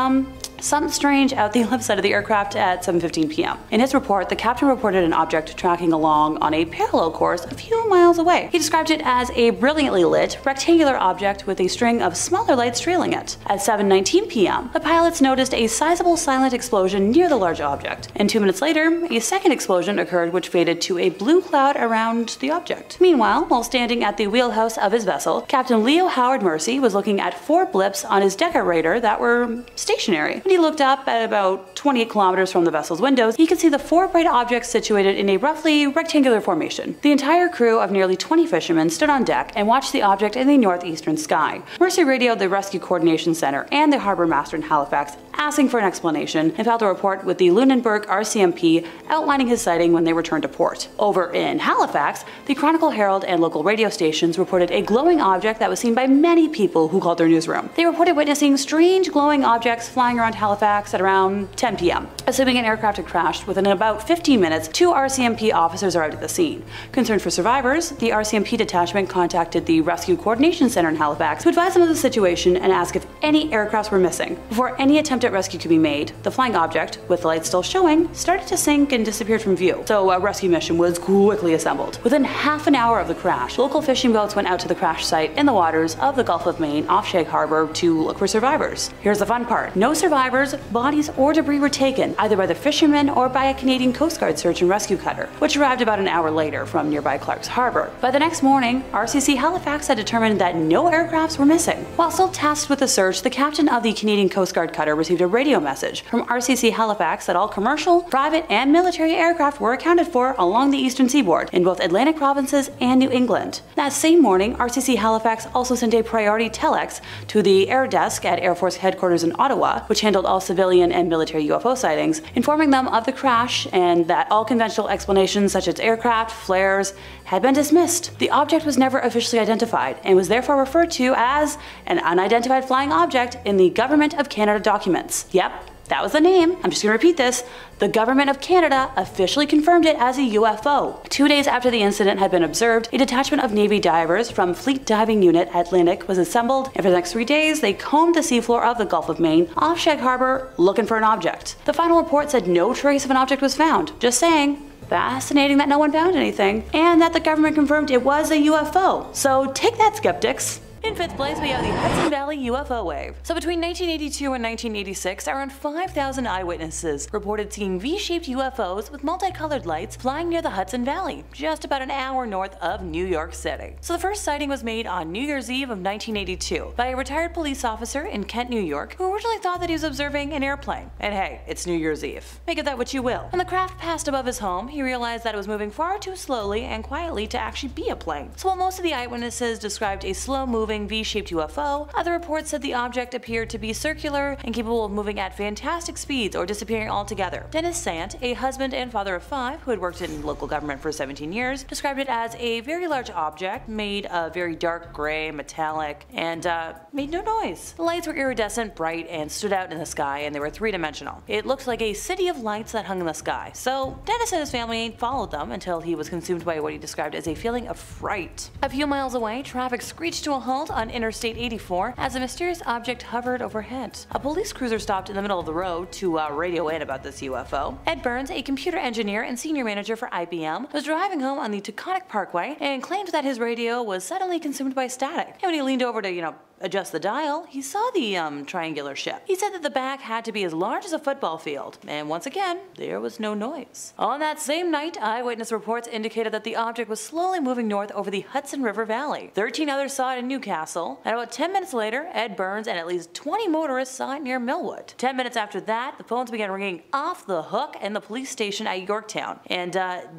something strange out the left side of the aircraft at 7:15 p.m. In his report, the captain reported an object tracking along on a parallel course a few miles away. He described it as a brilliantly lit, rectangular object with a string of smaller lights trailing it. At 7:19 p.m., the pilots noticed a sizable silent explosion near the large object, and 2 minutes later, a second explosion occurred which faded to a blue cloud around the object. Meanwhile, while standing at the wheelhouse of his vessel, Captain Leo Howard Mercy was looking at 4 blips on his Decker radar that were stationary. When he looked up at about 28 kilometers from the vessel's windows, he could see the 4 bright objects situated in a roughly rectangular formation. The entire crew of nearly 20 fishermen stood on deck and watched the object in the northeastern sky. Mercy radioed the Rescue Coordination Center and the harbor master in Halifax, asking for an explanation, and filed a report with the Lunenburg RCMP outlining his sighting when they returned to port. Over in Halifax, the Chronicle Herald and local radio stations reported a glowing object that was seen by many people who called their newsroom. They reported witnessing strange glowing objects flying around Halifax at around 10 p.m. Assuming an aircraft had crashed, within about 15 minutes, 2 RCMP officers arrived at the scene. Concerned for survivors, the RCMP detachment contacted the Rescue Coordination Center in Halifax to advise them of the situation and ask if any aircrafts were missing. Before any attempt at rescue could be made, the flying object, with the lights still showing, started to sink and disappeared from view, so a rescue mission was quickly assembled. Within half an hour of the crash, local fishing boats went out to the crash site in the waters of the Gulf of Maine off Shag Harbor to look for survivors. Here's the fun part. No survivors, bodies, or debris were taken, either by the fishermen or by a Canadian Coast Guard search and rescue cutter, which arrived about an hour later from nearby Clark's Harbor. By the next morning, RCC Halifax had determined that no aircrafts were missing. While still tasked with the search, the captain of the Canadian Coast Guard cutter received a radio message from RCC Halifax that all commercial, private, and military aircraft were accounted for along the eastern seaboard, in both Atlantic provinces and New England. That same morning, RCC Halifax also sent a priority telex to the Air Desk at Air Force Headquarters in Ottawa, which handled all civilian and military UFO sightings, informing them of the crash and that all conventional explanations such as aircraft, flares, had been dismissed. The object was never officially identified and was therefore referred to as an unidentified flying object in the Government of Canada documents. Yep, that was the name. I'm just going to repeat this. The Government of Canada officially confirmed it as a UFO. 2 days after the incident had been observed, a detachment of Navy divers from Fleet Diving Unit Atlantic was assembled, and for the next 3 days, they combed the seafloor of the Gulf of Maine off Shag Harbor looking for an object. The final report said no trace of an object was found. Just saying. Fascinating that no one found anything, and that the government confirmed it was a UFO. So take that, skeptics. In 5th place, we have the Hudson Valley UFO wave. So between 1982 and 1986, around 5,000 eyewitnesses reported seeing V-shaped UFOs with multicolored lights flying near the Hudson Valley, just about an hour north of New York City. So the first sighting was made on New Year's Eve of 1982 by a retired police officer in Kent, New York, who originally thought that he was observing an airplane. And hey, it's New Year's Eve. Make of that what you will. When the craft passed above his home, he realized that it was moving far too slowly and quietly to actually be a plane. So while most of the eyewitnesses described a slow-moving V-shaped UFO, other reports said the object appeared to be circular and capable of moving at fantastic speeds or disappearing altogether. Dennis Sant, a husband and father of 5 who had worked in local government for 17 years, described it as a very large object made of very dark gray, metallic, and made no noise. The lights were iridescent, bright, and stood out in the sky, and they were 3-dimensional. It looked like a city of lights that hung in the sky, so Dennis and his family followed them until he was consumed by what he described as a feeling of fright. A few miles away, traffic screeched to a halt on Interstate 84 as a mysterious object hovered overhead. A police cruiser stopped in the middle of the road to radio in about this UFO. Ed Burns, a computer engineer and senior manager for IBM, was driving home on the Taconic Parkway and claimed that his radio was suddenly consumed by static. And when he leaned over to, adjust the dial, he saw the triangular ship. He said that the back had to be as large as a football field, and once again, there was no noise. On that same night, eyewitness reports indicated that the object was slowly moving north over the Hudson River Valley. 13 others saw it in Newcastle, and about 10 minutes later, Ed Burns and at least 20 motorists saw it near Millwood. 10 minutes after that, the phones began ringing off the hook in the police station at Yorktown, and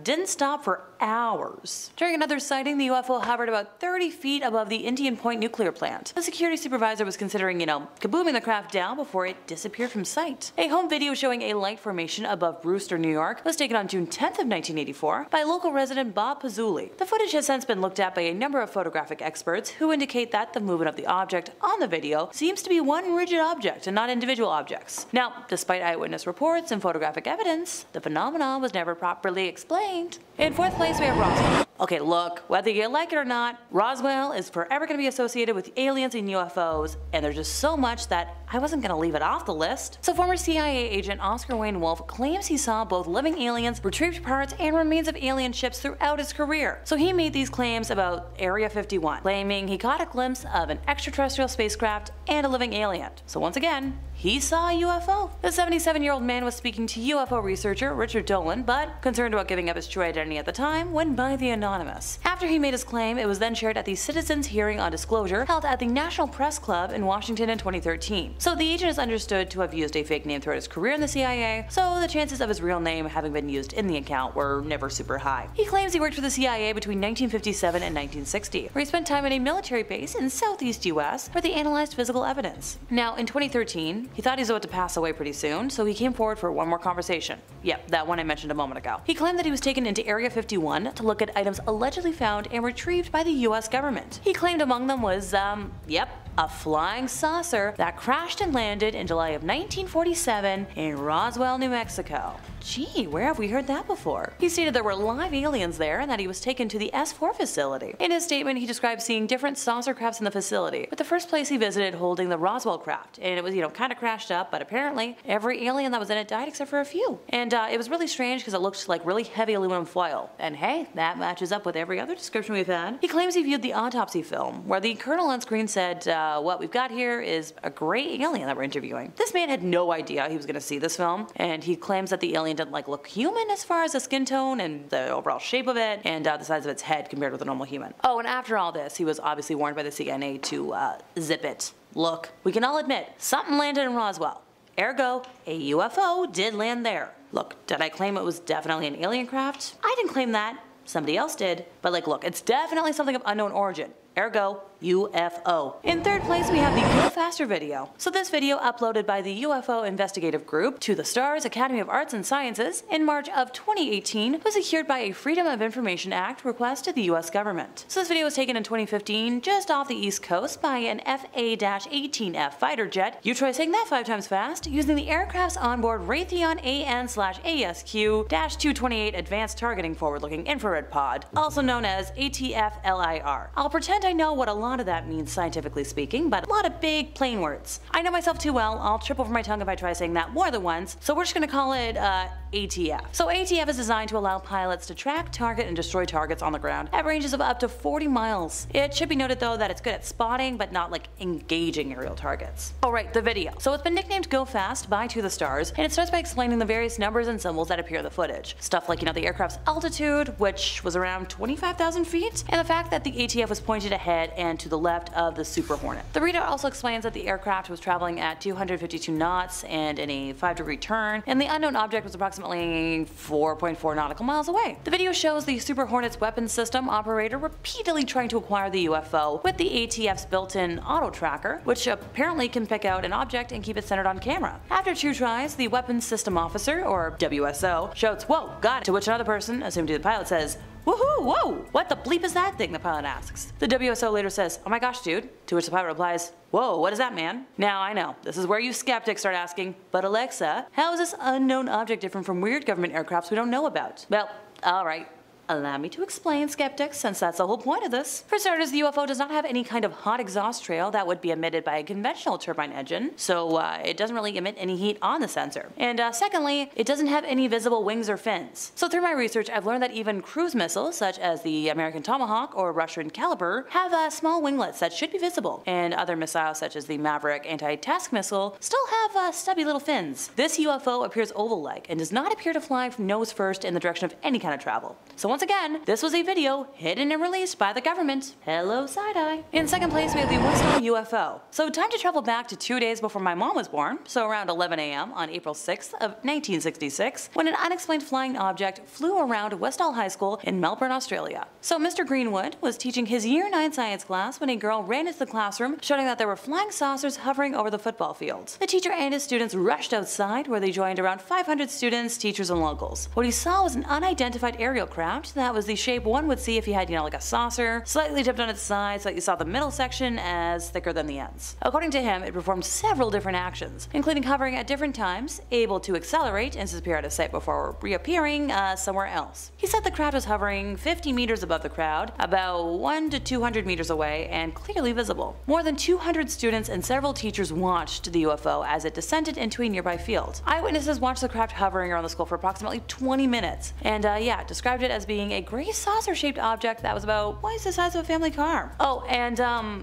didn't stop for hours. During another sighting, the UFO hovered about 30 feet above the Indian Point nuclear plant. The security supervisor was considering, kabooming the craft down before it disappeared from sight. A home video showing a light formation above Brewster, New York was taken on June 10th of 1984 by local resident Bob Pazzulli. The footage has since been looked at by a number of photographic experts who indicate that the movement of the object on the video seems to be one rigid object and not individual objects. Now, despite eyewitness reports and photographic evidence, the phenomenon was never properly explained. In 4th place, we have Roswell. Okay, look, whether you like it or not, Roswell is forever going to be associated with aliens and UFOs, and there's just so much that I wasn't going to leave it off the list. So former CIA agent Oscar Wayne Wolf claims he saw both living aliens, retrieved parts, and remains of alien ships throughout his career. So he made these claims about Area 51, claiming he caught a glimpse of an extraterrestrial spacecraft and a living alien. So once again, he saw a UFO. The 77-year-old man was speaking to UFO researcher Richard Dolan, but concerned about giving up his true identity at the time, went by the anonymous. After he made his claim, it was then shared at the Citizens Hearing on Disclosure held at the National Press Club in Washington in 2013. So the agent is understood to have used a fake name throughout his career in the CIA, so the chances of his real name having been used in the account were never super high. He claims he worked for the CIA between 1957 and 1960, where he spent time at a military base in southeast US where they analyzed physical evidence. Now, in 2013, he thought he was about to pass away pretty soon, so he came forward for one more conversation. Yep, that one I mentioned a moment ago. He claimed that he was taken into Area 51 to look at items allegedly found and retrieved by the US government. He claimed among them was, a flying saucer that crashed and landed in July of 1947 in Roswell, New Mexico. Gee, where have we heard that before? He stated there were live aliens there and that he was taken to the S4 facility. In his statement, he described seeing different saucer crafts in the facility, with the first place he visited holding the Roswell craft, and it was, kind of crashed up, but apparently every alien that was in it died except for a few. And it was really strange because it looked like really heavy aluminum foil. And hey, that matches up with every other description we've had. He claims he viewed the autopsy film, where the colonel on screen said, what we've got here is a gray alien that we're interviewing. This man had no idea he was going to see this film, and he claims that the alien didn't look human as far as the skin tone and the overall shape of it, and the size of its head compared with a normal human. Oh, and after all this, he was obviously warned by the CIA to zip it. Look, we can all admit, something landed in Roswell. Ergo, a UFO did land there. Look, did I claim it was definitely an alien craft? I didn't claim that. Somebody else did. But look, it's definitely something of unknown origin. Ergo, UFO. In third place, we have the Go Faster video. So this video, uploaded by the UFO Investigative Group to the STARS Academy of Arts and Sciences in March of 2018, was secured by a Freedom of Information Act request to the US government. So this video was taken in 2015 just off the East Coast by an FA-18F fighter jet, you try saying that 5 times fast, using the aircraft's onboard Raytheon AN/ASQ-228 Advanced Targeting Forward-Looking Infrared Pod, also known as ATF-LIR. I'll pretend I know what a lot of that means scientifically speaking, but a lot of big plain words. I know myself too well, I'll trip over my tongue if I try saying that more than once, so we're just gonna call it ATF. So ATF is designed to allow pilots to track, target, and destroy targets on the ground at ranges of up to 40 miles. It should be noted though that it's good at spotting, but not engaging aerial targets. Alright, the video. So it's been nicknamed Go Fast by To The Stars, and it starts by explaining the various numbers and symbols that appear in the footage. Stuff like, the aircraft's altitude, which was around 25,000 feet, and the fact that the ATF was pointed ahead and to the left of the Super Hornet. The readout also explains that the aircraft was traveling at 252 knots and in a 5-degree turn, and the unknown object was approximately 4.4 nautical miles away. The video shows the Super Hornet's weapons system operator repeatedly trying to acquire the UFO with the ATF's built-in auto tracker, which apparently can pick out an object and keep it centered on camera. After 2 tries, the weapons system officer, or WSO, shouts, "Whoa, got it," to which another person, assumed to be the pilot, says, "Woohoo, whoa, what the bleep is that thing?" the pilot asks. The WSO later says, "Oh my gosh, dude," to which the pilot replies, "Whoa, what is that, man?" Now I know, this is where you skeptics start asking, but Alexa, how is this unknown object different from weird government aircrafts we don't know about? Well, alright. Allow me to explain, skeptics, since that's the whole point of this. For starters, the UFO does not have any kind of hot exhaust trail that would be emitted by a conventional turbine engine, so it doesn't really emit any heat on the sensor. And secondly, it doesn't have any visible wings or fins. So through my research, I've learned that even cruise missiles, such as the American Tomahawk or Russian Caliber, have small winglets that should be visible, and other missiles such as the Maverick anti-task missile still have stubby little fins. This UFO appears oval-like and does not appear to fly nose first in the direction of any kind of travel. So once again, this was a video hidden and released by the government. Hello, side-eye. In second place, we have the Westall UFO. So time to travel back to 2 days before my mom was born, so around 11 a.m. on April 6th of 1966, when an unexplained flying object flew around Westall High School in Melbourne, Australia. So Mr. Greenwood was teaching his Year 9 science class when a girl ran into the classroom, shouting that there were flying saucers hovering over the football field. The teacher and his students rushed outside, where they joined around 500 students, teachers, and locals. What he saw was an unidentified aerial craft craft that was the shape one would see if you had, like a saucer, slightly tipped on its side so that you saw the middle section as thicker than the ends. According to him, it performed several different actions, including hovering at different times, able to accelerate and disappear out of sight before reappearing somewhere else. He said the craft was hovering 50 meters above the crowd, about 1 to 200 meters away, and clearly visible. More than 200 students and several teachers watched the UFO as it descended into a nearby field. Eyewitnesses watched the craft hovering around the school for approximately 20 minutes, and described it as being a gray saucer-shaped object that was about twice the size of a family car. Oh, and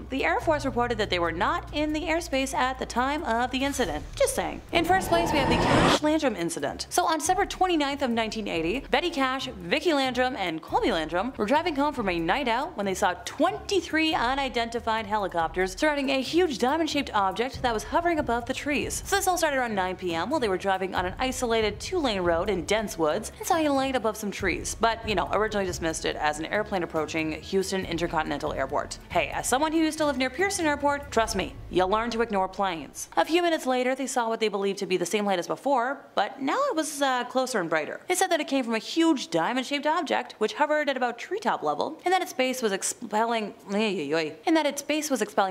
the Air Force reported that they were not in the airspace at the time of the incident. Just saying. In first place, we have the Cash Landrum incident. So on December 29th of 1980, Betty Cash, Vicki Landrum, and Colby Landrum were driving home from a night out when they saw 23 unidentified helicopters surrounding a huge diamond-shaped object that was hovering above the trees. So this all started around 9 p.m. while they were driving on an isolated 2-lane road in dense woods and saw a light above some trees, but originally dismissed it as an airplane approaching Houston Intercontinental Airport. Hey, as someone who used to live near Pearson Airport, trust me, you'll learn to ignore planes. A few minutes later, they saw what they believed to be the same light as before, but now it was closer and brighter. They said that it came from a huge diamond-shaped object which hovered at about treetop level, and that its base was expelling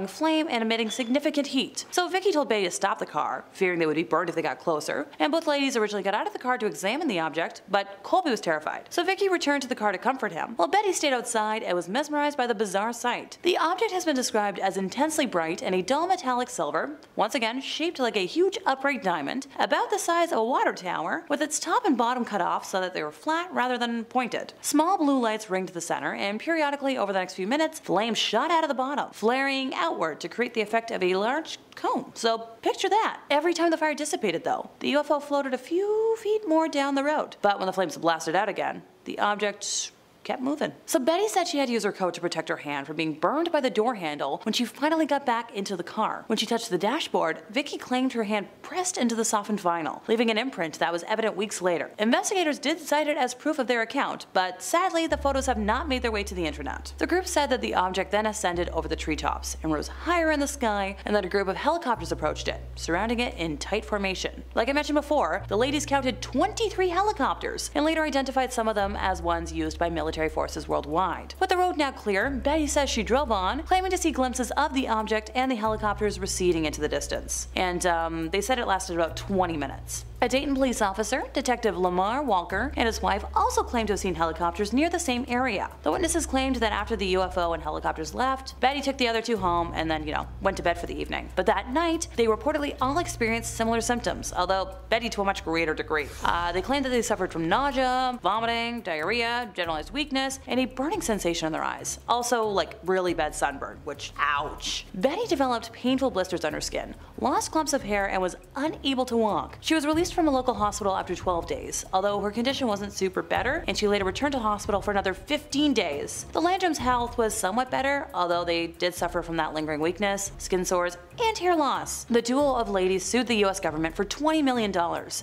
flame and emitting significant heat. So Vicki told Betty to stop the car, fearing they would be burned if they got closer, and both ladies originally got out of the car to examine the object, but Colby was terrified. So Vicki returned to the car to comfort him, while Betty stayed outside and was mesmerized by the bizarre sight. The object has been described as intensely bright and a dull metallic silver, once again shaped like a huge upright diamond, about the size of a water tower, with its top and bottom cut off so that they were flat rather than pointed. Small blue lights ringed the center, and periodically over the next few minutes, flames shot out of the bottom, flaring outward to create the effect of a large cone. So picture that. Every time the fire dissipated though, the UFO floated a few feet more down the road. But when the flames blasted out again, the object kept moving. So Betty said she had to use her coat to protect her hand from being burned by the door handle when she finally got back into the car. When she touched the dashboard, Vicki claimed her hand pressed into the softened vinyl, leaving an imprint that was evident weeks later. Investigators did cite it as proof of their account, but sadly the photos have not made their way to the internet. The group said that the object then ascended over the treetops and rose higher in the sky, and that a group of helicopters approached it, surrounding it in tight formation. Like I mentioned before, the ladies counted 23 helicopters and later identified some of them as ones used by military forces worldwide. With the road now clear, Betty says she drove on, claiming to see glimpses of the object and the helicopters receding into the distance. And they said it lasted about 20 minutes. A Dayton police officer, Detective Lamar Walker, and his wife also claimed to have seen helicopters near the same area. The witnesses claimed that after the UFO and helicopters left, Betty took the other two home and then, went to bed for the evening. But that night, they reportedly all experienced similar symptoms, although Betty to a much greater degree. They claimed that they suffered from nausea, vomiting, diarrhea, generalized weakness, and a burning sensation in their eyes. Also, like really bad sunburn, which, ouch. Betty developed painful blisters on her skin, lost clumps of hair, and was unable to walk. She was released from a local hospital after 12 days, although her condition wasn't super better, and she later returned to hospital for another 15 days. The Landrums' health was somewhat better, although they did suffer from that lingering weakness, skin sores, and hair loss. The duo of ladies sued the US government for $20 million,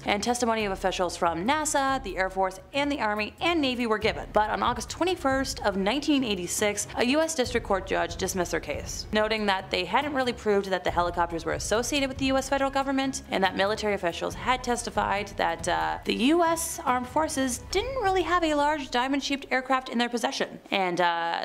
and testimony of officials from NASA, the Air Force, and the Army and Navy were given. But on August 21st of 1986, a US District Court judge dismissed their case, noting that they hadn't really proved that the helicopters were associated with the US federal government, and that military officials had testified that the US Armed Forces didn't really have a large diamond-shaped aircraft in their possession. And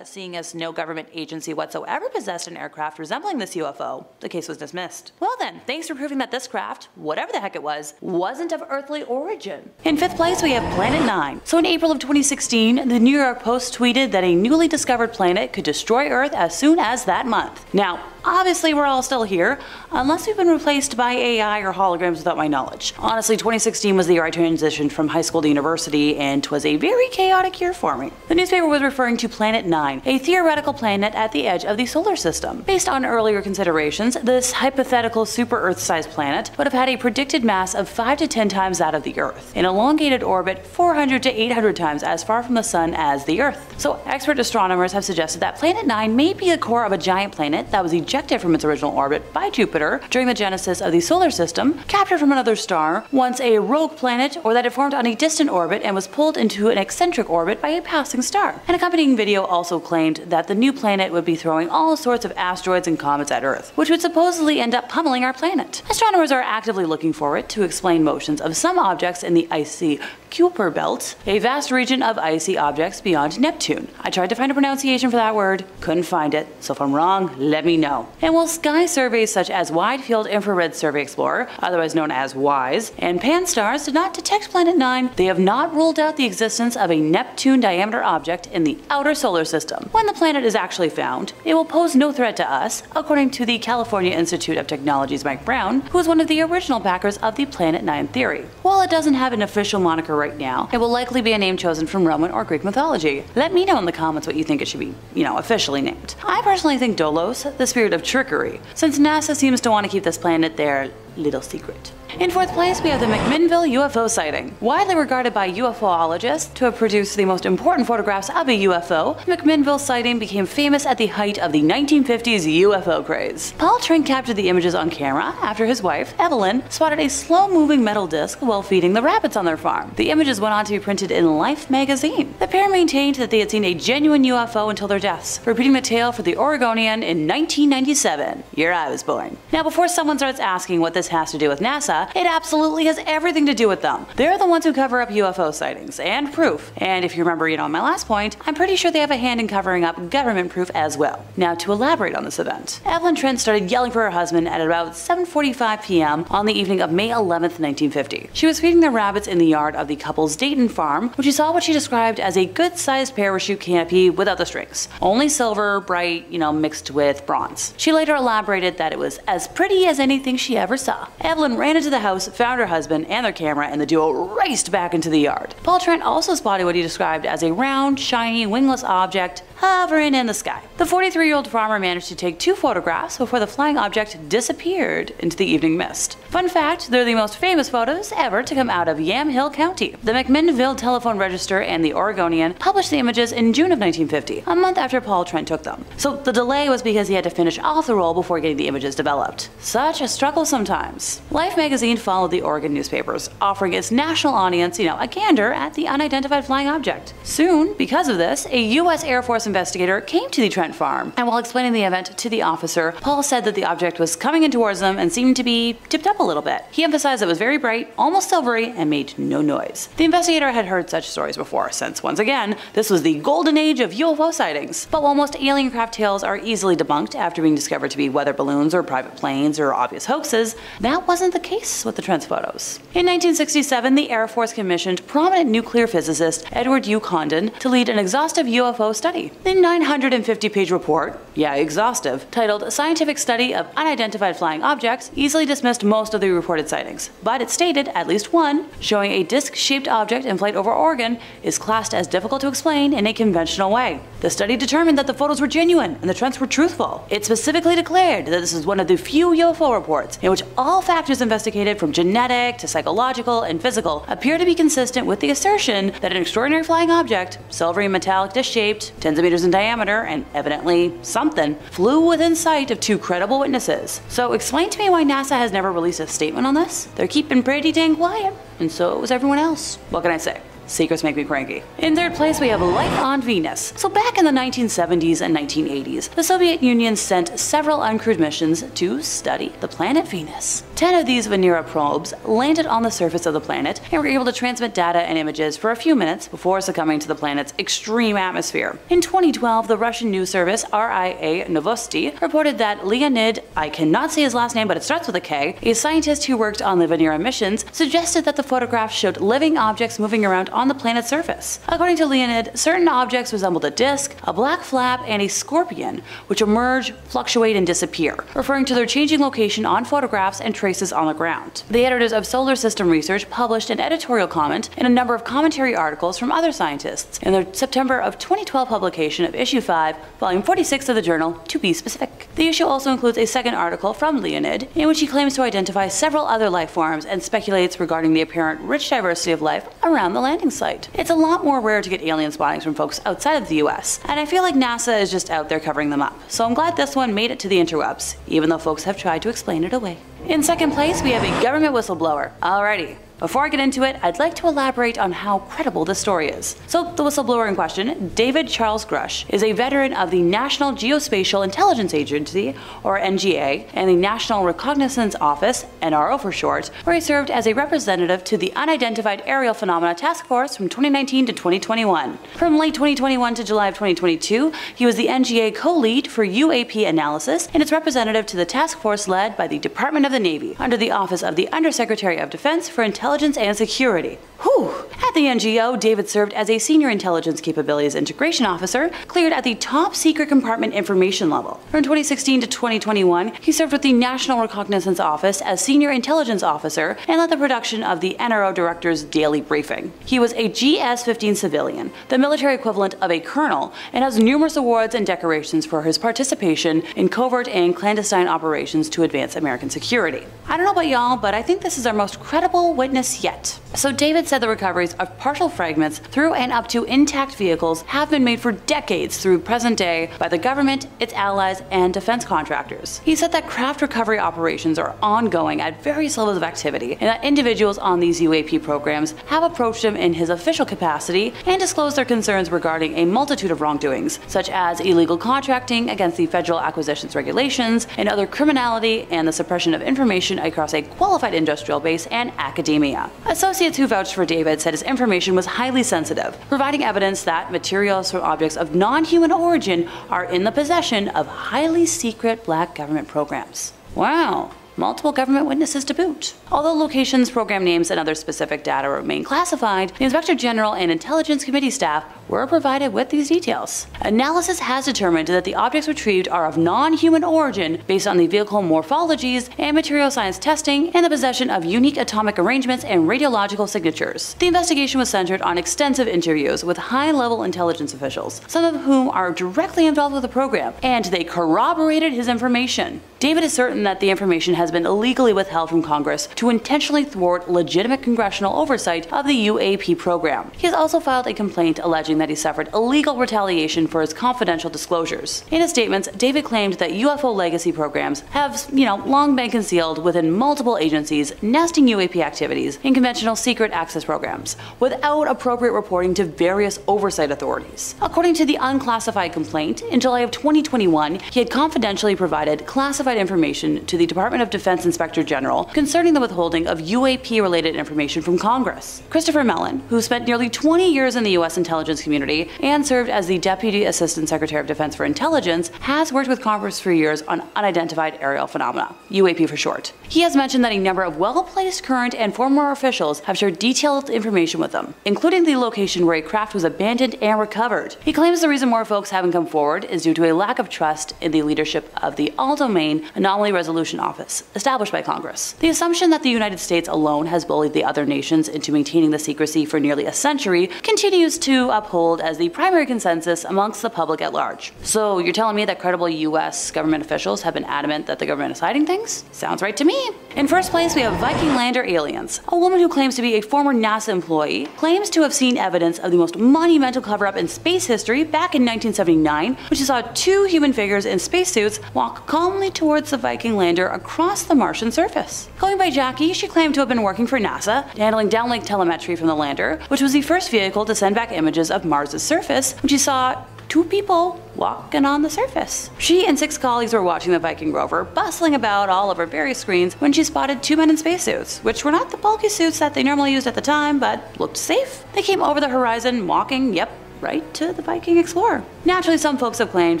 seeing as no government agency whatsoever possessed an aircraft resembling this UFO, the case was dismissed. Well then, thanks for proving that this craft, whatever the heck it was, wasn't of earthly origin. In fifth place, we have Planet 9. So in April of 2016, the New York Post tweeted that a newly discovered planet could destroy Earth as soon as that month. Now, obviously we're all still here, unless we've been replaced by AI or holograms without my knowledge. Honestly, 2016 was the year I transitioned from high school to university, and 'twas a very chaotic year for me. The newspaper was referring to Planet 9, a theoretical planet at the edge of the solar system. Based on earlier considerations, this hypothetical super-Earth-sized planet would have had a predicted mass of 5 to 10 times that of the Earth, an elongated orbit 400 to 800 times as far from the Sun as the Earth. So expert astronomers have suggested that Planet 9 may be the core of a giant planet that was ejected from its original orbit by Jupiter during the genesis of the solar system, captured from another star, once a rogue planet or that it formed on a distant orbit and was pulled into an eccentric orbit by a passing star. An accompanying video also claimed that the new planet would be throwing all sorts of asteroids and comets at Earth, which would supposedly end up pummeling our planet. Astronomers are actively looking for it to explain motions of some objects in the icy Kuiper Belt, a vast region of icy objects beyond Neptune. I tried to find a pronunciation for that word, couldn't find it, so if I'm wrong, let me know. And while sky surveys such as Wide Field Infrared Survey Explorer, otherwise known as WISE, and Pan-STARRS did not detect Planet 9, they have not ruled out the existence of a Neptune-diameter object in the outer solar system. When the planet is actually found, it will pose no threat to us, according to the California Institute of Technology's Mike Brown, who is one of the original backers of the Planet 9 theory. While it doesn't have an official moniker right now, it will likely be a name chosen from Roman or Greek mythology. Let me know in the comments what you think it should be, officially named. I personally think Dolos, the spirit of trickery, since NASA seems to want to keep this planet their little secret. In fourth place, we have the McMinnville UFO sighting. Widely regarded by UFOologists to have produced the most important photographs of a UFO, the McMinnville sighting became famous at the height of the 1950s UFO craze. Paul Trent captured the images on camera after his wife, Evelyn, spotted a slow-moving metal disc while feeding the rabbits on their farm. The images went on to be printed in Life magazine. The pair maintained that they had seen a genuine UFO until their deaths, repeating the tale for the Oregonian in 1997, year I was born. Now, before someone starts asking what this has to do with NASA, it absolutely has everything to do with them. They're the ones who cover up UFO sightings and proof. And if you remember, my last point, I'm pretty sure they have a hand in covering up government proof as well. Now, to elaborate on this event, Evelyn Trent started yelling for her husband at about 7:45 p.m. on the evening of May 11th, 1950. She was feeding the rabbits in the yard of the couple's Dayton farm when she saw what she described as a good-sized parachute canopy without the strings. Only silver, bright, mixed with bronze. She later elaborated that it was as pretty as anything she ever saw. Evelyn ran into the house, found her husband and their camera, and the duo raced back into the yard. Paul Trent also spotted what he described as a round, shiny, wingless object hovering in the sky. The 43-year-old farmer managed to take 2 photographs before the flying object disappeared into the evening mist. Fun fact, they're the most famous photos ever to come out of Yamhill County. The McMinnville Telephone Register and the Oregonian published the images in June of 1950, a month after Paul Trent took them. So the delay was because he had to finish off the roll before getting the images developed. Such a struggle sometimes. Life magazine followed the Oregon newspapers, offering its national audience, a gander at the unidentified flying object. Soon, because of this, a U.S. Air Force investigator came to the Trent farm, and while explaining the event to the officer, Paul said that the object was coming in towards them and seemed to be tipped up a little bit. He emphasized it was very bright, almost silvery, and made no noise. The investigator had heard such stories before, since once again, this was the golden age of UFO sightings. But while most alien craft tales are easily debunked after being discovered to be weather balloons or private planes or obvious hoaxes, that wasn't the case with the Trent's photos. In 1967, the Air Force commissioned prominent nuclear physicist Edward U. Condon to lead an exhaustive UFO study. The 950-page report, exhaustive, titled Scientific Study of Unidentified Flying Objects, easily dismissed most of the reported sightings, but it stated at least one, showing a disc-shaped object in flight over Oregon, is classed as difficult to explain in a conventional way. The study determined that the photos were genuine and the Trents were truthful. It specifically declared that this is one of the few UFO reports in which all factors investigated from genetic to psychological and physical appear to be consistent with the assertion that an extraordinary flying object, silvery metallic disc-shaped, tens of meters in diameter, and evidently something, flew within sight of 2 credible witnesses. So explain to me why NASA has never released a statement on this? They're keeping pretty dang quiet, and so was everyone else. What can I say? Secrets make me cranky. In third place, we have life on Venus. So back in the 1970s and 1980s, the Soviet Union sent several uncrewed missions to study the planet Venus. 10 of these Venera probes landed on the surface of the planet and were able to transmit data and images for a few minutes before succumbing to the planet's extreme atmosphere. In 2012, the Russian news service RIA Novosti reported that Leonid, I cannot say his last name but it starts with a K, a scientist who worked on the Venera missions, suggested that the photographs showed living objects moving around on the planet's surface. According to Leonid, certain objects resembled a disk, a black flap, and a scorpion, which emerge, fluctuate, and disappear, referring to their changing location on photographs and traces on the ground. The editors of Solar System Research published an editorial comment and a number of commentary articles from other scientists in their September of 2012 publication of Issue 5, Volume 46 of the journal, to be specific. The issue also includes a second article from Leonid, in which he claims to identify several other life forms and speculates regarding the apparent rich diversity of life around the landing landing site. It's a lot more rare to get alien spottings from folks outside of the US, and I feel like NASA is just out there covering them up. So I'm glad this one made it to the interwebs, even though folks have tried to explain it away. In second place, we have a government whistleblower. Alrighty. Before I get into it, I'd like to elaborate on how credible this story is. So the whistleblower in question, David Charles Grush, is a veteran of the National Geospatial Intelligence Agency, or NGA, and the National Reconnaissance Office, NRO for short, where he served as a representative to the Unidentified Aerial Phenomena Task Force from 2019 to 2021. From late 2021 to July of 2022, he was the NGA co-lead for UAP analysis and its representative to the task force led by the Department of the Navy, under the Office of the Undersecretary of Defense for Intelligence and Security. Whew. At the NGO, David served as a Senior Intelligence Capabilities Integration Officer, cleared at the Top Secret Compartment Information level. From 2016 to 2021, he served with the National Reconnaissance Office as Senior Intelligence Officer and led the production of the NRO Director's Daily Briefing. He was a GS-15 civilian, the military equivalent of a colonel, and has numerous awards and decorations for his participation in covert and clandestine operations to advance American security. I don't know about y'all, but I think this is our most credible witness yet. So David said the recoveries of partial fragments through and up to intact vehicles have been made for decades through present day by the government, its allies, and defense contractors. He said that craft recovery operations are ongoing at various levels of activity, and that individuals on these UAP programs have approached him in his official capacity and disclosed their concerns regarding a multitude of wrongdoings, such as illegal contracting against the Federal Acquisitions Regulations and other criminality and the suppression of information across a qualified industrial base and academia. Associates who vouched for David said his information was highly sensitive, providing evidence that materials from objects of non-human origin are in the possession of highly secret black government programs. Wow. Multiple government witnesses to boot. Although locations, program names, and other specific data remain classified, the Inspector General and Intelligence Committee staff were provided with these details. Analysis has determined that the objects retrieved are of non-human origin based on the vehicle morphologies and material science testing and the possession of unique atomic arrangements and radiological signatures. The investigation was centered on extensive interviews with high-level intelligence officials, some of whom are directly involved with the program, and they corroborated his information. David is certain that the information has been illegally withheld from Congress to intentionally thwart legitimate congressional oversight of the UAP program. He has also filed a complaint alleging that he suffered illegal retaliation for his confidential disclosures. In his statements, David claimed that UFO legacy programs have, long been concealed within multiple agencies, nesting UAP activities in conventional secret access programs, without appropriate reporting to various oversight authorities. According to the unclassified complaint, in July of 2021, he had confidentially provided classified information to the Department of Defense Inspector General concerning the withholding of UAP-related information from Congress. Christopher Mellon, who spent nearly 20 years in the U.S. intelligence community and served as the Deputy Assistant Secretary of Defense for Intelligence, has worked with Congress for years on unidentified aerial phenomena, UAP for short. He has mentioned that a number of well-placed current and former officials have shared detailed information with him, including the location where a craft was abandoned and recovered. He claims the reason more folks haven't come forward is due to a lack of trust in the leadership of the All-Domain Anomaly Resolution Office, established by Congress. The assumption that the United States alone has bullied the other nations into maintaining the secrecy for nearly a century continues to uphold as the primary consensus amongst the public at large. So you're telling me that credible US government officials have been adamant that the government is hiding things? Sounds right to me. In first place, we have Viking lander aliens. A woman who claims to be a former NASA employee claims to have seen evidence of the most monumental cover-up in space history back in 1979, when she saw two human figures in spacesuits walk calmly towards the Viking lander across the Martian surface. Going by Jackie, she claimed to have been working for NASA, handling downlink telemetry from the lander, which was the first vehicle to send back images of Mars' surface, when she saw two people walking on the surface. She and 6 colleagues were watching the Viking rover, bustling about all over various screens when she spotted 2 men in spacesuits, which were not the bulky suits that they normally used at the time, but looked safe. They came over the horizon, walking, right to the Viking Explorer. Naturally, some folks have claimed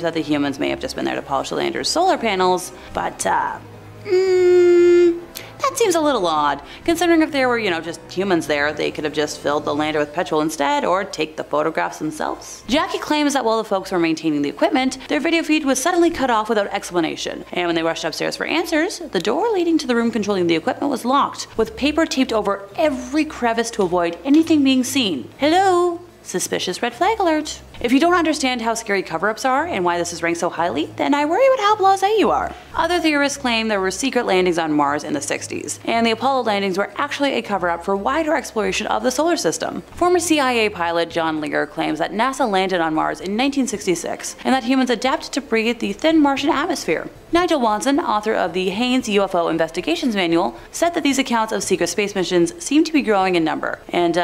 that the humans may have just been there to polish the lander's solar panels, but that seems a little odd, considering if there were, just humans there, they could have just filled the lander with petrol instead, or take the photographs themselves. Jackie claims that while the folks were maintaining the equipment, their video feed was suddenly cut off without explanation, and when they rushed upstairs for answers, the door leading to the room controlling the equipment was locked, with paper taped over every crevice to avoid anything being seen. Hello? Suspicious red flag alert. If you don't understand how scary cover-ups are and why this is ranked so highly, then I worry about how blasé you are. Other theorists claim there were secret landings on Mars in the 60s, and the Apollo landings were actually a cover-up for wider exploration of the solar system. Former CIA pilot John Lear claims that NASA landed on Mars in 1966, and that humans adapted to breathe the thin Martian atmosphere. Nigel Watson, author of the Haynes UFO Investigations Manual, said that these accounts of secret space missions seem to be growing in number, and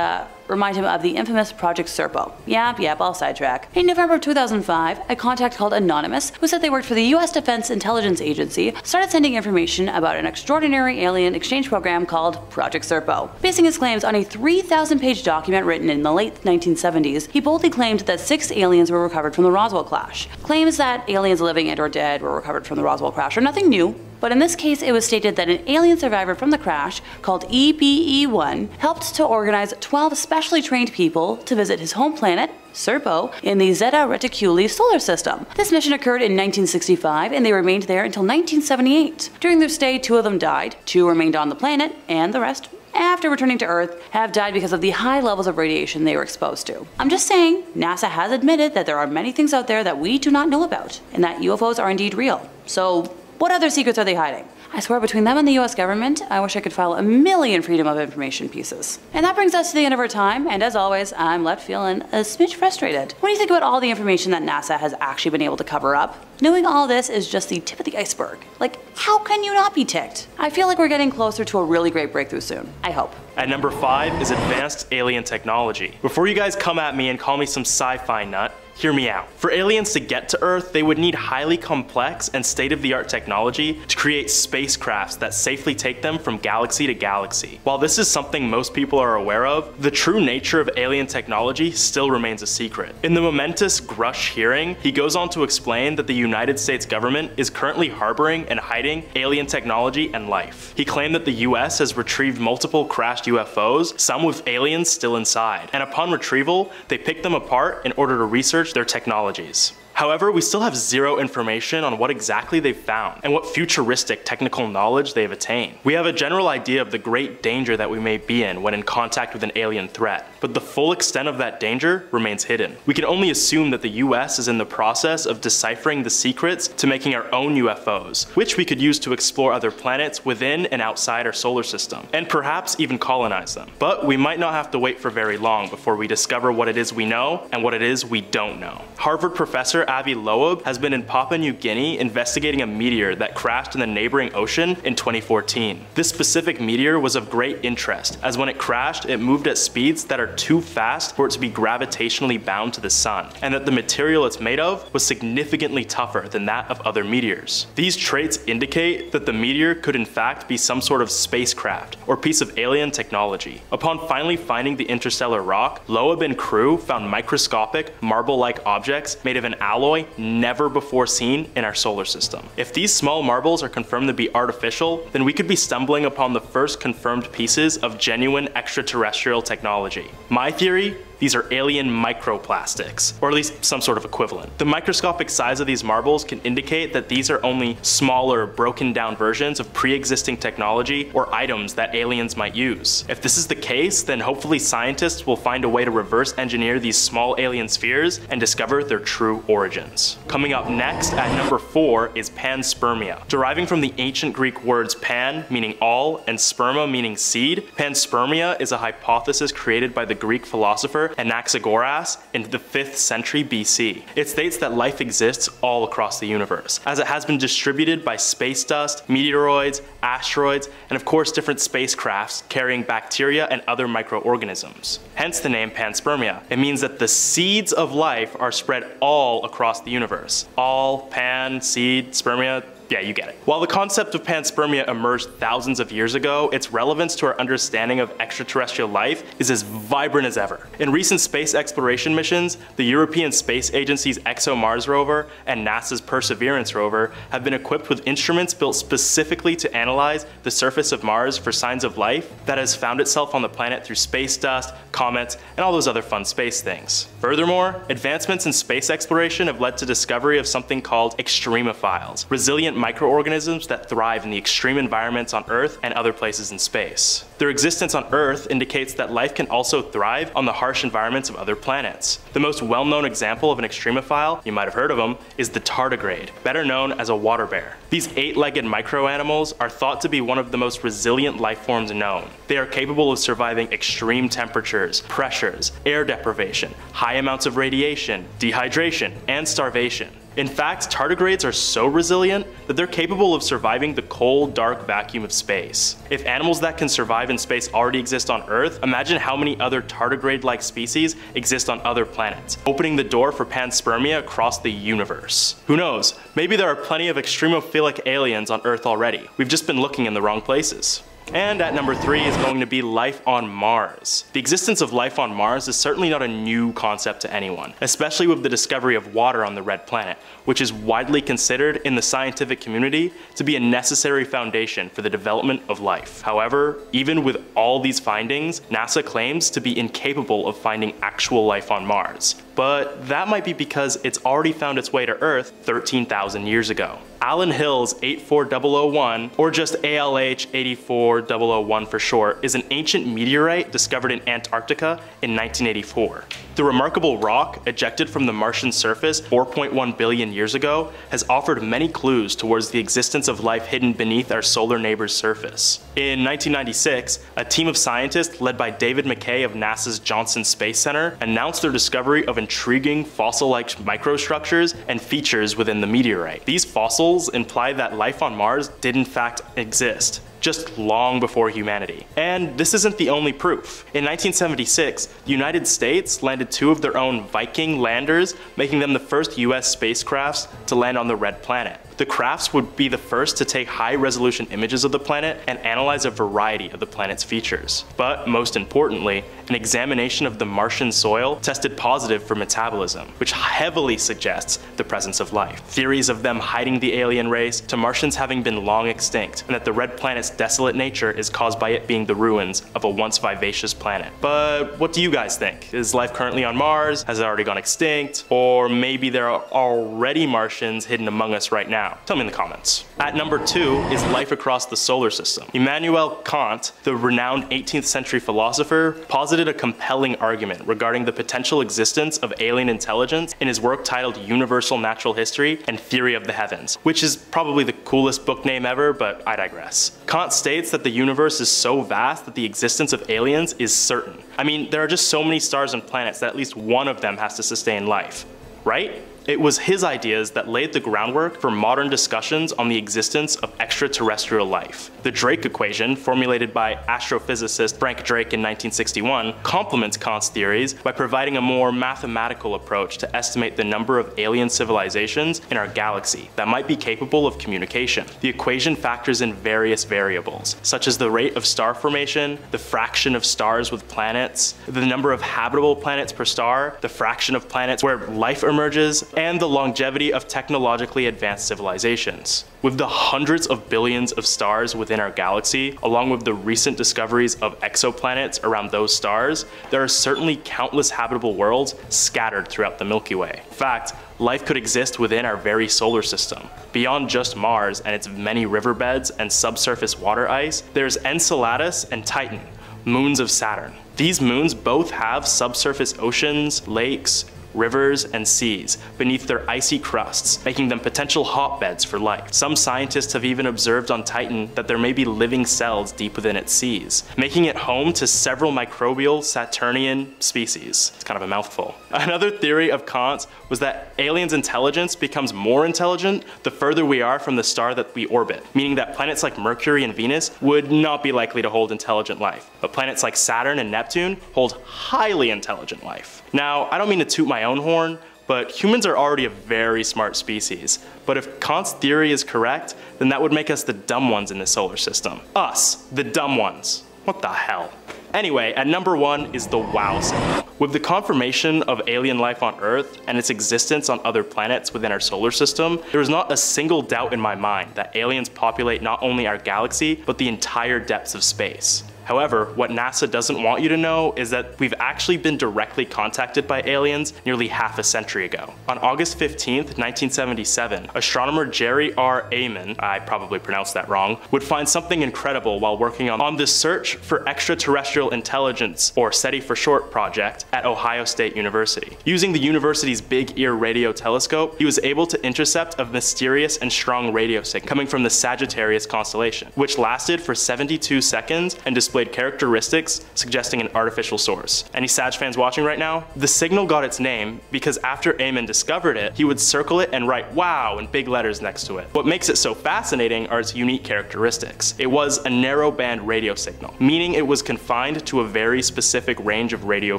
remind him of the infamous Project Serpo. Yep, I'll sidetrack. In November of 2005, a contact called Anonymous, who said they worked for the US Defense Intelligence Agency, started sending information about an extraordinary alien exchange program called Project Serpo. Basing his claims on a 3,000-page document written in the late 1970s, he boldly claimed that 6 aliens were recovered from the Roswell crash. Claims that aliens living and or dead were recovered from the Roswell crash are nothing new, but in this case it was stated that an alien survivor from the crash, called EBE-1, helped to organize 12 specially trained people to visit his home planet, Serpo, in the Zeta Reticuli solar system. This mission occurred in 1965 and they remained there until 1978. During their stay, 2 of them died, 2 remained on the planet, and the rest, after returning to Earth, have died because of the high levels of radiation they were exposed to. I'm just saying, NASA has admitted that there are many things out there that we do not know about, and that UFOs are indeed real. So, what other secrets are they hiding? I swear between them and the US government, I wish I could file a million Freedom of Information pieces. And that brings us to the end of our time, and as always, I'm left feeling a smidge frustrated. When you think about all the information that NASA has actually been able to cover up, knowing all this is just the tip of the iceberg. Like, how can you not be ticked? I feel like we're getting closer to a really great breakthrough soon. I hope. At number 5 is advanced alien technology. Before you guys come at me and call me some sci-fi nut, hear me out. For aliens to get to Earth, they would need highly complex and state-of-the-art technology to create spacecrafts that safely take them from galaxy to galaxy. While this is something most people are aware of, the true nature of alien technology still remains a secret. In the momentous Grush hearing, he goes on to explain that the United States government is currently harboring and hiding alien technology and life. He claimed that the US has retrieved multiple crashed UFOs, some with aliens still inside, and upon retrieval, they picked them apart in order to research their technologies. However, we still have zero information on what exactly they've found and what futuristic technical knowledge they've attained. We have a general idea of the great danger that we may be in when in contact with an alien threat, but the full extent of that danger remains hidden. We can only assume that the US is in the process of deciphering the secrets to making our own UFOs, which we could use to explore other planets within and outside our solar system, and perhaps even colonize them. But we might not have to wait for very long before we discover what it is we know and what it is we don't know. Harvard professor Avi Loeb has been in Papua New Guinea investigating a meteor that crashed in the neighboring ocean in 2014. This specific meteor was of great interest, as when it crashed, it moved at speeds that are too fast for it to be gravitationally bound to the sun, and that the material it's made of was significantly tougher than that of other meteors. These traits indicate that the meteor could in fact be some sort of spacecraft or piece of alien technology. Upon finally finding the interstellar rock, Loeb and crew found microscopic, marble-like objects made of an alloy never before seen in our solar system. If these small marbles are confirmed to be artificial, then we could be stumbling upon the first confirmed pieces of genuine extraterrestrial technology. My theory? These are alien microplastics, or at least some sort of equivalent. The microscopic size of these marbles can indicate that these are only smaller, broken down versions of pre-existing technology or items that aliens might use. If this is the case, then hopefully scientists will find a way to reverse engineer these small alien spheres and discover their true origins. Coming up next at number 4 is panspermia. Deriving from the ancient Greek words pan, meaning all, and sperma, meaning seed, panspermia is a hypothesis created by the Greek philosopher Anaxagoras in the 5th century BC. It states that life exists all across the universe, as it has been distributed by space dust, meteoroids, asteroids, and of course different spacecrafts carrying bacteria and other microorganisms. Hence the name panspermia. It means that the seeds of life are spread all across the universe. All, pan, seed, spermia, yeah, you get it. While the concept of panspermia emerged thousands of years ago, its relevance to our understanding of extraterrestrial life is as vibrant as ever. In recent space exploration missions, the European Space Agency's ExoMars rover and NASA's Perseverance rover have been equipped with instruments built specifically to analyze the surface of Mars for signs of life that has found itself on the planet through space dust, comets, and all those other fun space things. Furthermore, advancements in space exploration have led to discovery of something called extremophiles, resilient microorganisms that thrive in the extreme environments on Earth and other places in space. Their existence on Earth indicates that life can also thrive on the harsh environments of other planets. The most well-known example of an extremophile, you might have heard of them, is the tardigrade, better known as a water bear. These 8-legged microanimals are thought to be one of the most resilient life forms known. They are capable of surviving extreme temperatures, pressures, air deprivation, high amounts of radiation, dehydration, and starvation. In fact, tardigrades are so resilient that they're capable of surviving the cold, dark vacuum of space. If animals that can survive in space already exist on Earth, imagine how many other tardigrade-like species exist on other planets, opening the door for panspermia across the universe. Who knows, maybe there are plenty of extremophilic aliens on Earth already. We've just been looking in the wrong places. And at number 3 is going to be life on Mars. The existence of life on Mars is certainly not a new concept to anyone, especially with the discovery of water on the red planet, which is widely considered in the scientific community to be a necessary foundation for the development of life. However, even with all these findings, NASA claims to be incapable of finding actual life on Mars. But that might be because it's already found its way to Earth 13,000 years ago. Alan Hill's 84001, or just ALH 84001 for short, is an ancient meteorite discovered in Antarctica in 1984. The remarkable rock, ejected from the Martian surface 4.1 billion years ago, has offered many clues towards the existence of life hidden beneath our solar neighbor's surface. In 1996, a team of scientists led by David McKay of NASA's Johnson Space Center announced their discovery of intriguing fossil-like microstructures and features within the meteorite. These fossils imply that life on Mars did in fact exist, just long before humanity. And this isn't the only proof. In 1976, the United States landed 2 of their own Viking landers, making them the first US spacecrafts to land on the red planet. The crafts would be the first to take high-resolution images of the planet and analyze a variety of the planet's features. But most importantly, an examination of the Martian soil tested positive for metabolism, which heavily suggests the presence of life. Theories of them hiding the alien race to Martians having been long extinct, and that the red planet's desolate nature is caused by it being the ruins of a once vivacious planet. But what do you guys think? Is life currently on Mars? Has it already gone extinct? Or maybe there are already Martians hidden among us right now? Tell me in the comments. At number 2 is life across the solar system. Immanuel Kant, the renowned 18th century philosopher, posited a compelling argument regarding the potential existence of alien intelligence in his work titled Universal Natural History and Theory of the Heavens, which is probably the coolest book name ever, but I digress. Kant states that the universe is so vast that the existence of aliens is certain. I mean, there are just so many stars and planets that at least one of them has to sustain life, right? It was his ideas that laid the groundwork for modern discussions on the existence of extraterrestrial life. The Drake equation, formulated by astrophysicist Frank Drake in 1961, complements Kant's theories by providing a more mathematical approach to estimate the number of alien civilizations in our galaxy that might be capable of communication. The equation factors in various variables, such as the rate of star formation, the fraction of stars with planets, the number of habitable planets per star, the fraction of planets where life emerges, and the longevity of technologically advanced civilizations. With the hundreds of billions of stars within our galaxy, along with the recent discoveries of exoplanets around those stars, there are certainly countless habitable worlds scattered throughout the Milky Way. In fact, life could exist within our very solar system. Beyond just Mars and its many riverbeds and subsurface water ice, there's Enceladus and Titan, moons of Saturn. These moons both have subsurface oceans, lakes, rivers, and seas beneath their icy crusts, making them potential hotbeds for life. Some scientists have even observed on Titan that there may be living cells deep within its seas, making it home to several microbial Saturnian species. It's kind of a mouthful. Another theory of Kant's was that aliens' intelligence becomes more intelligent the further we are from the star that we orbit, meaning that planets like Mercury and Venus would not be likely to hold intelligent life, but planets like Saturn and Neptune hold highly intelligent life. Now, I don't mean to toot my own horn, but humans are already a very smart species. But if Kant's theory is correct, then that would make us the dumb ones in the solar system. Us, the dumb ones. What the hell? Anyway, at number 1 is the wow symbol. With the confirmation of alien life on Earth and its existence on other planets within our solar system, there is not a single doubt in my mind that aliens populate not only our galaxy, but the entire depths of space. However, what NASA doesn't want you to know is that we've actually been directly contacted by aliens nearly half a century ago. On August 15th, 1977, astronomer Jerry R. Amon, I probably pronounced that wrong, would find something incredible while working on the Search for Extraterrestrial Intelligence, or SETI for short, project at Ohio State University. Using the university's Big Ear radio telescope, he was able to intercept a mysterious and strong radio signal coming from the Sagittarius constellation, which lasted for 72 seconds and displayed characteristics suggesting an artificial source. Any Sag fans watching right now? The signal got its name because after Amon discovered it, he would circle it and write "wow" in big letters next to it. What makes it so fascinating are its unique characteristics. It was a narrow band radio signal, meaning it was confined to a very specific range of radio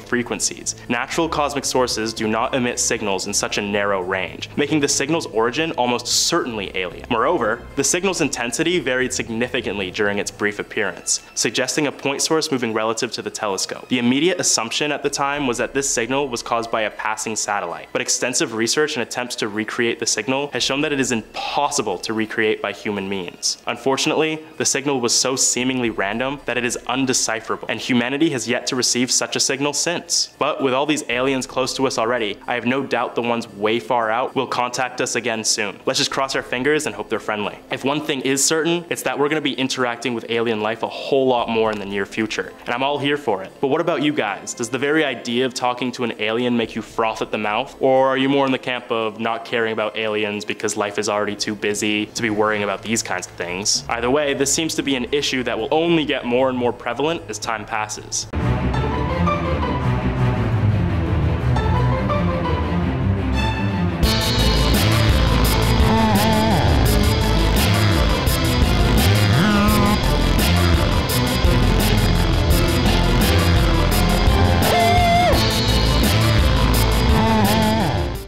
frequencies. Natural cosmic sources do not emit signals in such a narrow range, making the signal's origin almost certainly alien. Moreover, the signal's intensity varied significantly during its brief appearance, suggesting a point source moving relative to the telescope. The immediate assumption at the time was that this signal was caused by a passing satellite, but extensive research and attempts to recreate the signal has shown that it is impossible to recreate by human means. Unfortunately, the signal was so seemingly random that it is undecipherable, and humanity has yet to receive such a signal since. But with all these aliens close to us already, I have no doubt the ones way far out will contact us again soon. Let's just cross our fingers and hope they're friendly. If one thing is certain, it's that we're going to be interacting with alien life a whole lot more in the near future, and I'm all here for it. But what about you guys? Does the very idea of talking to an alien make you froth at the mouth? Or are you more in the camp of not caring about aliens because life is already too busy to be worrying about these kinds of things? Either way, this seems to be an issue that will only get more and more prevalent as time passes.